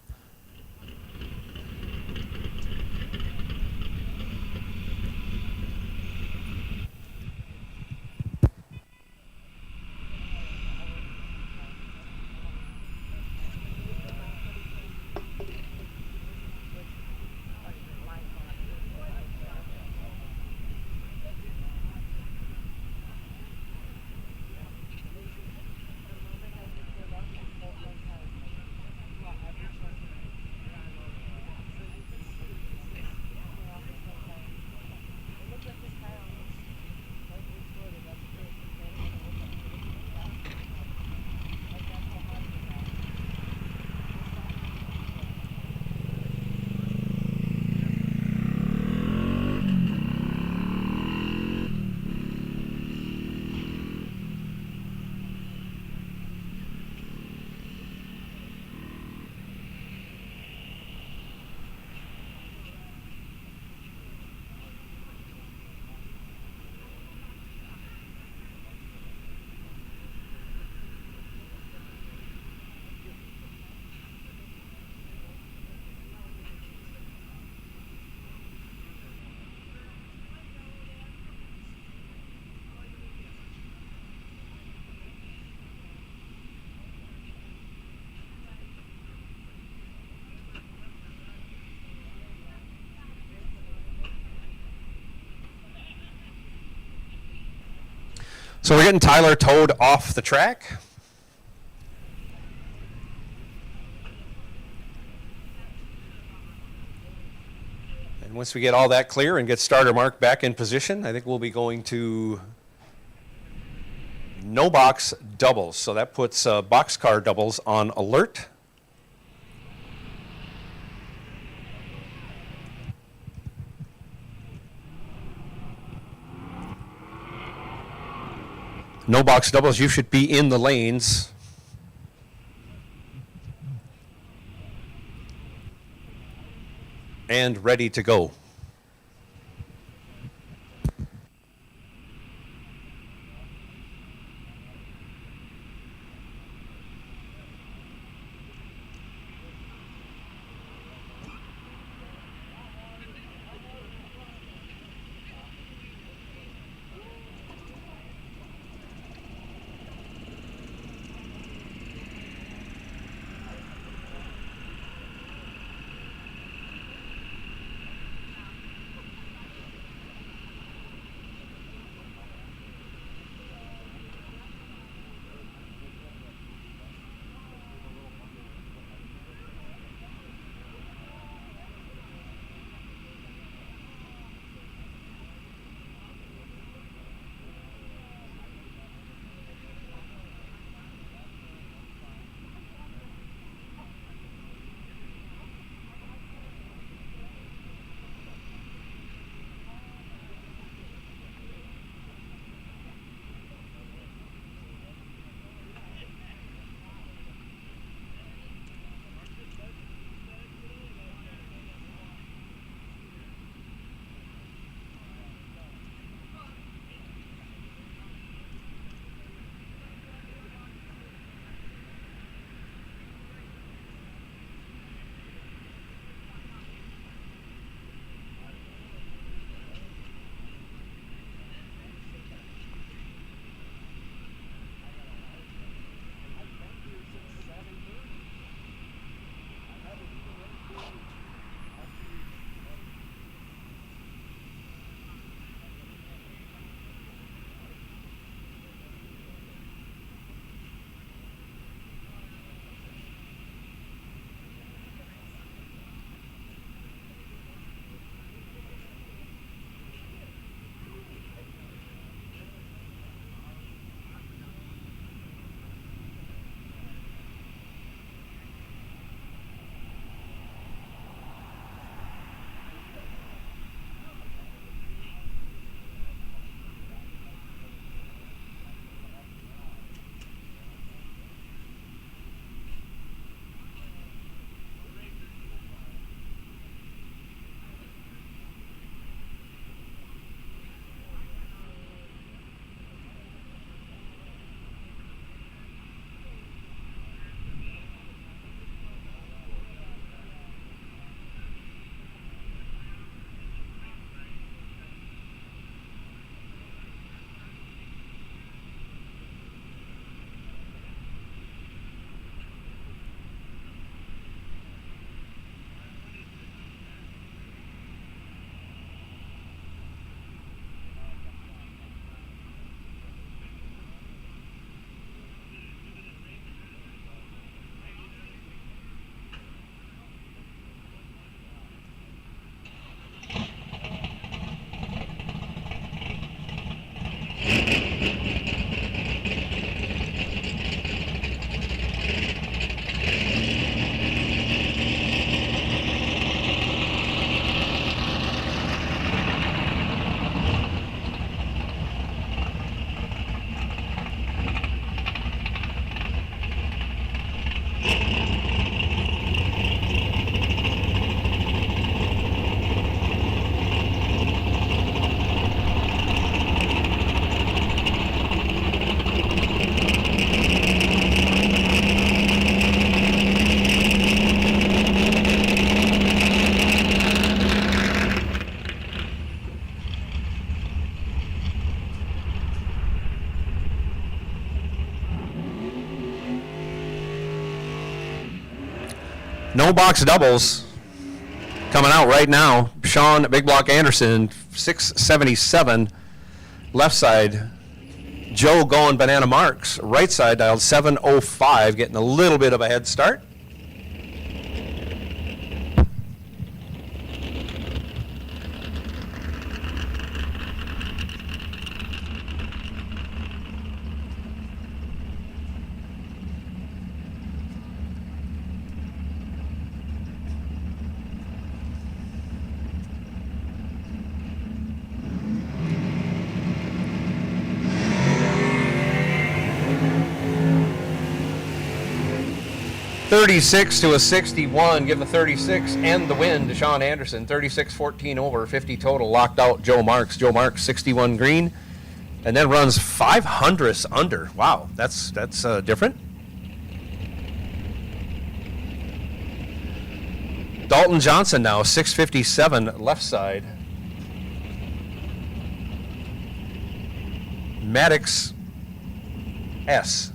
So we're getting Tyler towed off the track. And once we get all that clear and get starter Mark back in position, I think we'll be going to no box doubles. So that puts boxcar doubles on alert. No box doubles, you should be in the lanes. And ready to go. No box doubles coming out right now. Sean Big Block Anderson, 677, left side, Joe going banana marks. Right side dialed 705, getting a little bit of a head start. .36 to a 61, give the 36 and the win to Sean Anderson. 36-14 over, 50 total, locked out Joe Marks. Joe Marks, 61 green, and then runs 500ths under. Wow, that's different. Dalton Johnson now, 657 left side. Maddox S.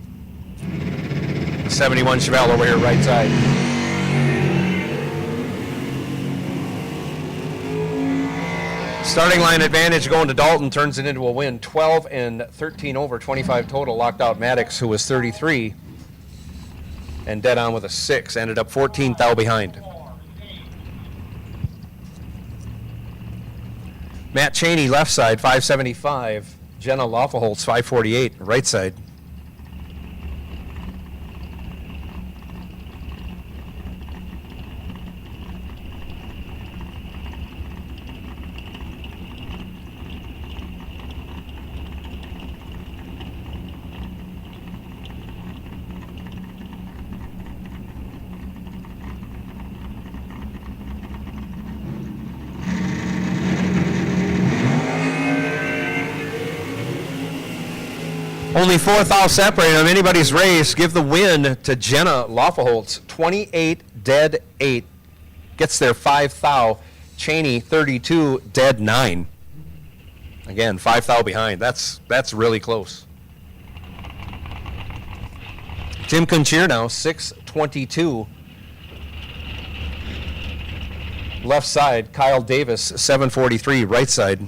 71 Chevelle over here, right side. Starting line advantage going to Dalton, turns it into a win. 12 and 13 over, 25 total, locked out Maddox, who was 33, and dead on with a 6. Ended up 14 thou behind. Matt Cheney, left side, 575. Jenna Lawfulholtz, 548, right side. Only 4 thou separate them. Anybody's race. Give the win to Jenna Lawfulholtz. 28, dead 8. Gets there 5 thou. Cheney, 32, dead 9. Again, 5 thou behind. That's really close. Tim Kuncheer now, 622. Left side, Kyle Davis, 743. Right side.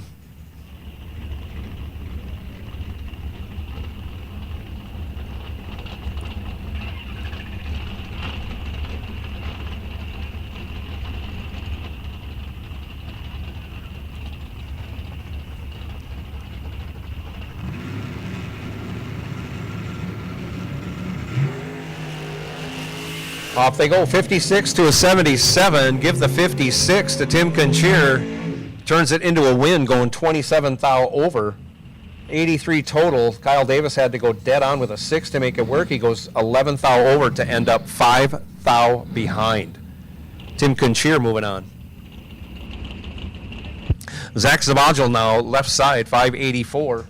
Off they go, 56 to a 77. Give the 56 to Tim Kuncheer. Turns it into a win, going 27 thou over. 83 total. Kyle Davis had to go dead on with a 6 to make it work. He goes 11 thou over to end up 5 thou behind. Tim Kuncheer moving on. Zach Zavagil now, left side, 584.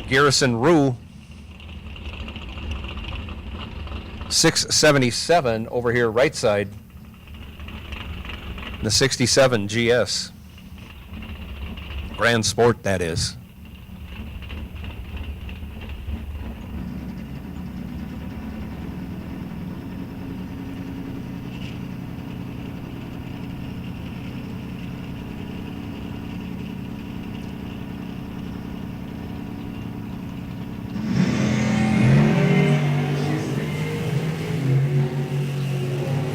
Garrison Rue, 677 over here, right side. The 67 GS. Grand Sport, that is.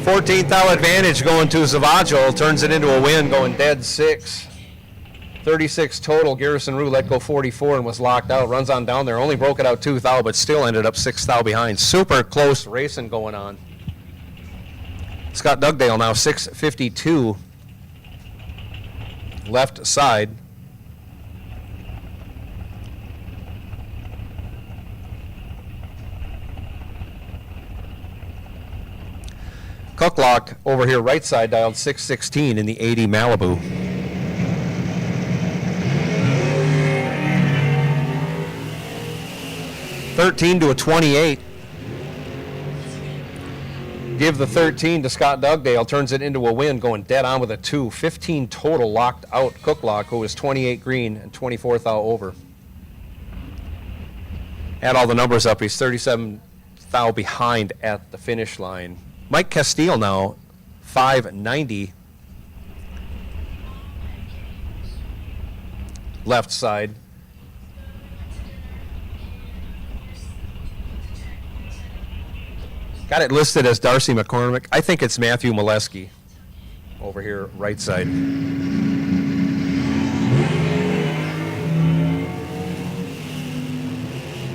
$14 thou advantage going to Zavagil, turns it into a win, going dead 6. 36 total. Garrison Rue let go 44 and was locked out. Runs on down there, only broke it out 2 thou, but still ended up 6 thou behind. Super close racing going on. Scott Dugdale now 652. Left side. Cooklock over here, right side, dialed 616 in the 80 Malibu. $13 to a 28. Give the 13 to Scott Dugdale, turns it into a win, going dead on with a 2. 15 total, locked out Cooklock, who was 28 green and 24 thou over. Add all the numbers up, he's 37 thou behind at the finish line. Mike Castile now, 590. Left side. Got it listed as Darcy McCormick. I think it's Matthew Molesky over here, right side.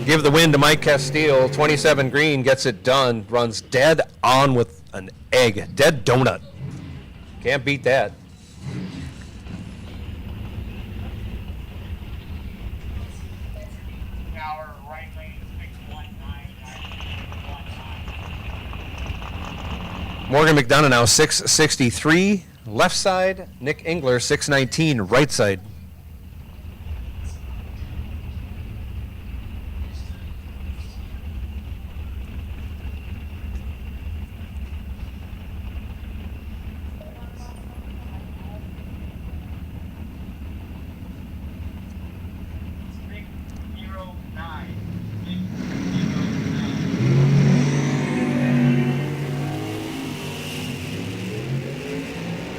Give the win to Mike Castile. 27 green, gets it done. Runs dead on with an egg. Dead donut. Can't beat that. Our right lane 619. Morgan McDonough now 663, left side. Nick Engler 619, right side.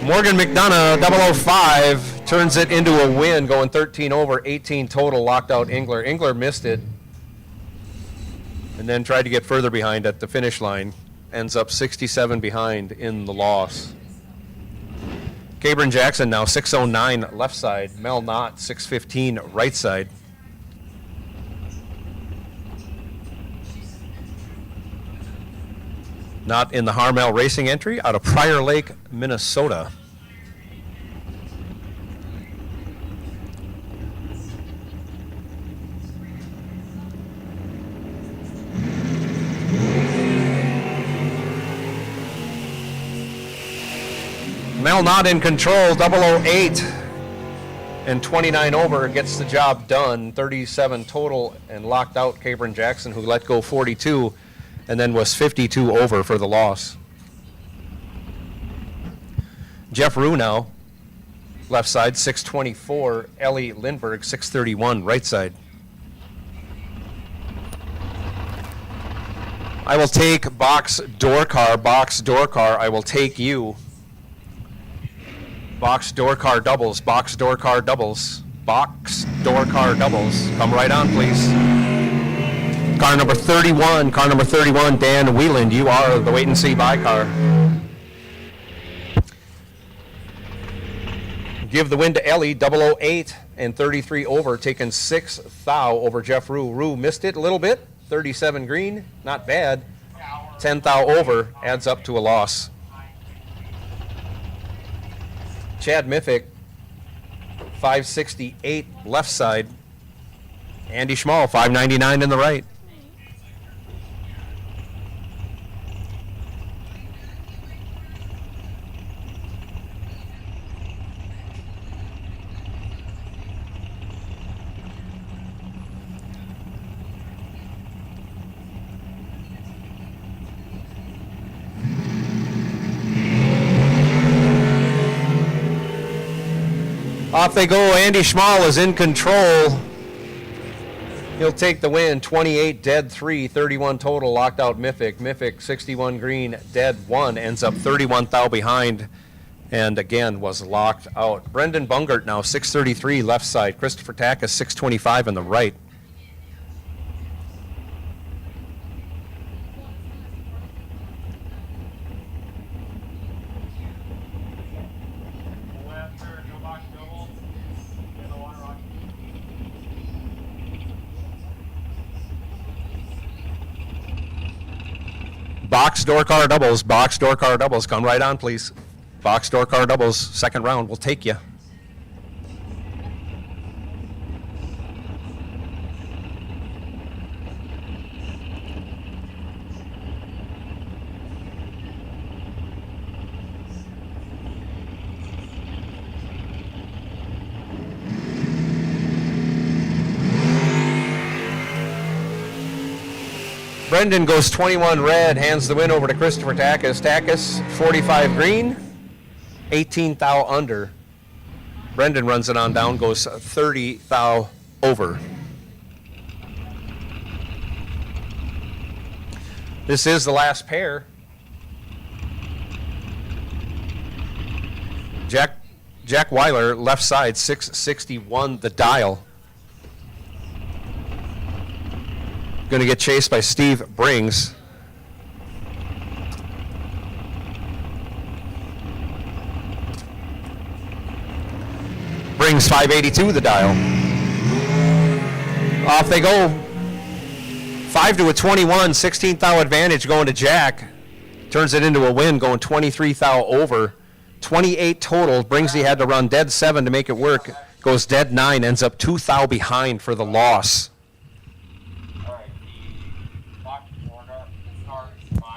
Morgan McDonough, 005, turns it into a win, going 13 over, 18 total, locked out Engler. Engler missed it and then tried to get further behind at the finish line. Ends up 67 behind in the loss. Cabron Jackson now 609, left side. Mel Knott, 615, right side. Not in the Harmel Racing entry, out of Prior Lake, Minnesota. Mel not in control, 008 and 29 over, gets the job done. 37 total and locked out Cabron Jackson, who let go 42 and then was 52 over for the loss. Jeff Rue now, left side, 624. Ellie Lindbergh, 631, right side. I will take box door car, I will take you. Box door car doubles, box door car doubles, box door car doubles. Come right on, please. Car number 31, Dan Wieland, you are the wait and see by car. Give the win to Ellie, 008 and 33 over, taking 6 thou over Jeff Rue. Rue missed it a little bit, 37 green, not bad. 10 thou over, adds up to a loss. Chad Miffick, 568 left side. Andy Schmall, 599 in the right. Off they go. Andy Schmall is in control. He'll take the win. 28 dead 3, 31 total, locked out Miffick. Miffick 61 green, dead 1, ends up 31 thou behind and again was locked out. Brendan Bungert now 633 left side. Christopher Tackus 625 on the right. Box door car doubles, come right on, please. Box door car doubles, second round, we'll take you. Brendan goes 21 red, hands the win over to Christopher Tackus. Tackus, 45 green, 18 thou under. Brendan runs it on down, goes 30 thou over. This is the last pair. Jack Weiler, left side, 661 the dial. Going to get chased by Steve Brings. Box 582, the dial. Off they go. 5 to a 21, 16th thou advantage going to Jack. Turns it into a win, going 23 thou over. 28 total, brings he had to run dead 7 to make it work. Goes dead 9, ends up 2 thou behind for the loss. All right, the box Florida starts 5.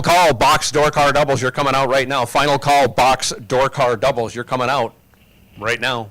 call, box door car doubles. You're coming out right now. Final call, box door car doubles. You're coming out right now.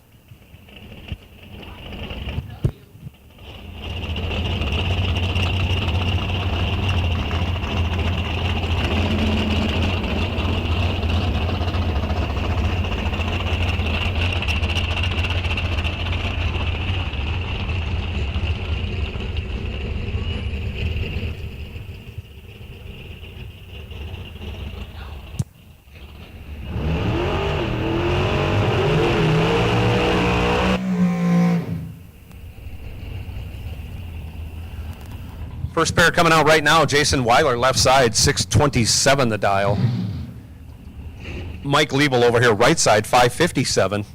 First pair coming out right now, Jason Weiler, left side, 627 the dial. Mike Liebel over here, right side, 557.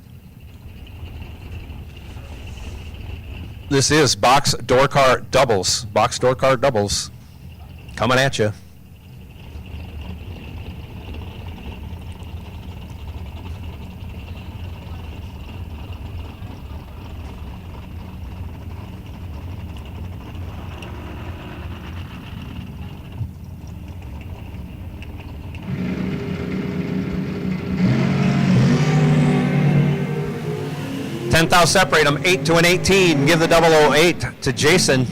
This is box door car doubles. Box door car doubles. Coming at you. Thou separate them, 8 to an 18. Give the 008 to Jason.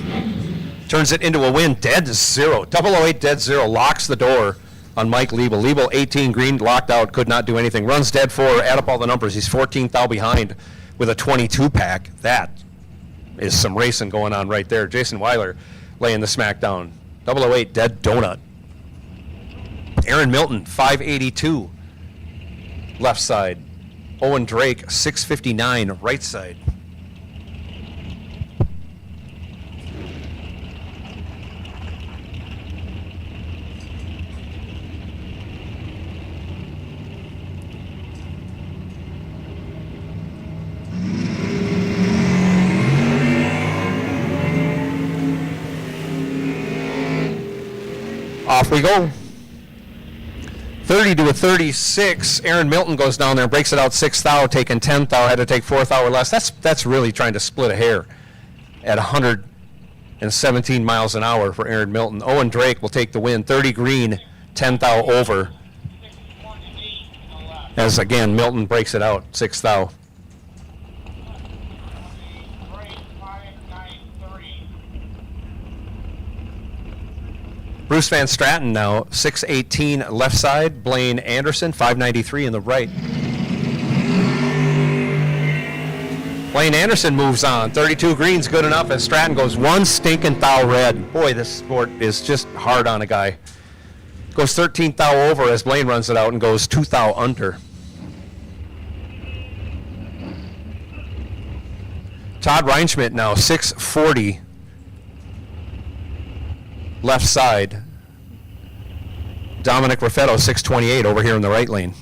Turns it into a win, dead zero. 008 dead zero, locks the door on Mike Liebel. Liebel 18 green, locked out, could not do anything. Runs dead 4, add up all the numbers. He's 14 thou behind with a 22 pack. That is some racing going on right there. Jason Weiler laying the smack down. 008 dead donut. Aaron Milton 582 left side. Owen Drake, 659, right side. Off we go. 30 to a 36. Aaron Milton goes down there and breaks it out 6 thou, taking 10 thou, had to take 4 thou or less. That's really trying to split a hair at 117 miles an hour for Aaron Milton. Owen Drake will take the win, 30 green, 10 thou over. As again, Milton breaks it out 6 thou. Bruce Van Straten now, 618 left side. Blaine Anderson, 593 in the right. Blaine Anderson moves on. 32 green's good enough as Stratton goes 1 stinking thou red. Boy, this sport is just hard on a guy. Goes 13 thou over as Blaine runs it out and goes 2 thou under. Todd Reinschmidt now, 640 left side. Dominic Raffetto, 628 over here in the right lane.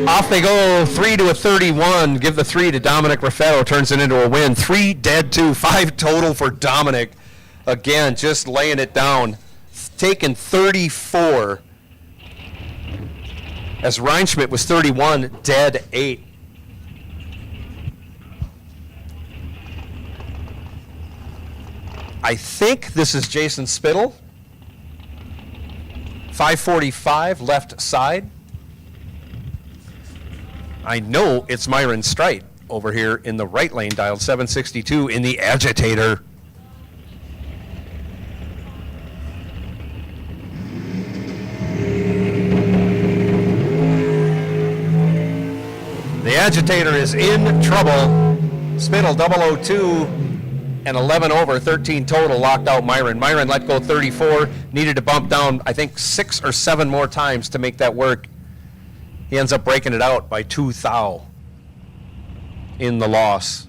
Off they go, 3 to a 31. Give the 3 to Dominic Raffetto, turns it into a win. 3 dead 2, 5 total for Dominic. Again, just laying it down. Taking 34. As Reinschmidt was 31, dead 8. I think this is Jason Spittle. 545 left side. I know it's Myron Strite over here in the right lane, dialed 762 in the agitator. The agitator is in trouble. Spittle 002 and 11 over, 13 total, locked out Myron. Myron let go 34, needed to bump down, I think, 6 or 7 more times to make that work. He ends up breaking it out by 2 thou in the loss.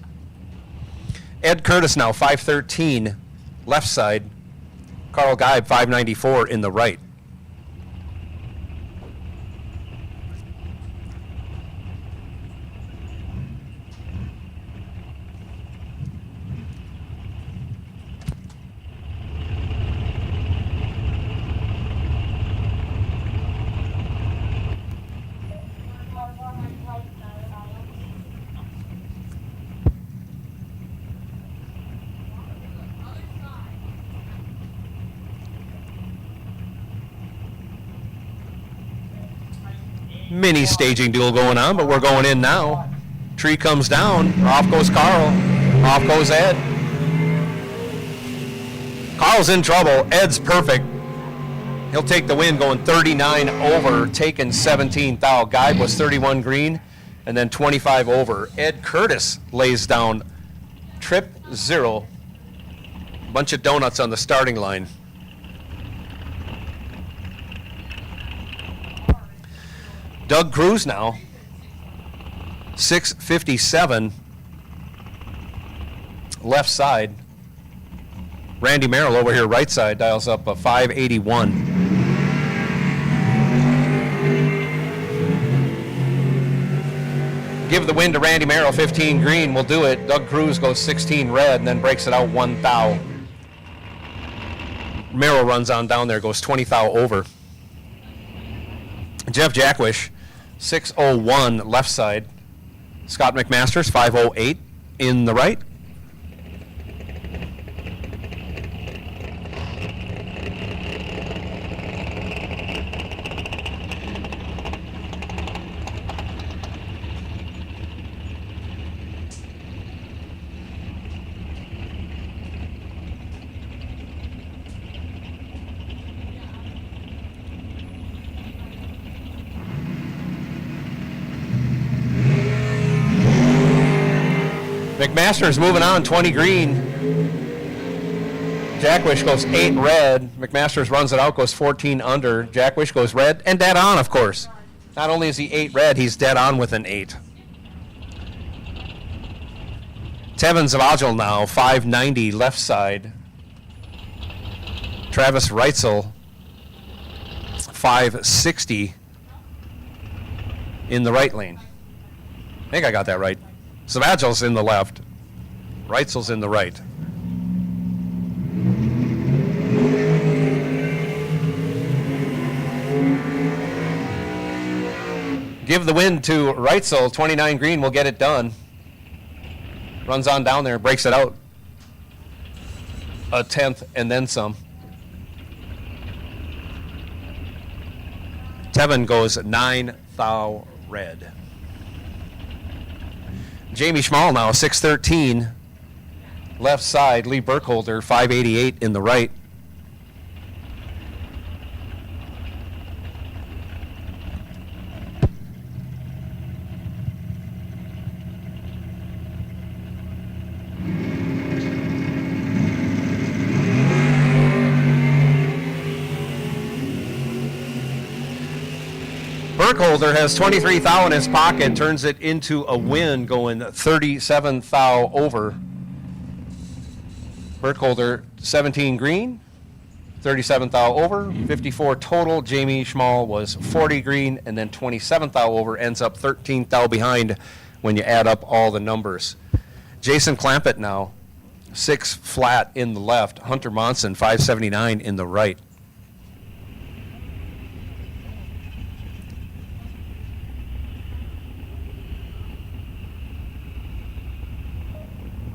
Ed Curtis now 513 left side. Carl Geib 594 in the right. Mini staging duel going on, but we're going in now. Tree comes down. Off goes Carl. Off goes Ed. Carl's in trouble. Ed's perfect. He'll take the win going 39 over, taking 17 thou. Geib was 31 green and then 25 over. Ed Curtis lays down trip 0. Bunch of donuts on the starting line. Doug Cruz now, 657, left side. Randy Merrill over here, right side, dials up a 581. Give the win to Randy Merrill, 15 green, we'll do it. Doug Cruz goes 16 red and then breaks it out 1 thou. Merrill runs on down there, goes 20 thou over. Jeff Jackwish, 601 left side. Scott McMasters, 508 in the right. McMaster's moving on, 20 green. Jackwish goes 8 red. McMaster's runs it out, goes 14 under. Jackwish goes red and dead on, of course. Not only is he 8 red, he's dead on with an 8. Tevin Zavagil now, 590 left side. Travis Reitzel, 560 in the right lane. I think I got that right. Zavagil's in the left. Reitzel's in the right. Give the win to Reitzel, 29 green, will get it done. Runs on down there, breaks it out. A 10th and then some. Tevin goes 9 thou red. Jamie Schmall now, 613 left side. Lee Burkholder, 588 in the right. Burkholder has 23 thou in his pocket, turns it into a win, going 37 thou over. Burkholder 17 green, 37 thou over, 54 total. Jamie Schmall was 40 green and then 27 thou over, ends up 13 thou behind when you add up all the numbers. Jason Clampett now, 6 flat in the left. Hunter Monson, 579 in the right.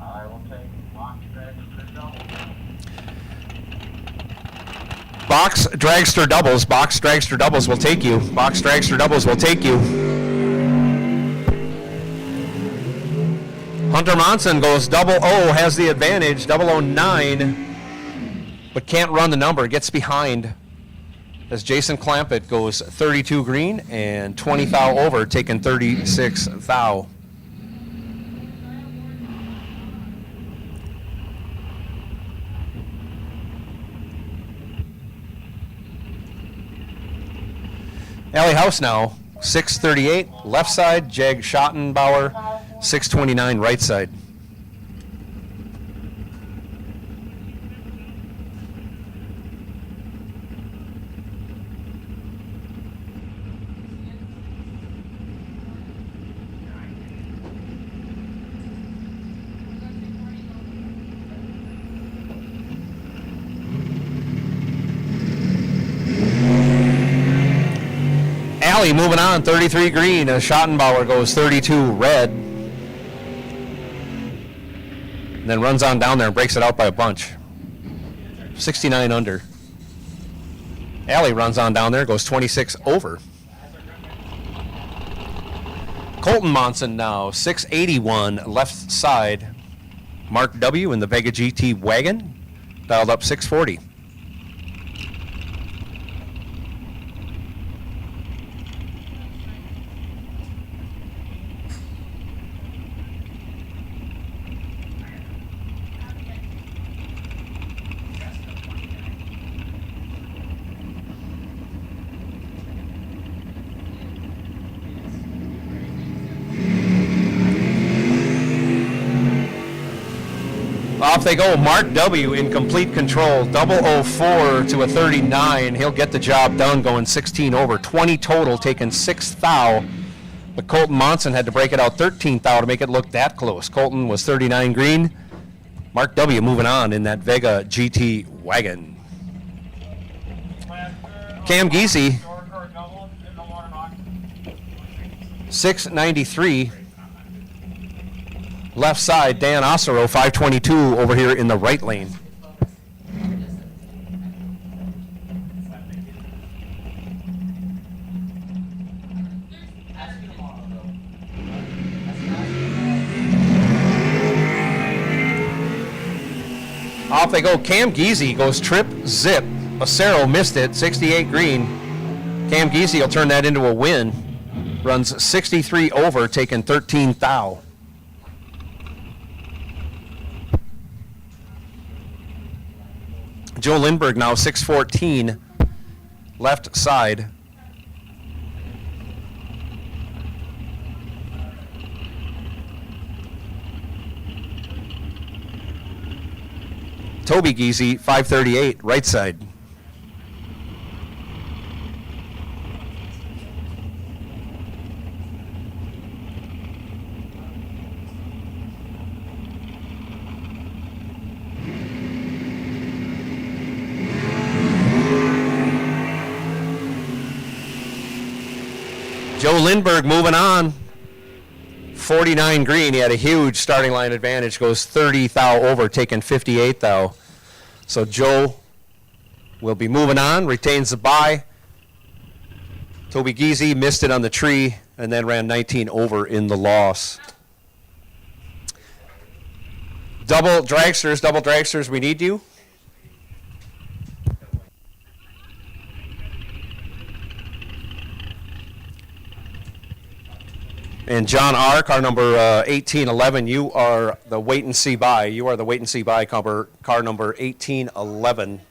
I will take Box dragster doubles. Box dragster doubles will take you. Box dragster doubles will take you. Hunter Monson goes 00, has the advantage, 009, but can't run the number, gets behind as Jason Clampett goes 32 green and 20 thou over, taking 36 thou. Allie House now, 638 left side, Jag Schottenbauer, 629 right side. Alley moving on, 33 green. Schottenbauer goes 32 red. And then runs on down there and breaks it out by a bunch. 69 under. Alley runs on down there, goes 26 over. Colton Monson now, 681 left side. Mark W. in the Vega GT wagon, dialed up 640. Off they go. Mark W. in complete control. 004 to a 39. He'll get the job done going 16 over. 20 total, taking 6 thou. But Colton Monson had to break it out 13 thou to make it look that close. Colton was 39 green. Mark W. moving on in that Vega GT wagon. Cam Giese, 693. Left side, Dan Osero, 522 over here in the right lane. Off they go. Cam Giese goes trip, zip. Osero missed it, 68 green. Cam Giese will turn that into a win. Runs 63 over, taking 13 thou. Joe Lindbergh now 614 left side. Toby Giese 538 right side. Joe Lindbergh moving on. 49 green. He had a huge starting line advantage. Goes 30 thou over, taking 58 thou. So Joe will be moving on. Retains the bye. Toby Giese missed it on the tree and then ran 19 over in the loss. Double dragsters, we need you. And John R., car number 1811, you are the wait and see by. You are the wait and see by car number 1811.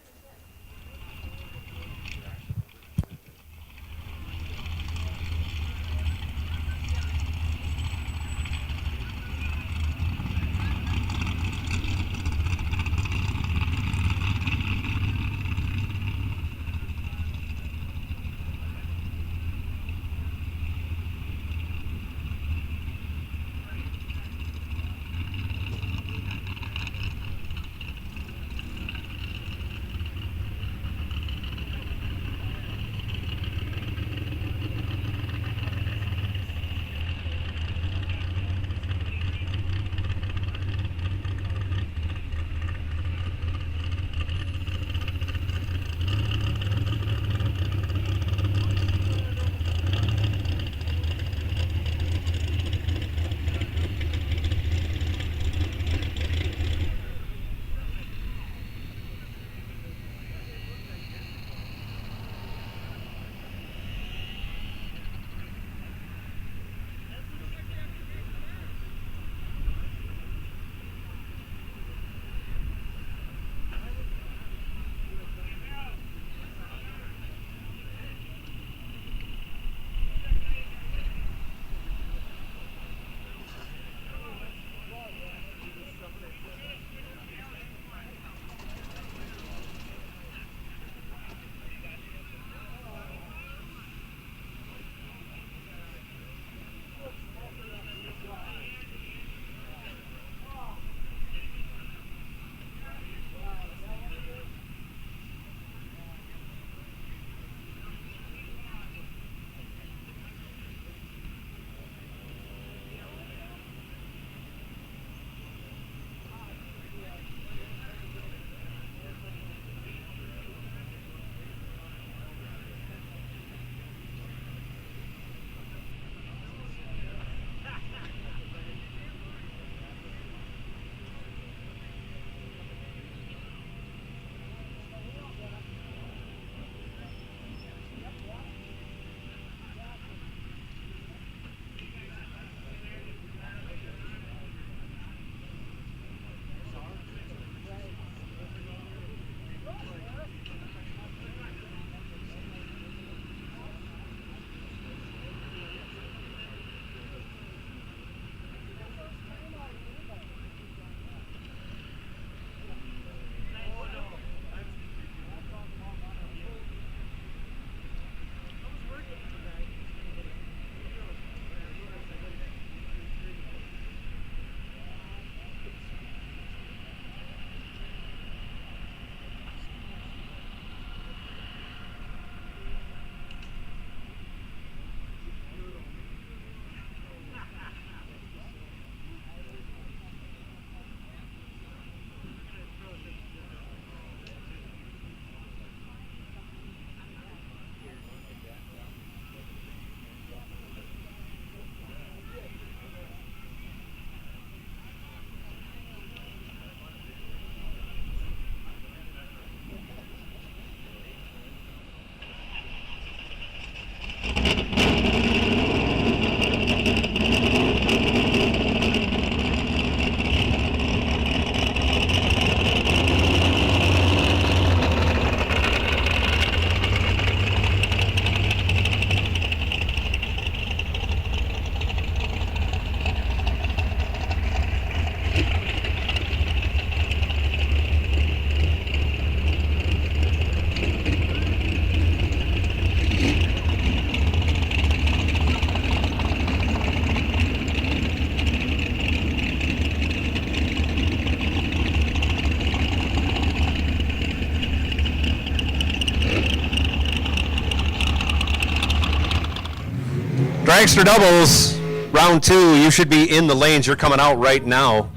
Extra doubles, round 2. You should be in the lanes. You're coming out right now.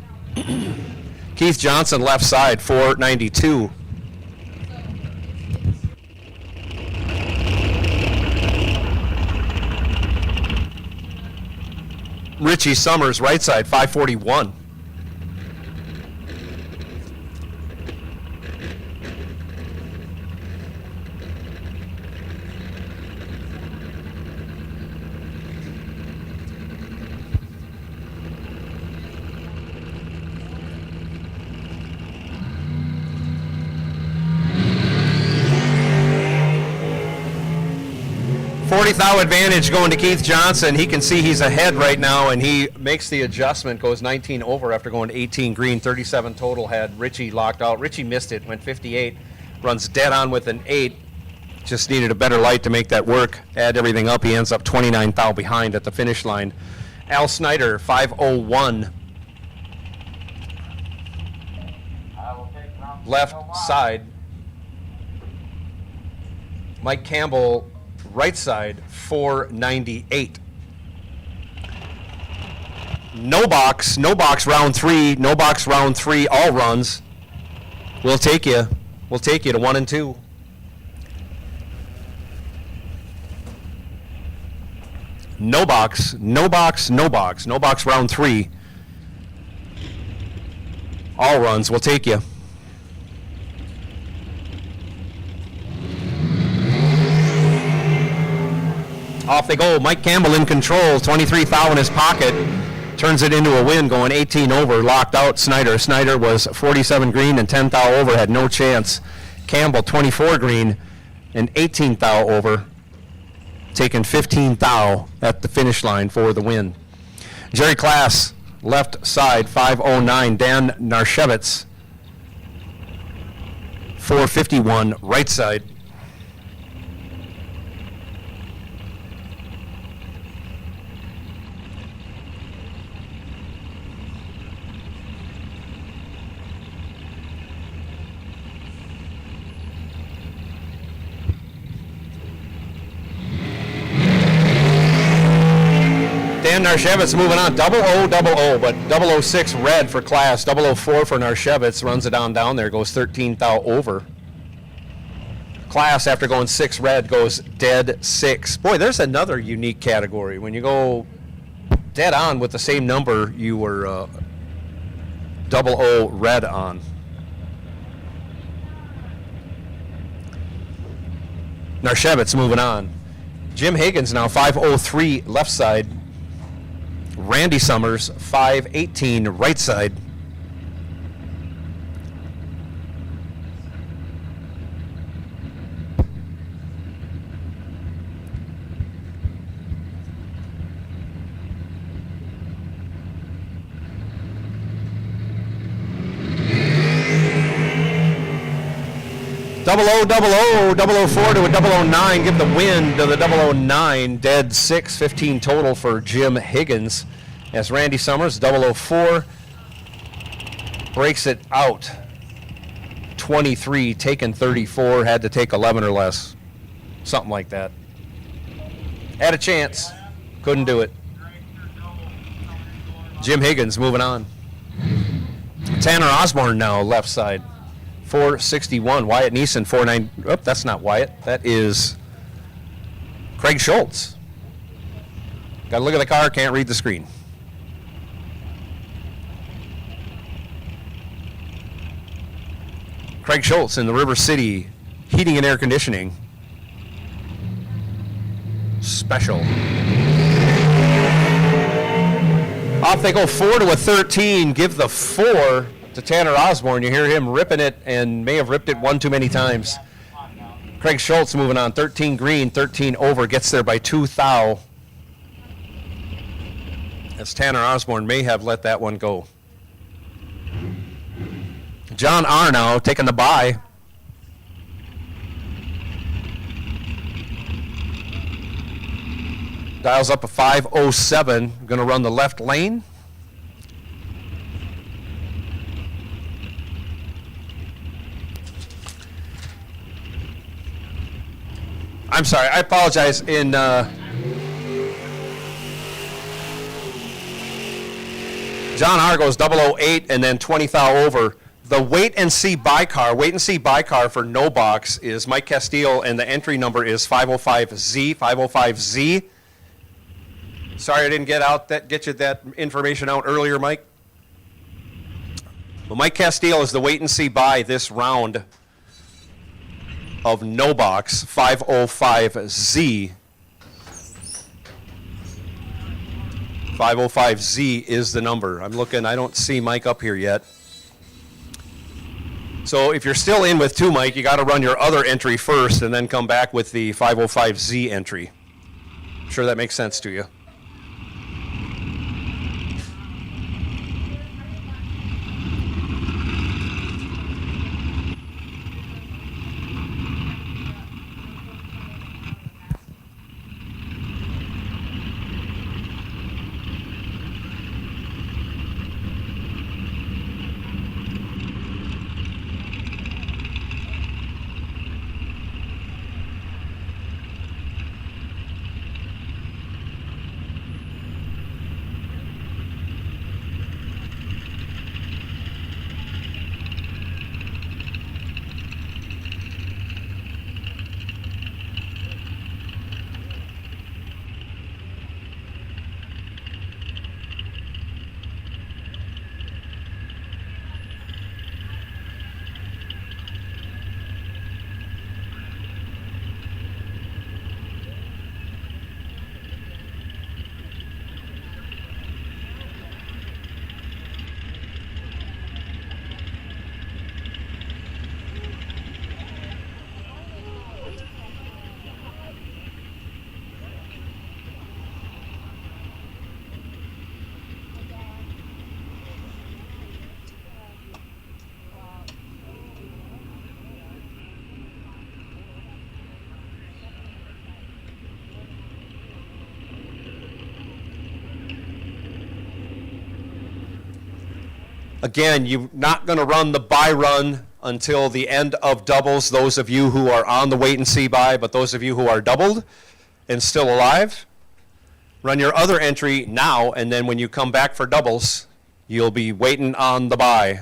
Keith Johnson, left side, 492. Richie Summers, right side, 541. $40,000 advantage going to Keith Johnson. He can see he's ahead right now, and he makes the adjustment, goes 19 over after going to 18 green, 37 total, had Richie locked out. Richie missed it, went 58, runs dead on with an 8. Just needed a better light to make that work. Add everything up, he ends up 29,000 behind at the finish line. Al Snyder, 501. Left side. Mike Campbell, right side, 498. No box round 3, no box round 3, all runs. We'll take you to 1 and 2. No box round 3. All runs, we'll take you. Off they go. Mike Campbell in control. 23,000 in his pocket. Turns it into a win, going 18 over. Locked out Snyder. Snyder was 47 green and 10,000 over. Had no chance. Campbell 24 green and 18,000 over. Taking 15,000 at the finish line for the win. Jerry Klass, left side, 509. Dan Narshevitz, 451. Right side. Dan Narshevitz moving on, 0000, but 006 red for Klass, 004 for Narshevitz, runs it on down there, goes 13,000 over. Klass, after going 6 red, goes dead 6. Boy, there's another unique category. When you go dead on with the same number you were 00 red on. Narshevitz moving on. Jim Higgins now 503 left side. Randy Summers 518 right side. Double O 4 to a 009. Give the win to the 009. Dead 6, 15 total for Jim Higgins. As Randy Summers, 004, breaks it out. 23, taken 34, had to take 11 or less. Something like that. Had a chance, couldn't do it. Jim Higgins moving on. Tanner Osborne now, left side. 461. Wyatt Neeson, 49. Oh, that's not Wyatt. That is Craig Schultz. Got to look at the car, can't read the screen. Craig Schultz in the River City Heating and Air Conditioning. Special. Off they go, 4 to a 13. Give the 4 to Tanner Osborne. You hear him ripping it and may have ripped it one too many times. Craig Schultz moving on, 13 green, 13 over, gets there by 2,000. As Tanner Osborne may have let that one go. John Arnow taking the bye. Dials up a 507. Going to run the left lane. I'm sorry, I apologize. In John R goes 008 and then 20 thou over. The wait and see buy car for no box is Mike Castile, and the entry number is 505Z, 505Z. Sorry I didn't get you that information out earlier, Mike. Well, Mike Castile is the wait and see buy this round of no box, 505Z. 505Z is the number. I'm looking, I don't see Mike up here yet. So if you're still in with 2, Mike, you got to run your other entry first and then come back with the 505Z entry. I'm sure that makes sense to you. Again, you're not going to run the buy run until the end of doubles, those of you who are on the wait and see buy, but those of you who are doubled and still alive, run your other entry now, and then when you come back for doubles, you'll be waiting on the buy.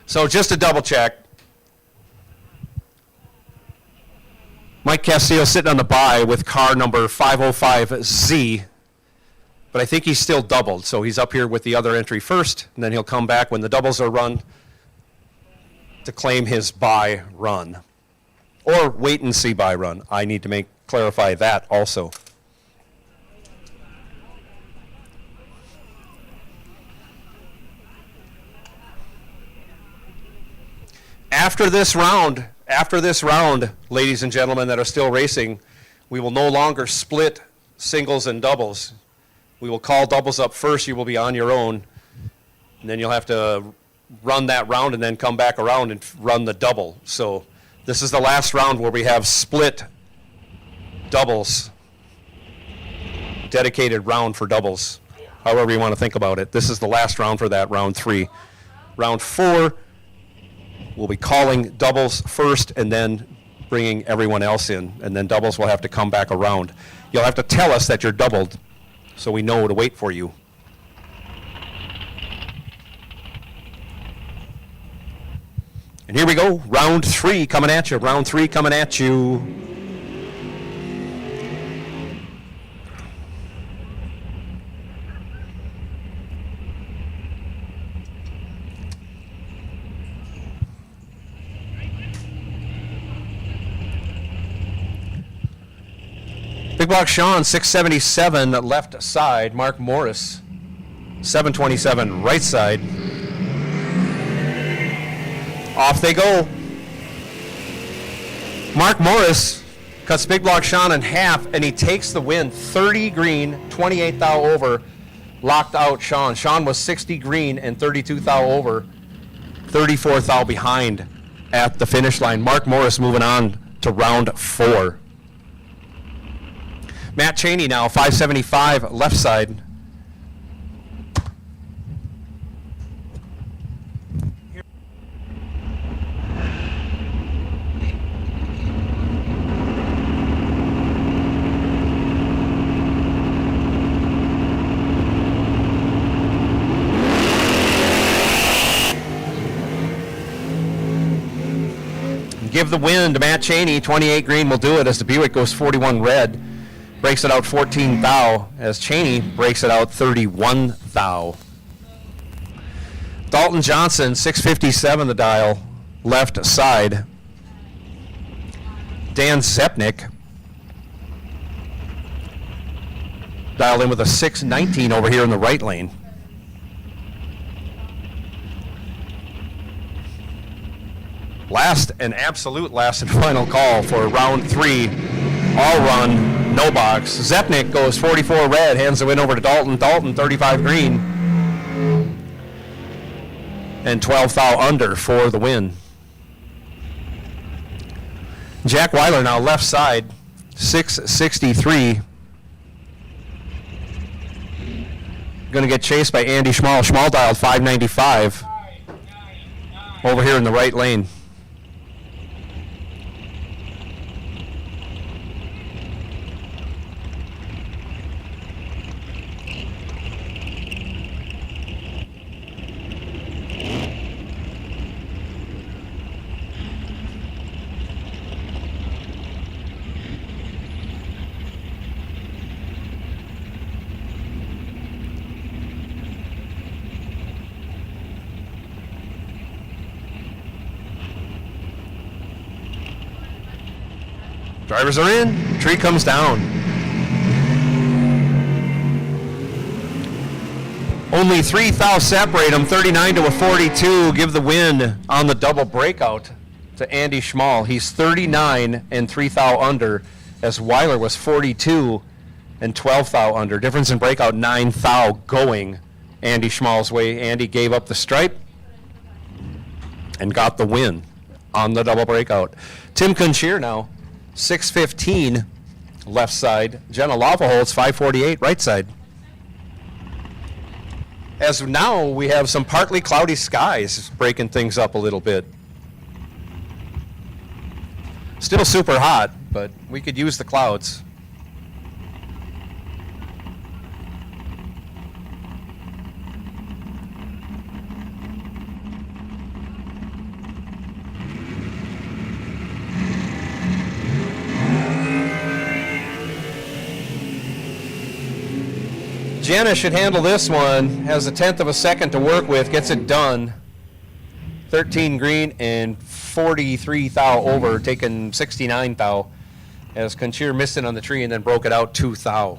So just to double check, Mike Castillo sitting on the buy with car number 505Z, but I think he's still doubled, so he's up here with the other entry first, and then he'll come back when the doubles are run to claim his buy run. Or wait and see buy run. I need to clarify that also. After this round, ladies and gentlemen that are still racing, we will no longer split singles and doubles. We will call doubles up first. You will be on your own, and then you'll have to run that round and then come back around and run the double. So this is the last round where we have split doubles, dedicated round for doubles. however you want to think about it. This is the last round for that, round 3. Round 4, we'll be calling doubles first and then bringing everyone else in, and then doubles will have to come back around. You'll have to tell us that you're doubled so we know to wait for you. And here we go, round 3 coming at you, round 3 coming at you. Big block Sean, 677 left side. Mark Morris, 727 right side. Off they go. Mark Morris cuts Big block Sean in half, and he takes the win. 30 green, 28 thou over, locked out Sean. Sean was 60 green and 32 thou over, 34 thou behind at the finish line. Mark Morris moving on to round 4. Matt Cheney now, 575 left side. Give the win to Matt Cheney. 28 green will do it as the Buick goes 41 red. Breaks it out 14 thou as Cheney breaks it out 31 thou. Dalton Johnson, 657 the dial, left side. Dan Zepnick dialed in with a 619 over here in the right lane. Last and absolute last and final call for round 3. All run, no box. Zepnick goes 44 red, hands the win over to Dalton. Dalton 35 green. And 12 thou under for the win. Jack Weiler now left side, 663. Going to get chased by Andy Schmall. Schmall dialed 595 over here in the right lane. Drivers are in. Tree comes down. Only 3 thou separate them. 39 to a 42. Give the win on the double breakout to Andy Schmall. He's 39 and 3 thou under, as Weiler was 42 and 12 thou under. Difference in breakout 9 thou going Andy Schmall's way. Andy gave up the stripe and got the win on the double breakout. Tim Kunshir now, 615 left side. Jenna Lavaholtz 548 right side. As now we have some partly cloudy skies breaking things up a little bit. Still super hot, but we could use the clouds. Jenna should handle this one. Has a 1/10 of a second to work with. Gets it done. 13 green and 43 thou over, taking 69 thou. As Kunshir missed it on the tree and then broke it out 2 thou.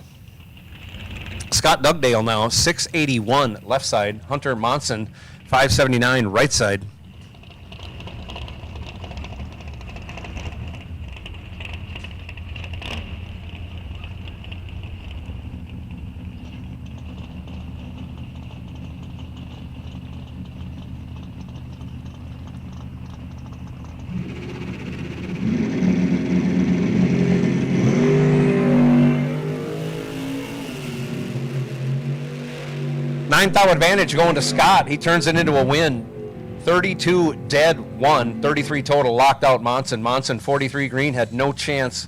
Scott Dugdale now, 681 left side. Hunter Monson, 579 right side. 9 thou advantage going to Scott. He turns it into a win. 32 dead, 1, 33 total, locked out Monson. Monson, 43 green, had no chance.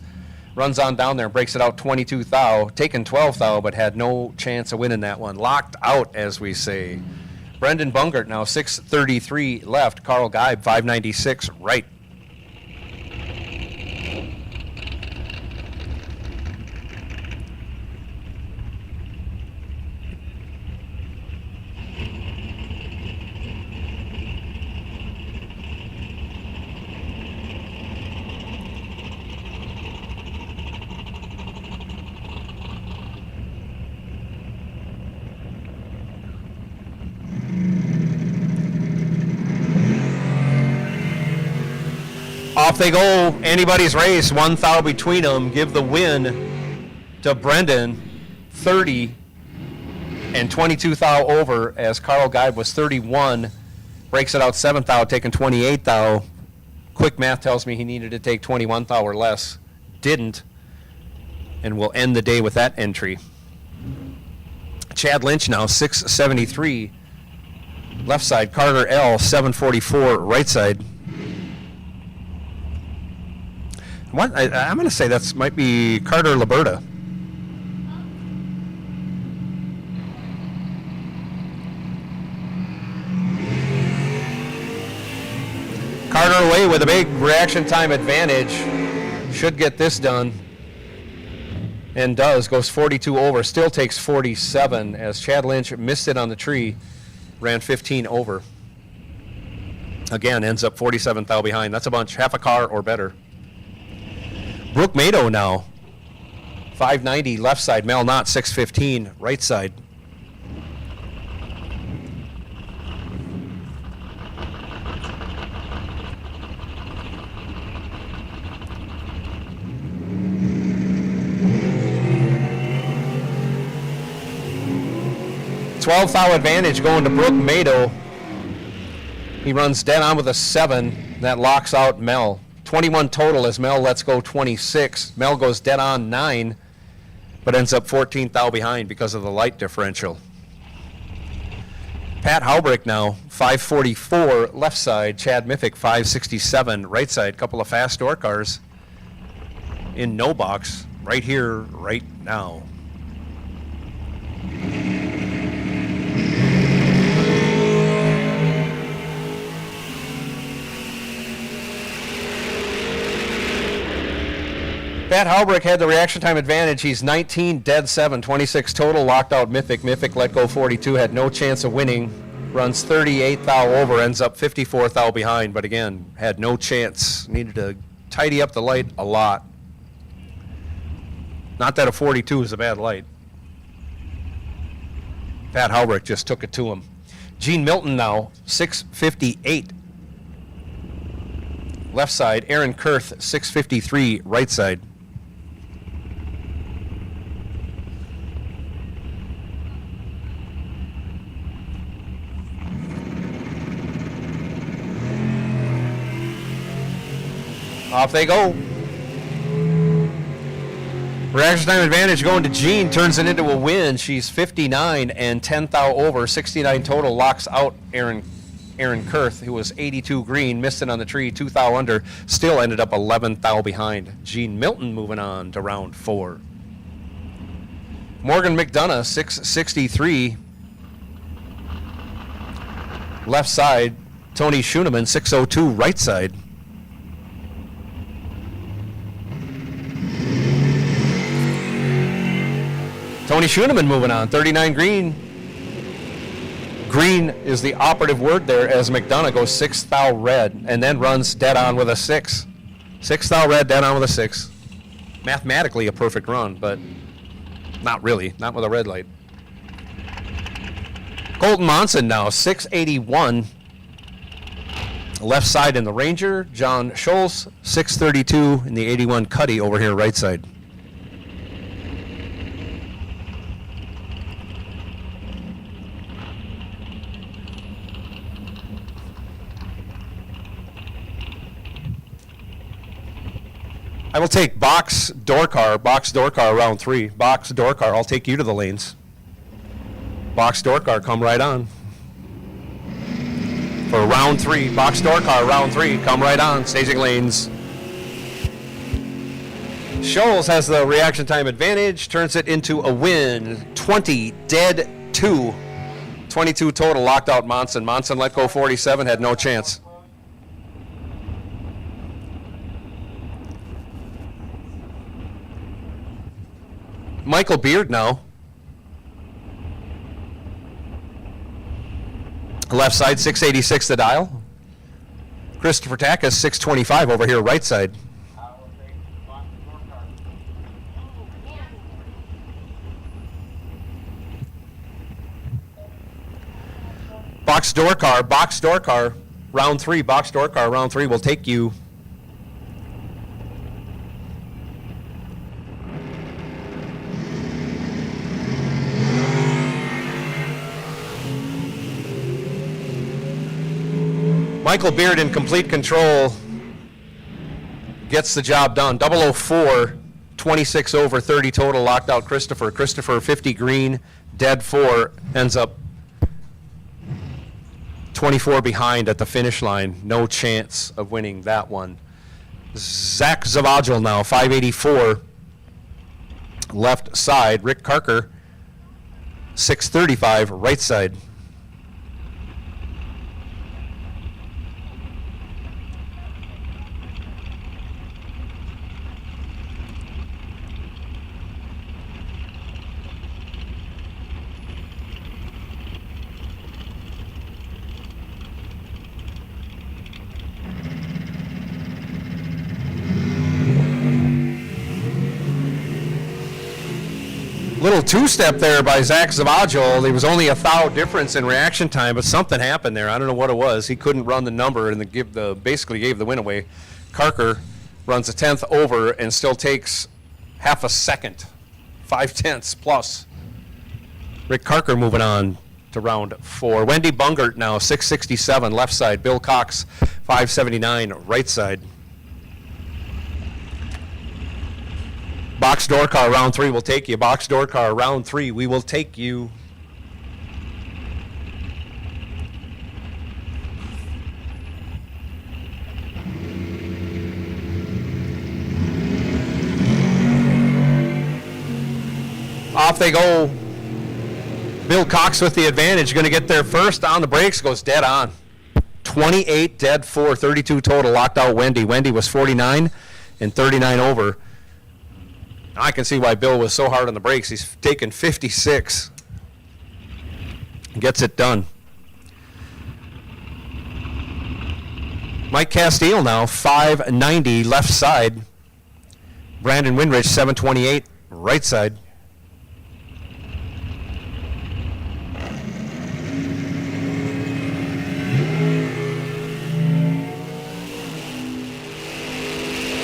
Runs on down there, breaks it out 22 thou, taken 12 thou, but had no chance of winning that one. Locked out, as we say. Brendan Bungert now 633 left. Carl Geib 596 right. Off they go. Anybody's race. 1 thou between them. Give the win to Brendan. 30 and 22 thou over, as Carl Geib was 31. Breaks it out 7 thou, taking 28 thou. Quick math tells me he needed to take 21 thou or less. Didn't. And we'll end the day with that entry. Chad Lynch now 673. Left side. Carter L 744. Right side. What I'm going to say that might be Carter Liberta. Carter away with a big reaction time advantage. Should get this done. And does. Goes 42 over. Still takes 47 as Chad Lynch missed it on the tree. Ran 15 over. Again, ends up 47 thou behind. That's a bunch. Half a car or better. Brooke Mado now, 590 left side. Mel Knott 615 right side. $12 thou advantage going to Brooke Mado. He runs dead on with a 7. That locks out Mel. 21 total as Mel lets go 26. Mel goes dead on 9, but ends up 14 thou behind because of the light differential. Pat Haubrick now, 544 left side. Chad Miffick, 567 right side. Couple of fast door cars in no box right here, right now. Pat Halbrick had the reaction time advantage. He's 19, dead 7, 26 total, locked out Mythic. Mythic let go 42, had no chance of winning. Runs 38 thou over, ends up 54 thou behind, but again, had no chance. Needed to tidy up the light a lot. Not that a 42 is a bad light. Pat Halbrick just took it to him. Gene Milton now, 658. Left side. Aaron Kurth, 653 right side. Off they go. Reaction time advantage going to Jean, turns it into a win. She's 59 and 10 thou over, 69 total, locks out Aaron Kurth, who was 82 green, missed it on the tree, 2 thou under, still ended up 11 thou behind. Gene Milton moving on to round 4. Morgan McDonough, 663. Left side. Tony Schoeneman, 602 right side. Tony Schoeneman moving on, 39 green. Green is the operative word there as McDonough goes 6 thou red and then runs dead on with a 6. 6 thou red, dead on with a 6. Mathematically a perfect run, but not really, not with a red light. Colton Monson now, 681. Left side in the Ranger. John Scholes, 632 in the 81 Cuddy over here right side. I will take box door car round 3. Box door car, I'll take you to the lanes. box door car, come right on. For round 3, box door car, round 3, come right on, staging lanes. Scholes has the reaction time advantage, turns it into a win. 20, dead 2. 22 total, locked out Monson. Monson let go 47, had no chance. Michael Beard now. Left side, 686 the dial. Christopher Takas, 625 over here, right side. Box door car, round 3, box door car, round 3 will take you. Michael Beard in complete control gets the job done. 004, 26 over, 30 total, locked out Christopher. Christopher 50 green, dead 4, ends up 24 behind at the finish line. No chance of winning that one. Zach Zavagil now, 584, left side. Rick Carker, 635, right side. Little two-step there by Zach Zavagil. There was only a thou difference in reaction time, but something happened there. I don't know what it was. He couldn't run the number and basically gave the win away. Carker runs a 10th over and still takes half a second, 5/10 plus. Rick Carker moving on to round 4. Wendy Bungert now, 667 left side. Bill Cox, 579 right side. Box door car, round 3 will take you. Box door car, round 3, we will take you. Off they go. Bill Cox with the advantage, going to get there first on the brakes, goes dead on. 28 dead 4, 32 total, locked out Wendy. Wendy was 49 and 39 over. I can see why Bill was so hard on the brakes. He's taken 56. Gets it done. Mike Castile now, 590 left side. Brandon Winrich, 728 right side.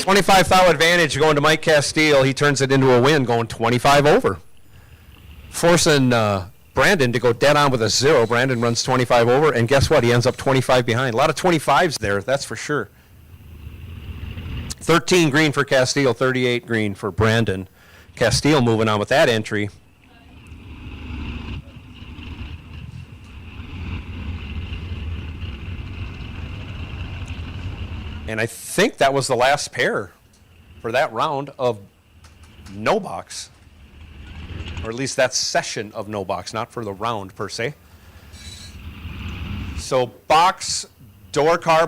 $25,000 advantage going to Mike Castile. He turns it into a win, going 25 over. Forcing Brandon to go dead on with a 0. Brandon runs 25 over, and guess what? He ends up 25 behind. A lot of 25s there, that's for sure. 13 green for Castile, 38 green for Brandon. Castile moving on with that entry. And I think that was the last pair for that round of no box. Or at least that session of no box, not for the round per se. So box door car,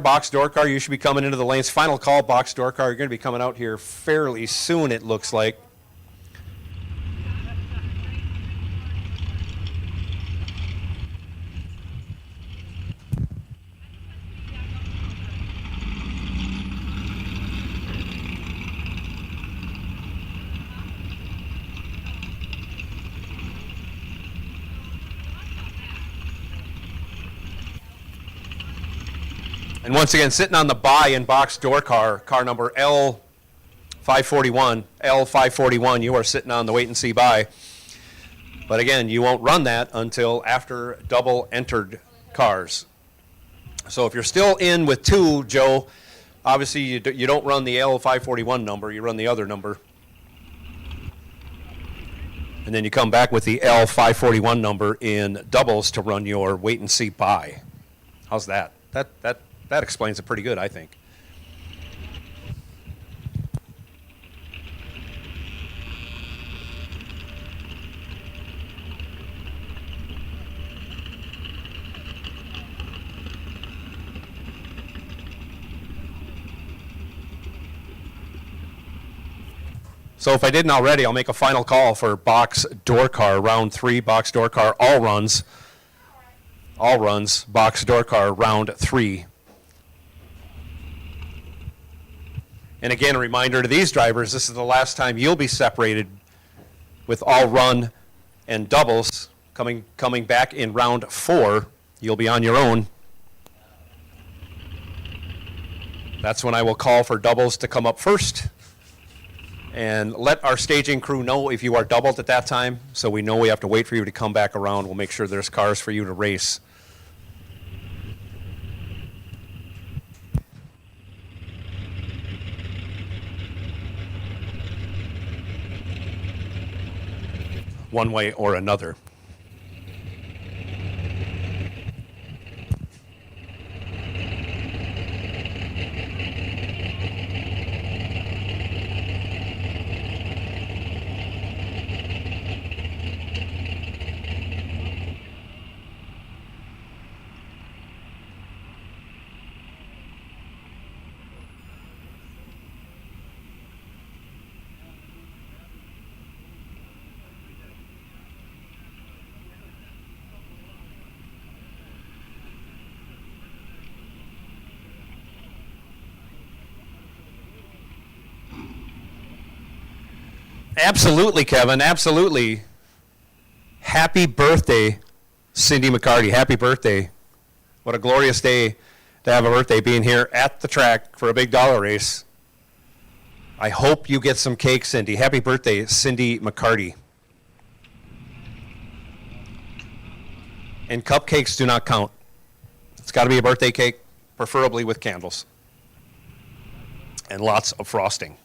you should be coming into the lanes. Final call, box door car. You're going to be coming out here fairly soon, it looks like. And once again, sitting on the buy in box door car, car number L541, you are sitting on the wait and see buy. But again, you won't run that until after double entered cars. So if you're still in with 2, Joe, obviously you don't run the L541 number, you run the other number. And then you come back with the L541 number in doubles to run your wait and see buy. How's that? That explains it pretty good, I think. So if I didn't already, I'll make a final call for box door car, round 3, box door car, all runs, box door car, round 3. And again, a reminder to these drivers, this is the last time you'll be separated with all run and doubles. Coming back in round 4, you'll be on your own. That's when I will call for doubles to come up first. And let our staging crew know if you are doubled at that time, so we know we have to wait for you to come back around. We'll make sure there's cars for you to race. One way or another. Absolutely, Kevin. Absolutely. Happy birthday, Cindy McCarty. Happy birthday. What a glorious day to have a birthday being here at the track for a big dollar race. I hope you get some cake, Cindy. Happy birthday, Cindy McCarty. And cupcakes do not count. It's got to be a birthday cake, preferably with candles. And lots of frosting.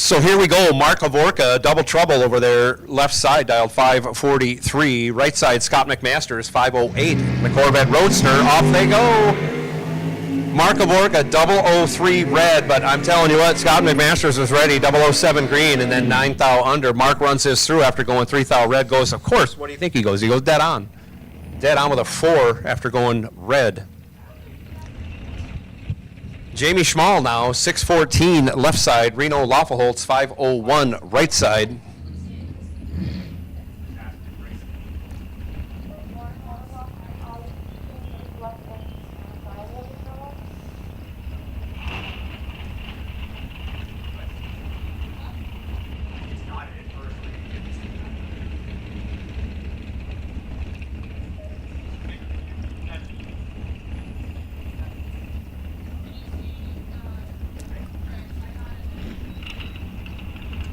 So here we go. Mark Lavorka, double trouble over there. Left side dialed 543. Right side, Scott McMasters, 508. The Corvette Roadster, off they go. Mark Lavorka, 003 red, but I'm telling you what, Scott McMasters was ready, 007 green, and then 9 thou under. Mark runs his through after going 3 thou red, goes, of course, what do you think he goes? He goes dead on. Dead on with a 4 after going red. Jamie Schmall now, 614 left side. Reno Laffelholtz, 501 right side.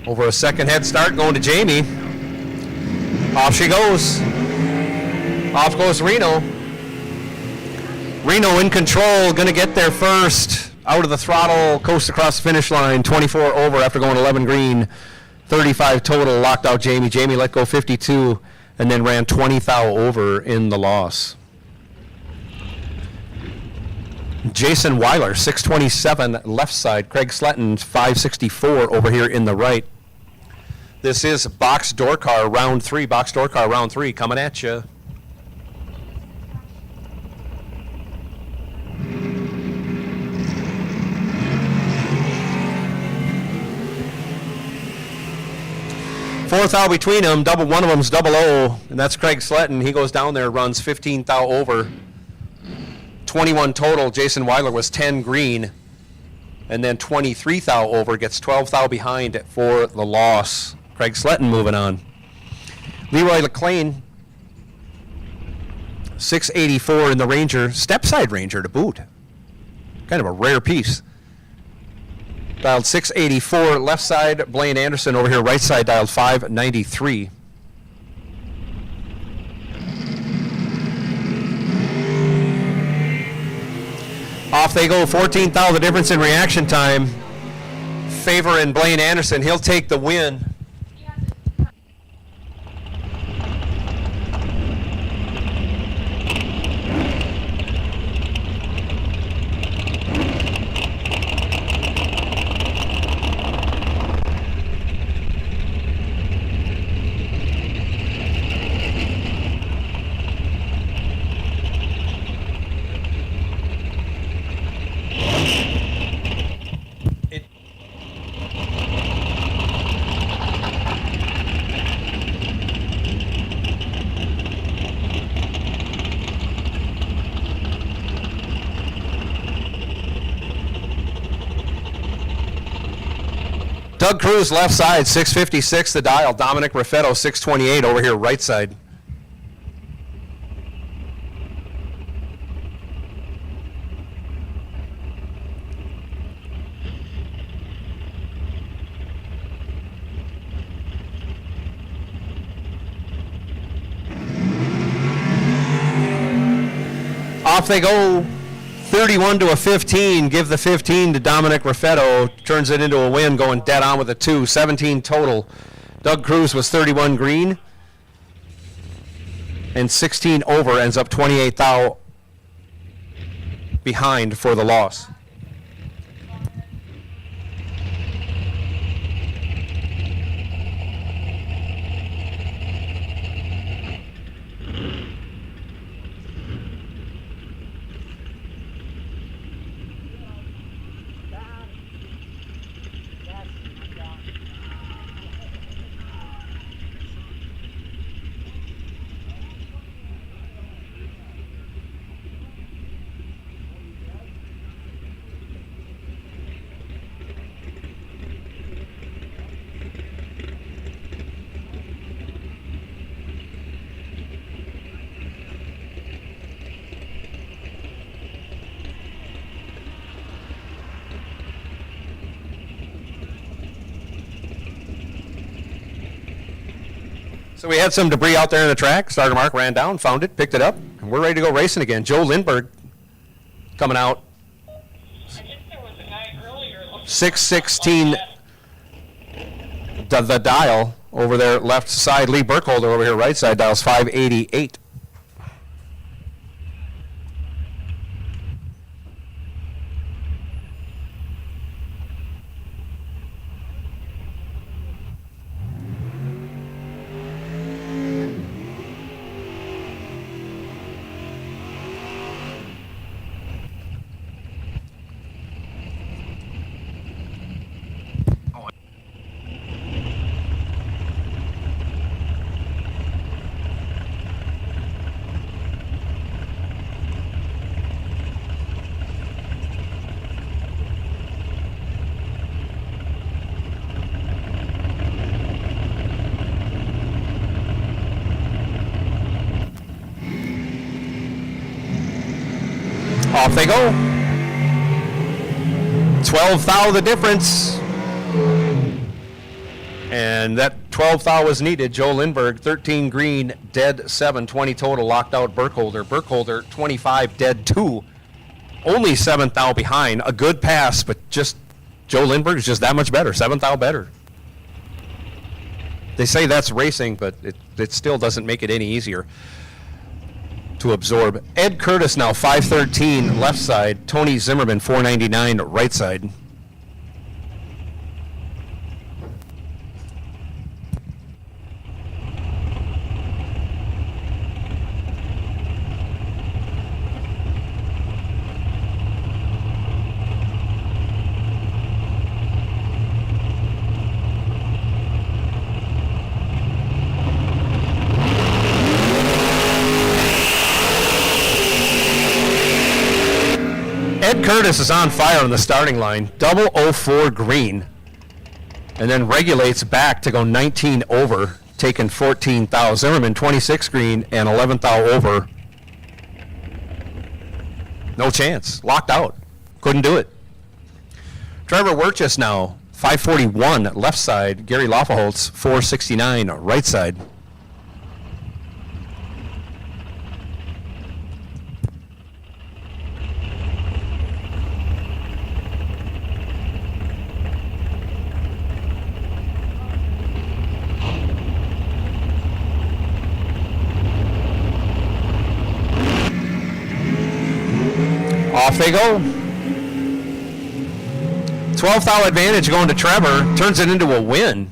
Over a second head start going to Jamie. Off she goes. Off goes Reno. Reno in control, going to get there first. Out of the throttle, coast across the finish line, 24 over after going 11 green. 35 total, locked out Jamie. Jamie let go 52 and then ran 20 thou over in the loss. Jason Weiler, 627 left side. Craig Sletton, 564 over here in the right. This is box door car round 3. Box door car round 3 coming at you. Fourth thou between them. One of them's 00, and that's Craig Sletton. He goes down there, runs 15 thou over. 21 total. Jason Weiler was 10 green, and then 23 thou over, gets 12 thou behind for the loss. Craig Sletton moving on. Leroy LeClain, 684 in the Ranger, step-side Ranger to boot. Kind of a rare piece. Dialed 684 left side. Blaine Anderson over here right side dialed 593. Off they go, 14 thou, the difference in reaction time. Favoring Blaine Anderson. He'll take the win. Doug Cruz left side, 656 the dial. Dominic Raffetto, 628 over here right side. Off they go. 31 to a 15, give the 15 to Dominic Raffetto, turns it into a win, going dead on with a 2, 17 total. Doug Cruz was 31 green and 16 over, ends up 28 thou behind for the loss. So we had some debris out there in the track. Starter Mark ran down, found it, picked it up, and we're ready to go racing again. Joe Lindbergh coming out. 616 the dial over there, left side. Lee Burkholder over here, right side, dials 588. Off they go. 12 thou the difference. And that 12 thou was needed. Joe Lindberg, 13 green, dead 7, 20 total, locked out Burkholder. Burkholder, 25, dead 2. Only 7 thou behind. A good pass, but just Joe Lindberg is just that much better. 7 thou better. They say that's racing, but it still doesn't make it any easier to absorb. Ed Curtis now 513 left side. Tony Zimmerman 499 right side. Ed Curtis is on fire on the starting line, double 04 green, and then regulates back to go 19 over, taking 14 thou. Zimmerman 26 green and 11 thou over. No chance, locked out, couldn't do it. Trevor Wirchus now 541 left side, Gary Laufenholz 469 right side. Off they go. 12 thou advantage going to Trevor. Turns it into a win.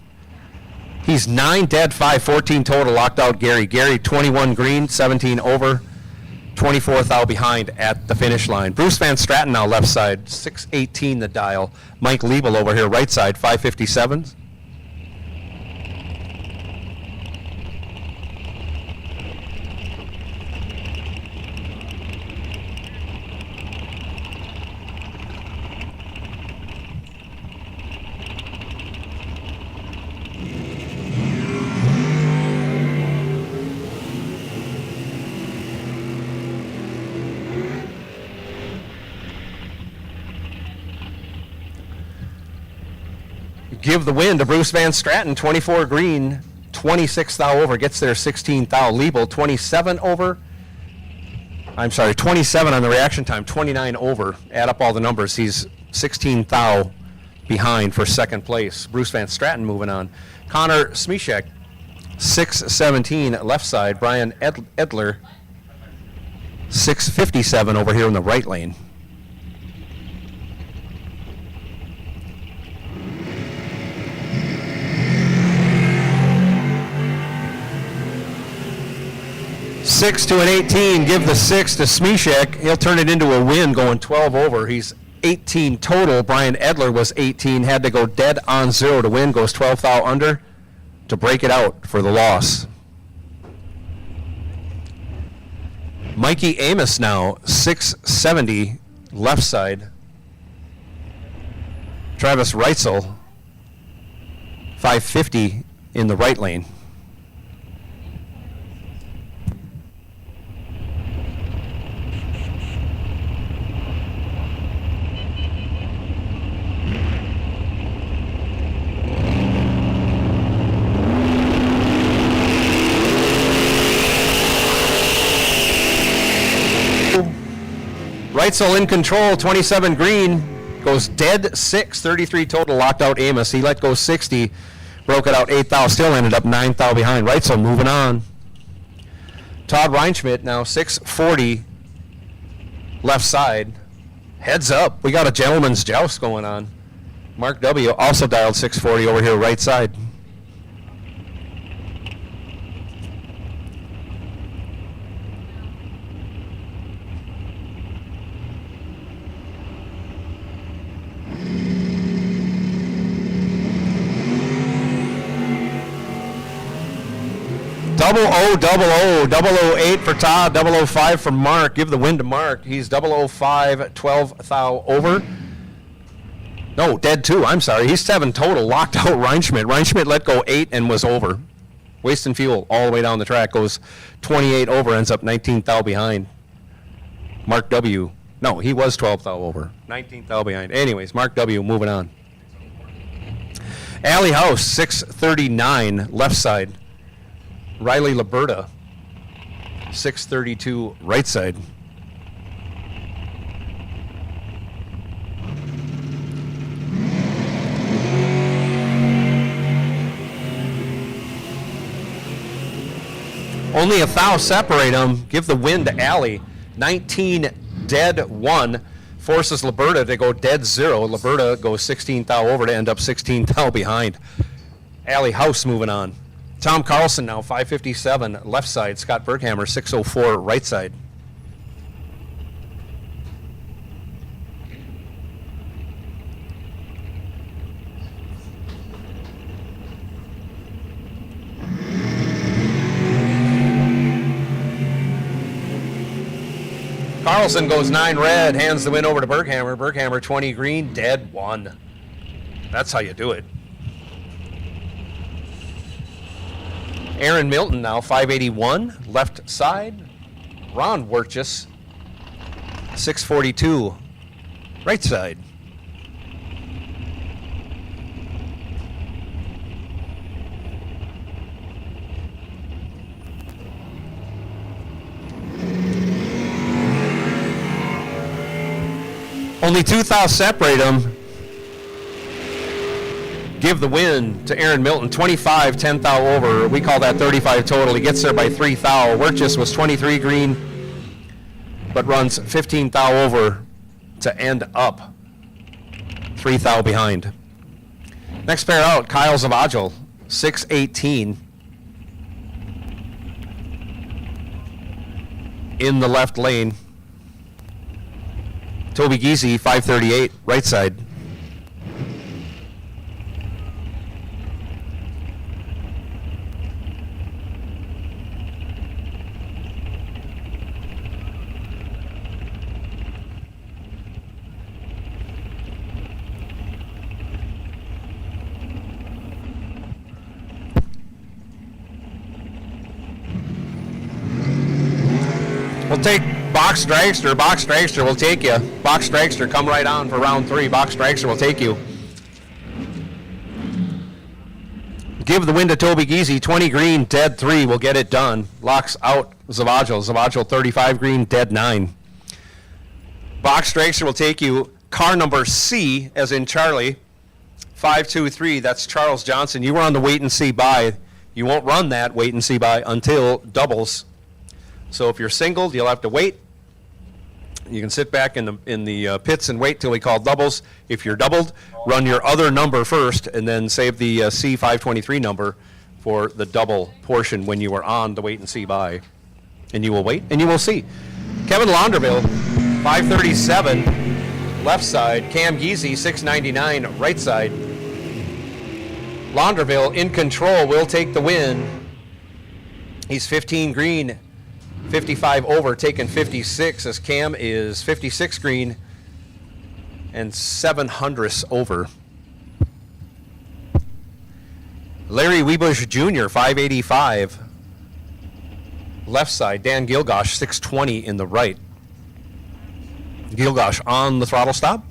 He's 9 dead, 5, 14 total. Locked out Gary. Gary 21 green, 17 over. 24 thou behind at the finish line. Bruce Van Straten now left side, 618 the dial. Mike Liebel over here right side, 557. Give the win to Bruce Van Straten, 24 green, 26 thou over, gets there 16 thou. Liebel, 27 over. I'm sorry, 27 on the reaction time, 29 over. Add up all the numbers. He's 16 thou behind for second place. Bruce Van Straten moving on. Connor Smishek, 617 left side. Brian Edler, 657 over here in the right lane. Six to an 18, give the 6 to Smishek. He'll turn it into a win going 12 over. He's 18 total. Brian Edler was 18, had to go dead on 0 to win, goes 12 thou under to break it out for the loss. Mikey Amos now, 670 left side. Travis Reitzel, 550 in the right lane. Reitzel in control, 27 green, goes dead 6, 33 total, locked out Amos. He let go 60. Broke it out 8 thou, still ended up 9 thou behind. Right, so moving on. Todd Reinschmidt now 640 left side. Heads up, we got a gentleman's joust going on. Mark W. also dialed 640 over here right side. Double O 8 for Todd, 005 for Mark. Give the win to Mark. He's 005, 12 thou over. No, dead 2. I'm sorry. He's 7 total. Locked out Reinschmidt. Reinschmidt let go 8 and was over. Wasting fuel all the way down the track. Goes 28 over, ends up 19 thou behind. Mark W. No, he was 12 thou over. 19 thou behind. Anyways, Mark W. moving on. Alley House, 639 left side. Riley Liberta, 632 right side. Only a thou separate them. Give the win to Alley. 19 dead 1 forces Liberta to go dead 0. Liberta goes 16 thou over to end up 16 thou behind. Alley House moving on. Tom Carlson now 557 left side. Scott Berghammer 604 right side. Carlson goes 9 red, hands the win over to Berghammer. Berghammer 20 green, dead 1. That's how you do it. Aaron Milton now 581 left side. Ron Wirtjes 642 right side. Only 2 thou separate them. Give the win to Aaron Milton, 25, 10 thou over. We call that 35 total. He gets there by 3 thou. Wirtjes was 23 green, but runs 15 thou over to end up 3 thou behind. Next pair out, Kyle Zavagil, 618 in the left lane. Toby Giese, 538 right side. We'll take Box Dragster. Box Dragster will take you. Box Dragster, come right on for round 3. Box Dragster will take you. Give the win to Toby Giese. 20 green, dead 3. Will get it done. Locks out Zavagil. Zavagil 35 green, dead 9. Box Dragster will take you. Car number C, as in Charlie, 523. That's Charles Johnson. You were on the wait and see buy. You won't run that wait and see buy until doubles. So if you're singled, you'll have to wait. You can sit back in the pits and wait till we call doubles. If you're doubled, run your other number first, and then save the C523 number for the double portion when you are on the wait and see buy. And you will wait, and you will see. Kevin Launderville, 537 left side. Cam Giese, 699 right side. Launderville in control will take the win. He's 15 green, 55 over, taking 56, as Cam is 56 green and 700ths over. Larry Webush Jr., 585 left side. Dan Gilgosh, 620 in the right. Gilgosh on the throttle stop.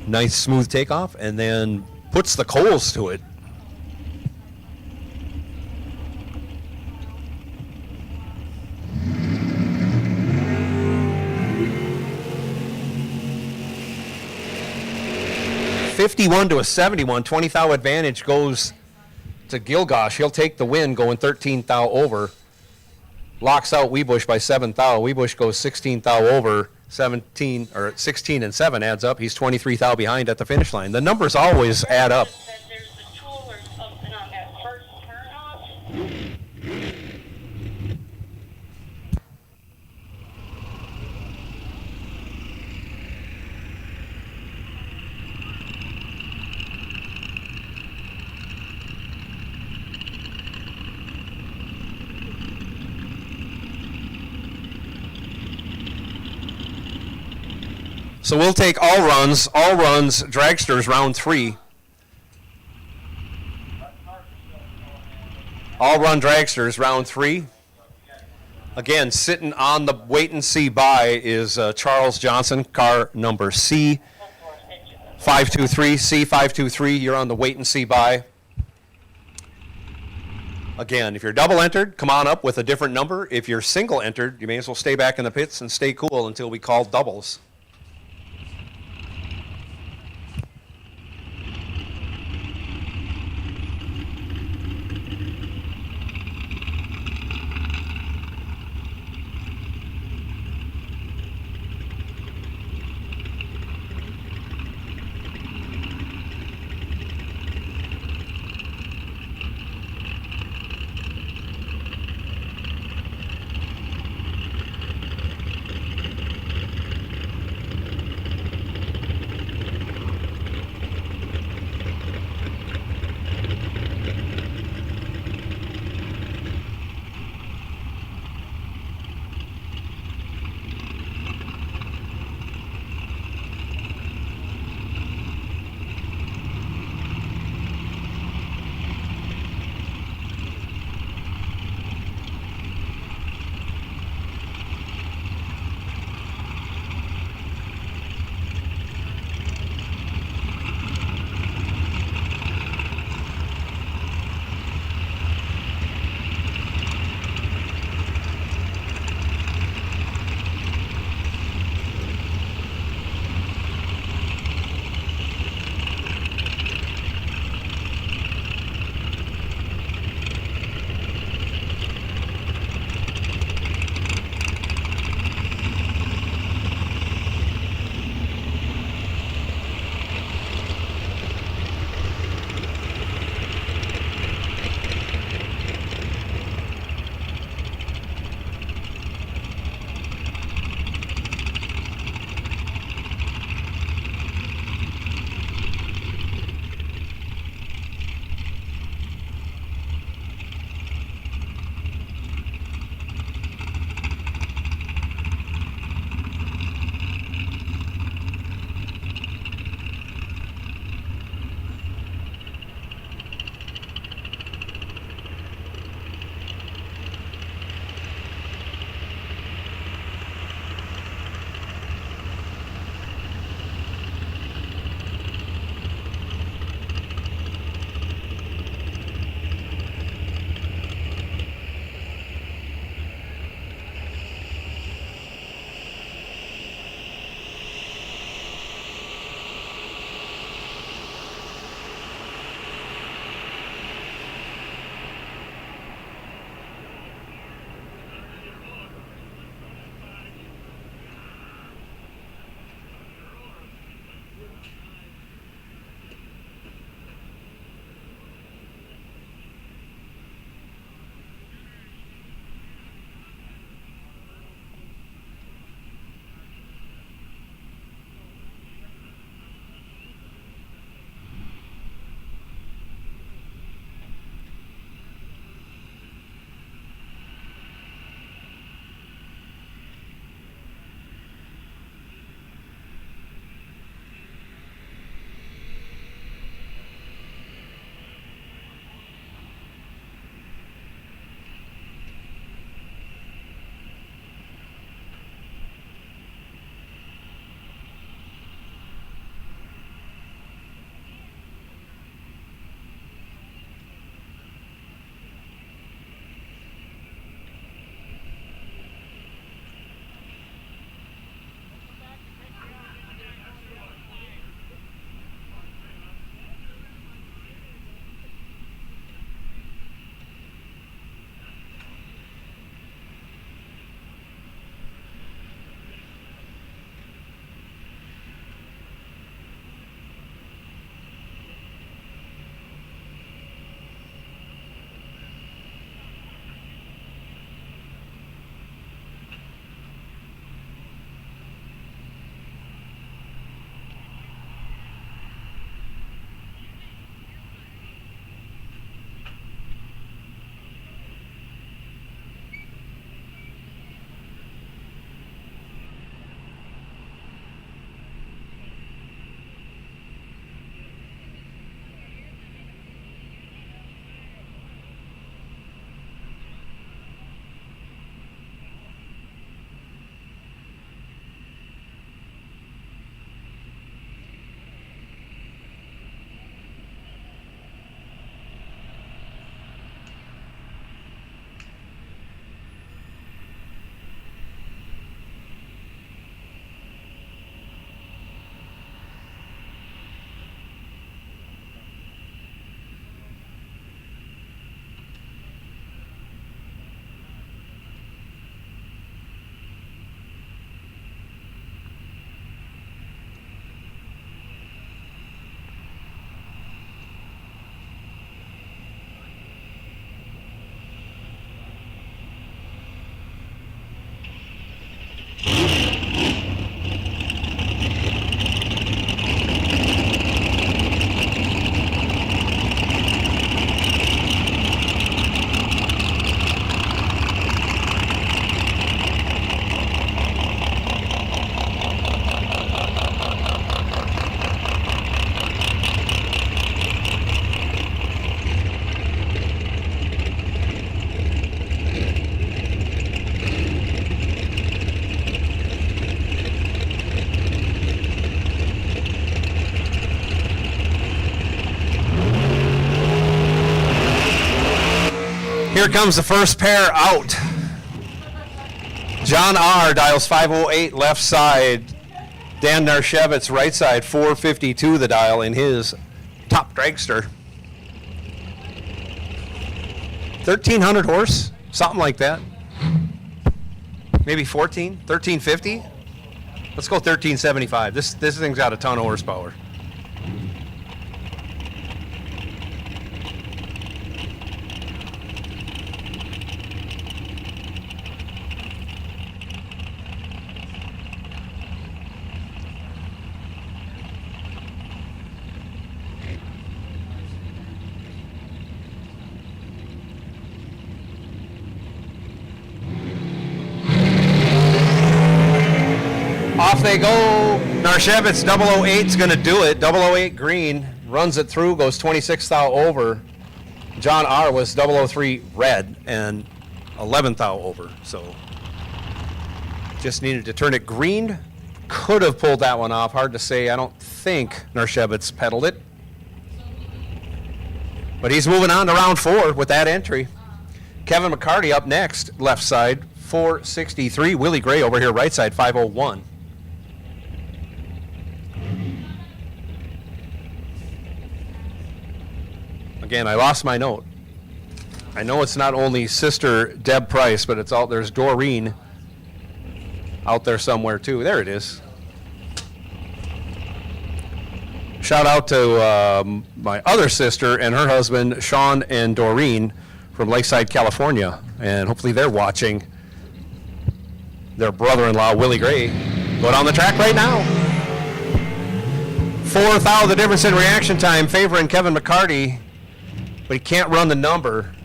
Nice smooth takeoff, and then puts the coals to it. 51 to a 71. 20 thou advantage goes to Gilgosh. He'll take the win going 13 thou over. Locks out Weebush by 7 thou. Weebush goes 16 thou over. 17 or 16 and 7 adds up. He's 23 thou behind at the finish line. The numbers always add up. That there's a tool or something on that first turn off. So we'll take all runs, dragsters, round 3. All run dragsters, round 3. Again, sitting on the wait and see by is Charles Johnson, car number C523. C523, you're on the wait and see by. Again, if you're double entered, come on up with a different number. If you're single entered, you may as well stay back in the pits and stay cool until we call doubles. Here comes the first pair out. John R. dials 508 left side. Dan Narshevitz right side, 452 the dial in his top dragster. 1,300 horse, something like that. Maybe 1350. Let's go 1375. This thing's got a ton of horsepower. Off they go. Narshevitz 008's going to do it. 008 green runs it through, goes 26th thou over. John R. was 003 red and 11th thou over. So just needed to turn it green. Could have pulled that one off. Hard to say. I don't think Narshevitz pedaled it. But he's moving on to round 4 with that entry. Kevin McCarty up next, left side, 463. Willie Gray over here, right side, 501. Again, I lost my note. I know it's not only Sister Deb Price, but it's out there's Doreen out there somewhere too. There it is. Shout out to my other sister and her husband, Sean and Doreen from Lakeside, California. And hopefully they're watching their brother-in-law, Willie Gray, go down the track right now. 4th thou, the difference in reaction time, favoring Kevin McCarty. But he can't run the number.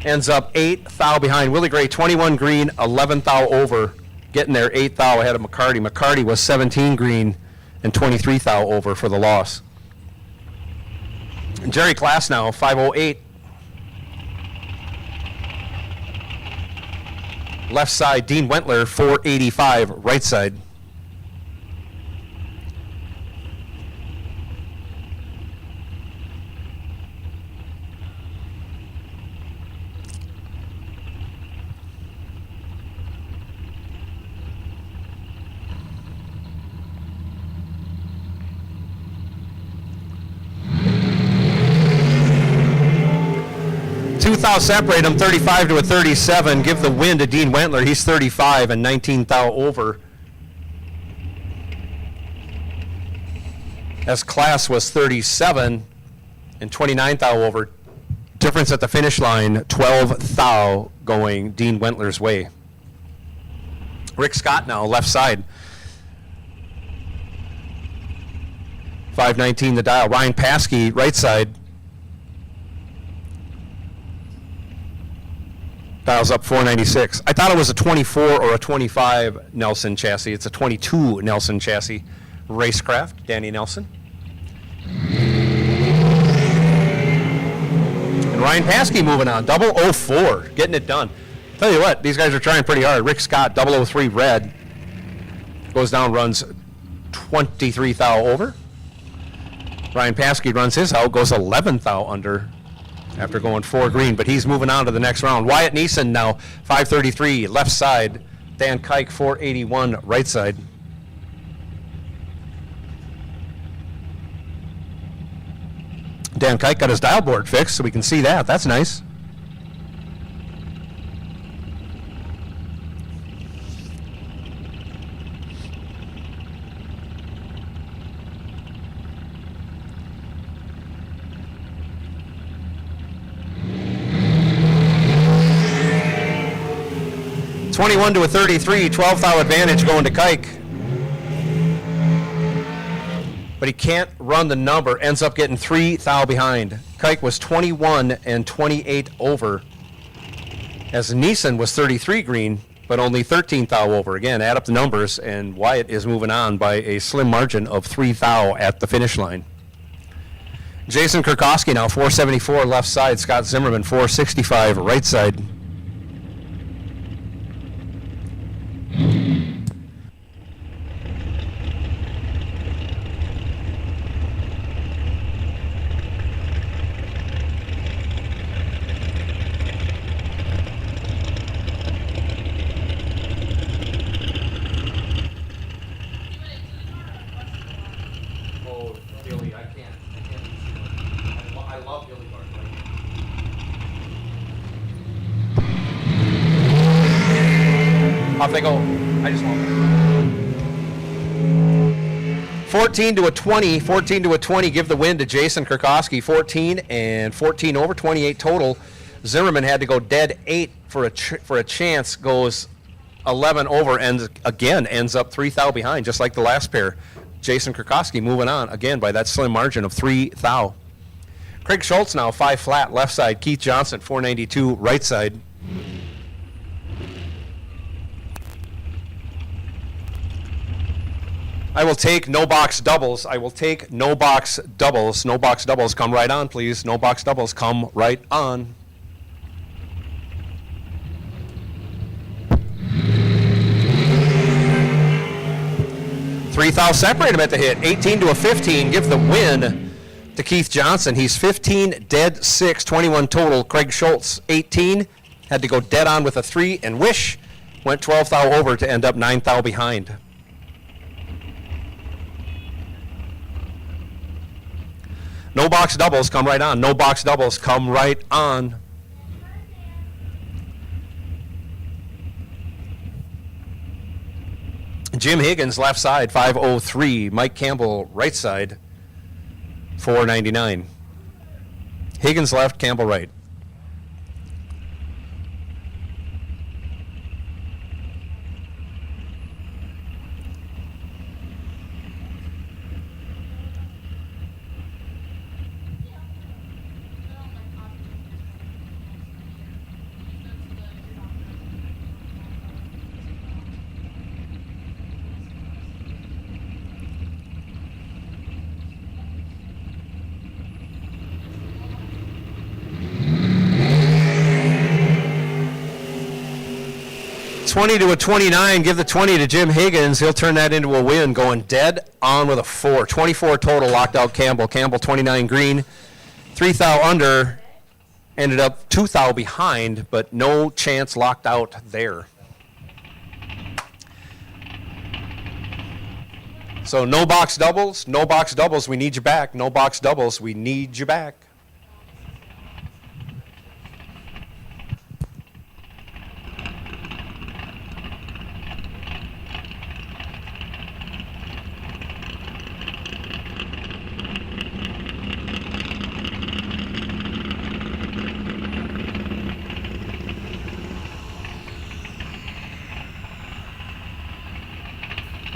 Ends up 8th thou behind Willie Gray, 21 green, 11th thou over. Getting there 8th thou ahead of McCarty. McCarty was 17 green and 23 thou over for the loss. And Jerry Class now, 508. Left side, Dean Wentler, 485, right side. Thou separate them 35 to a 37. Give the win to Dean Wentler. He's 35 and 19 thou over. As Class was 37 and 29 thou over. Difference at the finish line, 12 thou going Dean Wentler's way. Rick Scott now, left side. 519 the dial. Ryan Paskey, right side. Dials up 496. I thought it was a 24 or a 25 Nelson chassis. It's a 22 Nelson chassis. Racecraft, Danny Nelson. And Ryan Paskey moving on. 004, getting it done. Tell you what, these guys are trying pretty hard. Rick Scott, 003 red. Goes down, runs 23 thou over. Ryan Paskey runs his out, goes 11 thou under. After going 4 green, but he's moving on to the next round. Wyatt Neeson now, 533, left side. Dan Kike, 481, right side. Dan Kike got his dial board fixed, so we can see that. That's nice. $21 to a 33, 12 thou advantage going to Kike. But he can't run the number, ends up getting 3 thou behind. Kike was 21 and 28 over. As Neeson was 33 green, but only 13 thou over. Again, add up the numbers, and Wyatt is moving on by a slim margin of 3 thou at the finish line. Jason Kurkowski now, 474 left side. Scott Zimmerman, 465 right side. off they go. I just want 14 to a 20. 14 to a 20. Give the win to Jason Kurkowski. 14 and 14 over 28 total. Zimmerman had to go dead 8 for a chance. Goes 11 over and again ends up 3 thou behind, just like the last pair. Jason Kurkowski moving on again by that slim margin of 3 thou. Craig Schultz now 5 flat left side. Keith Johnson 492 right side. I will take no box doubles. I will take no box doubles. No box doubles come right on, please. No box doubles come right on. Three thou separate him at the hit. 18 to a 15. Give the win to Keith Johnson. He's 15 dead 6, 21 total. Craig Schultz 18 had to go dead on with a 3 and wish went 12 thou over to end up 9 thou behind. No box doubles come right on. No box doubles come right on. Jim Higgins left side 503. Mike Campbell right side 499. Higgins left, Campbell right. $20 to a 29. Give the 20 to Jim Higgins. He'll turn that into a win, going dead on with a 4. 24 total, locked out Campbell. Campbell 29 green. 3 thou under. Ended up 2 thou behind, but no chance locked out there. So no box doubles. No box doubles. We need you back. No box doubles. We need you back.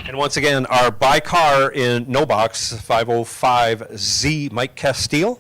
And once again, our by car in no box, 505Z, Mike Castile.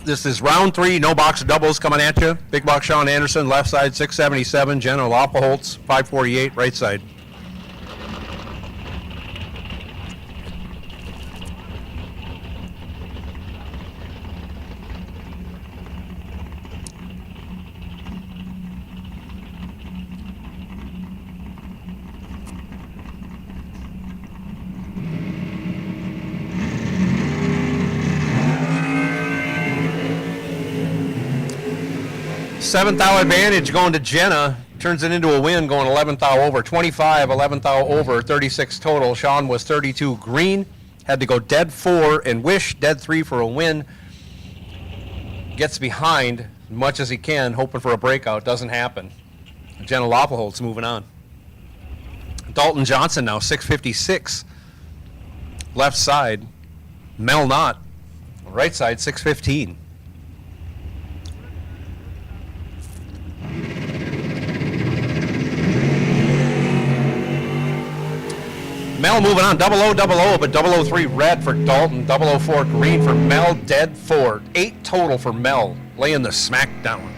This is round 3, no box doubles coming at you. Big box Sean Anderson, left side 677, General Oppeholtz 548, right side. Seventh thou advantage going to Jenna. Turns it into a win going 11th thou over. 25, 11th thou over, 36 total. Sean was 32 green. Had to go dead 4 and wish dead 3 for a win. Gets behind as much as he can, hoping for a breakout. Doesn't happen. Jenna Loppelholtz moving on. Dalton Johnson now 656. Left side. Mel Knott. Right side 615. Mel moving on, 0000, but 003 red for Dalton, 004 green for Mel, dead 4. 8 total for Mel, laying the smack down.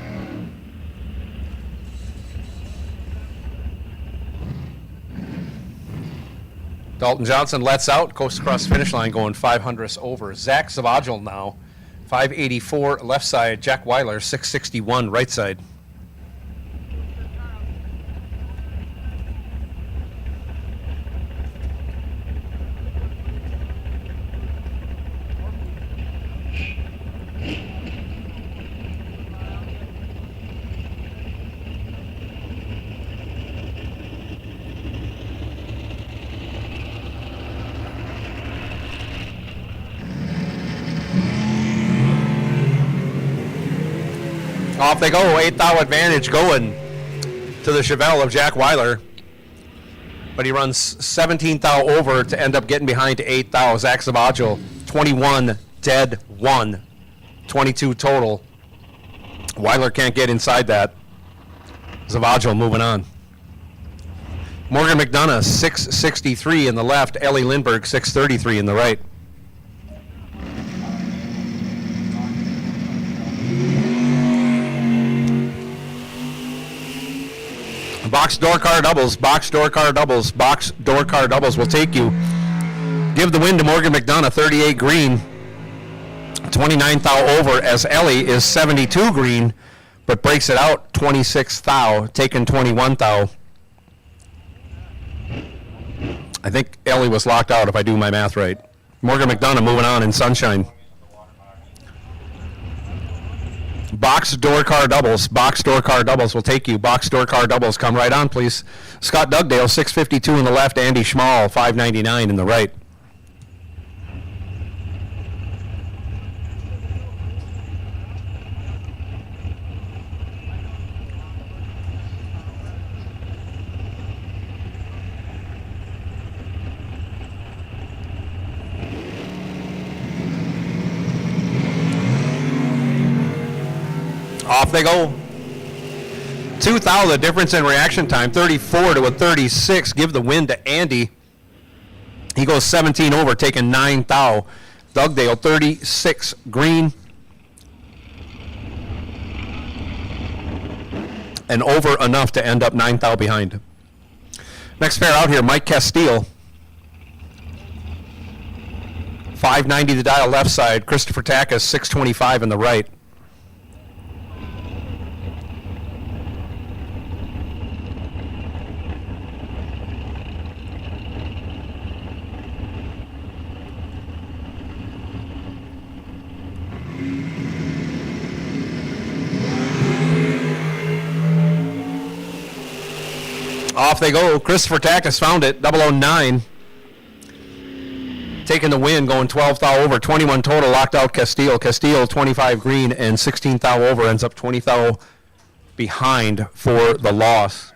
Dalton Johnson lets out, coast across the finish line going 500ths over. Zach Zavagil now, 584 left side, Jack Weiler, 661 right side. Off they go, 8th thou advantage going to the Chevelle of Jack Weiler. But he runs 17th thou over to end up getting behind to 8th thou. Zach Zavagil, 21 dead 1, 22 total. Weiler can't get inside that. Zavagil moving on. Morgan McDonough, 663 in the left. Ellie Lindbergh, 633 in the right. Box door car doubles, box door car doubles, box door car doubles will take you. Give the win to Morgan McDonough, 38 green, 29 thou over, as Ellie is 72 green, but breaks it out 26 thou, taking 21 thou. I think Ellie was locked out if I do my math right. Morgan McDonough moving on in sunshine. Box door car doubles. Box door car doubles will take you. Box door car doubles, come right on, please. Scott Dugdale, 652 in the left. Andy Schmall, 599 in the right. Off they go. 2 thou, the difference in reaction time, 34 to a 36. Give the win to Andy. He goes 17 over, taking 9 thou. Dugdale, 36 green. And over enough to end up 9 thou behind. Next pair out here, Mike Castile. 590 the dial left side. Christopher Takis, 625 in the right. Off they go. Christopher Takis found it. 009. Taking the win, going 12 thou over. 21 total, locked out Castile. Castile, 25 green and 16 thou over. Ends up 20 thou behind for the loss.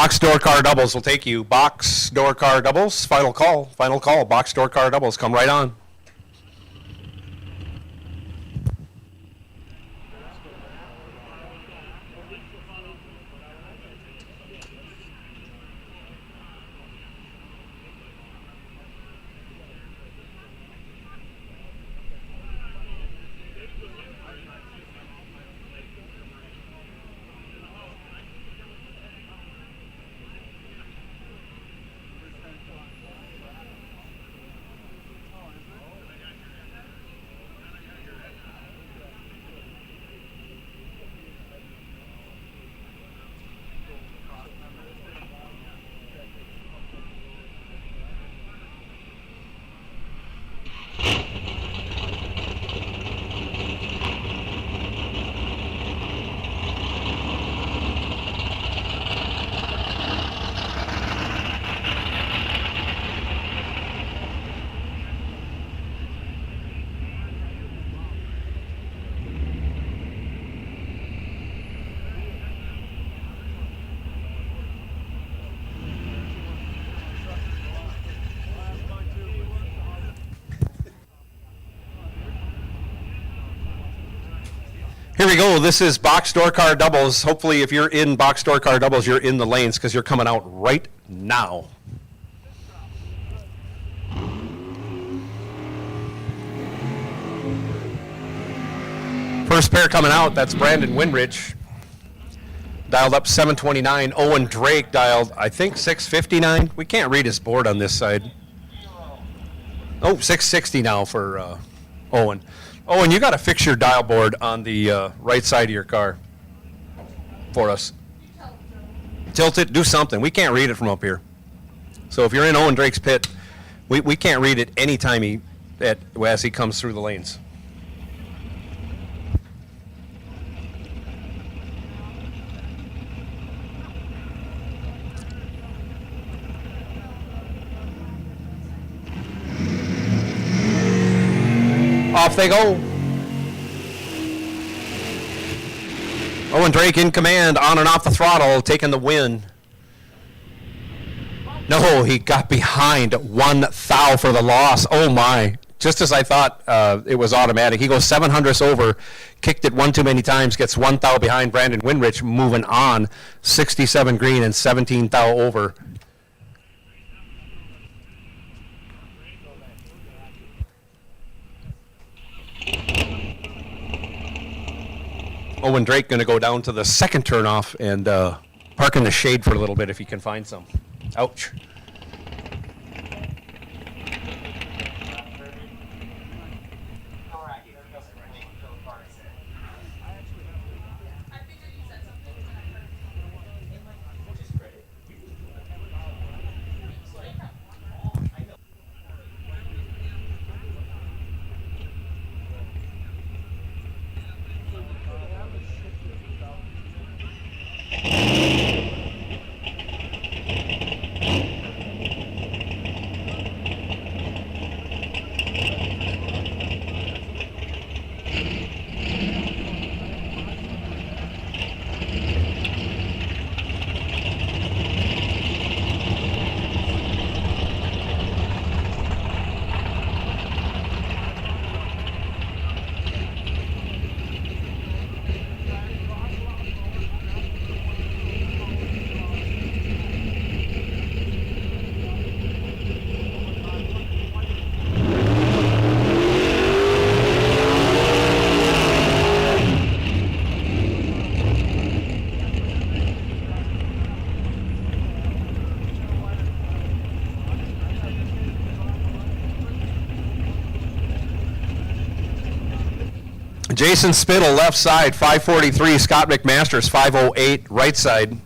Box door car doubles will take you. Box door car doubles. Final call. Final call. Box door car doubles. Come right on. Here we go. This is box door car doubles. Hopefully, if you're in box door car doubles, you're in the lanes because you're coming out right now. First pair coming out, that's Brandon Winrich. Dialed up 729. Owen Drake dialed, I think, 659. We can't read his board on this side. Oh, 660 now for Owen. Owen, you got to fix your dial board on the right side of your car for us. Tilt it, do something. We can't read it from up here. So if you're in Owen Drake's pit, we can't read it anytime as he comes through the lanes. Off they go. Owen Drake in command, on and off the throttle, taking the win. No, he got behind. 1 thou for the loss. Oh my. Just as I thought it was automatic. He goes 700ths over, kicked it one too many times, gets 1 thou behind Brandon Winrich, moving on. 67 green and 17 thou over. Owen Drake going to go down to the second turnoff and park in the shade for a little bit if he can find some. Ouch. Jason Spittle, left side, 543. Scott McMasters, 508, right side.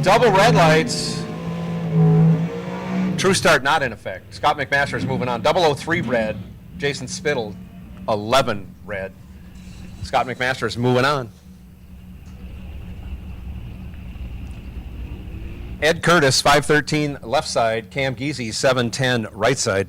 Double red lights. True start not in effect. Scott McMaster is moving on. 003 red. Jason Spittle, 11 red. Scott McMaster is moving on. Ed Curtis, 513 left side. Cam Geezy, 710 right side.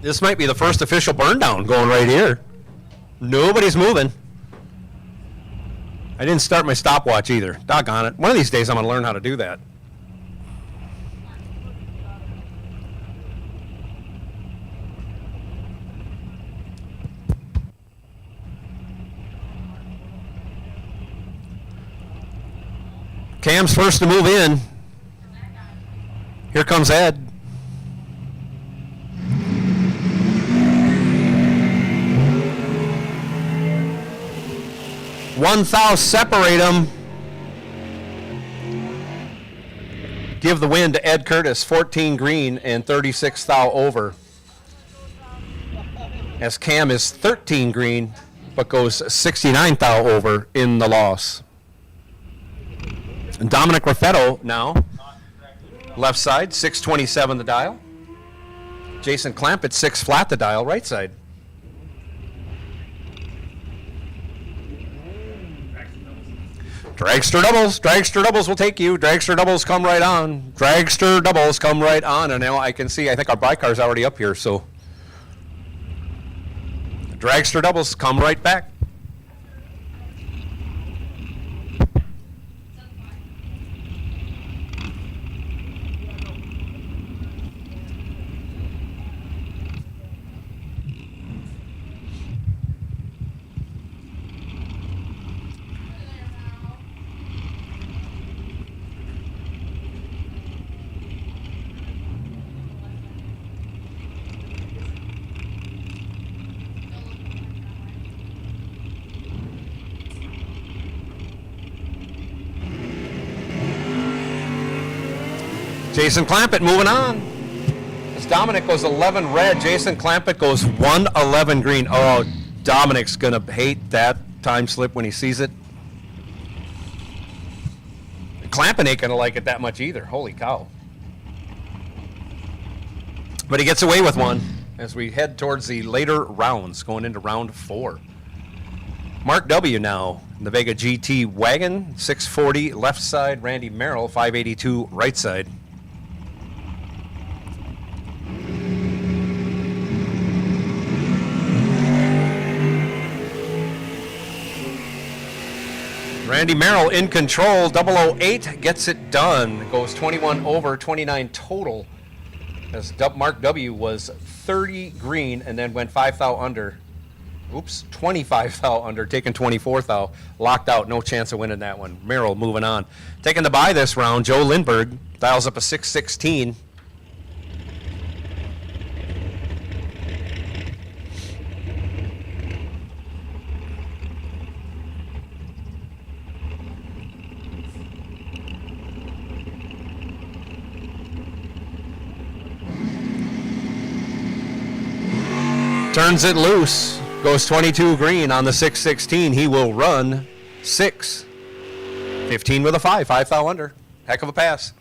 This might be the first official burn down going right here. Nobody's moving. I didn't start my stopwatch either. Doggone it. One of these days I'm going to learn how to do that. Cam's first to move in. Here comes Ed. One thou separate them. Give the win to Ed Curtis, 14 green and 36 thou over. As Cam is 13 green, but goes 69 thou over in the loss. And Dominic Raffetto now, left side, 627 the dial. Jason Clampett, 6 flat the dial, right side. Dragster doubles will take you. Dragster doubles come right on. Dragster doubles come right on. And now I can see, I think our bicar's already up here, so. Dragster doubles come right back. Jason Clampett moving on. As Dominic goes 11 red, Jason Clampett goes 111 green. Oh, Dominic's going to hate that time slip when he sees it. Clampett ain't going to like it that much either. Holy cow. But he gets away with one as we head towards the later rounds, going into round 4. Mark W. now in the Vega GT wagon, 640 left side. Randy Merrill, 582 right side. Randy Merrill in control, 008 gets it done. Goes 21 over, 29 total. As Mark W. was 30 green and then went 5 thou under. Oops, 25 thou under, taking 24 thou. Locked out, no chance of winning that one. Merrill moving on. Taking the bye this round, Joe Lindberg dials up a 616. Turns it loose, goes 22 green on the 616. He will run 6. 15 with a 5 thou under. Heck of a pass.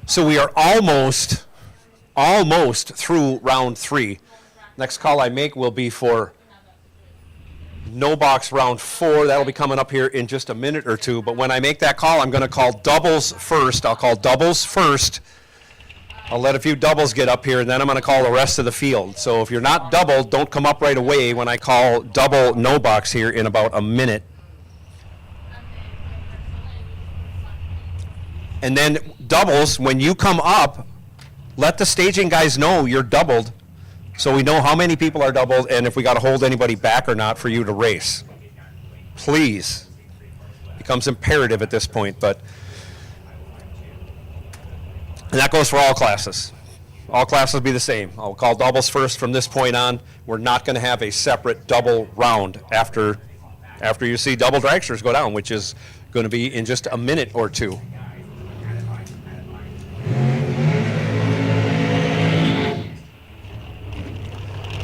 So we are almost through round 3. Next call I make will be for no box round 4. That'll be coming up here in just a minute or two. But when I make that call, I'm going to call doubles first. I'll call doubles first. I'll let a few doubles get up here, and then I'm going to call the rest of the field. So if you're not doubled, don't come up right away when I call double no box here in about a minute. And then doubles, when you come up, let the staging guys know you're doubled so we know how many people are doubled and if we got to hold anybody back or not for you to race. Please. Becomes imperative at this point, but and that goes for all classes. All classes will be the same. I'll call doubles first from this point on. We're not going to have a separate double round after you see double dragsters go down, which is going to be in just a minute or two.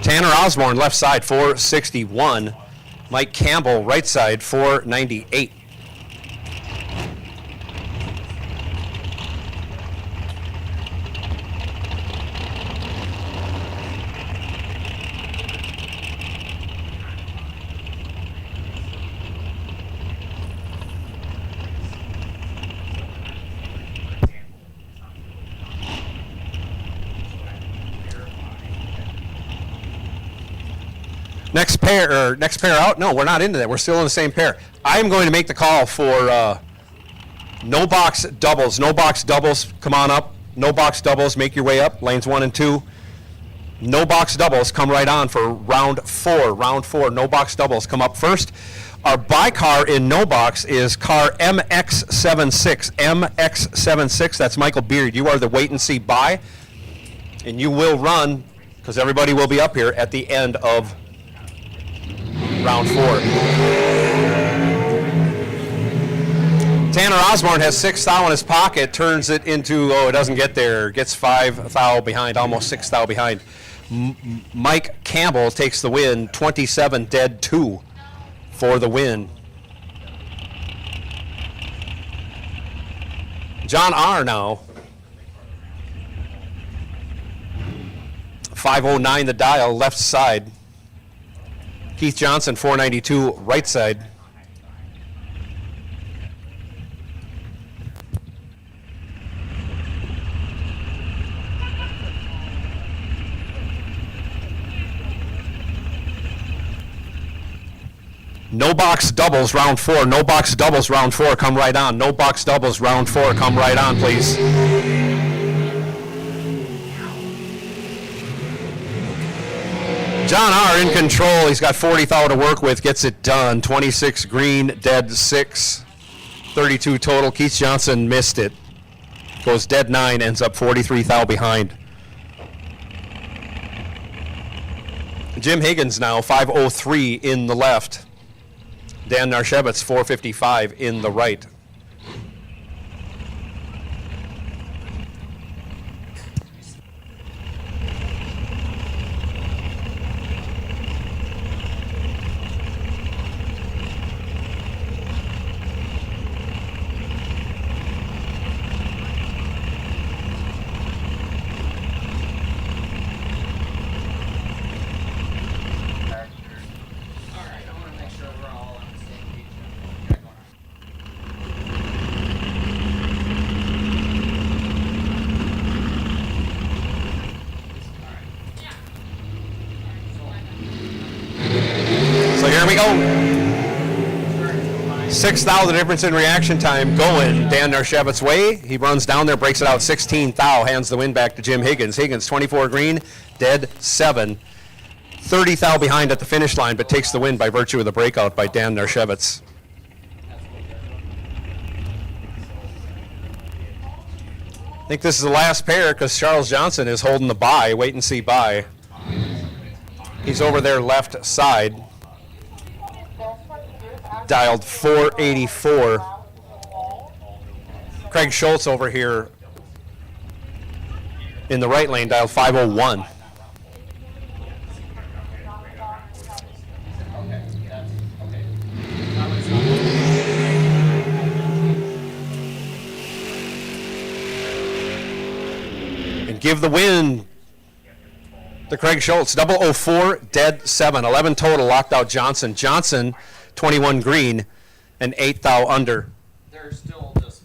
Tanner Osborne, left side, 461. Mike Campbell, right side, 498. Next pair out? No, we're not into that. We're still in the same pair. I'm going to make the call for no box doubles. No box doubles, come on up. No box doubles, make your way up. Lanes 1 and 2. No box doubles, come right on for round 4. Round 4, no box doubles, come up first. Our by car in no box is car MX76. MX76, that's Michael Beard. You are the wait and see by, and you will run, because everybody will be up here at the end of round 4. Tanner Osborne has 6 thou in his pocket, turns it into, it doesn't get there, gets 5 thou behind, almost 6 thou behind. Mike Campbell takes the win, 27 dead 2 for the win. John R. now, 509 the dial, left side. Keith Johnson, 492, right side. No box doubles, round 4. No box doubles, round 4. Come right on. No box doubles, round 4. Come right on, please. John R. in control. He's got 40 thou to work with. Gets it done. 26 green, dead 6. 32 total. Keith Johnson missed it. Goes dead 9. Ends up 43 thou behind. Jim Higgins now, 503 in the left. Dan Narshevitz, 455 in the right. 6 thou, the difference in reaction time going Dan Narshevit's way. He runs down there, breaks it out 16 thou, hands the win back to Jim Higgins. Higgins 24 green, dead 7. 30 thou behind at the finish line, but takes the win by virtue of the breakout by Dan Narshevitz. I think this is the last pair because Charles Johnson is holding the bye, wait and see bye. He's over there left side. Dialed 484. Craig Schultz over here in the right lane, dialed 501. And give the win to Craig Schultz. 004, dead 7. 11 total, locked out Johnson. Johnson, 21 green, and 8 thou under. They're still just.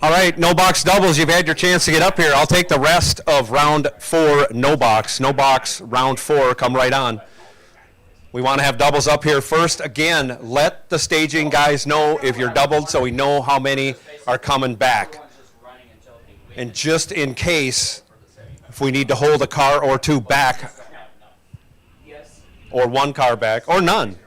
All right, no box doubles. You've had your chance to get up here. I'll take the rest of round 4, no box. No box, round 4, come right on. We want to have doubles up here first. Again, let the staging guys know if you're doubled so we know how many are coming back. And just in case, if we need to hold a car or 2 back, or 1 car back, or none.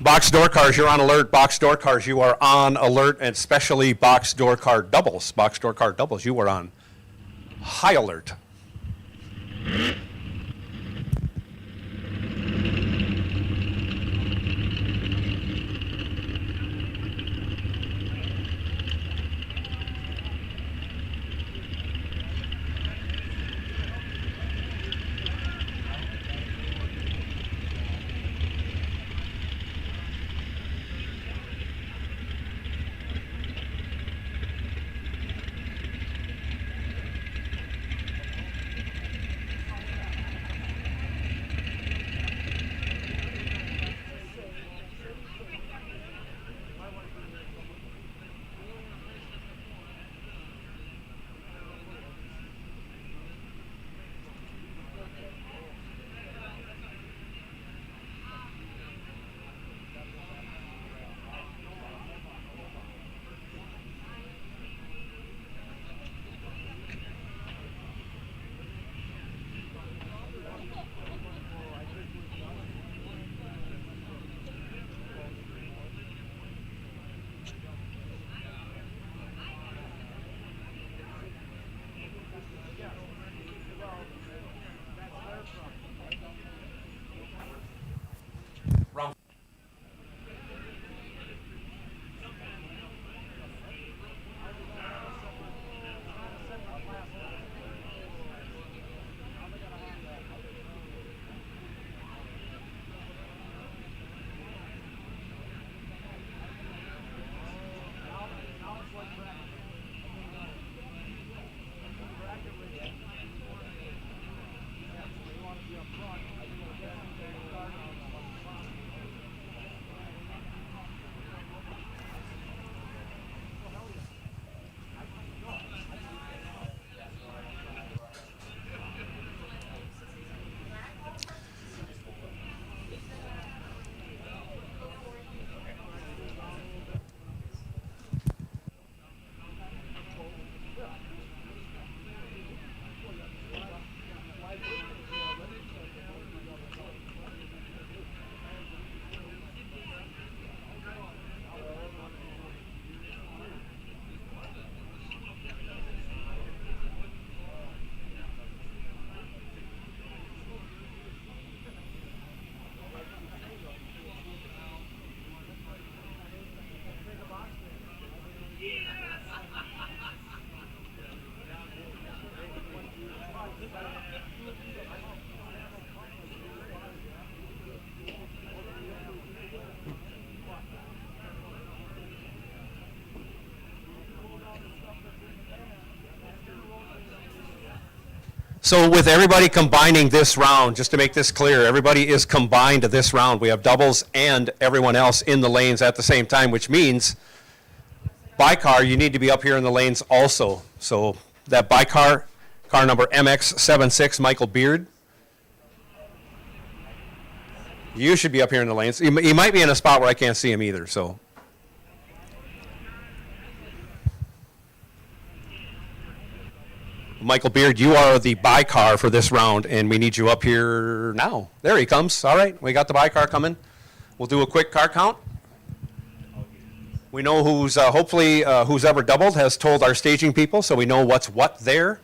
Box door cars, you're on alert. Box door cars, you are on alert, and especially box door car doubles. Box door car doubles, you are on high alert. So with everybody combining this round, just to make this clear, everybody is combined this round. We have doubles and everyone else in the lanes at the same time, which means by car, you need to be up here in the lanes also. So that by car number MX76, Michael Beard, you should be up here in the lanes. He might be in a spot where I can't see him either, so. Michael Beard, you are the by car for this round, and we need you up here now. There he comes. All right, we got the by car coming. We'll do a quick car count. We know who's, hopefully, who's ever doubled has told our staging people, so we know what's what there.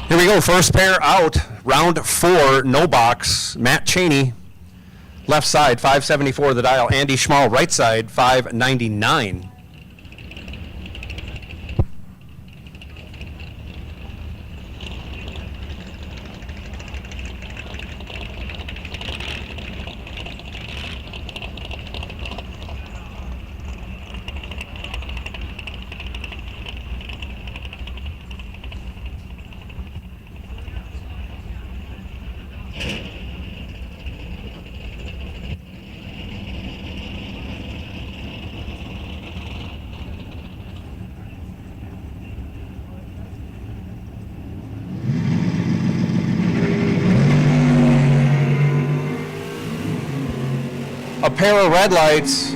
Here we go, first pair out, round 4, no box. Matt Cheney, left side, 574 the dial. Andy Schmal, right side, 599. A pair of red lights.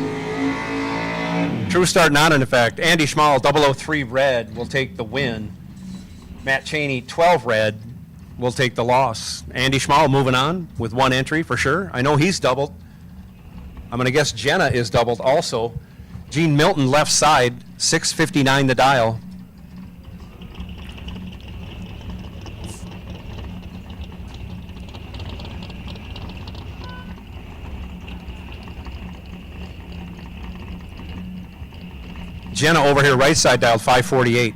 True start not in effect. Andy Schmal, 003 red, will take the win. Matt Cheney, 12 red, will take the loss. Andy Schmal moving on with one entry for sure. I know he's doubled. I'm going to guess Jenna is doubled also. Gene Milton, left side, 659 the dial. Jenna over here, right side dial, 548.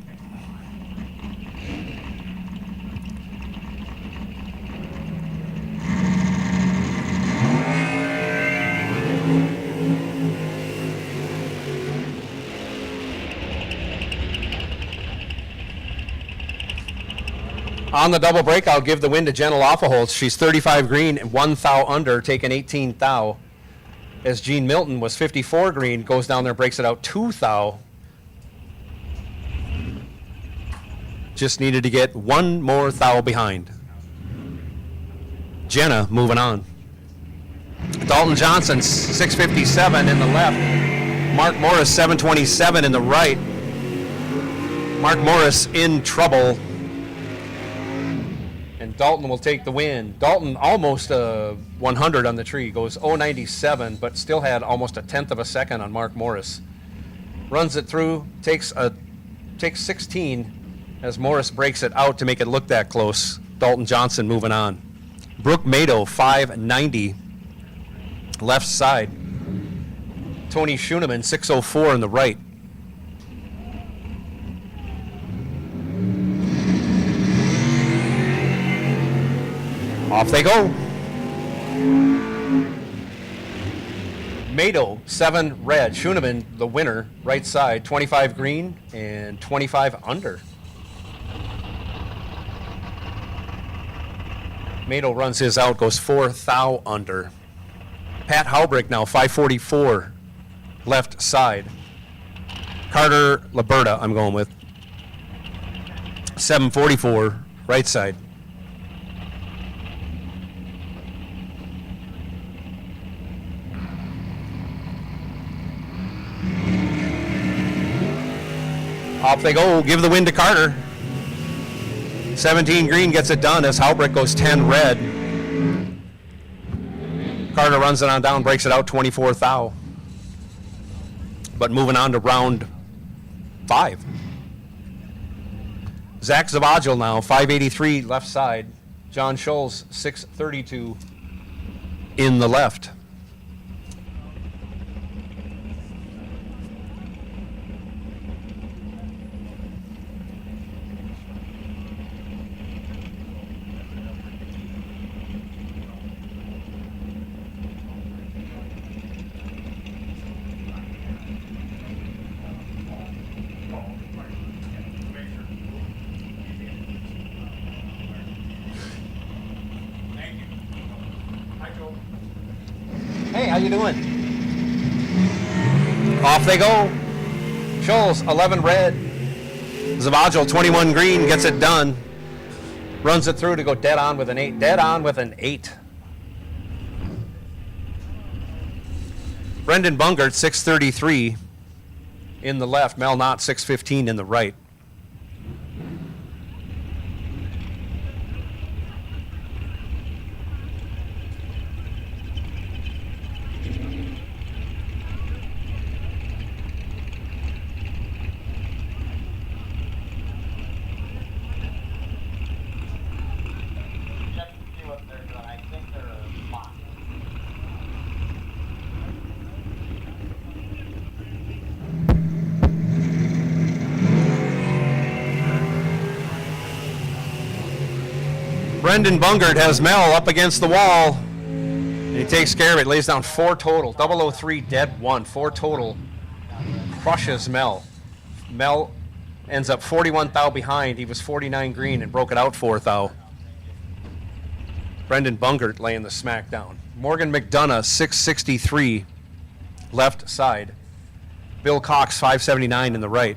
On the double break, I'll give the win to Jenna Loffelholtz. She's 35 green and 1 thou under, taking 18 thou. As Gene Milton was 54 green, goes down there, breaks it out 2 thou. Just needed to get one more thou behind. Jenna moving on. Dalton Johnson, 657 in the left. Mark Morris, 727 in the right. Mark Morris in trouble. And Dalton will take the win. Dalton almost 100 on the tree. Goes 097, but still had almost a tenth of a second on Mark Morris. Runs it through, takes 16 as Morris breaks it out to make it look that close. Dalton Johnson moving on. Brooke Mado, 590, left side. Tony Schoeneman, 604 in the right. Off they go. Mado, 7 red. Schoeneman, the winner, right side, 25 green and 25 under. Mado runs his out, goes 4 thou under. Pat Haubrick now, 544, left side. Carter Liberta, I'm going with. 744, right side. Off they go, give the win to Carter. 17 green gets it done as Haubrick goes 10 red. Carter runs it on down, breaks it out 24 thou. But moving on to round 5. Zach Zavagil now, 583 left side. John Scholes, 632 in the left. Hey, how you doing? Off they go. Scholes, 11 red. Zavagil, 21 green, gets it done. Runs it through to go dead on with an 8. Dead on with an 8. Brendan Bungert, 633 in the left. Mel Knott, 615 in the right. Brendan Bungert has Mel up against the wall. And he takes care of it, lays down 4 total. 003 dead 1, 4 total. Crushes Mel. Mel ends up 41 thou behind. He was 49 green and broke it out 4 thou. Brendan Bungert laying the smack down. Morgan McDonough, 663 left side. Bill Cox, 579 in the right.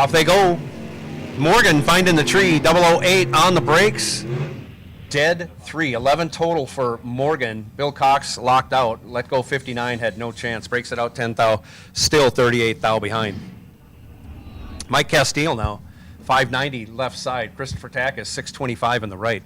Off they go. Morgan finding the tree, 008 on the brakes. Dead 3, 11 total for Morgan. Bill Cox locked out. Let go 59, had no chance. Breaks it out 10 thou, still 38 thou behind. Mike Castile now, 590 left side. Christopher Takis, 625 in the right.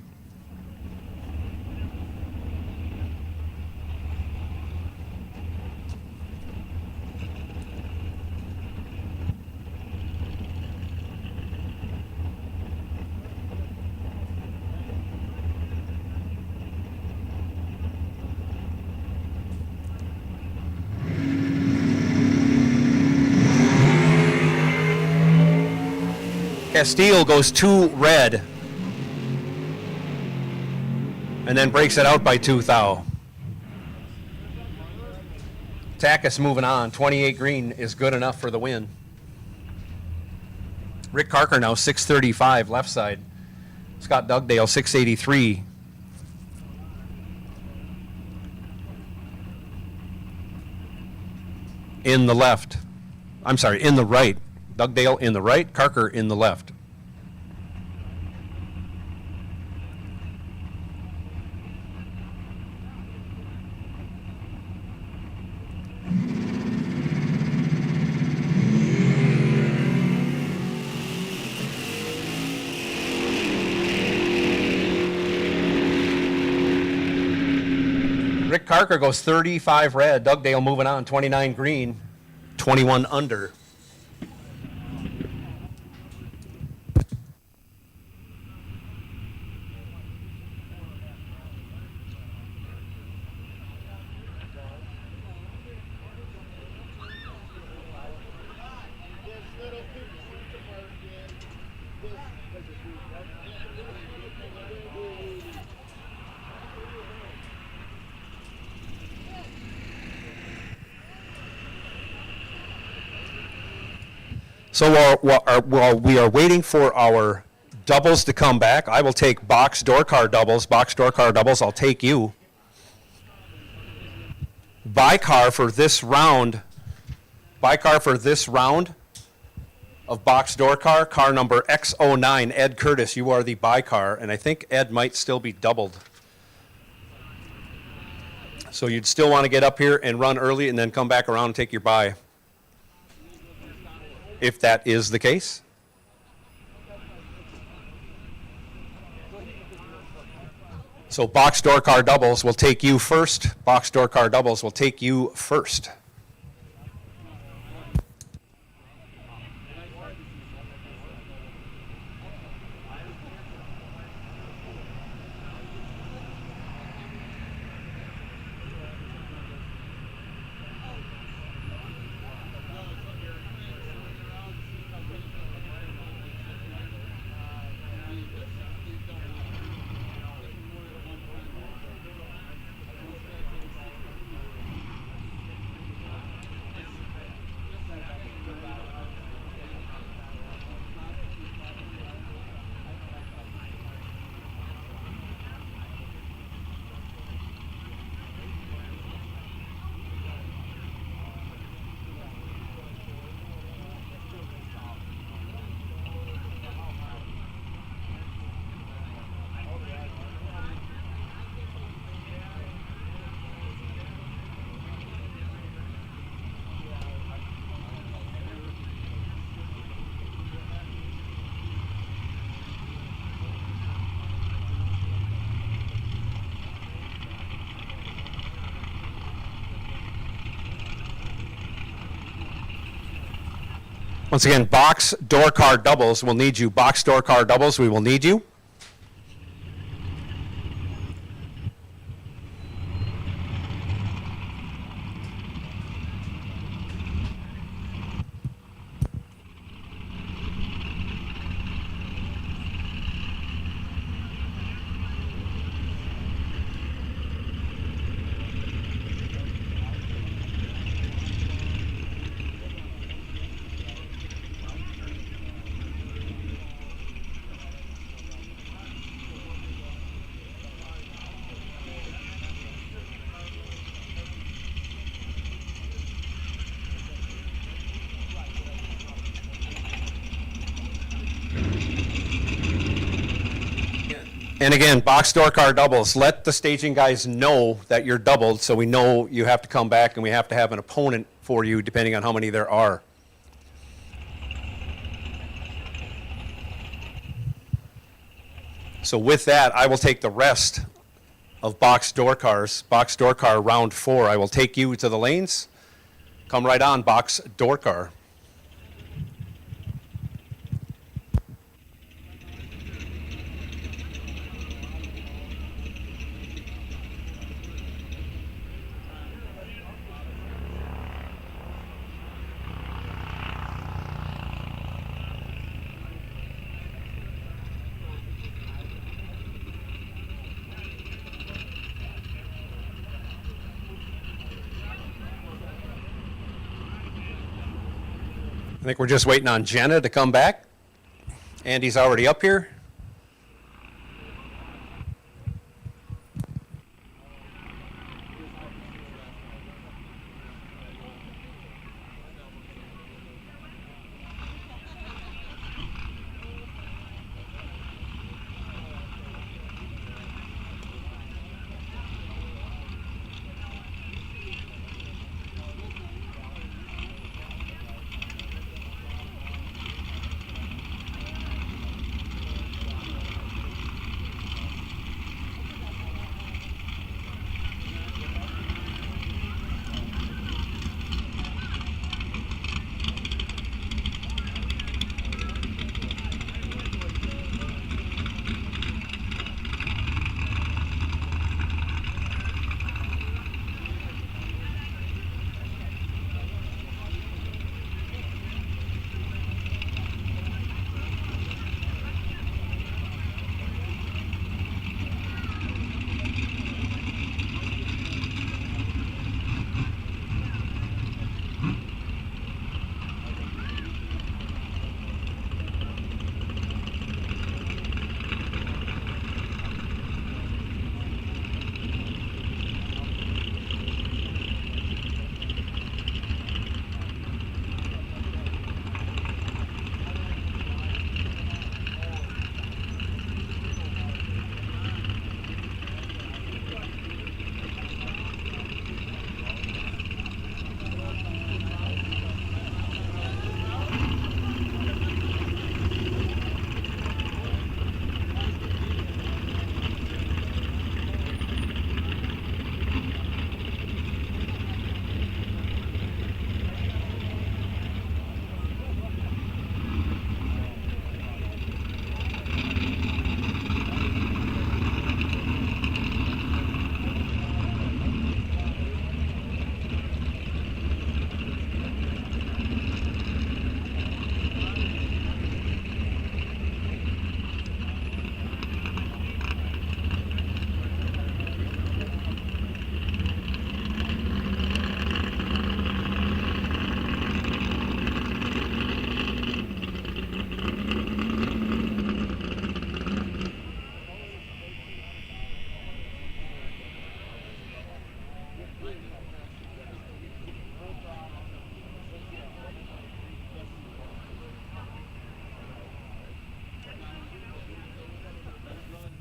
Castile goes 2 red and then breaks it out by 2 thou. Takis moving on. 28 green is good enough for the win. Rick Carker now 635 left side. Scott Dugdale 683. In the left. I'm sorry, in the right. Dugdale in the right, Carker in the left. Rick Carker goes 35 red. Dugdale moving on, 29 green, 21 under. So while we are waiting for our doubles to come back, I will take box door car doubles. Box door car doubles, I'll take you. Buy car for this round. Buy car for this round of box door car. Car number X09, Ed Curtis. You are the buy car, and I think Ed might still be doubled. So you'd still want to get up here and run early and then come back around and take your buy, if that is the case. So box door car doubles will take you first. Box door car doubles will take you first. Once again, box door car doubles will need you. Box door car doubles, we will need you. And again, box door car doubles. Let the staging guys know that you're doubled, so we know you have to come back and we have to have an opponent for you depending on how many there are. So with that, I will take the rest of box door cars. Box door car round 4. I will take you to the lanes. Come right on, box door car. I think we're just waiting on Jenna to come back. Andy's already up here.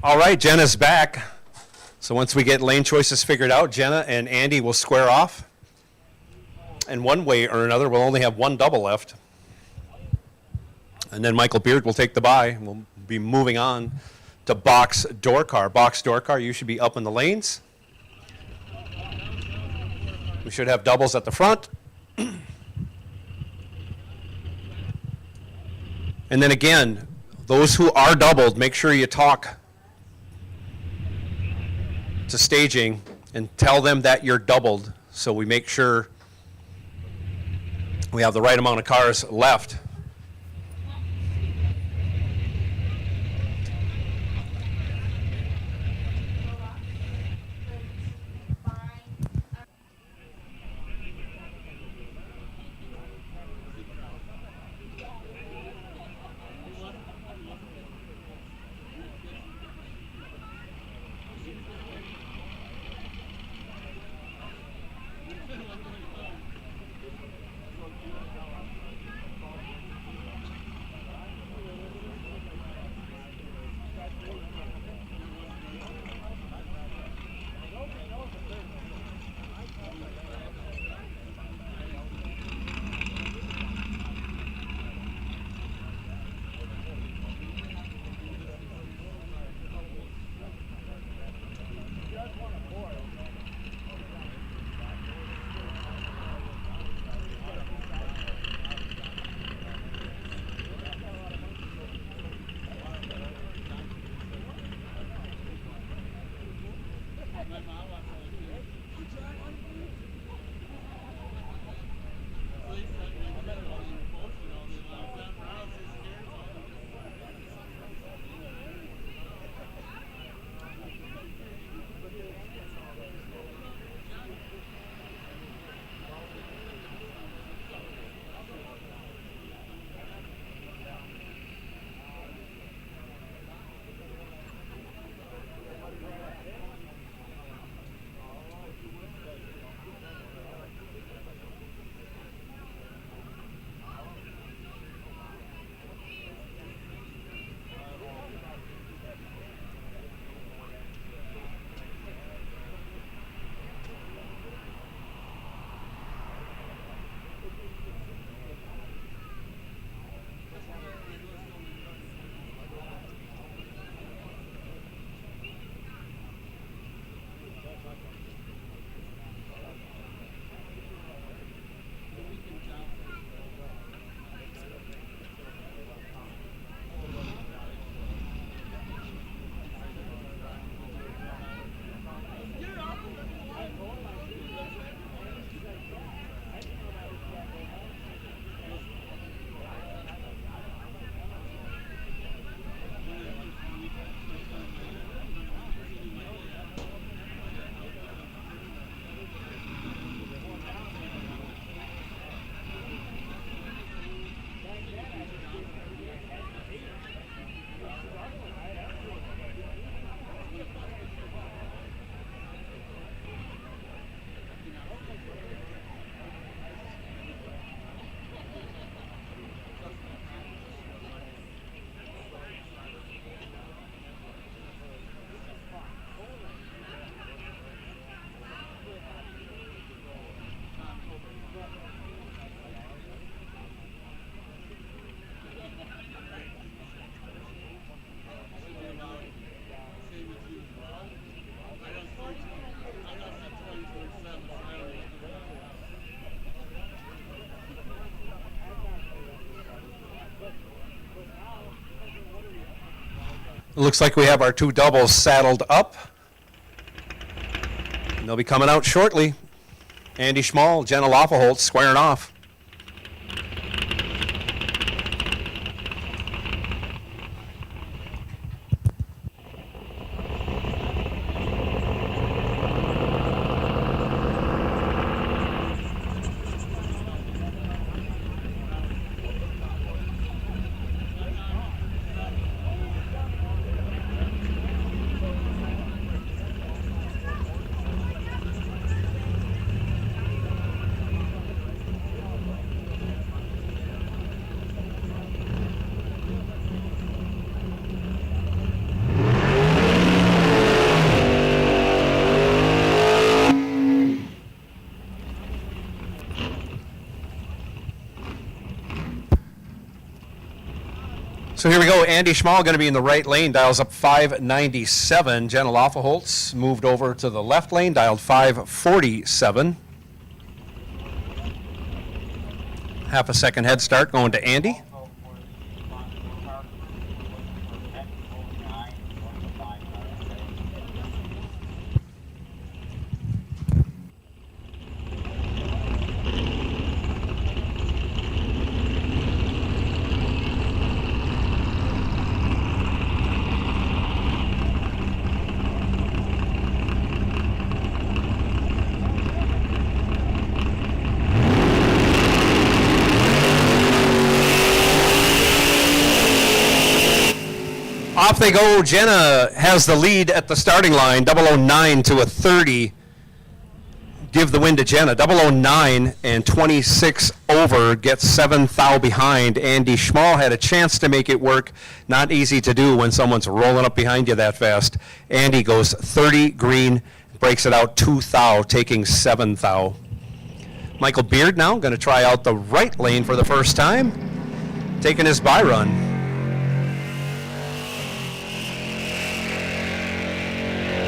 All right, Jenna's back. So once we get lane choices figured out, Jenna and Andy will square off. And one way or another, we'll only have one double left. And then Michael Beard will take the bye. We'll be moving on to box door car. Box door car, you should be up in the lanes. We should have doubles at the front. And then again, those who are doubled, make sure you talk to staging and tell them that you're doubled so we make sure we have the right amount of cars left. Looks like we have our two doubles saddled up. And they'll be coming out shortly. Andy Schmall, Jenna Loffelholtz squaring off. So here we go. Andy Schmall going to be in the right lane, dials up 597. Jenna Loffelholtz moved over to the left lane, dialed 547. Half a second head start going to Andy. Also for the responsible car crew, looking for X09 north of 5 Off they go. Jenna has the lead at the starting line, 009 to a 30. Give the win to Jenna. 009 and 26 over, gets 7 thou behind. Andy Schmall had a chance to make it work. Not easy to do when someone's rolling up behind you that fast. Andy goes 30 green, breaks it out 2 thou, taking 7 thou. Michael Beard now going to try out the right lane for the first time, taking his by run.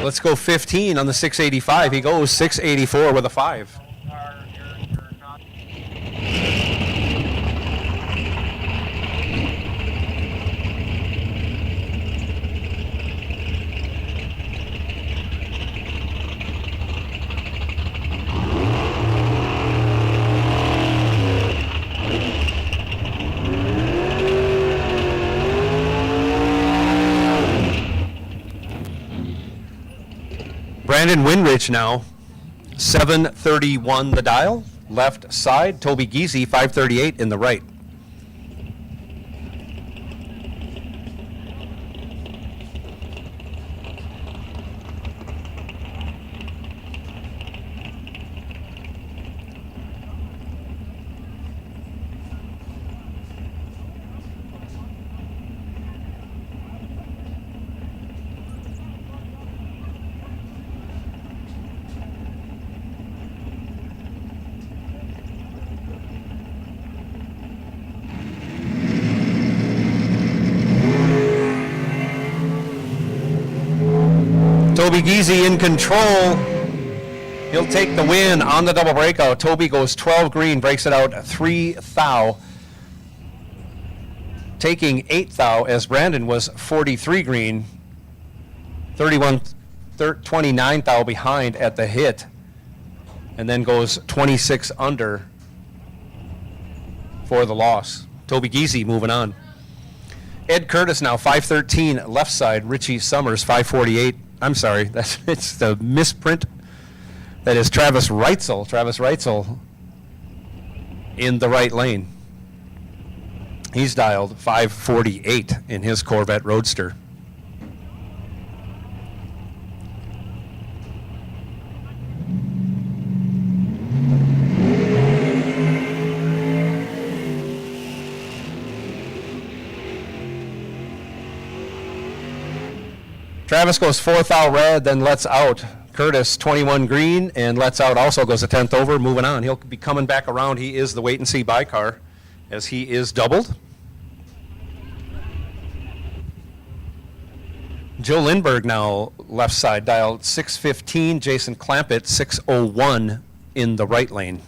Let's go 15 on the 685. He goes 684 with a 5. car, you're not. Brandon Winrich now, 731 the dial, left side. Toby Giese, 538 in the right. Toby Giese in control. He'll take the win on the double breakout. Toby goes 12 green, breaks it out 3 thou, taking 8 thou as Brandon was 43 green, 29 thou behind at the hit, and then goes 26 under for the loss. Toby Giese moving on. Ed Curtis now 513 left side. Richie Summers 548. I'm sorry, it's the misprint. That is Travis Reitzel. Travis Reitzel in the right lane. He's dialed 548 in his Corvette Roadster. Travis goes 4 thou red, then lets out. Curtis 21 green and lets out, also goes a 10th over, moving on. He'll be coming back around. He is the wait and see by car as he is doubled. Joe Lindberg now left side, dialed 615. Jason Clampett 601 in the right lane.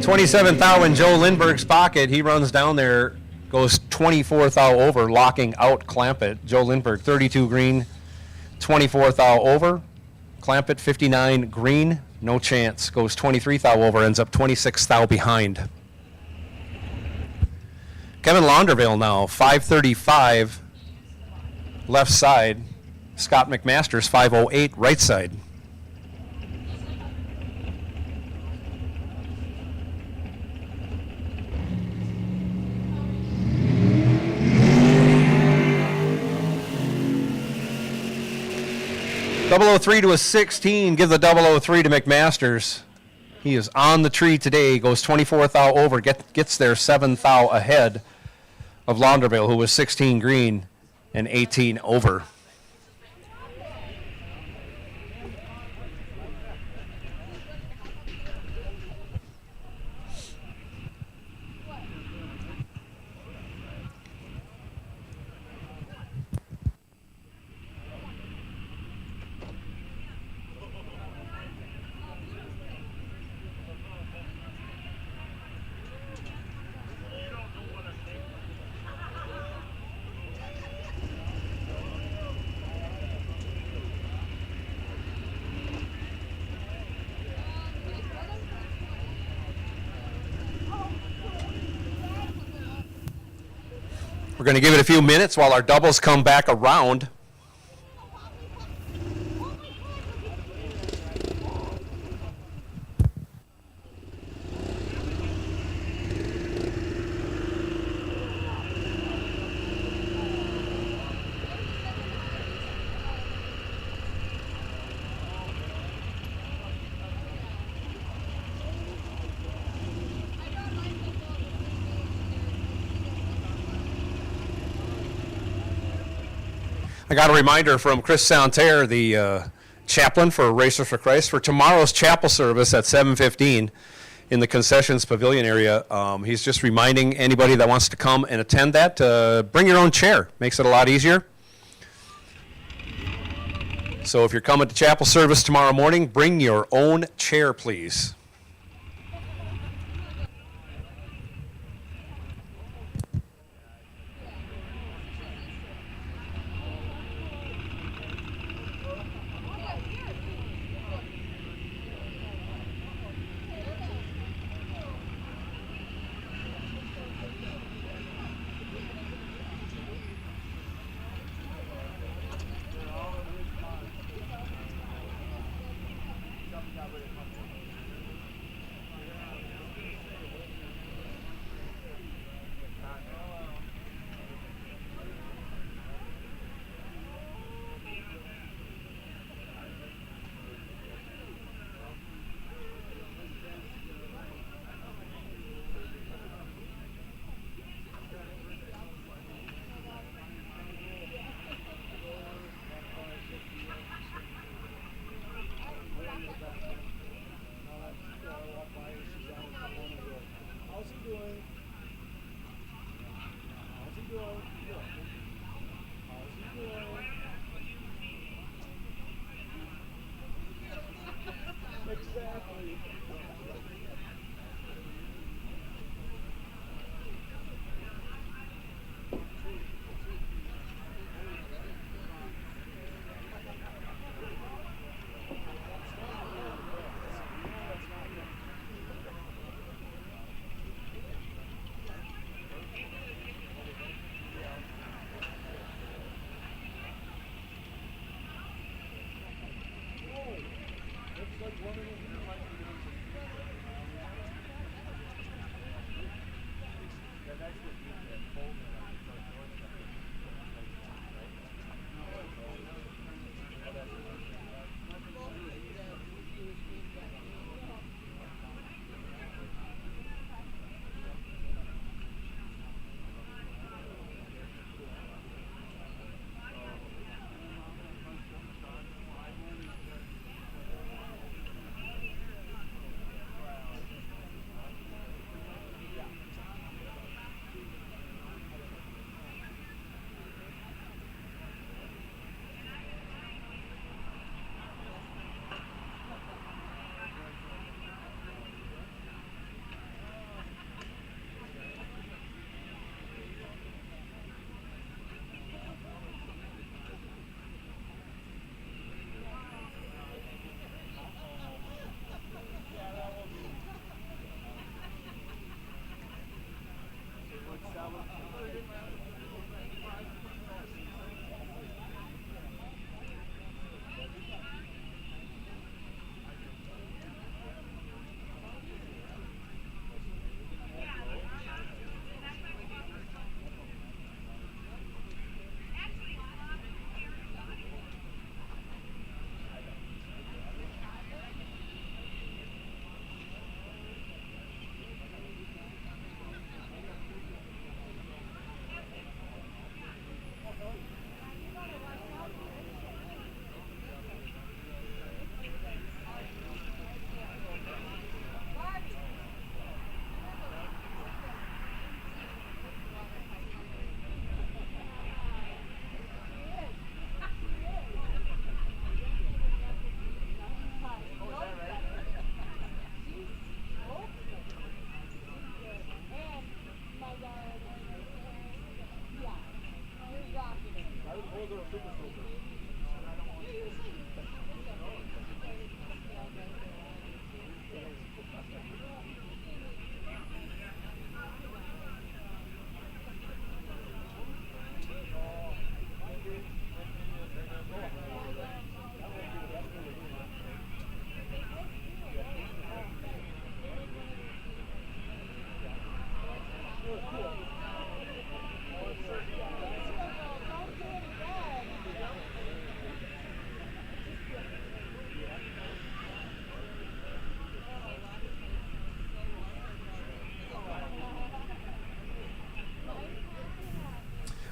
27th thou in Joe Lindberg's pocket. He runs down there, goes 24th thou over, locking out Clampett. Joe Lindberg, 32 green, 24th thou over. Clampett, 59 green, no chance. Goes 23th thou over, ends up 26th thou behind. Kevin Launderville now, 535 left side. Scott McMasters, 508 right side. .003 to a 16. Give the .003 to McMasters. He is on the tree today. Goes 24th thou over. Gets there 7th thou ahead of Launderville, who was 16 green and 18 over. We're going to give it a few minutes while our doubles come back around. I got a reminder from Chris Santerre, the chaplain for Racers for Christ, for tomorrow's chapel service at 7:15 in the concessions pavilion area. He's just reminding anybody that wants to come and attend that to bring your own chair. Makes it a lot easier. So if you're coming to chapel service tomorrow morning, bring your own chair, please.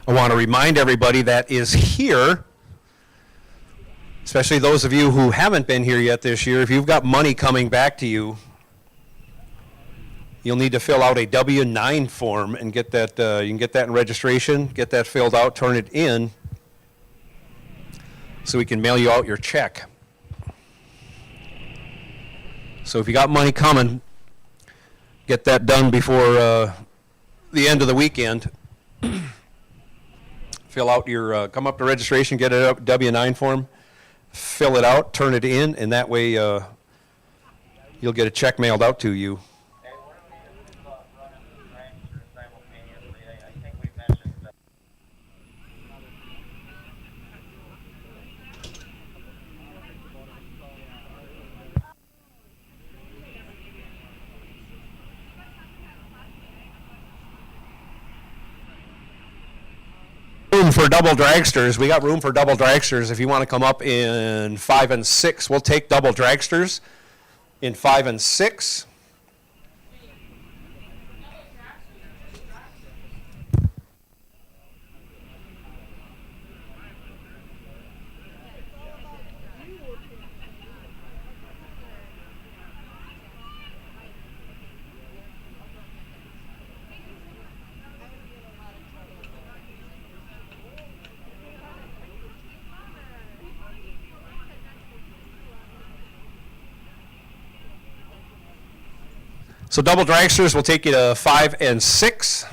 I want to remind everybody that is here, especially those of you who haven't been here yet this year, if you've got money coming back to you, you'll need to fill out a W-9 form and get that, you can get that in registration, get that filled out, turn it in, so we can mail you out your check. So if you got money coming, get that done before the end of the weekend. Fill out your, come up to registration, get a W-9 form, fill it out, turn it in, and that way you'll get a check mailed out to you. Hey, what do we do about running the dragsters simultaneously? I think we mentioned that. Room for double dragsters. We got room for double dragsters. If you want to come up in 5 and 6, we'll take double dragsters in 5 and 6. So double dragsters will take you to 5 and 6.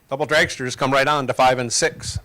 Double dragsters come right on to 5 and 6.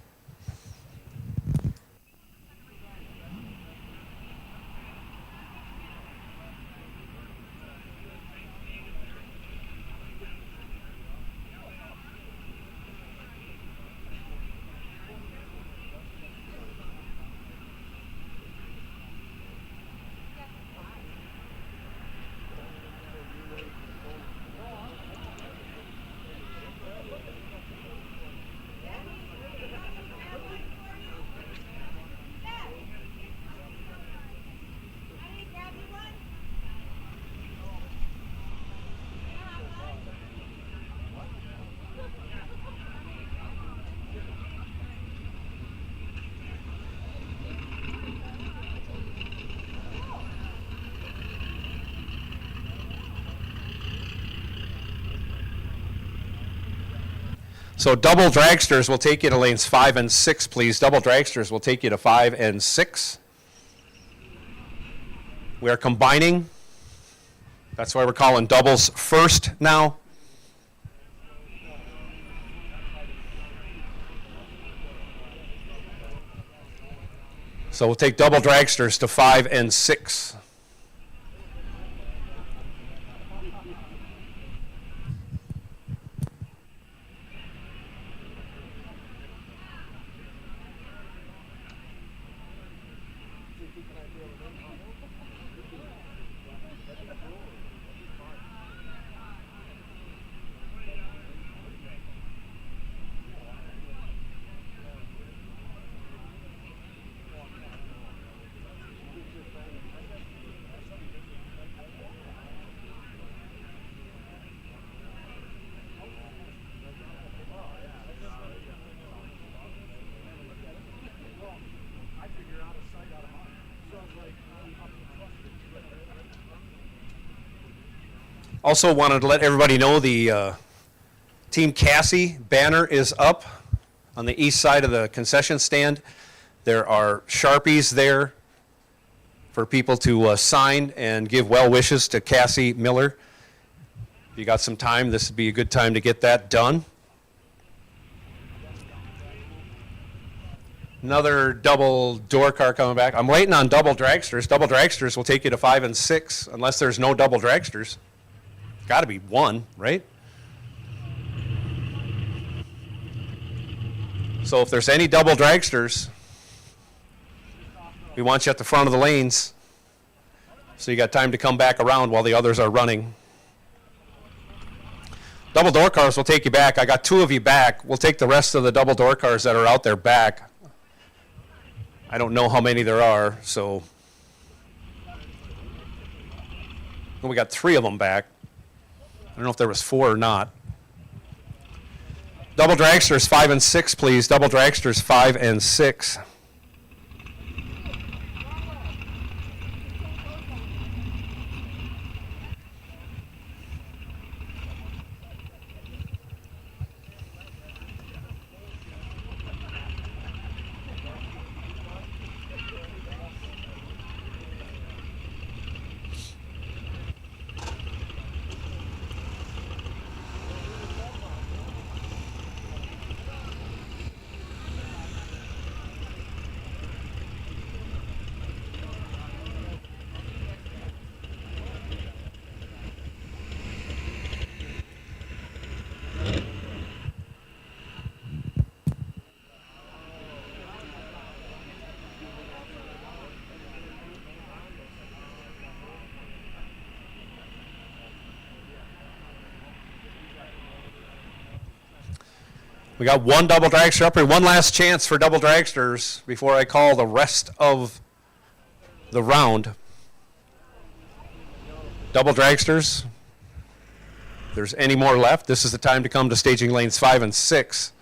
So double dragsters will take you to lanes 5 and 6, please. Double dragsters will take you to 5 and 6. We are combining. That's why we're calling doubles first now. So we'll take double dragsters to 5 and 6. Also wanted to let everybody know the Team Cassie banner is up on the east side of the concession stand. There are Sharpies there for people to sign and give well wishes to Cassie Miller. If you got some time, this would be a good time to get that done. Another double door car coming back. I'm waiting on double dragsters. Double dragsters will take you to 5 and 6 unless there's no double dragsters. Got to be one, right? So if there's any double dragsters, we want you at the front of the lanes so you got time to come back around while the others are running. Double door cars will take you back. I got 2 of you back. We'll take the rest of the double door cars that are out there back. I don't know how many there are, so we got 3 of them back. I don't know if there was 4 or not. Double dragsters 5 and 6, please. Double dragsters 5 and 6. We got 1 double dragster up here. One last chance for double dragsters before I call the rest of the round. Double dragsters. If there's any more left, this is the time to come to staging lanes 5 and 6.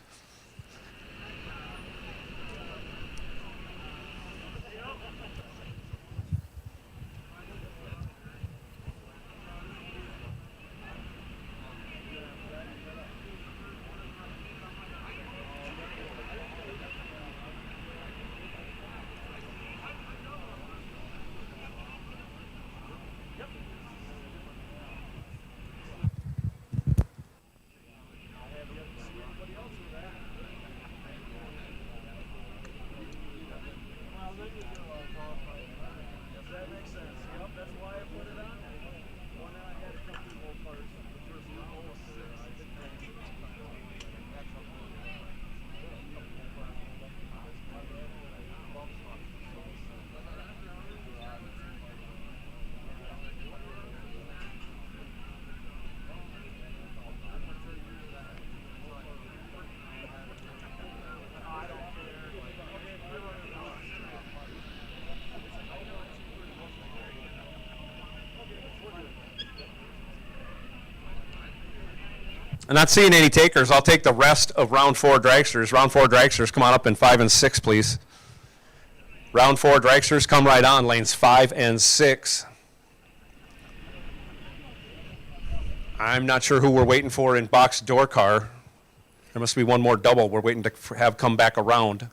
I'm not seeing any takers. I'll take the rest of round 4 dragsters. Round 4 dragsters, come on up in 5 and 6, please. Round 4 dragsters, come right on, lanes 5 and 6. I'm not sure who we're waiting for in box door car. There must be one more double we're waiting to have come back around.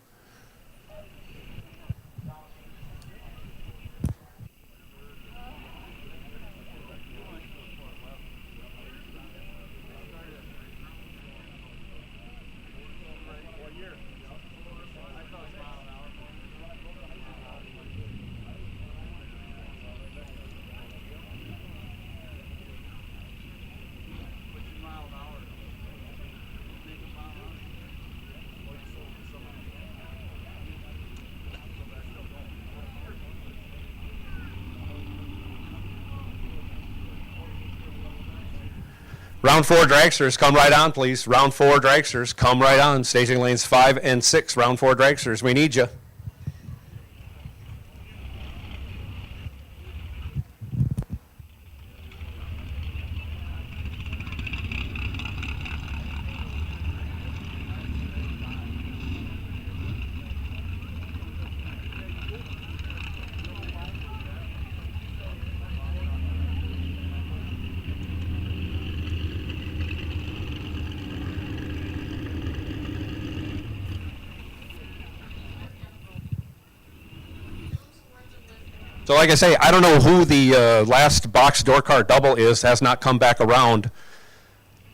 Round 4 dragsters, come right on, please. Round 4 dragsters, come right on. Staging lanes 5 and 6. Round 4 dragsters, we need you. So like I say, I don't know who the last box door car double is, has not come back around.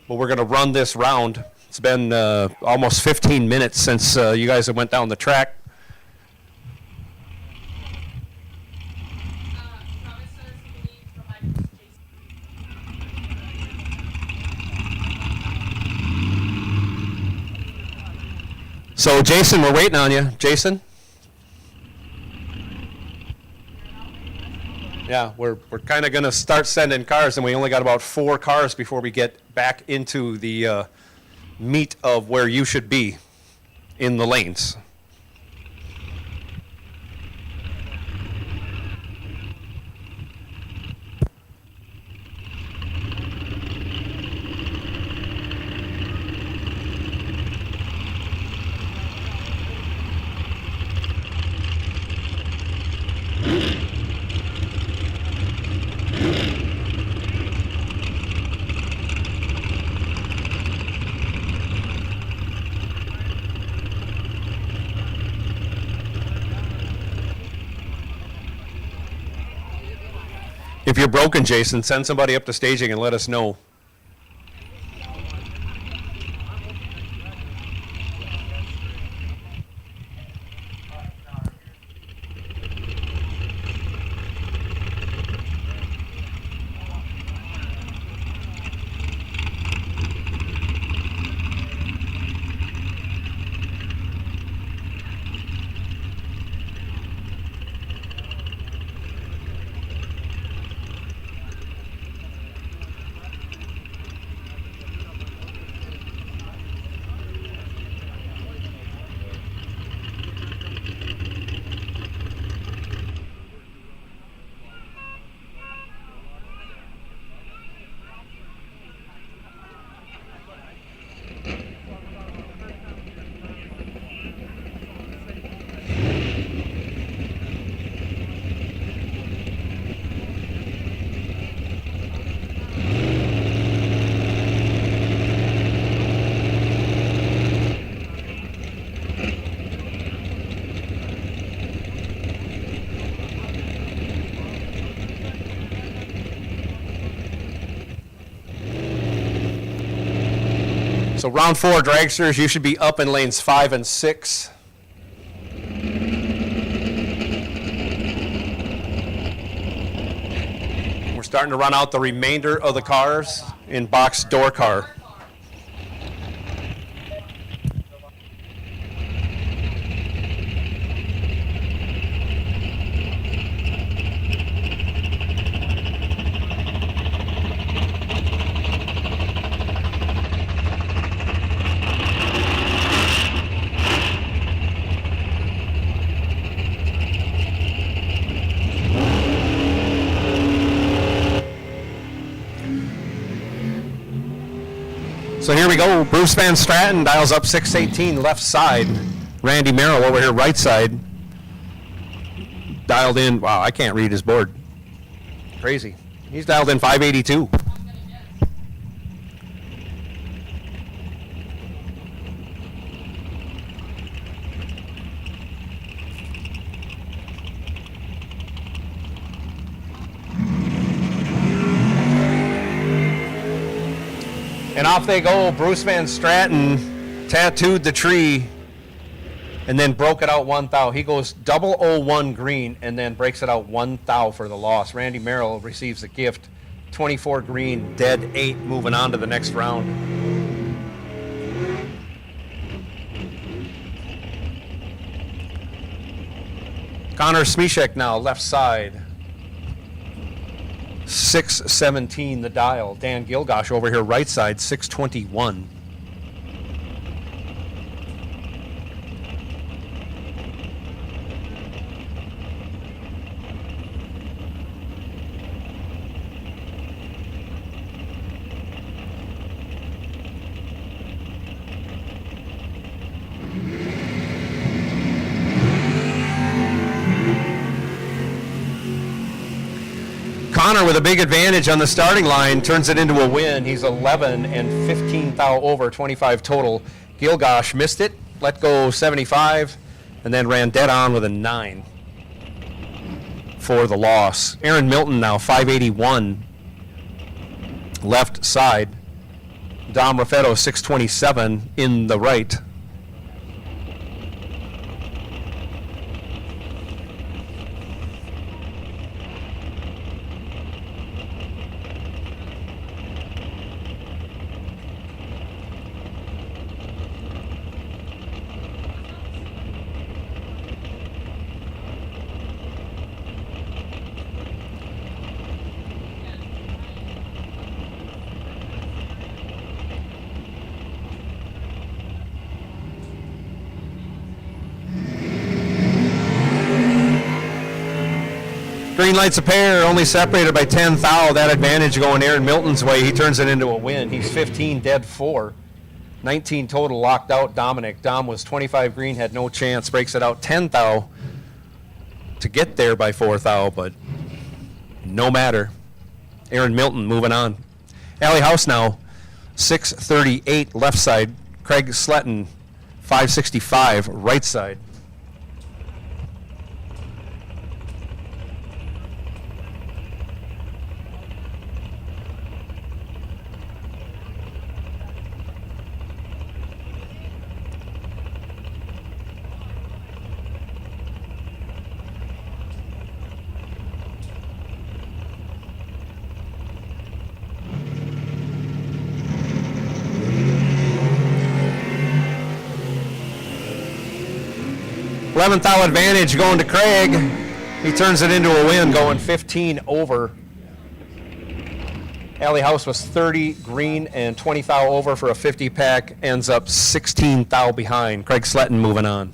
But we're going to run this round. It's been almost 15 minutes since you guys have went down the track. Thomas says he needs the mic to Jason. So Jason, we're waiting on you. Jason? Yeah, we're kind of going to start sending cars, and we only got about 4 cars before we get back into the meat of where you should be in the lanes. If you're broken, Jason, send somebody up to staging and let us know. So round 4, dragsters, you should be up in lanes 5 and 6. We're starting to run out the remainder of the cars in box door car. So here we go. Bruce Van Stratton dials up 618 left side. Randy Merrill over here right side. Dialed in. Wow, I can't read his board. Crazy. He's dialed in 582. And off they go. Bruce Van Stratton tattooed the tree and then broke it out 1 thou. He goes 001 green and then breaks it out 1 thou for the loss. Randy Merrill receives the gift. 24 green, dead 8, moving on to the next round. Connor Smishek now, left side. 617 the dial. Dan Gilgosh over here right side, 621. Connor with a big advantage on the starting line turns it into a win. He's 11 and 15 thou over, 25 total. Gilgosh missed it, let go 75, and then ran dead on with a 9. for the loss. Aaron Milton now 581 left side. Dom Raffetto 627 in the right. Green lights a pair, only separated by 10 thou. That advantage going Aaron Milton's way. He turns it into a win. He's 15 dead 4. 19 total locked out Dominic. Dom was 25 green, had no chance. Breaks it out 10 thou to get there by 4 thou, but no matter. Aaron Milton moving on. Alley House now 638 left side. Craig Sletton 565 right side. Eleventh thou advantage going to Craig. He turns it into a win, going 15 over. Alley House was 30 green and 20 thou over for a 50 pack. Ends up 16 thou behind. Craig Sletton moving on.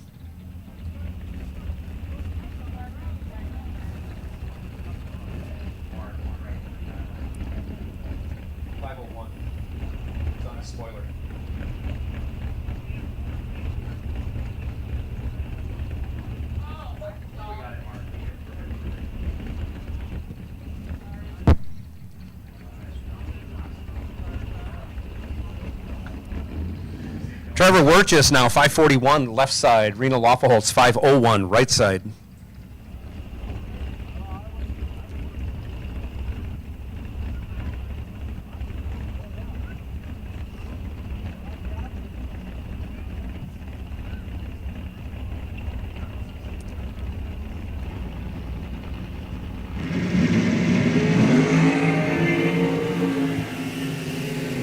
Trevor Wirchus now 541 left side. Rena Loffelholtz 501 right side.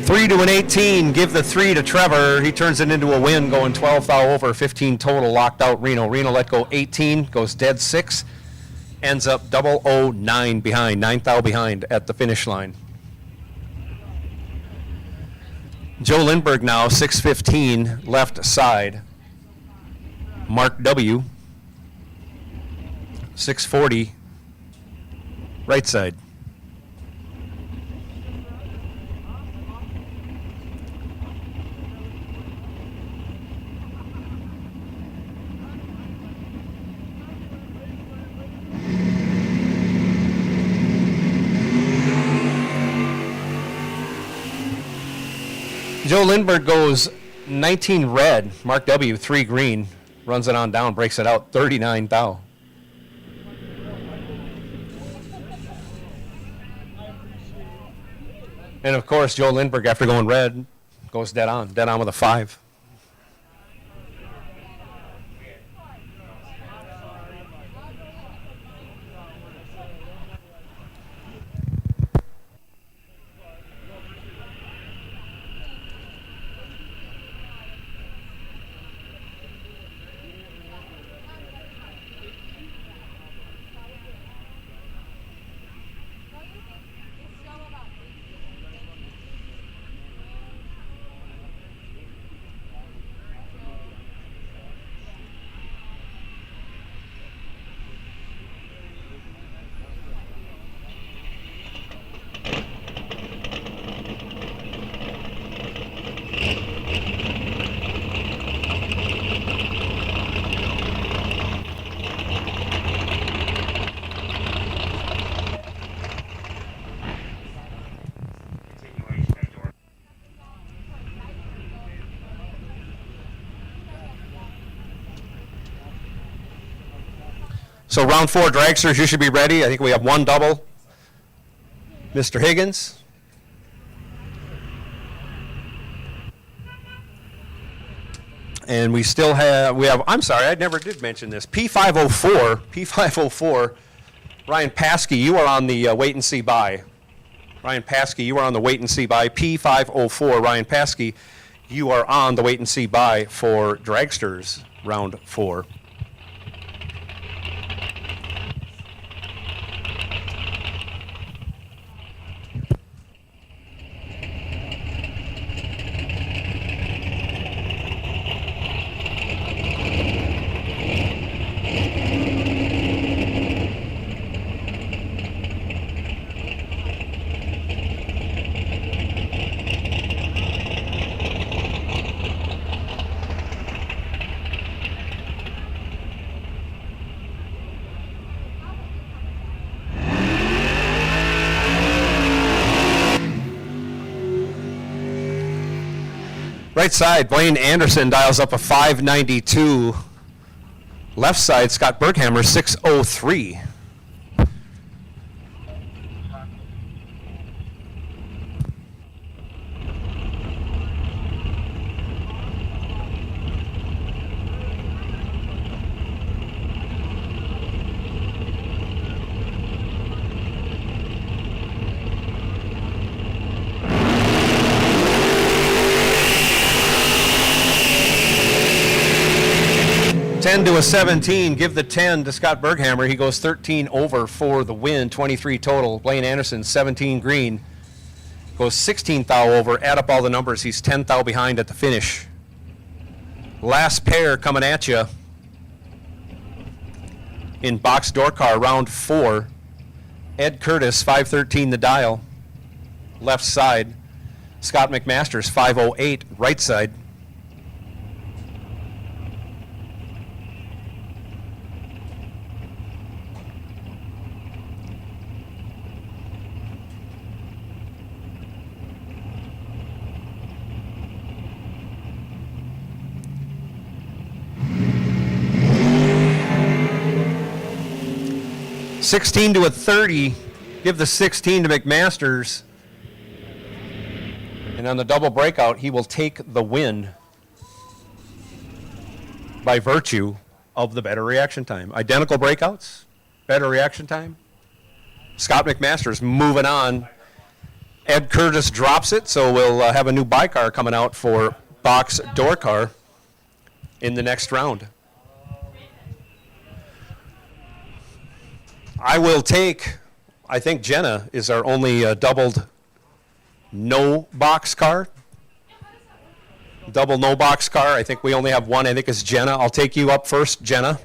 Three to an 18, give the 3 to Trevor. He turns it into a win, going 12 thou over, 15 total, locked out Reno. Reno let go 18, goes dead 6, ends up 009 behind, 9 thou behind at the finish line. Joe Lindbergh now 615 left side. Mark W 640 right side. Joe Lindbergh goes 19 red, Mark W 3 green, runs it on down, breaks it out 39 thou. And of course, Joe Lindbergh, after going red, goes dead on with a 5. So round 4 dragsters, you should be ready. I think we have one double. Mr. Higgins. And we still have, I'm sorry, I never did mention this. P504, Ryan Paskey, you are on the wait and see buy. Ryan Paskey, you are on the wait and see buy. P504, Ryan Paskey, you are on the wait and see buy for dragsters round 4. Right side, Blaine Anderson dials up a 592. Left side, Scott Berghammer, 603. To a 17, give the 10 to Scott Berghammer. He goes 13 over for the win, 23 total. Blaine Anderson, 17 green, goes 16 thou over. Add up all the numbers. He's 10 thou behind at the finish. Last pair coming at you in box door car, round 4. Ed Curtis, 513 the dial, left side. Scott McMasters, 508, right side. $16 to a 30. Give the 16 to McMasters. And on the double breakout, he will take the win by virtue of the better reaction time. Identical breakouts, better reaction time. Scott McMasters moving on. Ed Curtis drops it, so we'll have a new bicar coming out for box door car in the next round. I will take, I think Jenna is our only doubled no box car. Double no box car. I think we only have one. I think it's Jenna. I'll take you up first, Jenna.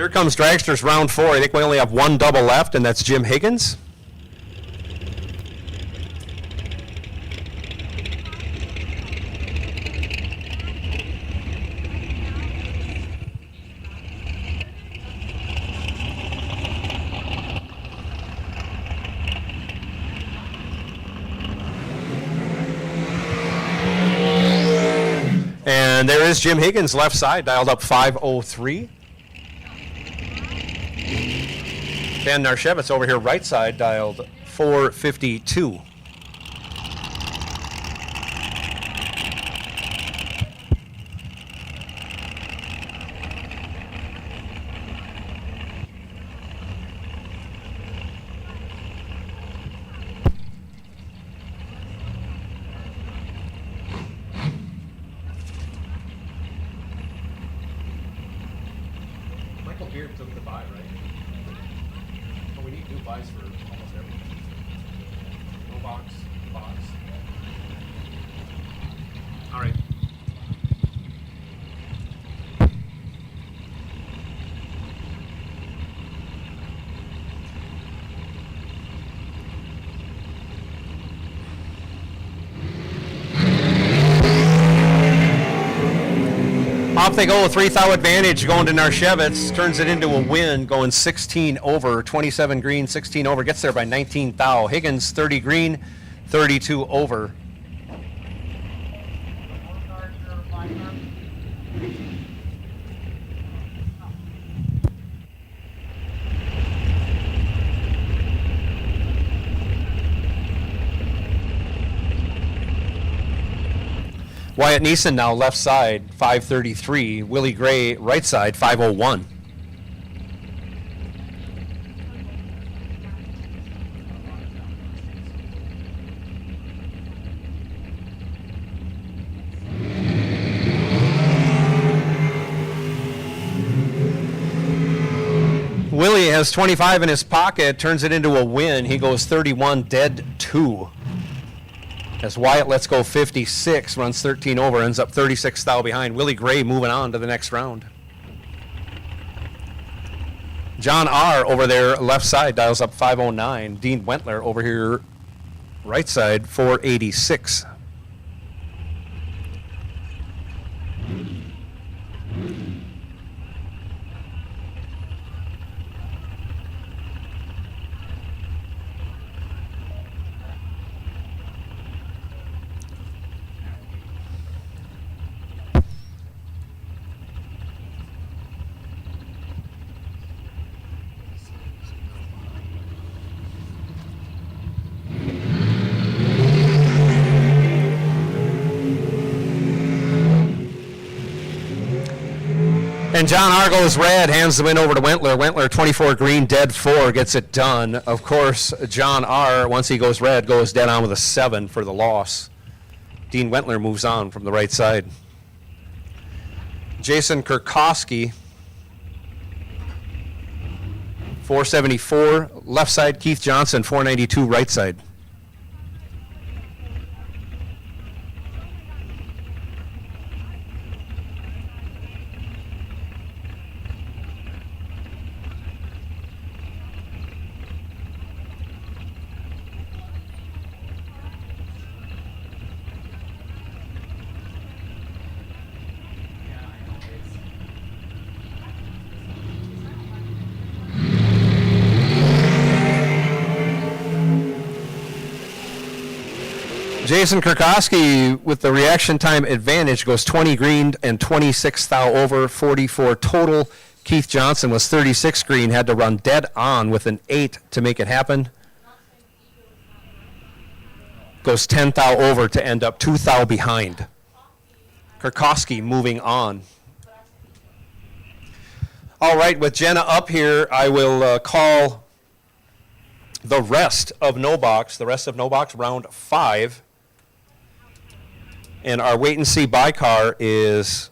Here comes Dragsters round 4. I think we only have one double left, and that's Jim Higgins. And there is Jim Higgins, left side, dialed up 503. Dan Narshevitz over here, right side, dialed 452. Michael Beard took the bye, right? But we need new buys for almost everything. No box. All right. Off they go, 3-thou advantage going to Narshevitz. Turns it into a win, going 16 over, 27 green, 16 over. Gets there by 19 thou. Higgins 30 green, 32 over. Wyatt Neeson now left side, 533. Willie Gray right side, 501. Willie has 25 in his pocket, turns it into a win. He goes 31, dead 2. As Wyatt lets go 56, runs 13 over, ends up 36 thou behind. Willie Gray moving on to the next round. John R. over there, left side, dials up 509. Dean Wentler over here, right side, 486. And John R. goes red, hands the win over to Wentler. Wentler, 24 green, dead 4, gets it done. Of course, John R., once he goes red, goes dead on with a 7 for the loss. Dean Wentler moves on from the right side. Jason Kurkowski, 474, left side. Keith Johnson, 492, right side. Jason Kurkowski with the reaction time advantage goes 20 green and 26 thou over, 44 total. Keith Johnson was 36 green, had to run dead on with an 8 to make it happen. Goes 10 thou over to end up 2 thou behind. Kurkowski moving on. All right, with Jenna up here, I will call the rest of No Box, round 5. And our wait and see buy car is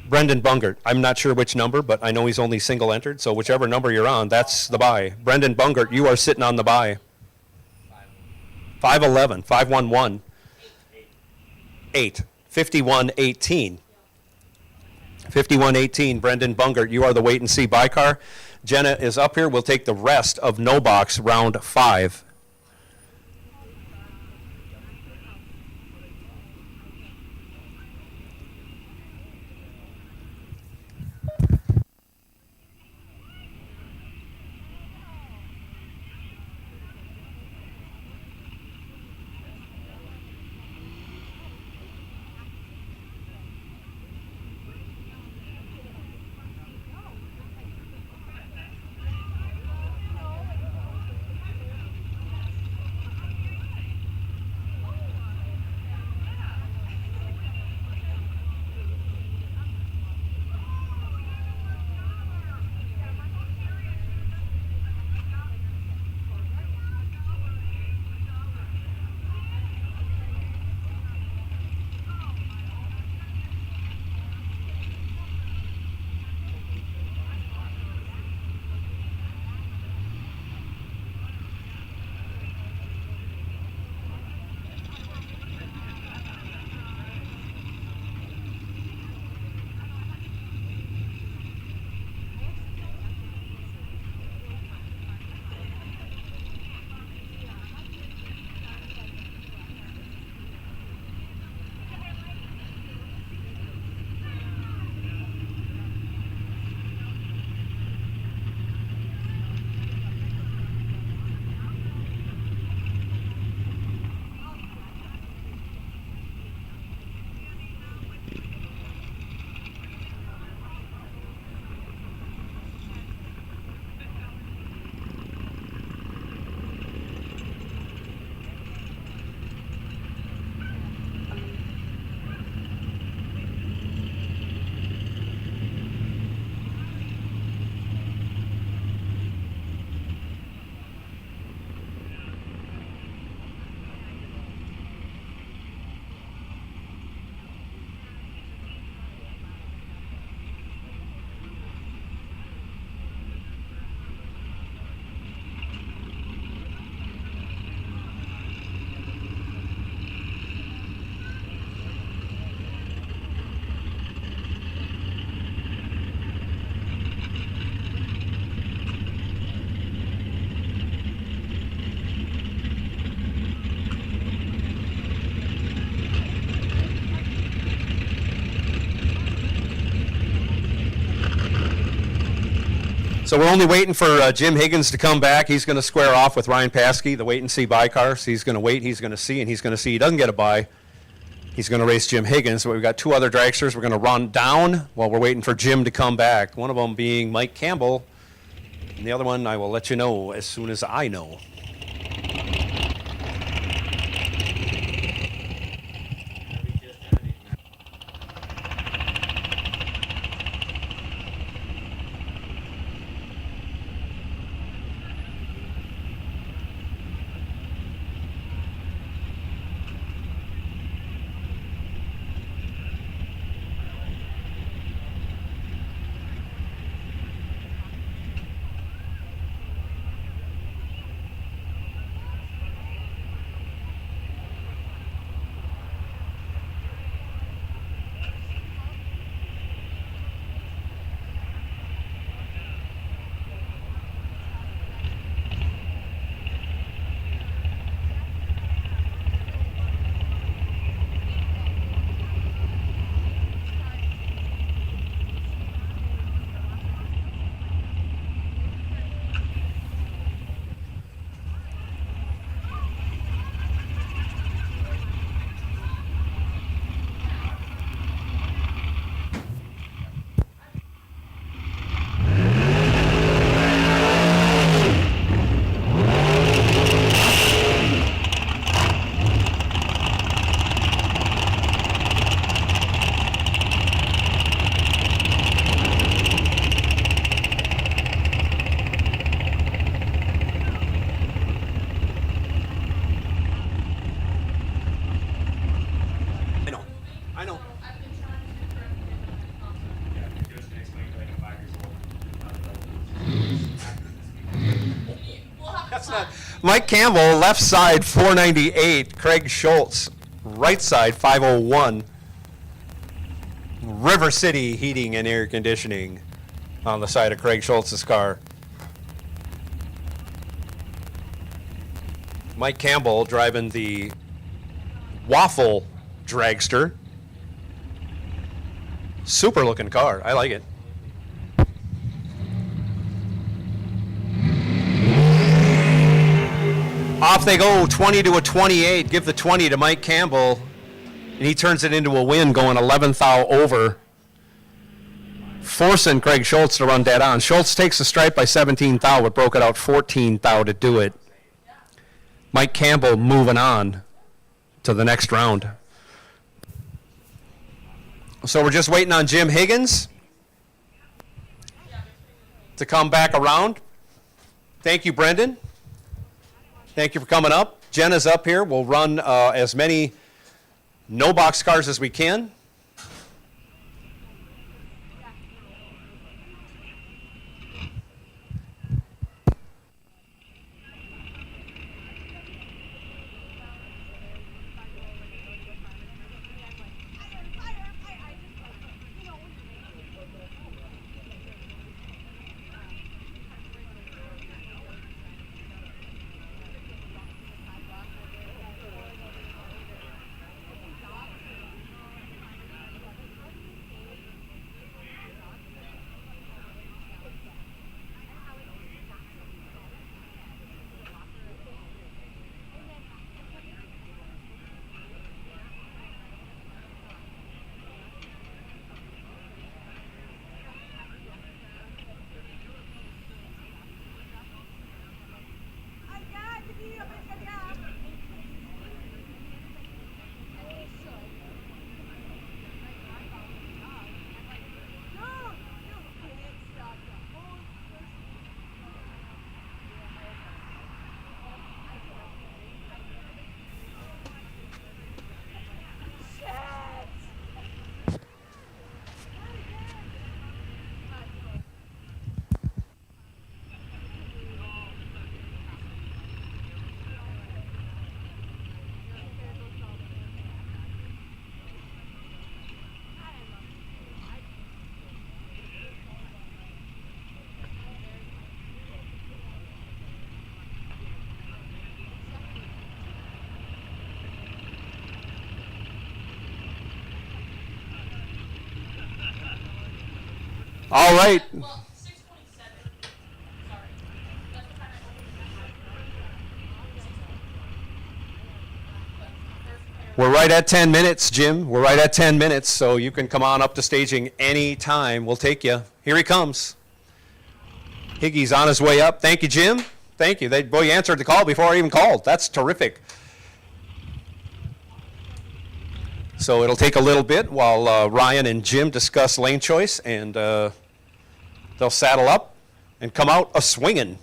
Brendan Bungert. I'm not sure which number, but I know he's only single entered, so whichever number you're on, that's the buy. Brendan Bungert, you are sitting on the buy. 511, 511, 8, 51, 18. 5118, Brendan Bungert, you are the wait and see by car. Jenna is up here. We'll take the rest of no box round 5. So we're only waiting for Jim Higgins to come back. He's going to square off with Ryan Paskey, the wait and see buy car. So he's going to wait, he's going to see, and he's going to see he doesn't get a buy. He's going to race Jim Higgins. But we've got 2 other dragsters we're going to run down while we're waiting for Jim to come back. One of them being Mike Campbell, and the other one I will let you know as soon as I know. Mike Campbell, left side 498. Craig Schultz, right side 501. River City Heating and Air Conditioning on the side of Craig Schultz's car. Mike Campbell driving the Waffle Dragster. Super looking car. I like it. Off they go, 20 to a 28. Give the 20 to Mike Campbell, and he turns it into a win, going 11th thou over, forcing Craig Schultz to run dead on. Schultz takes the stripe by 17 thou, but broke it out 14 thou to do it. Mike Campbell moving on to the next round. So we're just waiting on Jim Higgins to come back around. Thank you, Brendan. Thank you for coming up. Jenna's up here. We'll run as many no box cars as we can. All right. Well, 6:27. Sorry. That's the time I We're right at 10 minutes, Jim. We're right at 10 minutes, so you can come on up to staging any time. We'll take you. Here he comes. Higgy's on his way up. Thank you, Jim. Thank you. Boy, you answered the call before I even called. That's terrific. So it'll take a little bit while Ryan and Jim discuss lane choice, and they'll saddle up and come out a-swinging.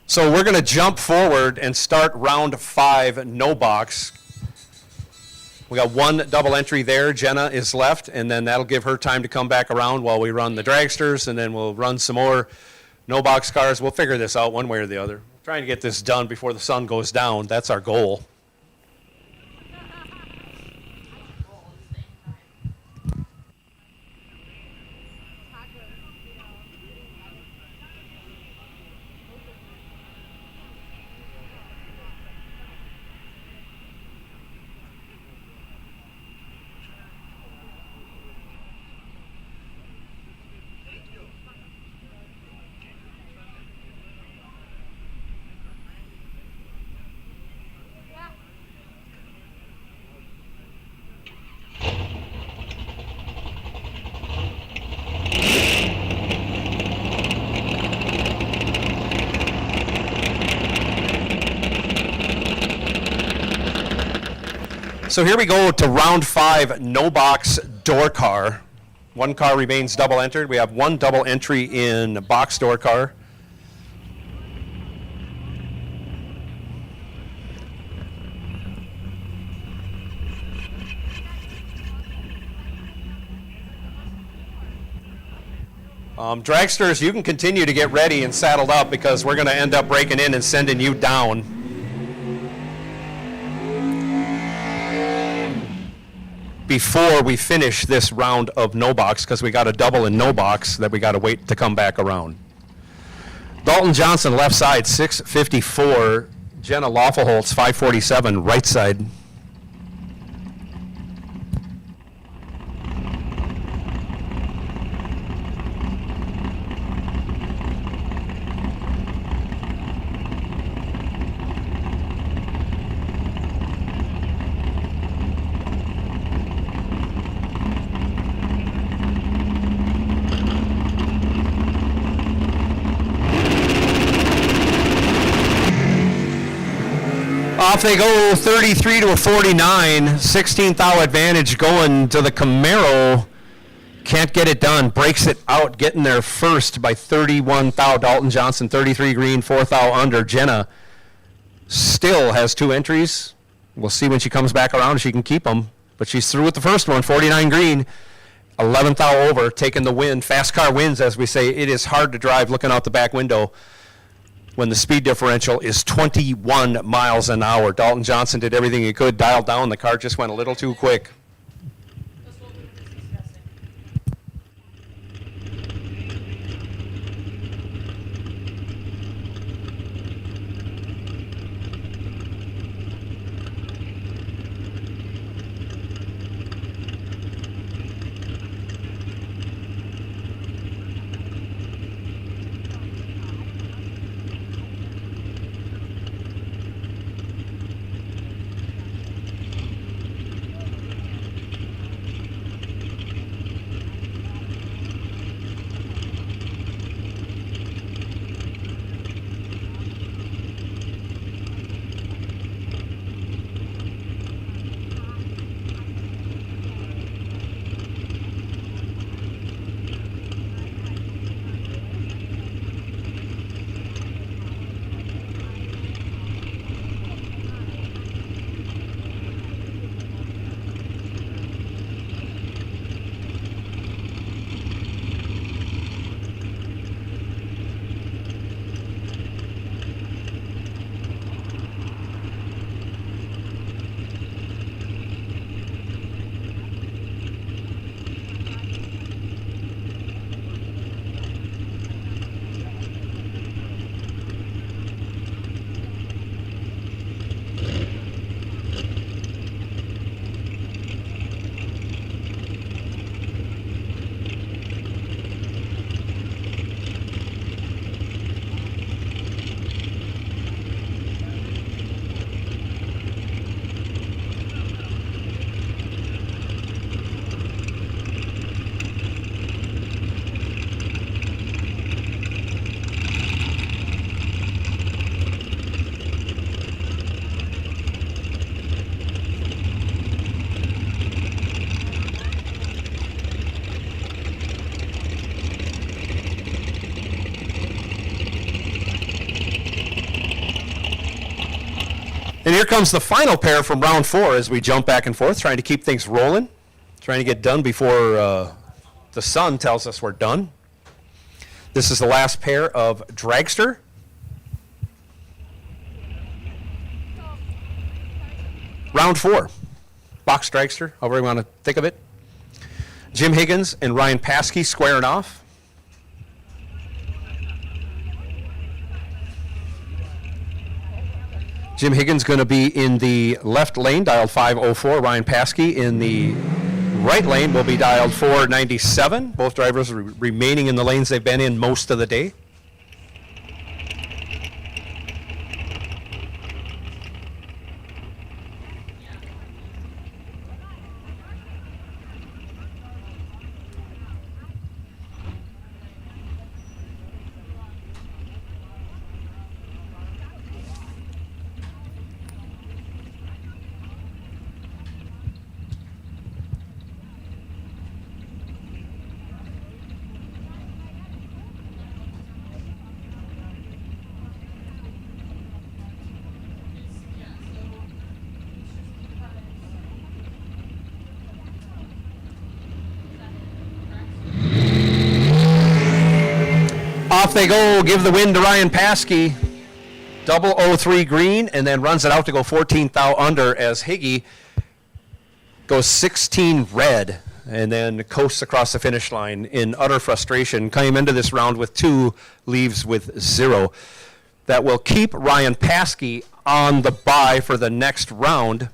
So we're going to jump forward and start round 5, no box. We got one double entry there. Jenna is left, and then that'll give her time to come back around while we run the dragsters, and then we'll run some more no box cars. We'll figure this out one way or the other. We're trying to get this done before the sun goes down. That's our goal. So here we go to round 5, no box door car. One car remains double entered. We have one double entry in box door car. Dragsters, you can continue to get ready and saddled up because we're going to end up breaking in and sending you down. Before we finish this round of no box, because we got a double in no box that we got to wait to come back around. Dalton Johnson, left side, 654. Jenna Lawfulholtz, 547, right side. Off they go, 33 to a 49. 16th thou advantage going to the Camaro. Can't get it done. Breaks it out, getting there first by 31 thou. Dalton Johnson, 33 green, 4 thou under. Jenna still has 2 entries. We'll see when she comes back around if she can keep them. But she's through with the first one, 49 green. 11th thou over, taking the win. Fast car wins, as we say. It is hard to drive looking out the back window when the speed differential is 21 miles an hour. Dalton Johnson did everything he could, dialed down. The car just went a little too quick. And here comes the final pair from round 4 as we jump back and forth, trying to keep things rolling, trying to get done before the sun tells us we're done. This is the last pair of Dragster. Round 4, box Dragster, however you want to think of it. Jim Higgins and Ryan Paskey squaring off. Jim Higgins going to be in the left lane, dialed 504. Ryan Paskey in the right lane will be dialed 497. Both drivers remaining in the lanes they've been in most of the day. off they go. Give the win to Ryan Paskey. 003 green, and then runs it out to go 14th thou under as Higgy goes 16 red and then coasts across the finish line in utter frustration. Came into this round with 2, leaves with 0. That will keep Ryan Paskey on the bye for the next round.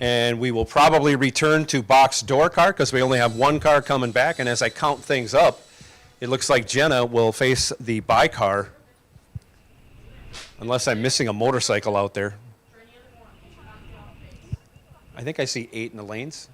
And we will probably return to box door car because we only have 1 car coming back. And as I count things up, it looks like Jenna will face the bye car. Unless I'm missing a motorcycle out there. I think I see 8 in the lanes.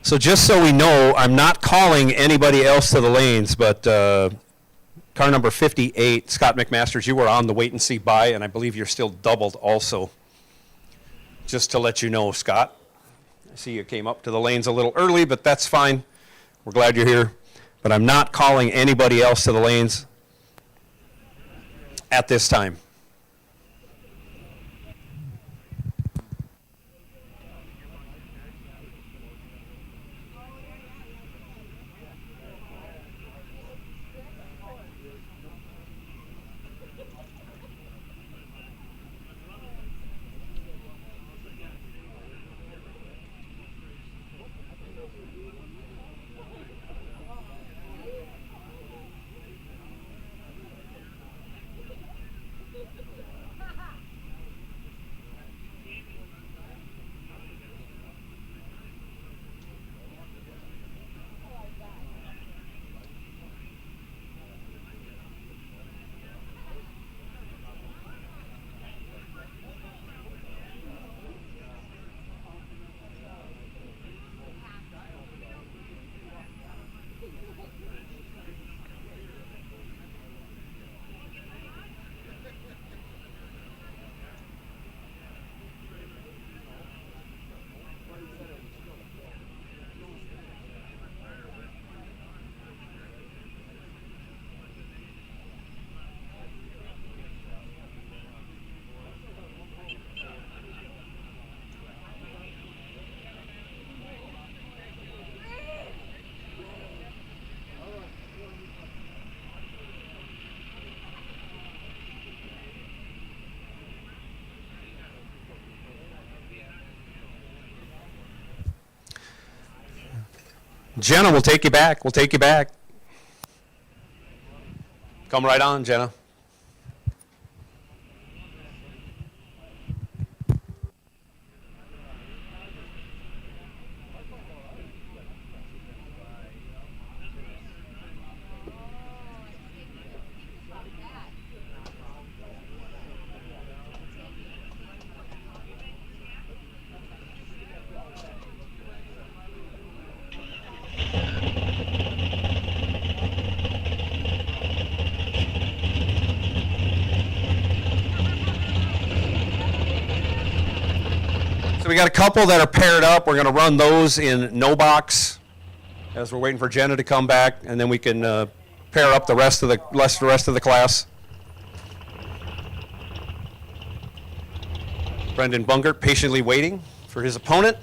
So just so we know, I'm not calling anybody else to the lanes, but car number 58, Scott McMasters, you were on the wait and see by, and I believe you're still doubled also. Just to let you know, Scott. I see you came up to the lanes a little early, but that's fine. We're glad you're here. But I'm not calling anybody else to the lanes at this time. Jenna, we'll take you back. We'll take you back. Come right on, Jenna. So we got a couple that are paired up. We're going to run those in no box as we're waiting for Jenna to come back, and then we can pair up the rest of the class. Brendan Bungert patiently waiting for his opponent.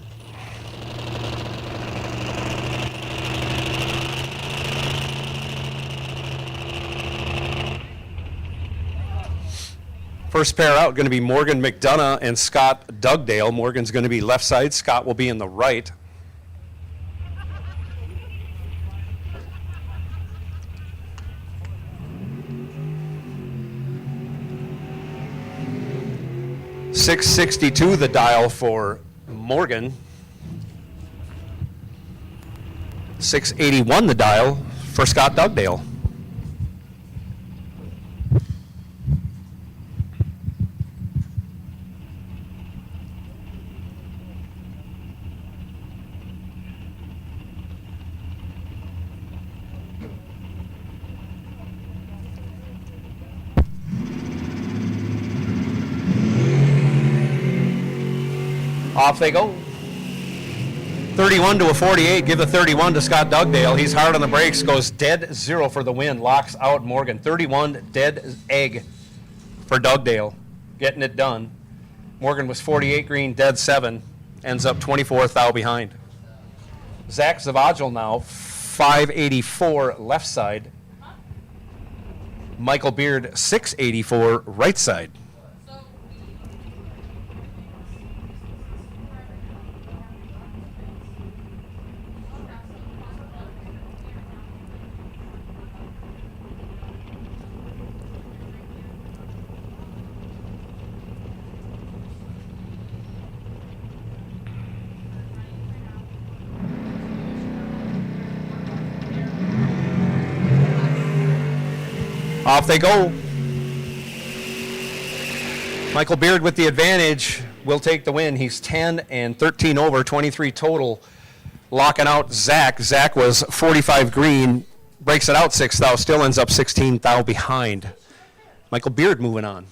First pair out going to be Morgan McDonough and Scott Dugdale. Morgan's going to be left side. Scott will be in the right. .662 the dial for Morgan. 681 the dial for Scott Dugdale. Off they go. 31 to a 48. Give the 31 to Scott Dugdale. He's hard on the brakes. Goes dead zero for the win. Locks out Morgan. 31 dead egg for Dugdale. Getting it done. Morgan was 48 green, dead 7. Ends up 24th thou behind. Zach Zavagil now, 584 left side. Michael Beard, 684 right side. Off they go. Michael Beard with the advantage will take the win. He's 10 and 13 over, 23 total locking out Zach. Zach was 45 green, breaks it out 6 thou, still ends up 16 thou behind. Michael Beard moving on.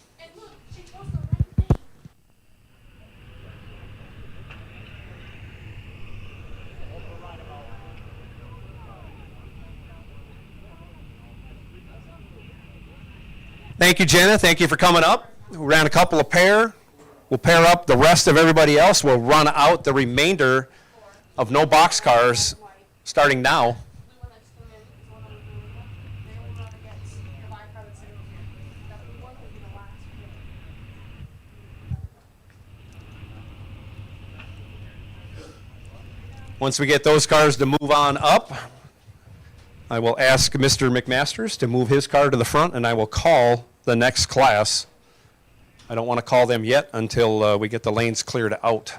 Thank you, Jenna. Thank you for coming up. We ran a couple of pair. We'll pair up the rest of everybody else. We'll run out the remainder of no box cars starting now. Once we get those cars to move on up, I will ask Mr. McMasters to move his car to the front, and I will call the next class. I don't want to call them yet until we get the lanes cleared out.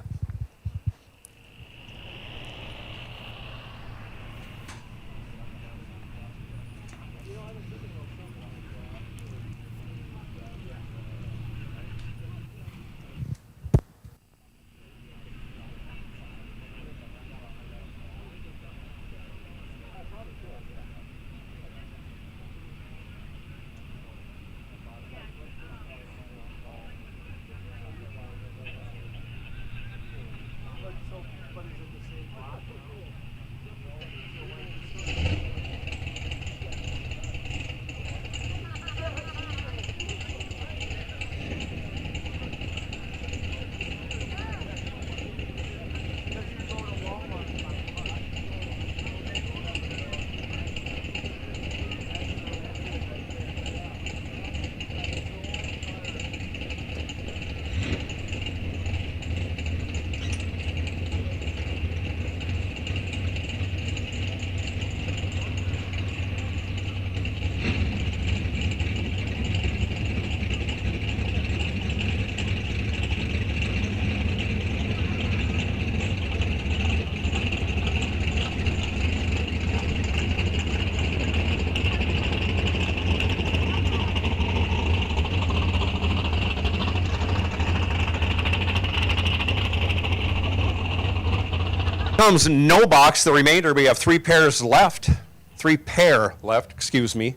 Comes no box. The remainder, we have 3 pairs left. 3 pair left, excuse me.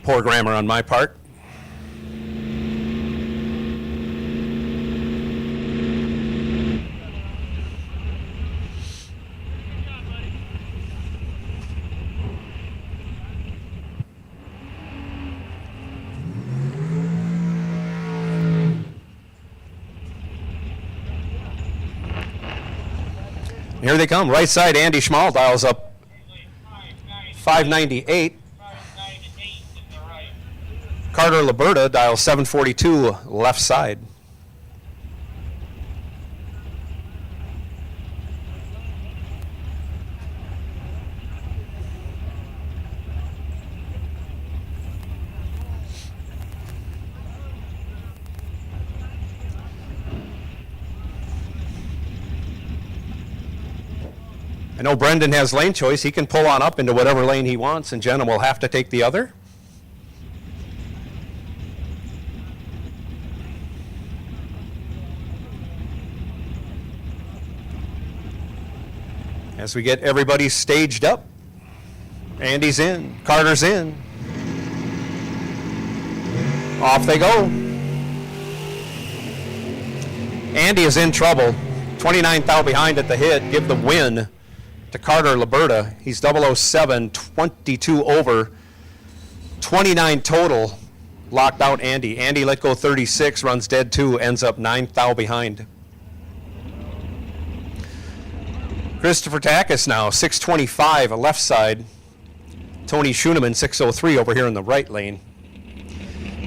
Poor grammar on my part. Here they come. Right side, Andy Schmal dials up 598. Carter Liberta dials 742 left side. I know Brendan has lane choice. He can pull on up into whatever lane he wants, and Jenna will have to take the other. As we get everybody staged up, Andy's in, Carter's in. Off they go. Andy is in trouble. 29 thou behind at the hit. Give the win to Carter Liberta. He's 007, 22 over, 29 total. Locked out Andy. Andy let go 36, runs dead 2, ends up 9 thou behind. Christopher Takis now, 625, left side. Tony Schoeneman, 603 over here in the right lane.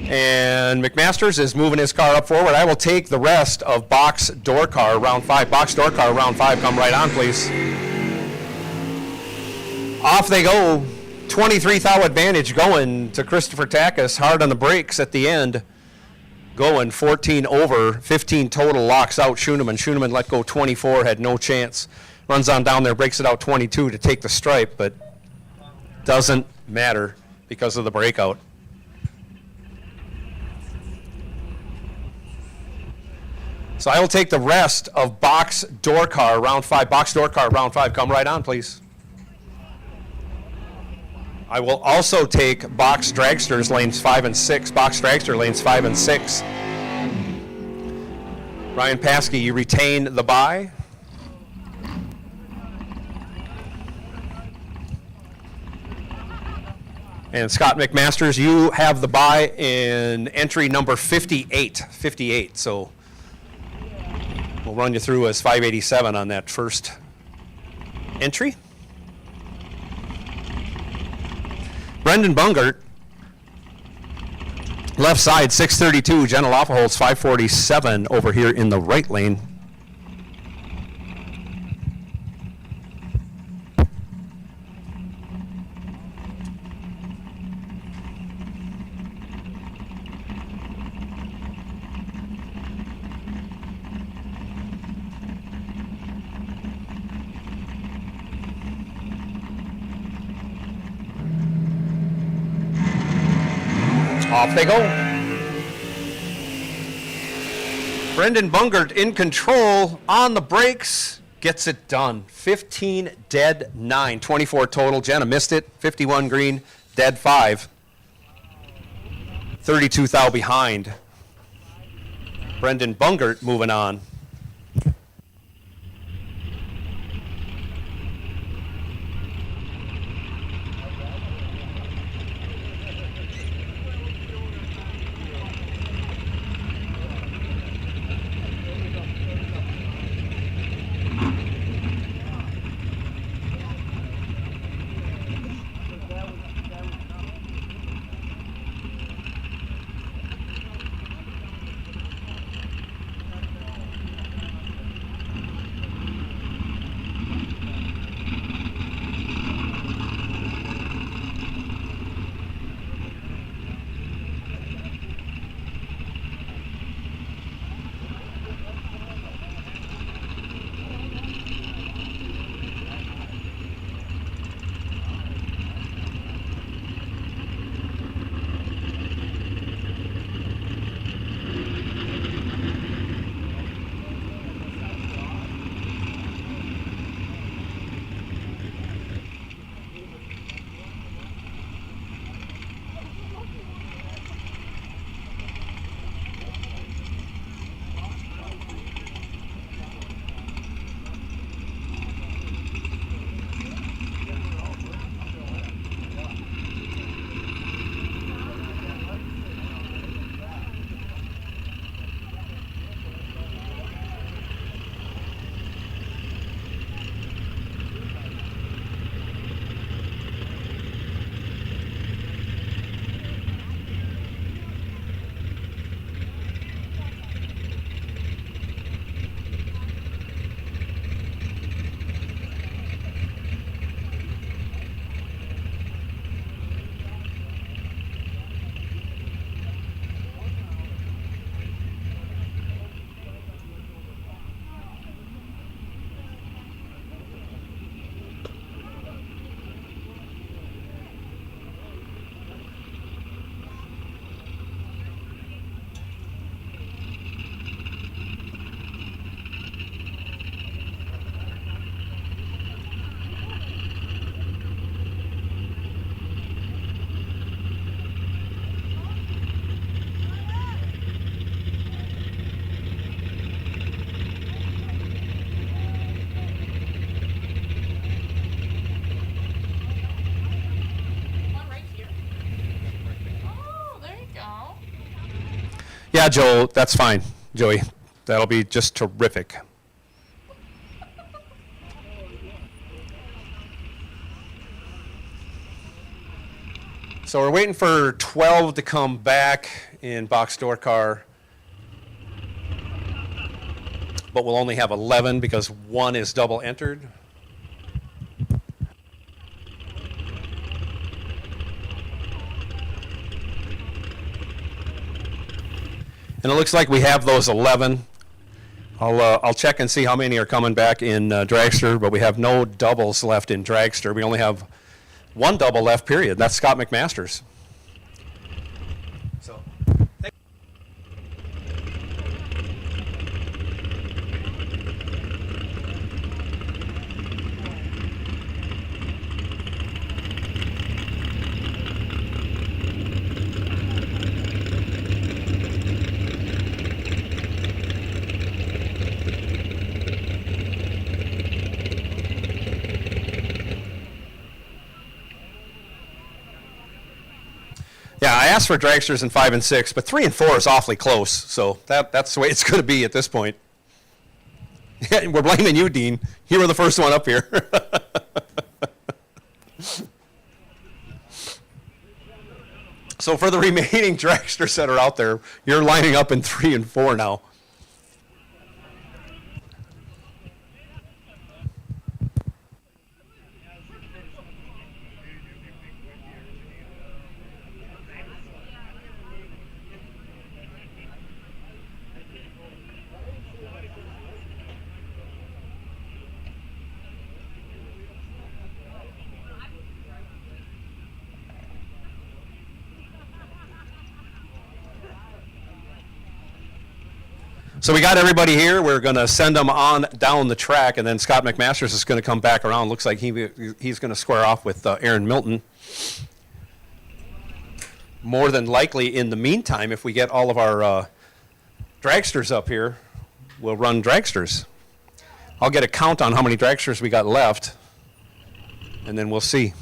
And McMasters is moving his car up forward. I will take the rest of box door car, round 5. Box door car, round 5. Come right on, please. Off they go. 23 thou advantage going to Christopher Takis. Hard on the brakes at the end. Going 14 over, 15 total, locks out Schoeneman. Schoeneman let go 24, had no chance. Runs on down there, breaks it out 22 to take the stripe, but doesn't matter because of the breakout. So I will take the rest of box door car, round 5. Box door car, round 5. Come right on, please. I will also take box dragsters, lanes 5 and 6. Box dragster, lanes 5 and 6. Ryan Paskey, you retain the bye. And Scott McMasters, you have the bye in entry number 58. 58. So we'll run you through as 587 on that first entry. Brendan Bungert, left side 632. Jenna Loffelholz 547 over here in the right lane. Off they go. Brendan Bungert in control on the brakes. Gets it done. 15 dead 9. 24 total. Jenna missed it. 51 green, dead 5. 32 thou behind. Brendan Bungert moving on. Yeah, Joel, that's fine, Joey. That'll be just terrific. So we're waiting for 12 to come back in box door car, but we'll only have 11 because 1 is double entered. And it looks like we have those 11. I'll check and see how many are coming back in dragster, but we have no doubles left in dragster. We only have 1 double left, period. That's Scott McMasters. So, Yeah, I asked for dragsters in 5 and 6, but 3 and 4 is awfully close, so that's the way it's going to be at this point. We're blaming you, Dean. You were the first one up here. So for the remaining dragsters that are out there, you're lining up in 3 and 4 now. So we got everybody here. We're going to send them on down the track, and then Scott McMasters is going to come back around. Looks like he's going to square off with Aaron Milton. More than likely, in the meantime, if we get all of our dragsters up here, we'll run dragsters. I'll get a count on how many dragsters we got left, and then we'll see.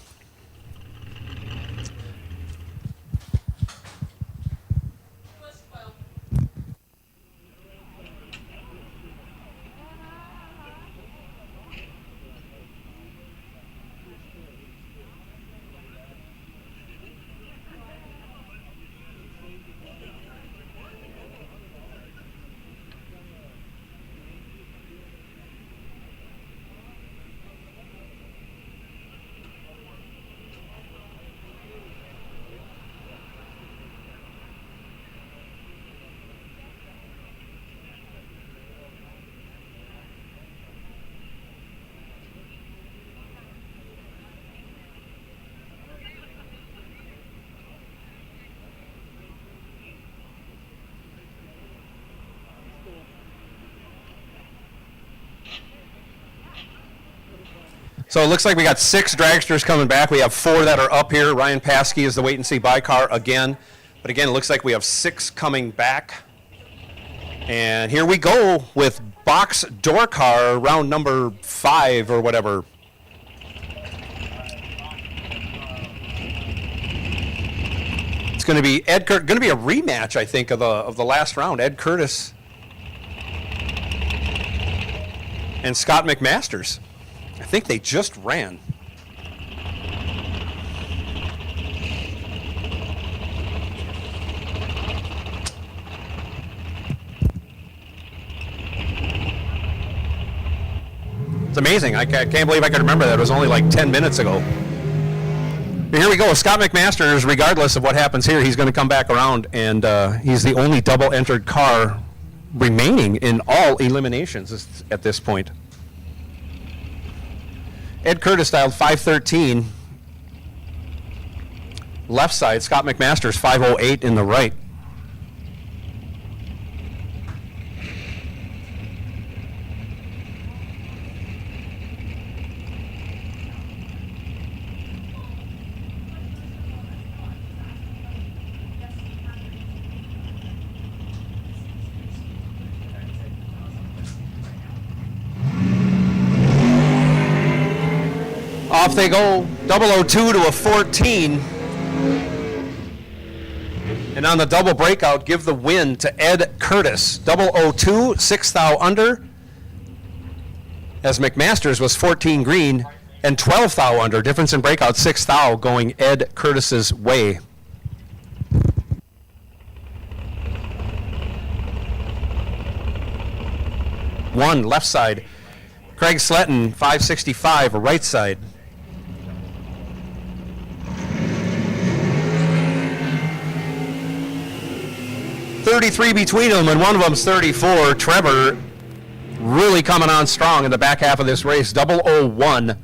So it looks like we got 6 dragsters coming back. We have 4 that are up here. Ryan Paskey is the wait and see by car again. But again, it looks like we have 6 coming back. And here we go with box door car, round number 5 or whatever. It's going to be going to be a rematch, I think, of the last round. Ed Curtis and Scott McMasters. I think they just ran. It's amazing. I can't believe I could remember that. It was only like 10 minutes ago. But here we go. Scott McMasters, regardless of what happens here, he's going to come back around, and he's the only double-entered car remaining in all eliminations at this point. Ed Curtis dialed 513, left side. Scott McMasters 508 in the right. Off they go, 002 to a 14. And on the double breakout, give the win to Ed Curtis. 002, 6 thou under, as McMasters was 14 green, and 12 thou under. Difference in breakout, 6 thou going Ed Curtis's way. One, left side. Craig Sletton, 565, right side. 33 between them, and one of them's 34. Trevor really coming on strong in the back half of this race. 001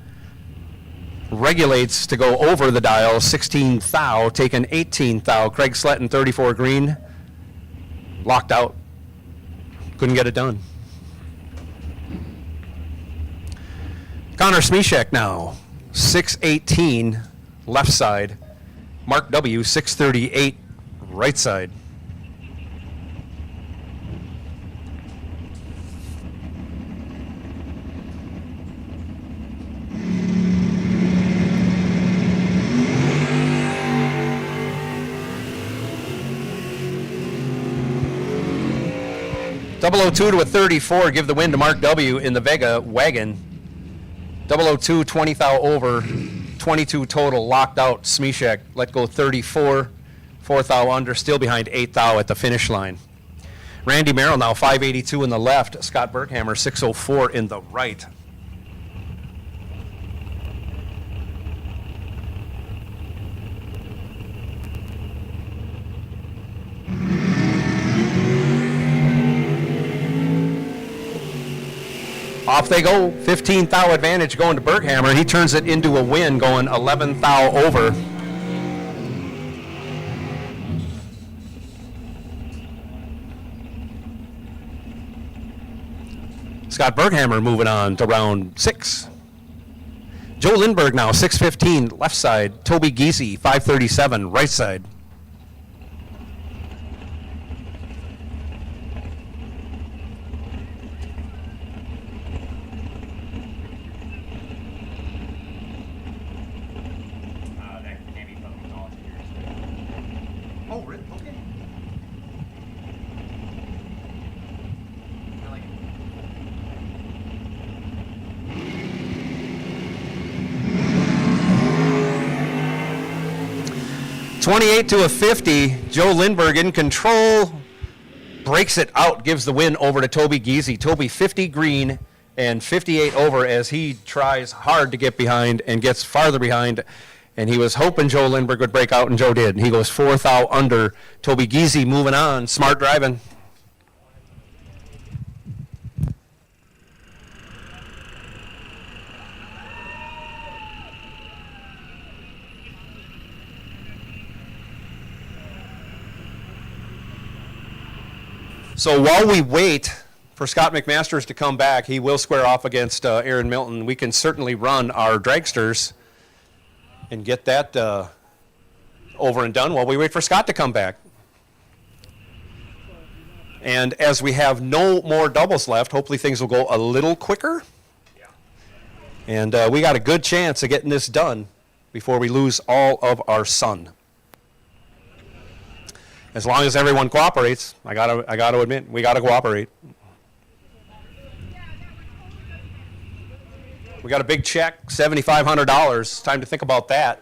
regulates to go over the dial. 16 thou, taken 18 thou. Craig Sletton, 34 green, locked out. Couldn't get it done. Connor Smishek now, 618, left side. Mark W, 638, right side. 002 to a 34, give the win to Mark W. in the Vega wagon. 002, 20 thou over, 22 total, locked out. Smishek let go 34, 4 thou under, still behind 8 thou at the finish line. Randy Merrill now 582 in the left, Scott Berghammer 604 in the right. Off they go, 15 thou advantage going to Berghammer. He turns it into a win, going 11 thou over. Scott Berghammer moving on to round 6. Joe Lindbergh now 615 left side. Toby Giese 537 right side. That can't be something all yours. Oh, really? Okay. I like it. 28 to a 50. Joe Lindbergh in control. Breaks it out, gives the win over to Toby Giese. Toby 50 green and 58 over as he tries hard to get behind and gets farther behind. And he was hoping Joe Lindbergh would break out, and Joe did. He goes 4 thou under. Toby Giese moving on. Smart driving. So while we wait for Scott McMasters to come back, he will square off against Aaron Milton. We can certainly run our dragsters and get that over and done while we wait for Scott to come back. And as we have no more doubles left, hopefully things will go a little quicker. And we got a good chance of getting this done before we lose all of our sun. As long as everyone cooperates, I gotta admit, we gotta cooperate. We got a big check, $7,500. Time to think about that.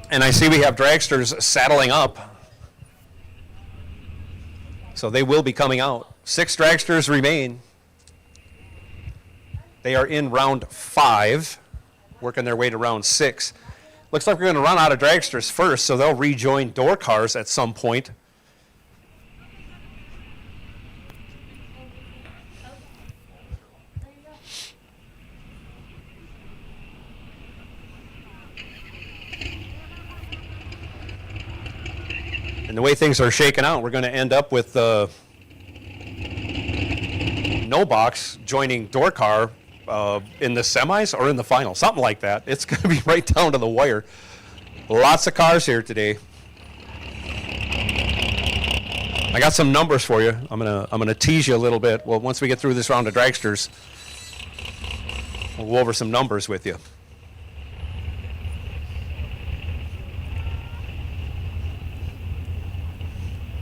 And I see we have dragsters saddling up. So they will be coming out. 6 dragsters remain. They are in round 5, working their way to round 6. Looks like we're going to run out of dragsters first, so they'll rejoin door cars at some point. And the way things are shaking out, we're going to end up with no box joining door car in the semis or in the final, something like that. It's going to be right down to the wire. Lots of cars here today. I got some numbers for you. I'm gonna tease you a little bit. Well, once we get through this round of dragsters, we'll go over some numbers with you.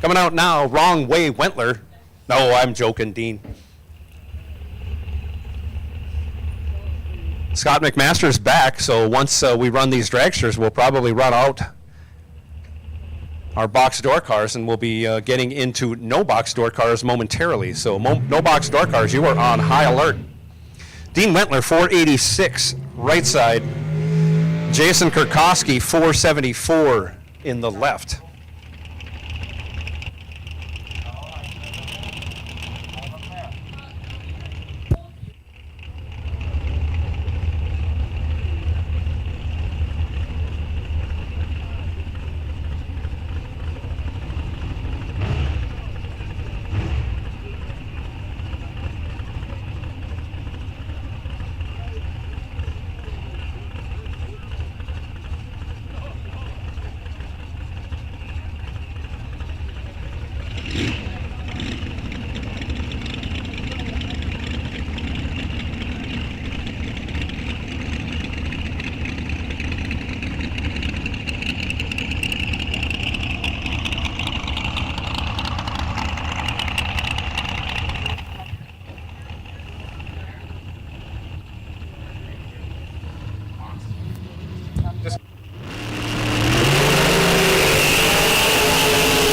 Coming out now, Wrong Way Wentler. No, I'm joking, Dean. Scott McMaster's back, so once we run these dragsters, we'll probably run out our box door cars, and we'll be getting into no box door cars momentarily. So no box door cars, you are on high alert. Dean Wentler, 486, right side. Jason Kurkowski, 474 in the left.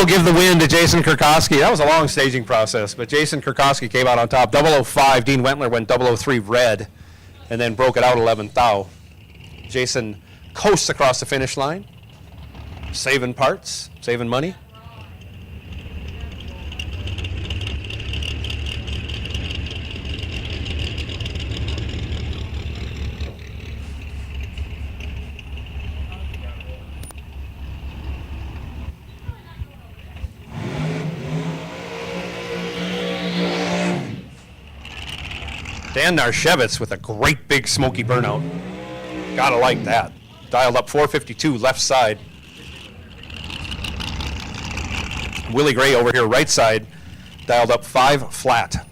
will give the win to Jason Kurkowski. That was a long staging process, but Jason Kurkowski came out on top. 005, Dean Wentler went 003 red, and then broke it out 11th thou. Jason coasts across the finish line, saving parts, saving money. Dan Narshevitz with a great big smoky burnout. Gotta like that. Dialed up 452 left side. Willie Gray over here right side. Dialed up 5 flat.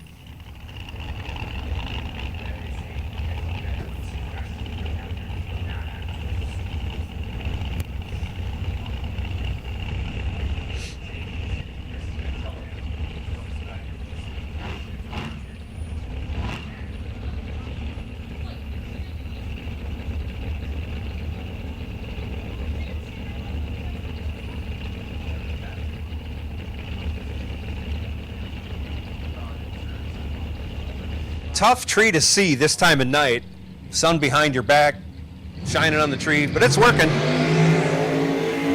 Tough tree to see this time of night. Sun behind your back, shining on the tree, but it's working.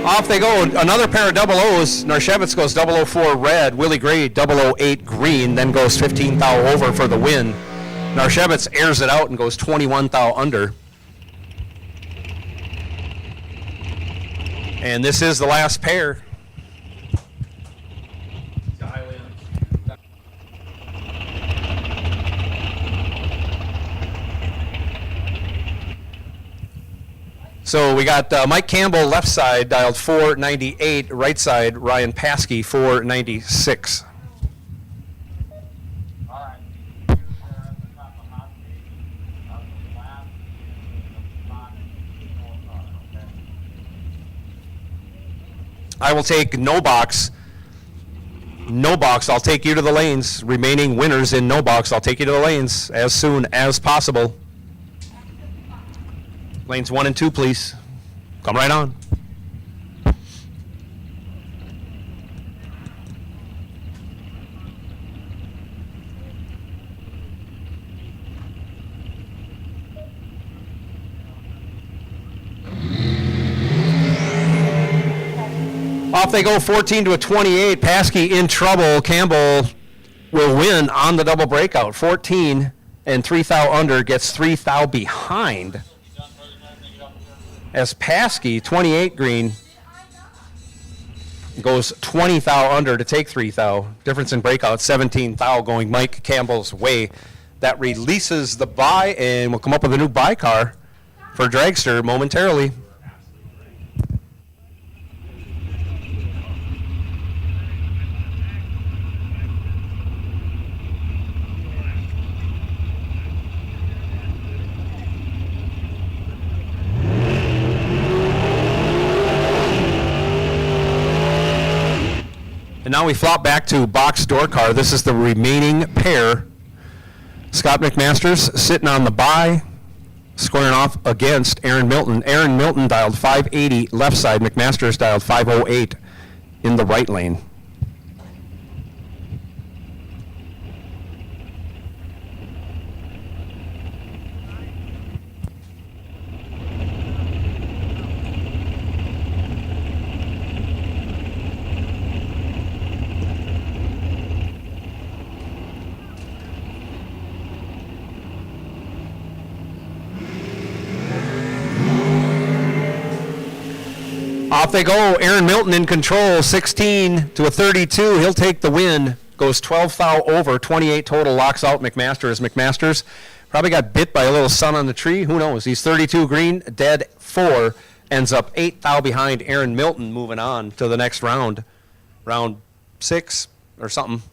Off they go. Another pair of double O's. Narshevitz goes 004 red. Willie Gray 008 green, then goes 15 thou over for the win. Narshevitz airs it out and goes 21 thou under. And this is the last pair. So we got Mike Campbell left side dialed 498, right side Ryan Paskey 496. All right. Here's at the top of hot seat. Up the last spot. Okay. I will take no box. No box. I'll take you to the lanes. Remaining winners in no box. I'll take you to the lanes as soon as possible. Lanes 1 and 2, please. Come right on. Off they go, 14 to a 28. Paskey in trouble. Campbell will win on the double breakout. 14 and 3 thou under gets 3 thou behind. As Paskey, 28 green, goes 20 thou under to take 3 thou. Difference in breakout, 17 thou going Mike Campbell's way. That releases the buy, and we'll come up with a new buy car for Dragster momentarily. And now we flop back to box door car. This is the remaining pair. Scott McMasters sitting on the bye, squaring off against Aaron Milton. Aaron Milton dialed 580 left side. McMasters dialed 508 in the right lane. Off they go. Aaron Milton in control, 16 to a 32. He'll take the win. Goes 12 thou over, 28 total. Locks out McMasters. McMasters probably got bit by a little sun on the tree. Who knows? He's 32 green, dead 4. Ends up 8 thou behind Aaron Milton, moving on to the next round. Round 6 or something.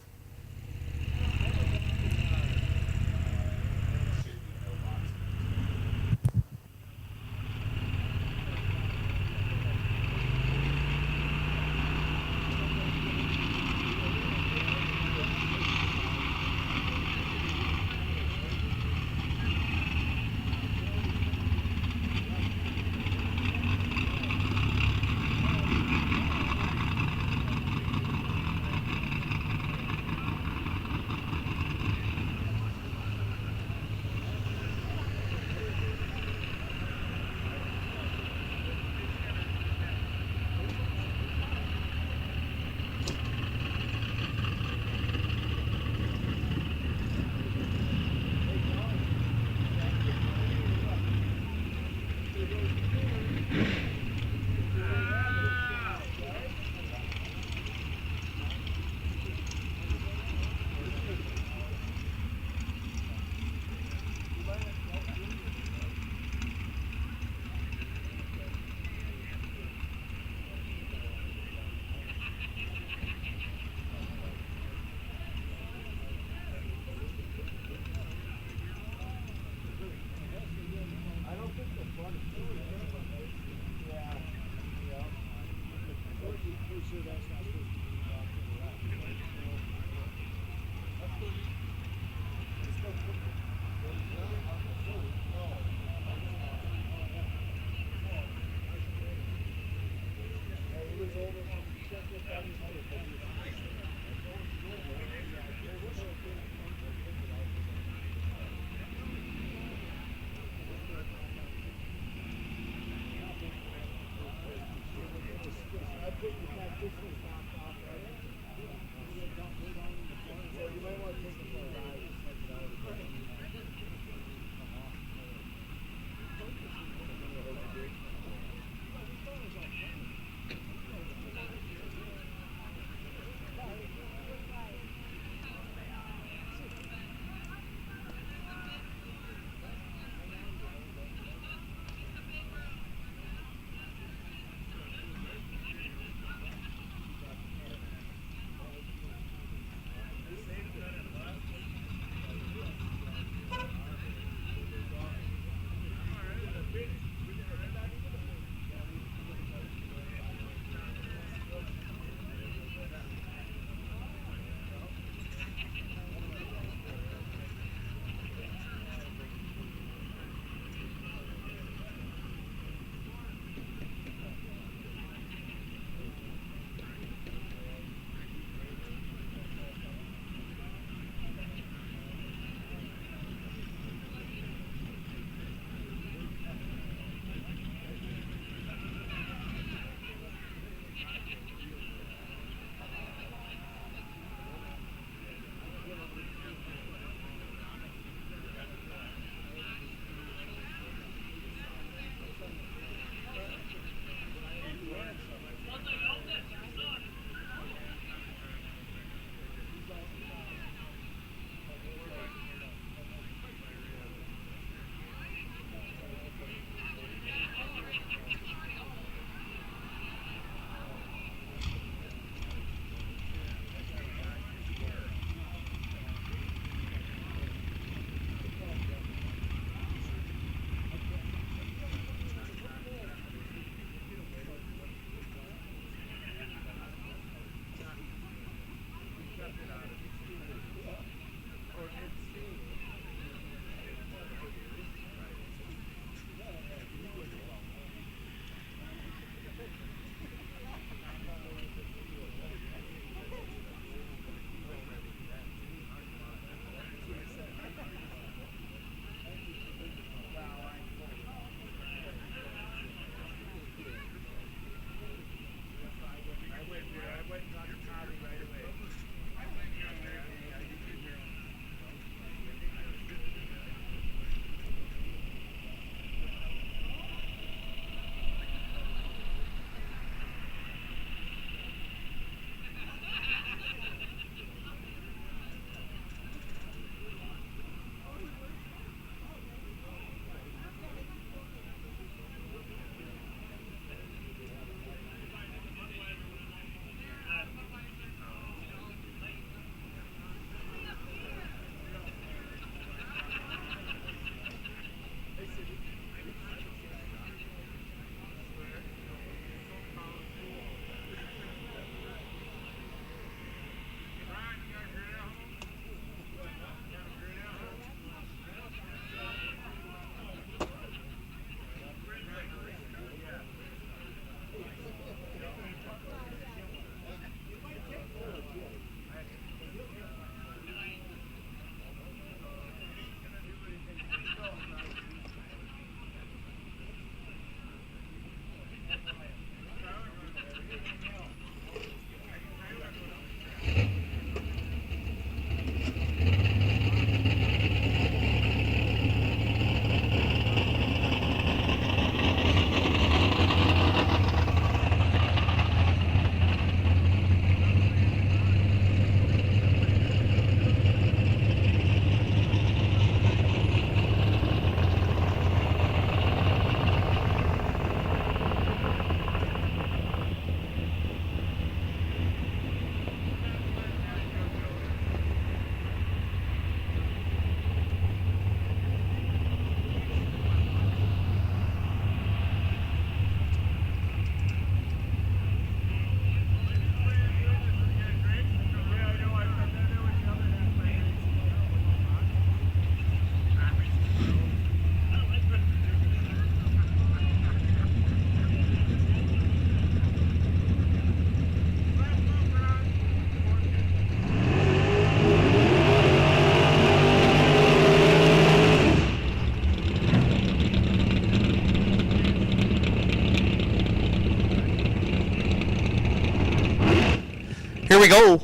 we go.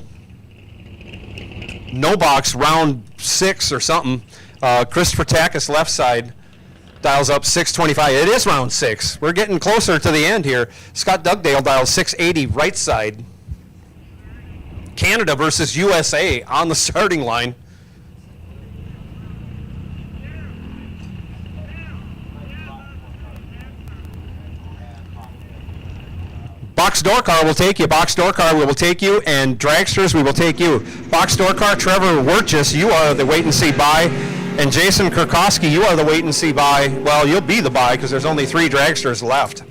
No box, round 6 or something. Christopher Takis, left side, dials up 625. It is round 6. We're getting closer to the end here. Scott Dugdale dials 680, right side. Canada versus USA on the starting line. Box door car will take you. Box door car, we will take you. And dragsters, we will take you. Box door car, Trevor Wirtjes, you are the wait and see buy. And Jason Kurkowski, you are the wait and see buy. Well, you'll be the buy because there's only 3 dragsters left.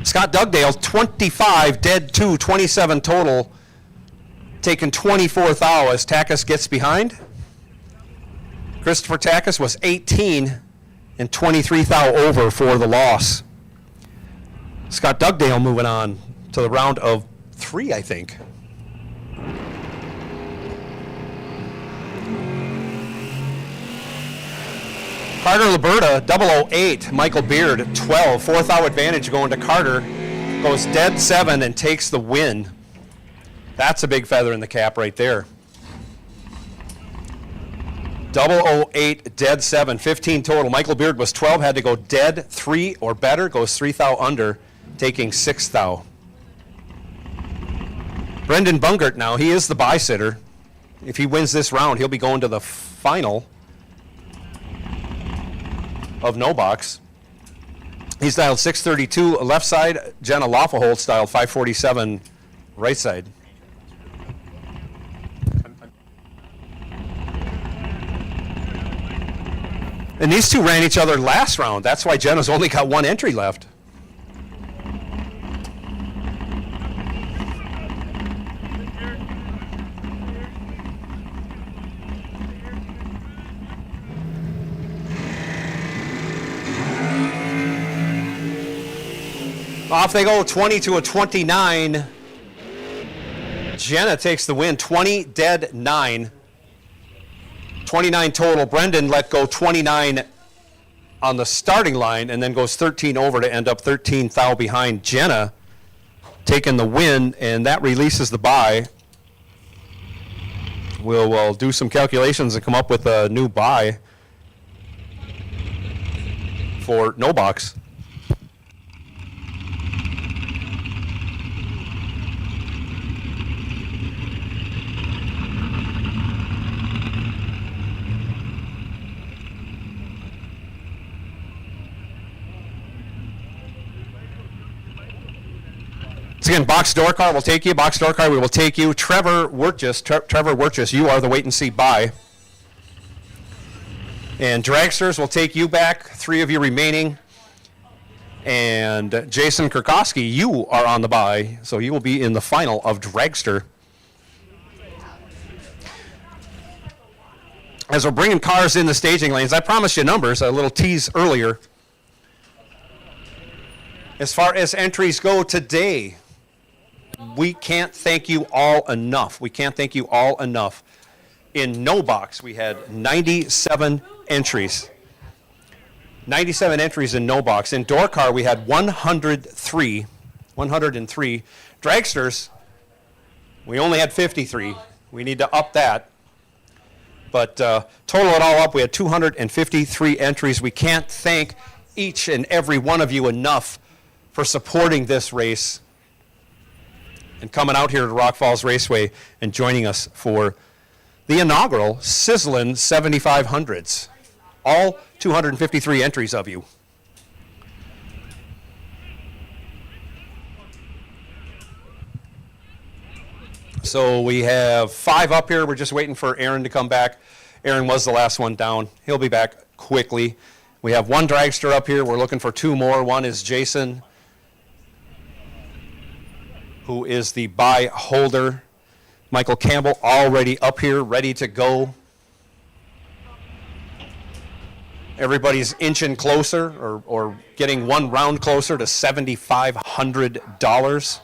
Scott Dugdale, 25, dead 2, 27 total. Taking 24 thou as Takis gets behind. Christopher Takis was 18 and 23 thou over for the loss. Scott Dugdale moving on to the round of 3, I think. Carter Liberta, 008. Michael Beard, 12. 4 thou advantage going to Carter. Goes dead 7 and takes the win. That's a big feather in the cap right there. 008, dead 7, 15 total. Michael Beard was 12, had to go dead 3 or better, goes 3 thou under, taking 6 thou. Brendan Bungert now, he is the buy sitter. If he wins this round, he'll be going to the final of no box. He's dialed 632 left side. Jenna Loffelholtz dialed 547 right side. And these two ran each other last round. That's why Jenna's only got 1 entry left. Off they go, 20 to a 29. Jenna takes the win, 20 dead 9. 29 total. Brendan let go 29 on the starting line and then goes 13 over to end up 13 thou behind. Jenna taking the win, and that releases the bye. We'll do some calculations and come up with a new bye for no box. Again, box door car will take you. Box door car, we will take you. Trevor Wirtjes, you are the wait and see buy. And dragsters will take you back. 3 of you remaining. And Jason Kurkowski, you are on the buy, so you will be in the final of dragster. As we're bringing cars in the staging lanes, I promised you numbers, a little tease earlier. As far as entries go today, we can't thank you all enough. We can't thank you all enough. In no box, we had 97 entries. 97 entries in no box. In door car, we had 103. Dragsters, we only had 53. We need to up that. But total it all up, we had 253 entries. We can't thank each and every one of you enough for supporting this race and coming out here to Rock Falls Raceway and joining us for the inaugural Sizzlin 7500s. All 253 entries of you. So we have 5 up here. We're just waiting for Aaron to come back. Aaron was the last one down. He'll be back quickly. We have 1 dragster up here. We're looking for 2 more. One is Jason, who is the buy holder. Michael Campbell already up here, ready to go. Everybody's inching closer or getting 1 round closer to $7,500.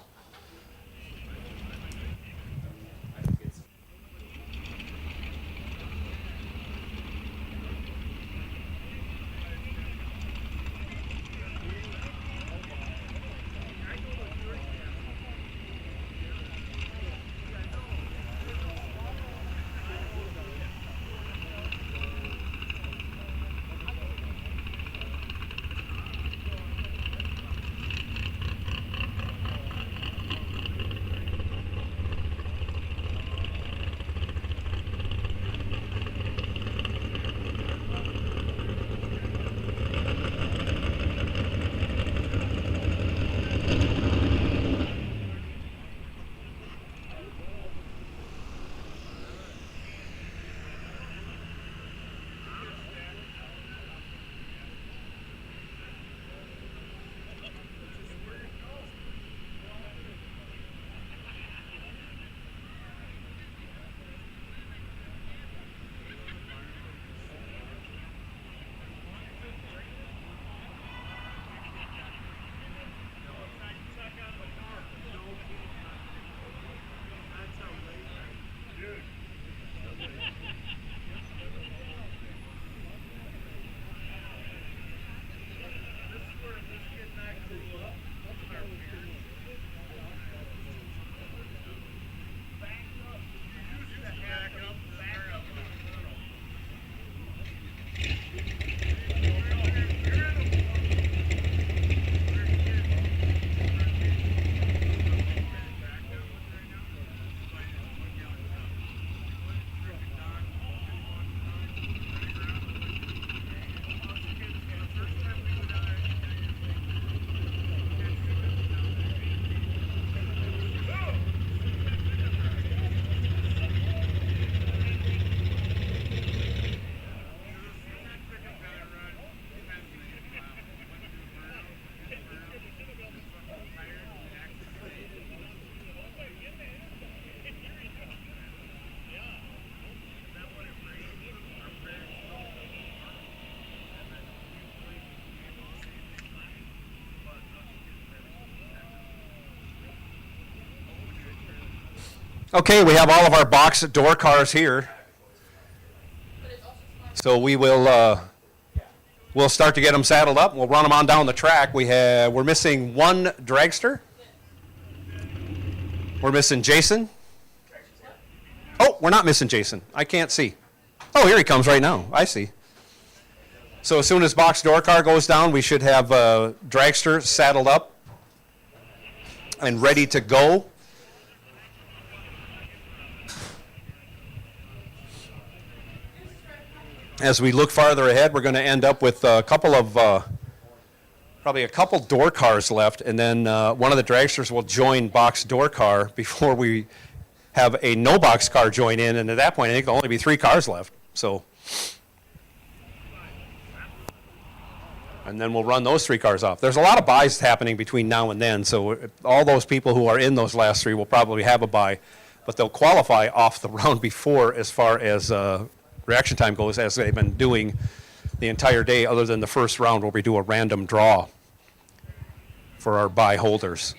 Okay, we have all of our box door cars here. So we'll start to get them saddled up. We'll run them on down the track. We're missing one dragster. We're missing Jason. Oh, we're not missing Jason. I can't see. Oh, here he comes right now. I see. So as soon as box door car goes down, we should have dragster saddled up and ready to go. As we look farther ahead, we're going to end up with a couple of, probably a couple door cars left, and then one of the dragsters will join box door car before we have a no box car join in, and at that point, I think there'll only be 3 cars left. So, and then we'll run those 3 cars off. There's a lot of buys happening between now and then, so all those people who are in those last 3 will probably have a buy, but they'll qualify off the round before as far as reaction time goes, as they've been doing the entire day, other than the first round where we do a random draw for our buy holders.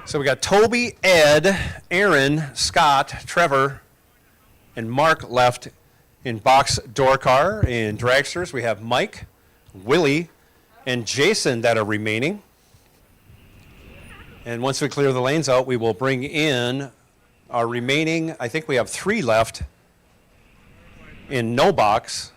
So we got Toby, Ed, Aaron, Scott, Trevor, and Mark left in box door car. In dragsters, we have Mike, Willie, and Jason that are remaining. And once we clear the lanes out, we will bring in our remaining, I think we have 3 left in no box.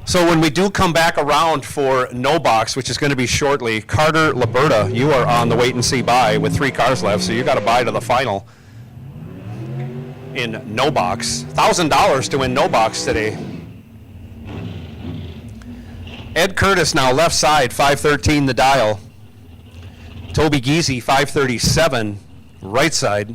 So when we do come back around for no box, which is going to be shortly, Carter Liberta, you are on the wait and see buy with 3 cars left, so you got to buy to the final in no box. $1,000 to win no box today. Ed Curtis now left side, 513 the dial. Toby Geezy, 537 right side.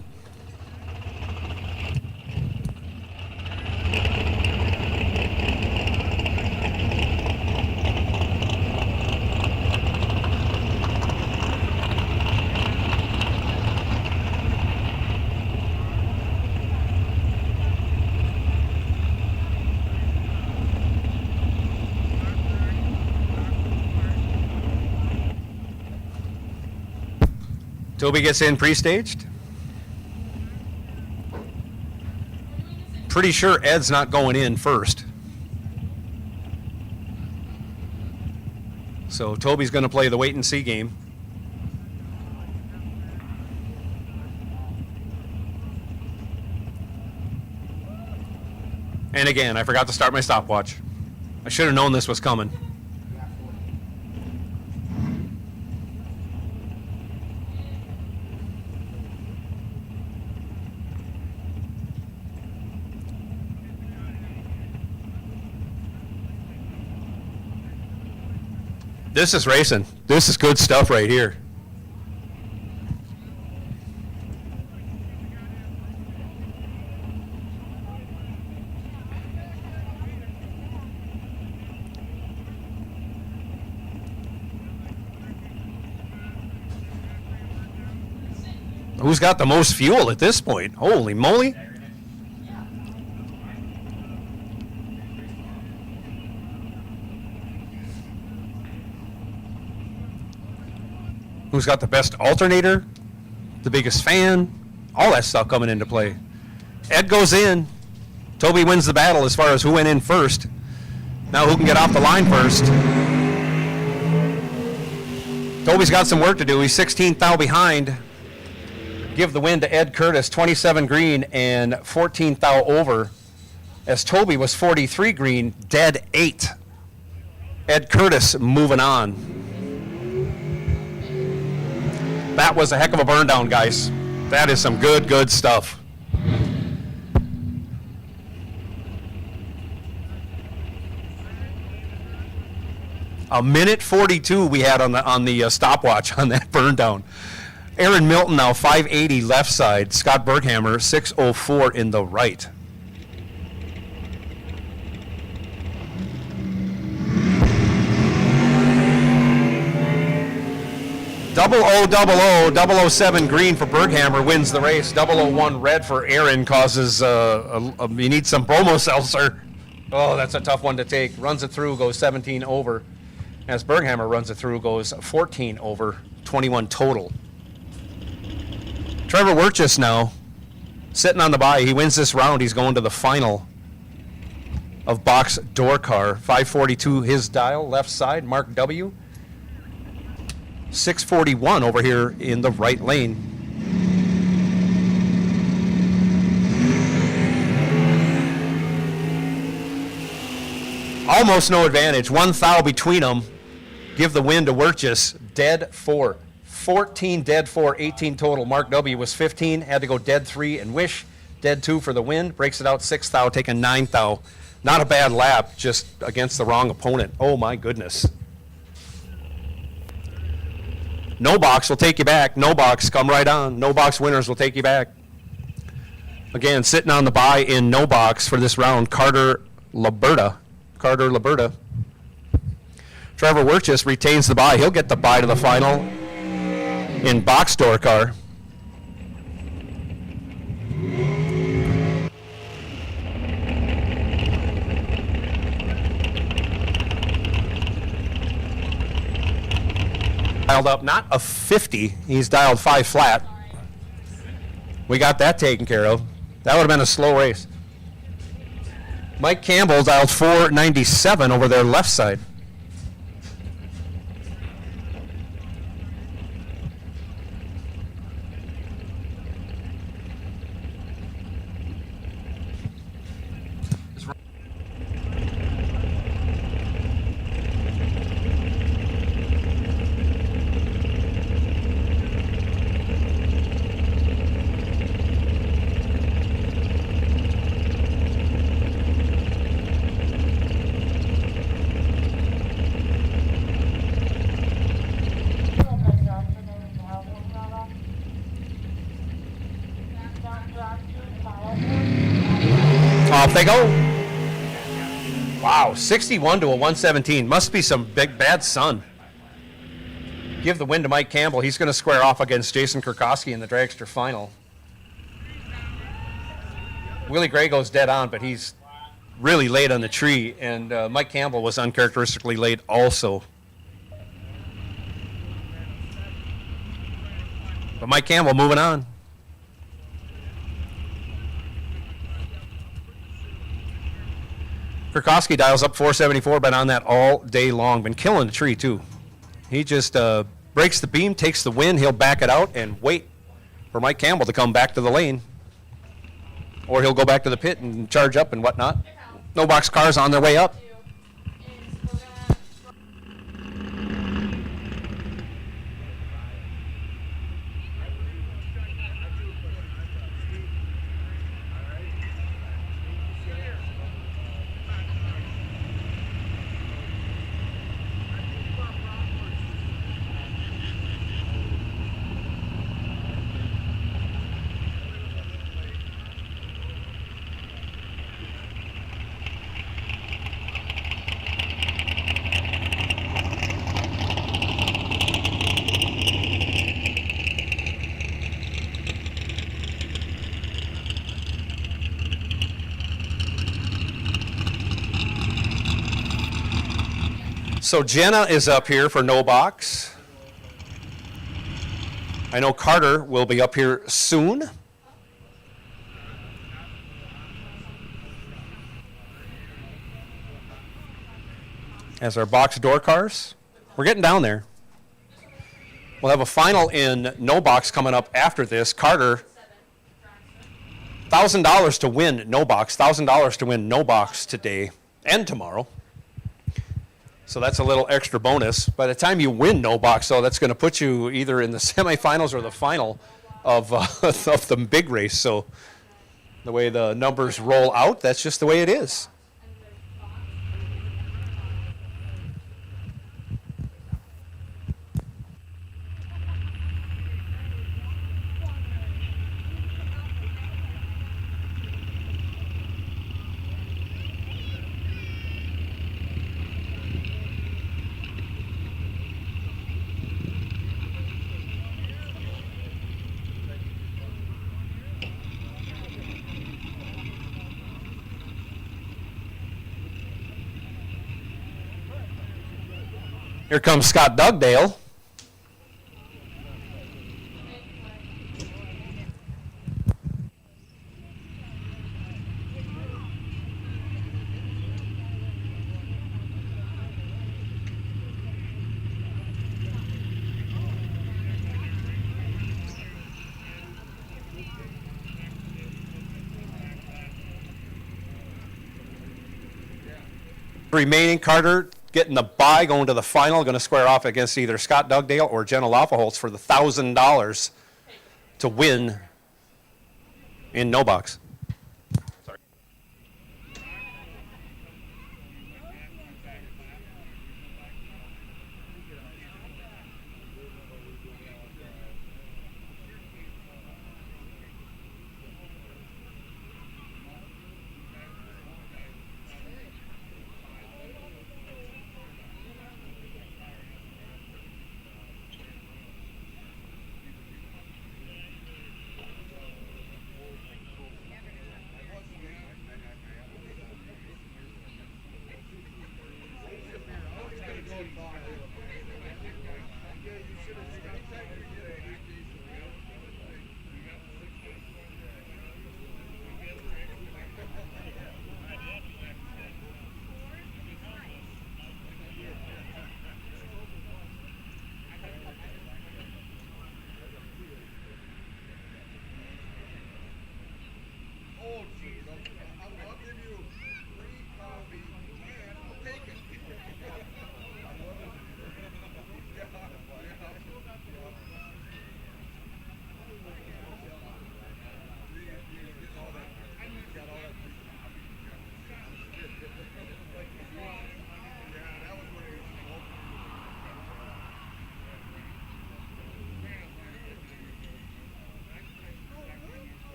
Toby gets in pre-staged. Pretty sure Ed's not going in first. So Toby's going to play the wait and see game. And again, I forgot to start my stopwatch. I should have known this was coming. This is racing. This is good stuff right here. Who's got the most fuel at this point? Holy moly. Who's got the best alternator? The biggest fan? All that stuff coming into play. Ed goes in. Toby wins the battle as far as who went in first. Now who can get off the line first? Toby's got some work to do. He's 16th thou behind. Give the win to Ed Curtis, 27 green and 14th thou over. As Toby was 43 green, dead 8. Ed Curtis moving on. That was a heck of a burn down, guys. That is some good stuff. A minute 42 we had on the stopwatch on that burn down. Aaron Milton now 580 left side. Scott Berghammer 604 in the right. Double O 007 green for Berghammer wins the race. 001 red for Aaron causes you need some promo seltzer. Oh, that's a tough one to take. Runs it through, goes 17 over. As Berghammer runs it through, goes 14 over, 21 total. Trevor Wirtjes now sitting on the bye. He wins this round. He's going to the final of box door car. 542 his dial, left side, Mark W. 641 over here in the right lane. Almost no advantage. 1 thou between them. Give the win to Wirtjes. Dead 4. 14 dead 4, 18 total. Mark W was 15, had to go dead 3 and wish. Dead 2 for the win. Breaks it out 6 thou, taking 9 thou. Not a bad lap, just against the wrong opponent. Oh my goodness. No box will take you back. No box, come right on. No box winners will take you back. Again, sitting on the bye in no box for this round, Carter Laberta. Trevor Wirtjes retains the bye. He'll get the bye to the final in box door car. Dialed up, not a 50. He's dialed 5 flat. We got that taken care of. That would have been a slow race. Mike Campbell dialed 497 over their left side. Off they go. Wow, 61 to a 117. Must be some big bad sun. Give the win to Mike Campbell. He's going to square off against Jason Kurkowski in the dragster final. Willie Gray goes dead on, but he's really late on the tree, and Mike Campbell was uncharacteristically late also. But Mike Campbell moving on. Kurkowski dials up 474, been on that all day long. Been killing the tree, too. He just breaks the beam, takes the win. He'll back it out and wait for Mike Campbell to come back to the lane. Or he'll go back to the pit and charge up and whatnot. No box cars on their way up. So Jenna is up here for no box. I know Carter will be up here soon. As our box door cars. We're getting down there. We'll have a final in no box coming up after this. Carter, $1,000 to win no box. $1,000 to win no box today and tomorrow. So that's a little extra bonus. By the time you win no box, though, that's going to put you either in the semifinals or the final of, of the big race. So the way the numbers roll out, that's just the way it is. Here comes Scott Dugdale. Remaining, Carter getting the bye, going to the final, going to square off against either Scott Dugdale or Jenna Lafaholtz for the $1,000 to win in no box. Sorry.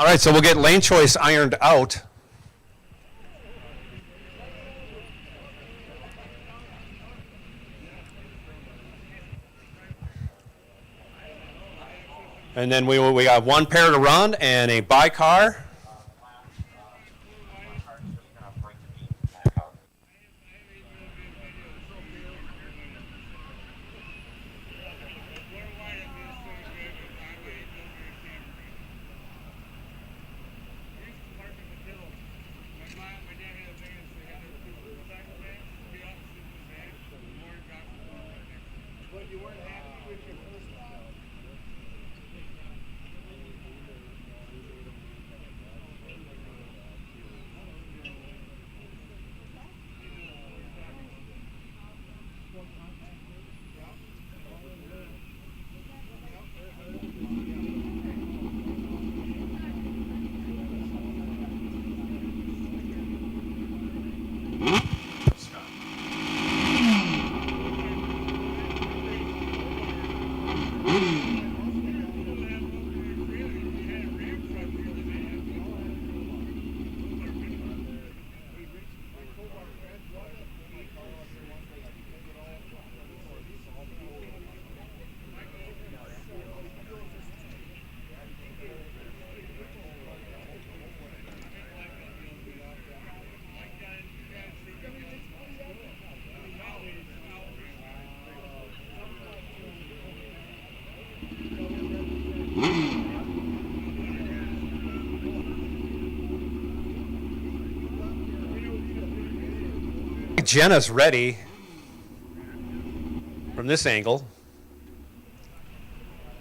All right, so we'll get lane choice ironed out. And then we got one pair to run and a by car. My car's just gonna bring the beams back out. Jenna's ready from this angle.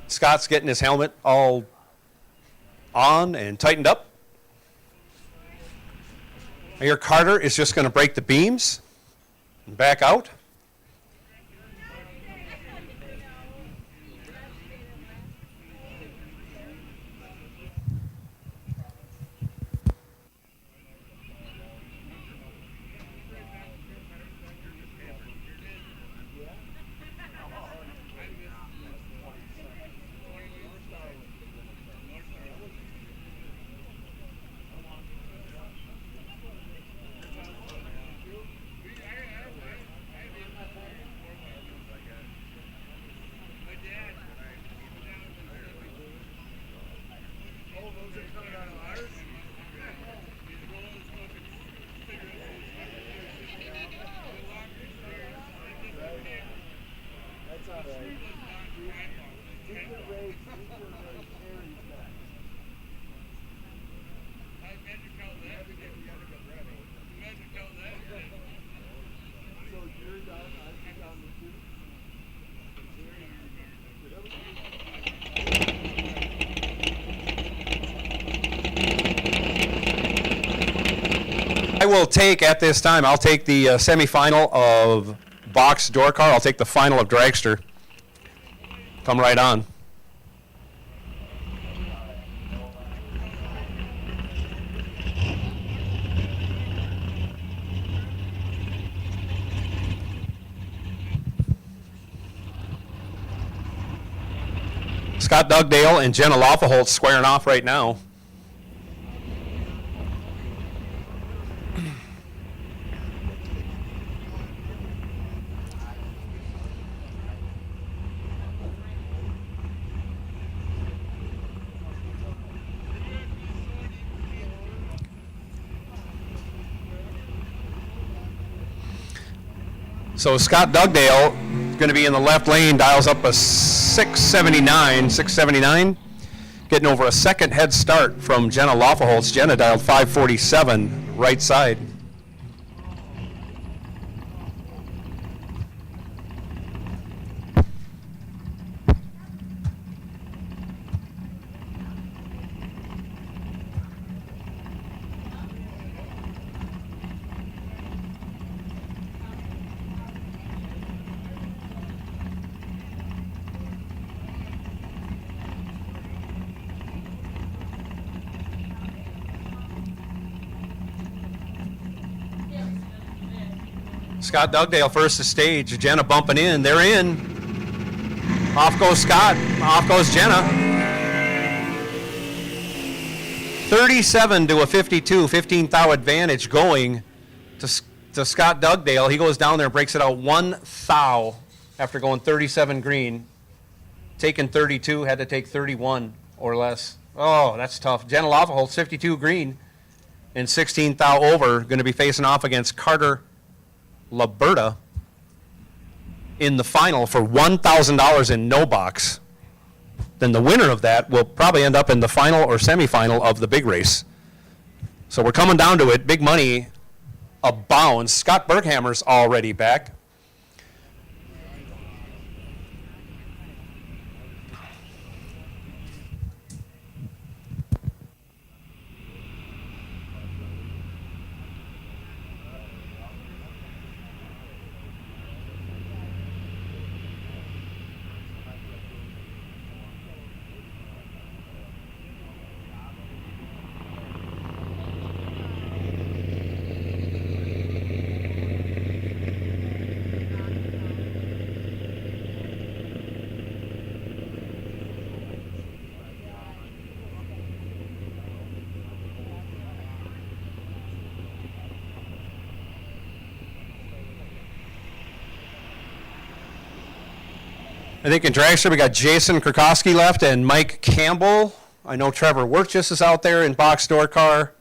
Scott's getting his helmet all on and tightened up. Here Carter is just going to break the beams and back out. I will take, at this time, I'll take the semifinal of box door car. I'll take the final of dragster. Come right on. Scott Dugdale and Jenna Laufeholtz squaring off right now. So Scott Dugdale going to be in the left lane, dials up a 679, getting over a second head start from Jenna Laufeholtz. Jenna dialed 547 right side. Scott Dugdale first to stage. Jenna bumping in. They're in. Off goes Scott. Off goes Jenna. 37 to a 52, 15 thou advantage going to Scott Dugdale. He goes down there and breaks it out 1 thou after going 37 green. Taking 32, had to take 31 or less. Oh, that's tough. Jenna Loffa holds 52 green and 16 thou over. Going to be facing off against Carter Laberta in the final for $1,000 in no box. Then the winner of that will probably end up in the final or semifinal of the big race. So we're coming down to it. Big money abounds. Scott Berghammer's already back. I think in dragster we got Jason Krakowski left and Mike Campbell. I know Trevor Wirtjes is out there in box door car.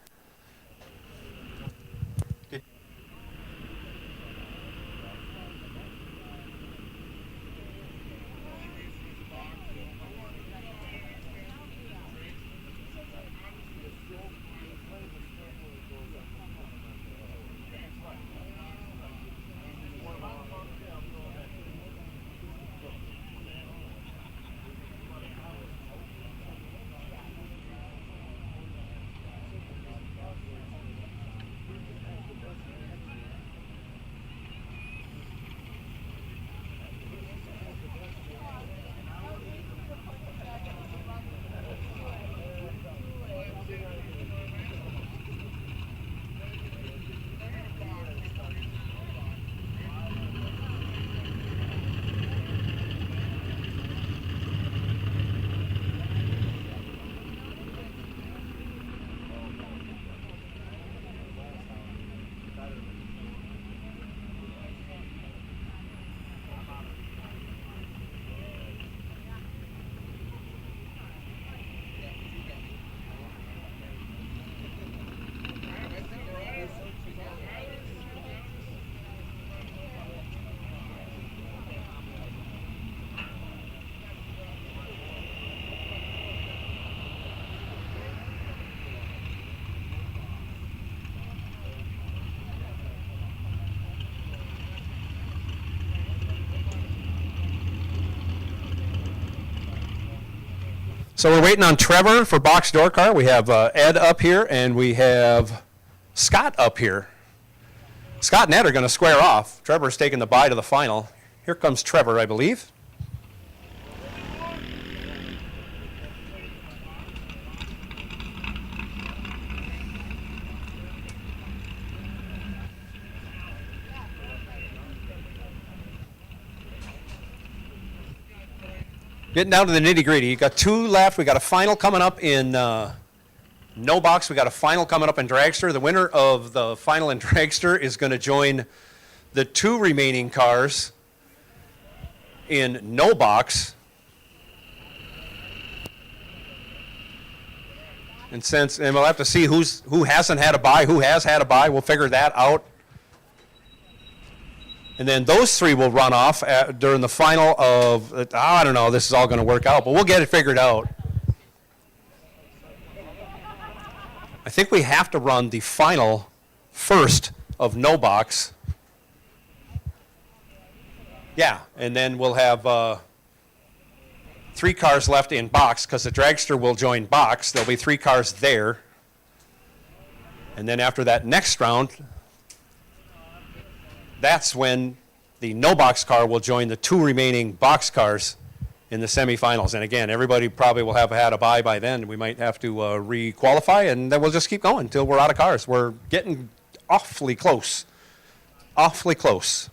So we're waiting on Trevor for box door car. We have Ed up here and we have Scott up here. Scott and Ed are going to square off. Trevor's taking the bye to the final. Here comes Trevor, I believe. Getting down to the nitty-gritty. You got two left. We got a final coming up in no box. We got a final coming up in dragster. The winner of the final in dragster is going to join the two remaining cars in no box. And we'll have to see who hasn't had a bye, who has had a bye. We'll figure that out. And then those three will run off during the final of, I don't know, this is all going to work out, but we'll get it figured out. I think we have to run the final first of no box. Yeah, and then we'll have 3 cars left in box because the dragster will join box. There'll be 3 cars there. And then after that next round, that's when the no box car will join the 2 remaining box cars in the semifinals. And again, everybody probably will have had a bye by then. We might have to re-qualify, and then we'll just keep going until we're out of cars. We're getting awfully close. Awfully close.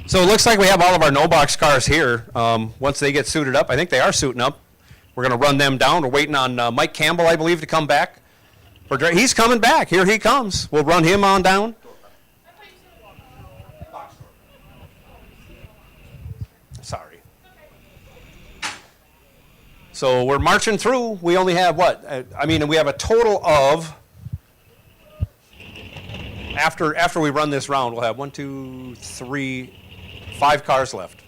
So it looks like we have all of our no-box cars here. Once they get suited up, I think they are suiting up. We're going to run them down. We're waiting on Mike Campbell, I believe, to come back. He's coming back. Here he comes. We'll run him on down. Sorry. So we're marching through. We only have what? We have a total of, after we run this round, we'll have 5 cars left.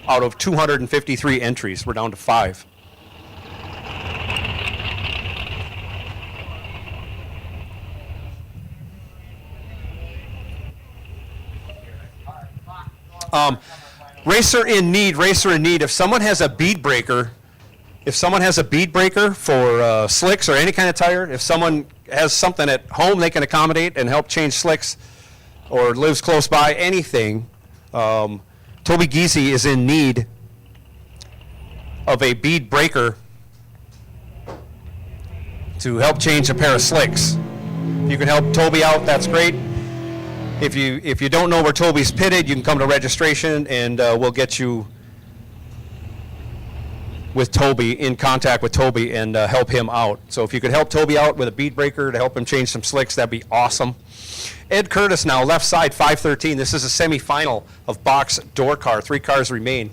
Out of 253 entries, we're down to 5. Racer in need. If someone has a bead breaker, for slicks or any kind of tire, if someone has something at home they can accommodate and help change slicks, or lives close by, anything, Toby Giese is in need of a bead breaker to help change a pair of slicks. If you can help Toby out, that's great. If you don't know where Toby's pitted, you can come to registration and we'll get you with Toby, in contact with Toby, and help him out. So if you could help Toby out with a bead breaker to help him change some slicks, that'd be awesome. Ed Curtis now, left side, 513. This is a semifinal of box door car. 3 cars remain.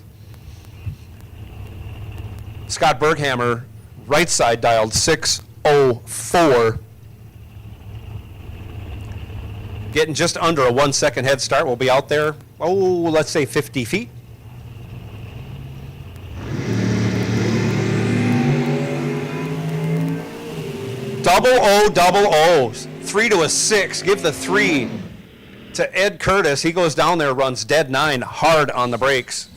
Scott Berghammer, right side, dialed 604. Getting just under a 1 second head start. We'll be out there, let's say 50 feet. Double O. 3 to a 6. Give the 3 to Ed Curtis. He goes down there, runs dead 9, hard on the brakes.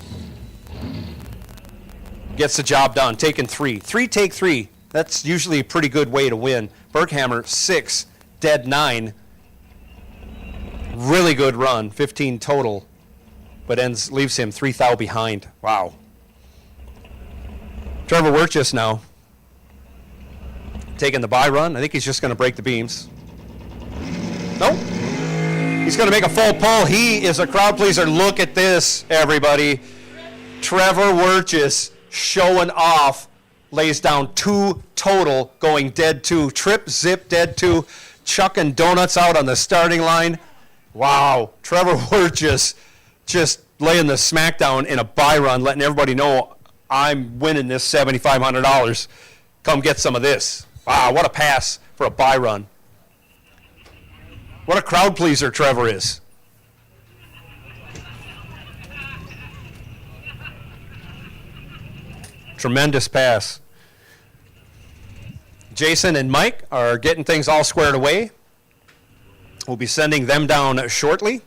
Gets the job done, taking 3. 3 take 3. That's usually a pretty good way to win. Berghammer, 6, dead 9. Really good run, 15 total, but leaves him 3 thou behind. Wow. Trevor Wirtjes now, taking the bye run. I think he's just going to break the beams. Nope. He's going to make a full pull. He is a crowd pleaser. Look at this, everybody. Trevor Wirtjes showing off. Lays down 2 total, going dead 2. Trip, zip, dead 2. Chucking donuts out on the starting line. Wow. Trevor Wirtjes just laying the smackdown in a bye run, letting everybody know I'm winning this $7,500. Come get some of this. Wow, what a pass for a bye run. What a crowd pleaser Trevor is. Tremendous pass. Jason and Mike are getting things all squared away. We'll be sending them down shortly.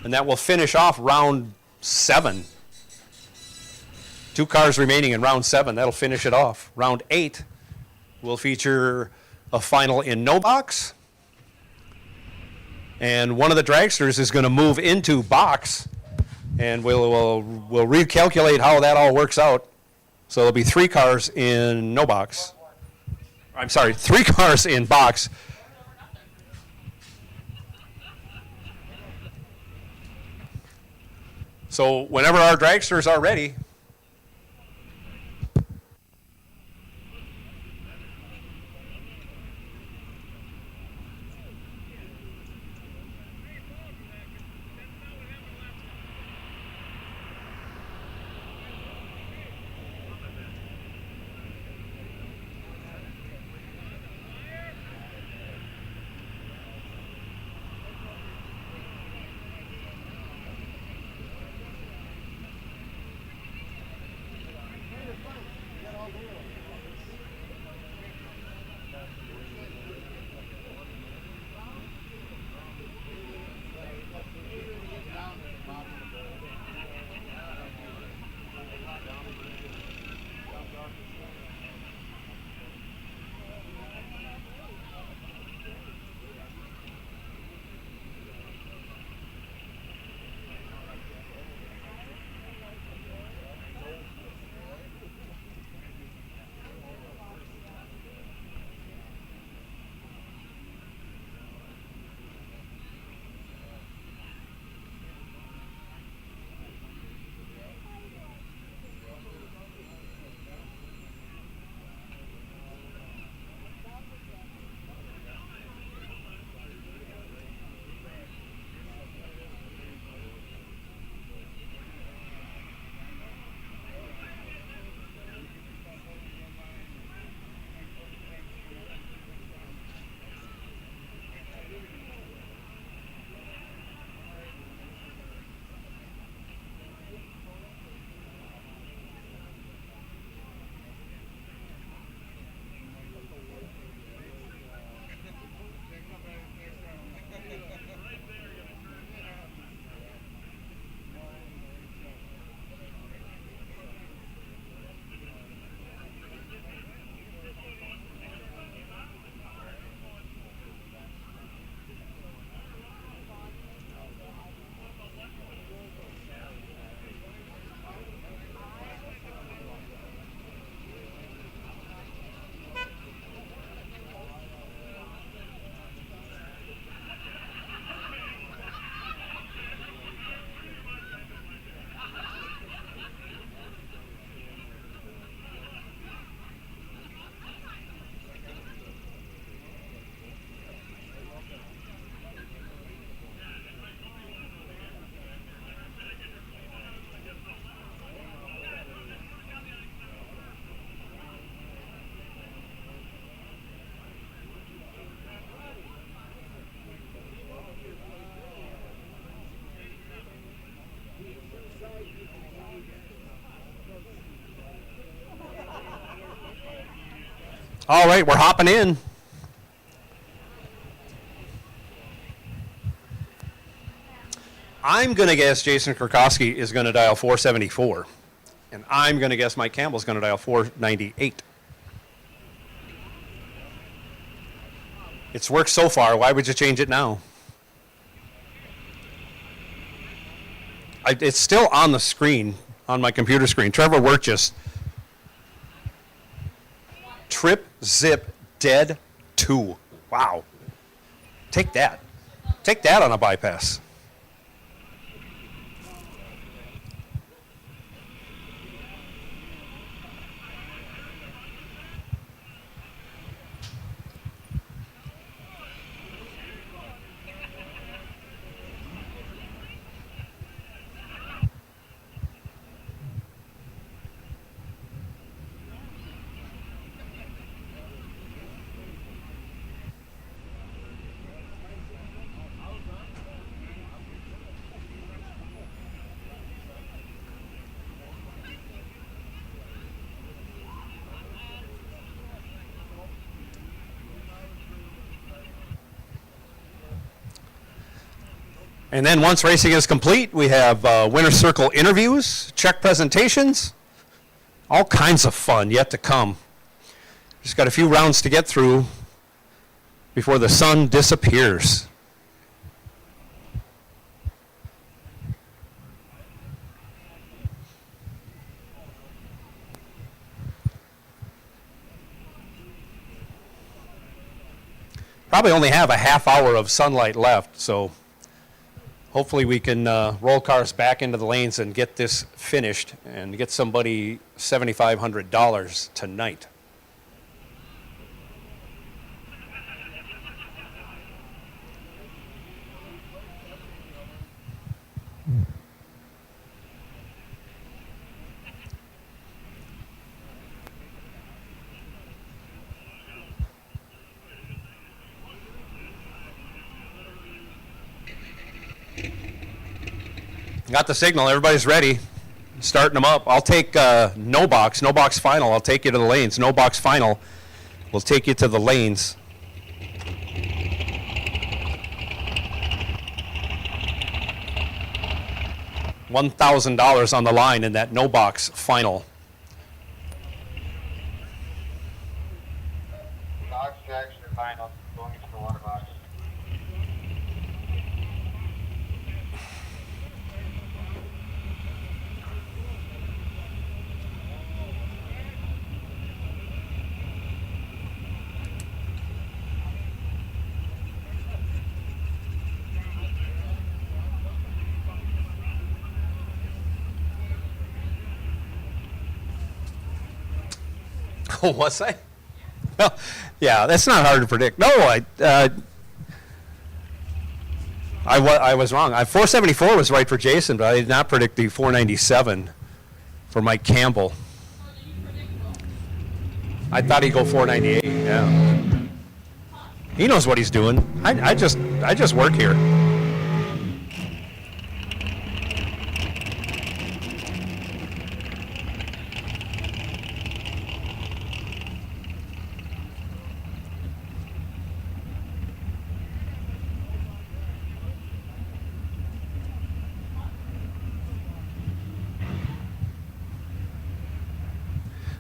And that will finish off round 7. 2 cars remaining in round 7. That'll finish it off. Round 8 will feature a final in no box. And one of the dragsters is going to move into box. And we'll recalculate how that all works out. So there'll be 3 cars in no box. I'm sorry, 3 cars in box. So whenever our dragsters are ready, All right, we're hopping in. I'm going to guess Jason Krakowski is going to dial 474. And I'm going to guess Mike Campbell's going to dial 498. It's worked so far. Why would you change it now? It's still on the screen, on my computer screen. Trevor Wirtjes. Trip, zip, dead, 2. Wow. Take that. Take that on a bypass. And then once racing is complete, we have winner's circle interviews, check presentations, all kinds of fun yet to come. Just got a few rounds to get through before the sun disappears. Probably only have a half hour of sunlight left, so hopefully we can roll cars back into the lanes and get this finished and get somebody $7,500 tonight. Got the signal. Everybody's ready. Starting them up. I'll take no box final. I'll take you to the lanes. No box final will take you to the lanes. $1,000 on the line in that no box final. Box tracks are final, going into the water box. Oh, was I? Well, yeah, that's not hard to predict. No, I was wrong. 474 was right for Jason, but I did not predict the 497 for Mike Campbell. I thought he'd go 498. Yeah, he knows what he's doing. I just work here.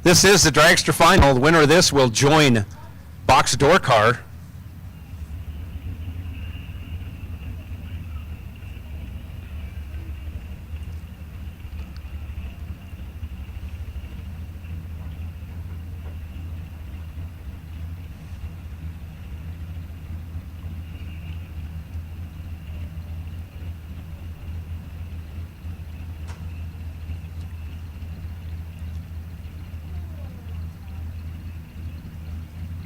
This is the dragster final. The winner of this will join box door car.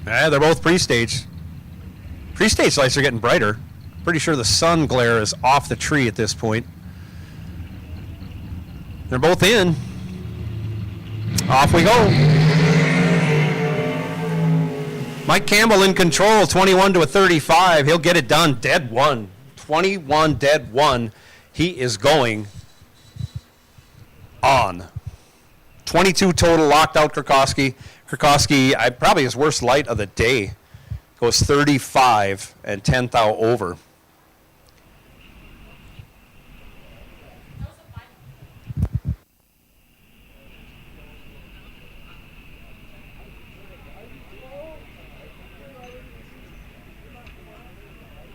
Yeah, they're both pre-stage. Pre-stage lights are getting brighter. Pretty sure the sun glare is off the tree at this point. They're both in. Off we go. Mike Campbell in control, 21 to a 35. He'll get it done. Dead one. 21 dead one. He is going on. 22 total locked out Krakowski. Krakowski, probably his worst light of the day. Goes 35 and 10 thou over.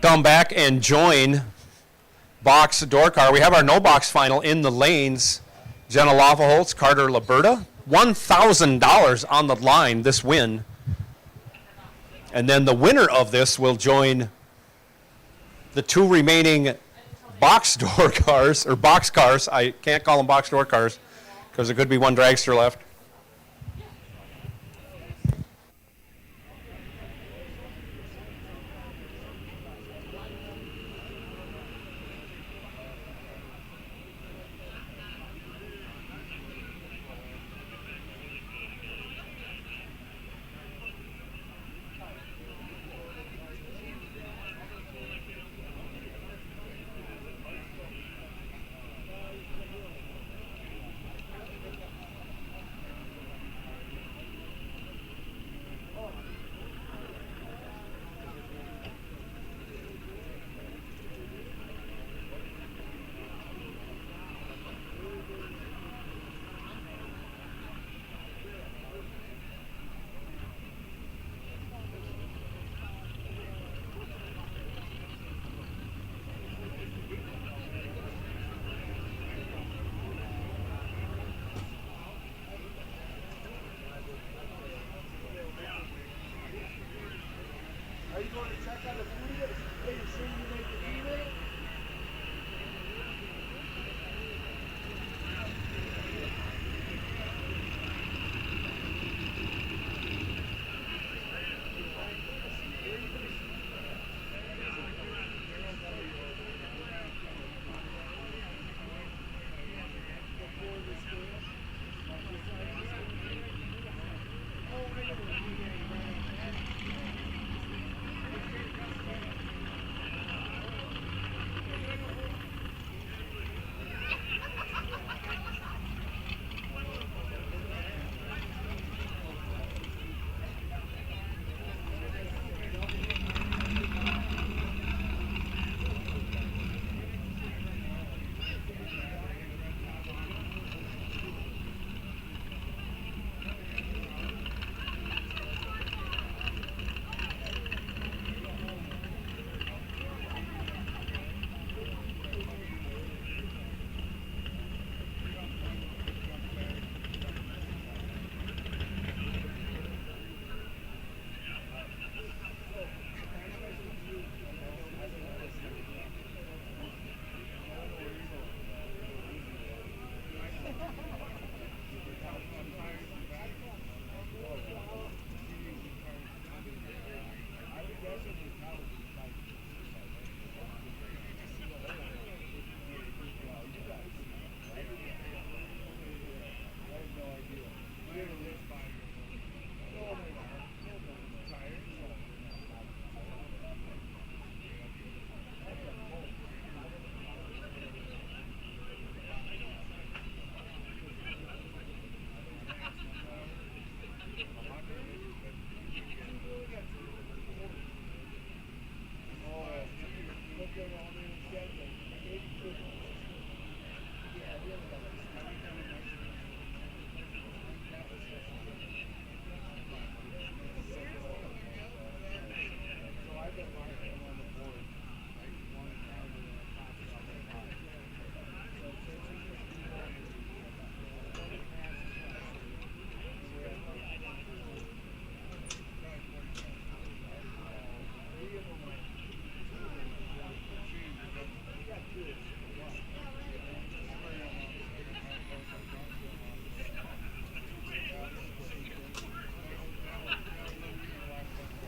Come back and join box door car. We have our no box final in the lanes. Jenna Loffelholtz, Carter Liberta. $1,000 on the line this win. And then the winner of this will join the two remaining box door cars, or box cars. I can't call them box door cars because there could be one dragster left.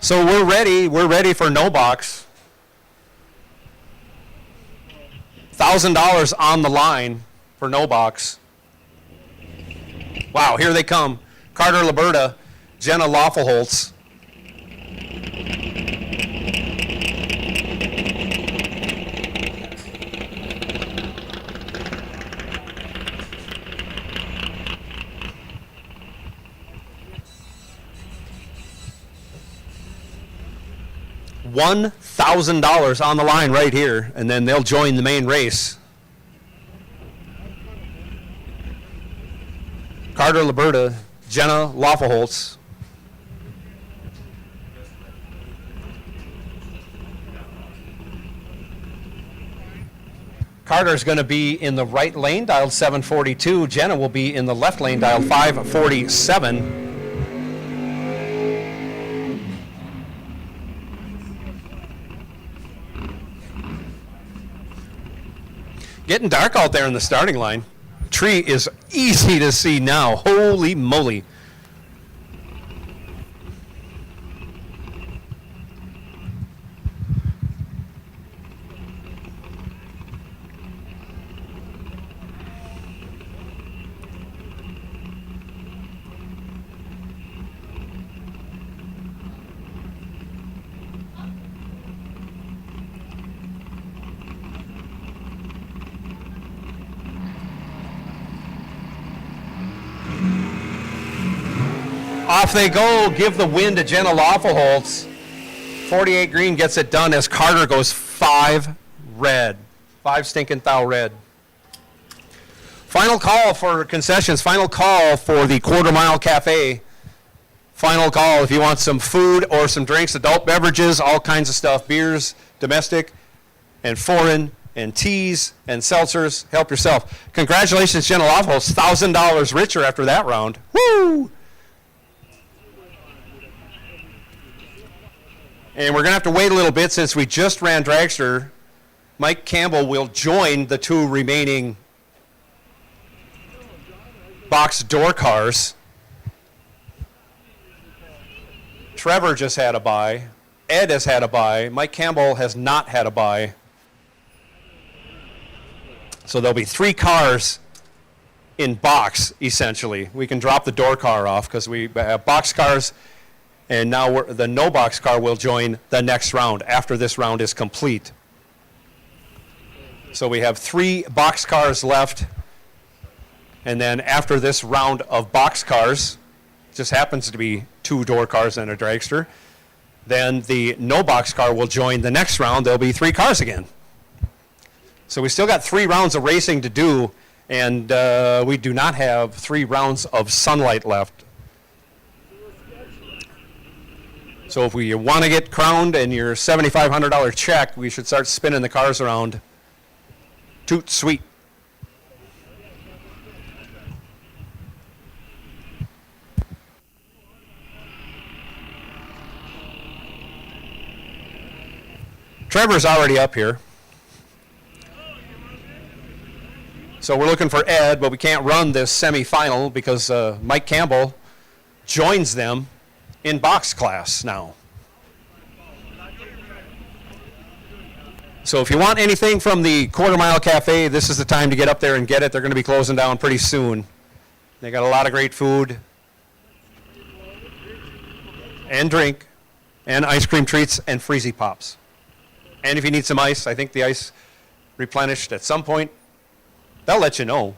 So we're ready for no box. $1,000 on the line for no box. Wow, here they come. Carter Liberta, Jenna Loffelholtz. $1,000 on the line right here, and then they'll join the main race. Carter Liberta, Jenna Loffelholtz. Carter's going to be in the right lane, dialed 742. Jenna will be in the left lane, dialed 547. Getting dark out there in the starting line. Tree is easy to see now. Holy moly. Off they go. Give the win to Jenna Loffelholtz. 48 green gets it done as Carter goes 5 red. 5 stinking thou red. Final call for concessions. Final call for the Quarter Mile Cafe. Final call if you want some food or some drinks, adult beverages, all kinds of stuff, beers, domestic and foreign, and teas and seltzers. Help yourself. Congratulations, Jenna Loffelholtz. $1,000 richer after that round. Woo! And we're going to have to wait a little bit since we just ran Dragster. Mike Campbell will join the 2 remaining box door cars. Trevor just had a bye. Ed has had a bye. Mike Campbell has not had a bye. So there'll be 3 cars in box, essentially. We can drop the door car off because we have box cars. And now the no box car will join the next round after this round is complete. So we have 3 box cars left. And then after this round of box cars, just happens to be 2 door cars and a dragster, then the no box car will join the next round. There'll be 3 cars again. So we still got 3 rounds of racing to do, and we do not have 3 rounds of sunlight left. So if we want to get crowned and your $7,500 check, we should start spinning the cars around. Toot sweet. Trevor's already up here. So we're looking for Ed, but we can't run this semifinal because Mike Campbell joins them in box class now. So if you want anything from the Quarter Mile Cafe, this is the time to get up there and get it. They're going to be closing down pretty soon. They got a lot of great food and drink and ice cream treats and Freezy Pops. And if you need some ice, I think the ice replenished at some point. They'll let you know.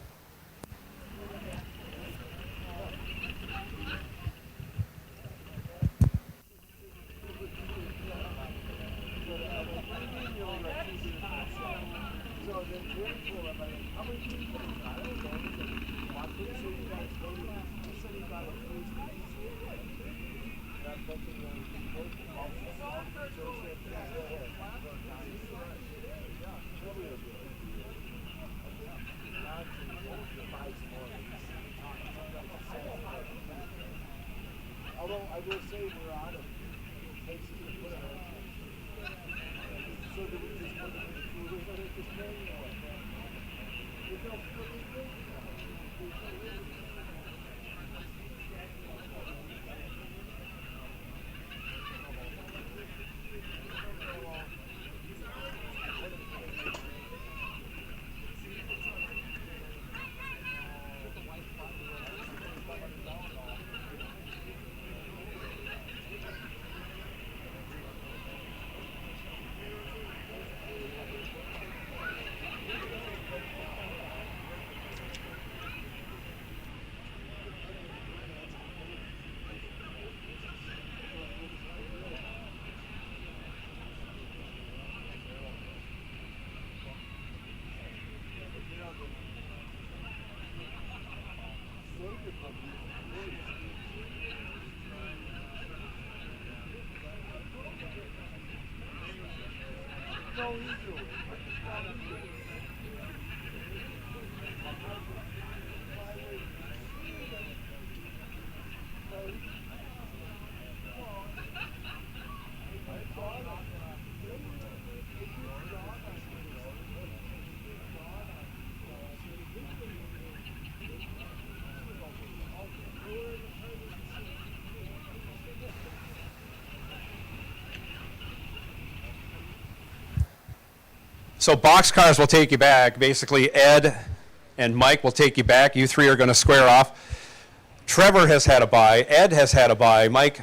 So boxcars will take you back. Basically, Ed and Mike will take you back. You three are going to square off. Trevor has had a bye. Ed has had a bye. Mike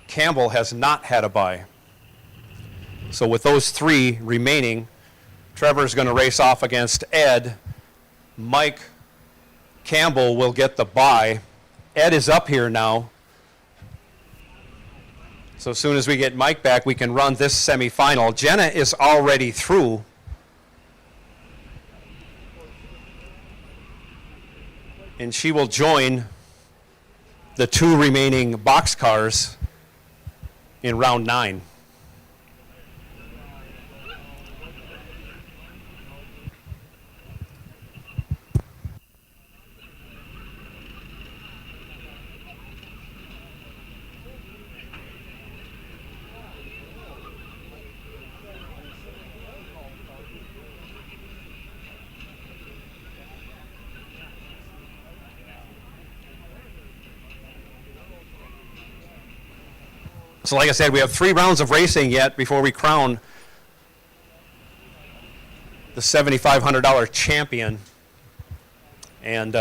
Campbell has not had a bye. So with those three remaining, Trevor's going to race off against Ed. Mike Campbell will get the bye. Ed is up here now. So as soon as we get Mike back, we can run this semifinal. Jenna is already through. And she will join the two remaining boxcars in round 9. So like I said, we have 3 rounds of racing yet before we crown the $7,500 champion. And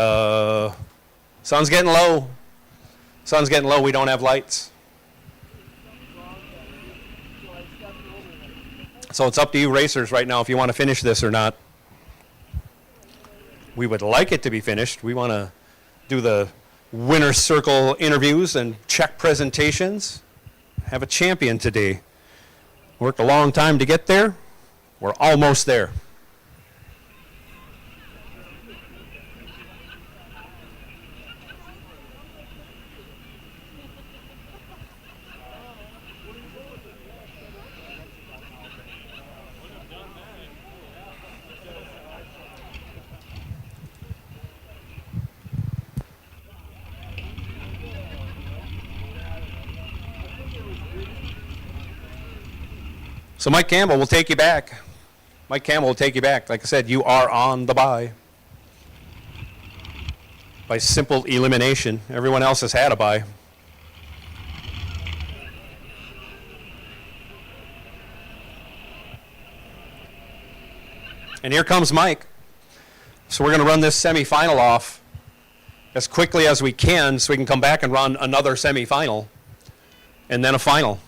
sun's getting low. Sun's getting low. We don't have lights. So it's up to you racers right now if you want to finish this or not. We would like it to be finished. We want to do the winner's circle interviews and check presentations. Have a champion today. Worked a long time to get there. We're almost there. So Mike Campbell will take you back. Mike Campbell will take you back. Like I said, you are on the bye. By simple elimination. Everyone else has had a bye. And here comes Mike. So we're going to run this semifinal off as quickly as we can so we can come back and run another semifinal and then a final.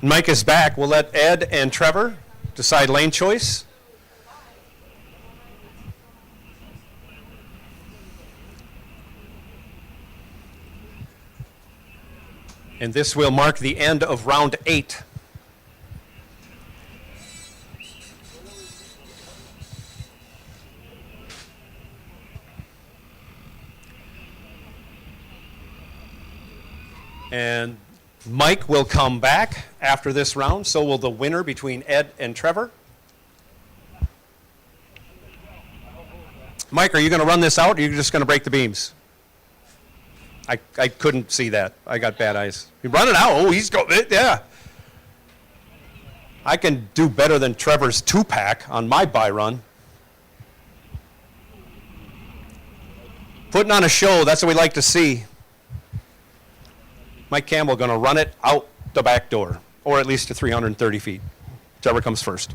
Mike is back. We'll let Ed and Trevor decide lane choice. And this will mark the end of round 8. And Mike will come back after this round, so will the winner between Ed and Trevor. Mike, are you going to run this out, or are you just going to break the beams? I couldn't see that. I got bad eyes. You run it out. Oh, he's going, yeah. I can do better than Trevor's 2-pack on my bye run. Putting on a show, that's what we like to see. Mike Campbell going to run it out the back door, or at least to 330 feet. Whichever comes first.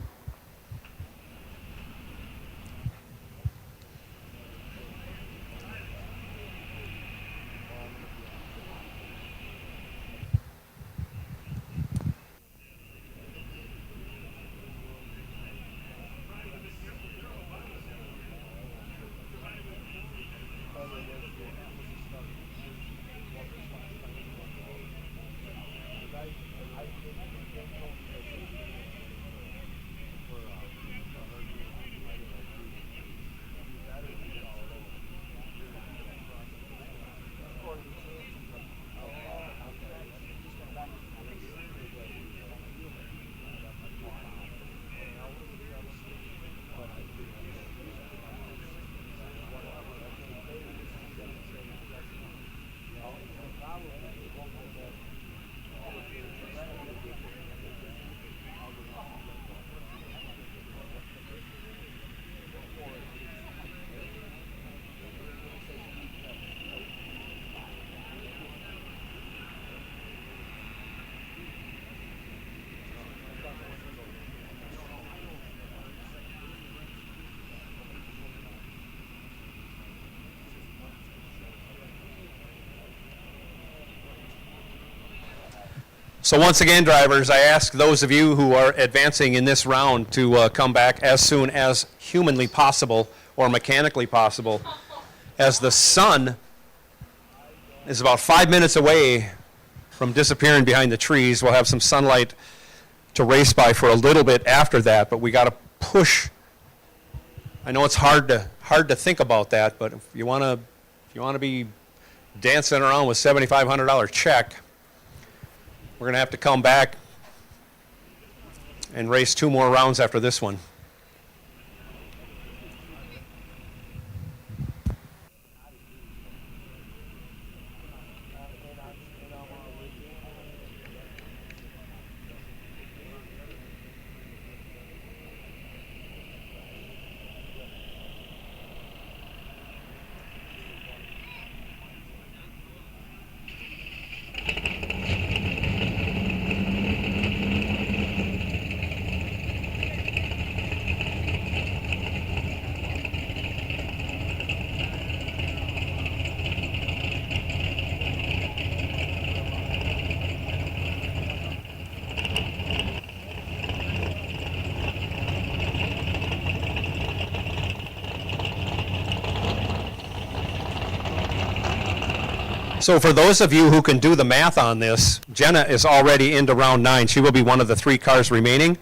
So once again, drivers, I ask those of you who are advancing in this round to come back as soon as humanly possible or mechanically possible, as the sun is about 5 minutes away from disappearing behind the trees. We'll have some sunlight to race by for a little bit after that, but we got to push. I know it's hard to think about that, but if you want to be dancing around with $7,500 check, we're going to have to come back and race 2 more rounds after this one. So for those of you who can do the math on this, Jenna is already into round 9. She will be one of the 3 cars remaining.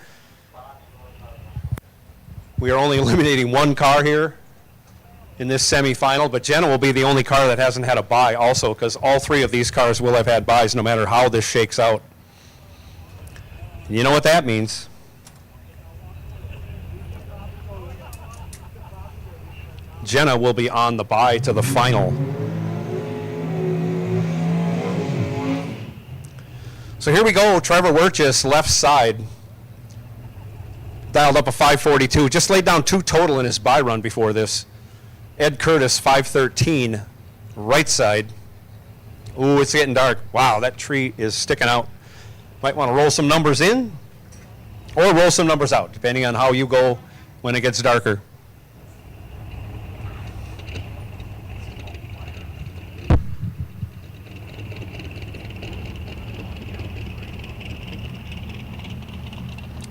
We are only eliminating 1 car here in this semifinal, but Jenna will be the only car that hasn't had a bye also, because all 3 of these cars will have had byes no matter how this shakes out. You know what that means. Jenna will be on the bye to the final. So here we go, Trevor Wirtjes, left side, dialed up a 542, just laid down 2 total in his bye run before this. Ed Curtis, 513, right side. Ooh, it's getting dark. Wow, that tree is sticking out. Might want to roll some numbers in or roll some numbers out, depending on how you go when it gets darker.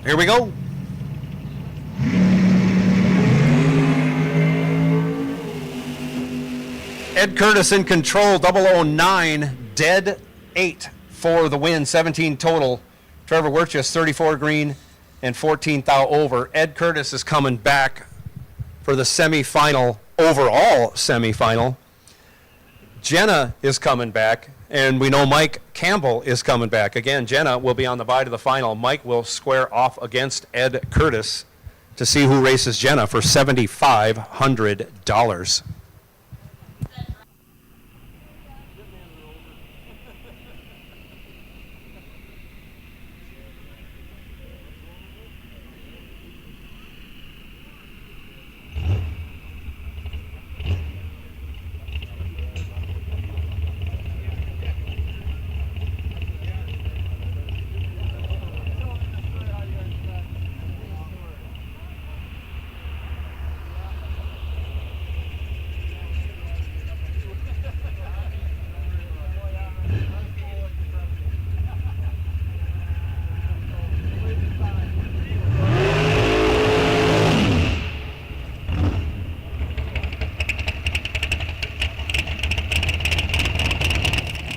Here we go. Ed Curtis in control, 009, dead 8 for the win, 17 total. Trevor Wirtjes, 34 green and 14 thou over. Ed Curtis is coming back for the semifinal, overall semifinal. Jenna is coming back. And we know Mike Campbell is coming back. Again, Jenna will be on the bye to the final. Mike will square off against Ed Curtis to see who races Jenna for $7,500.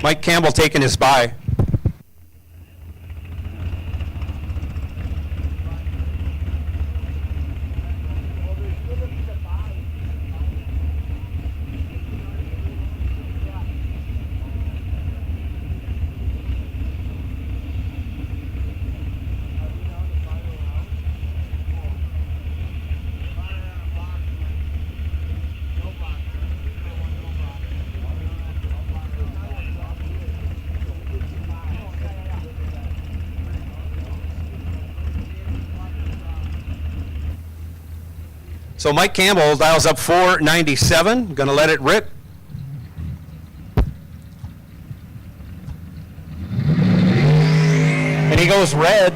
Mike Campbell taking his bye. So Mike Campbell dials up 497. Going to let it rip. And he goes red.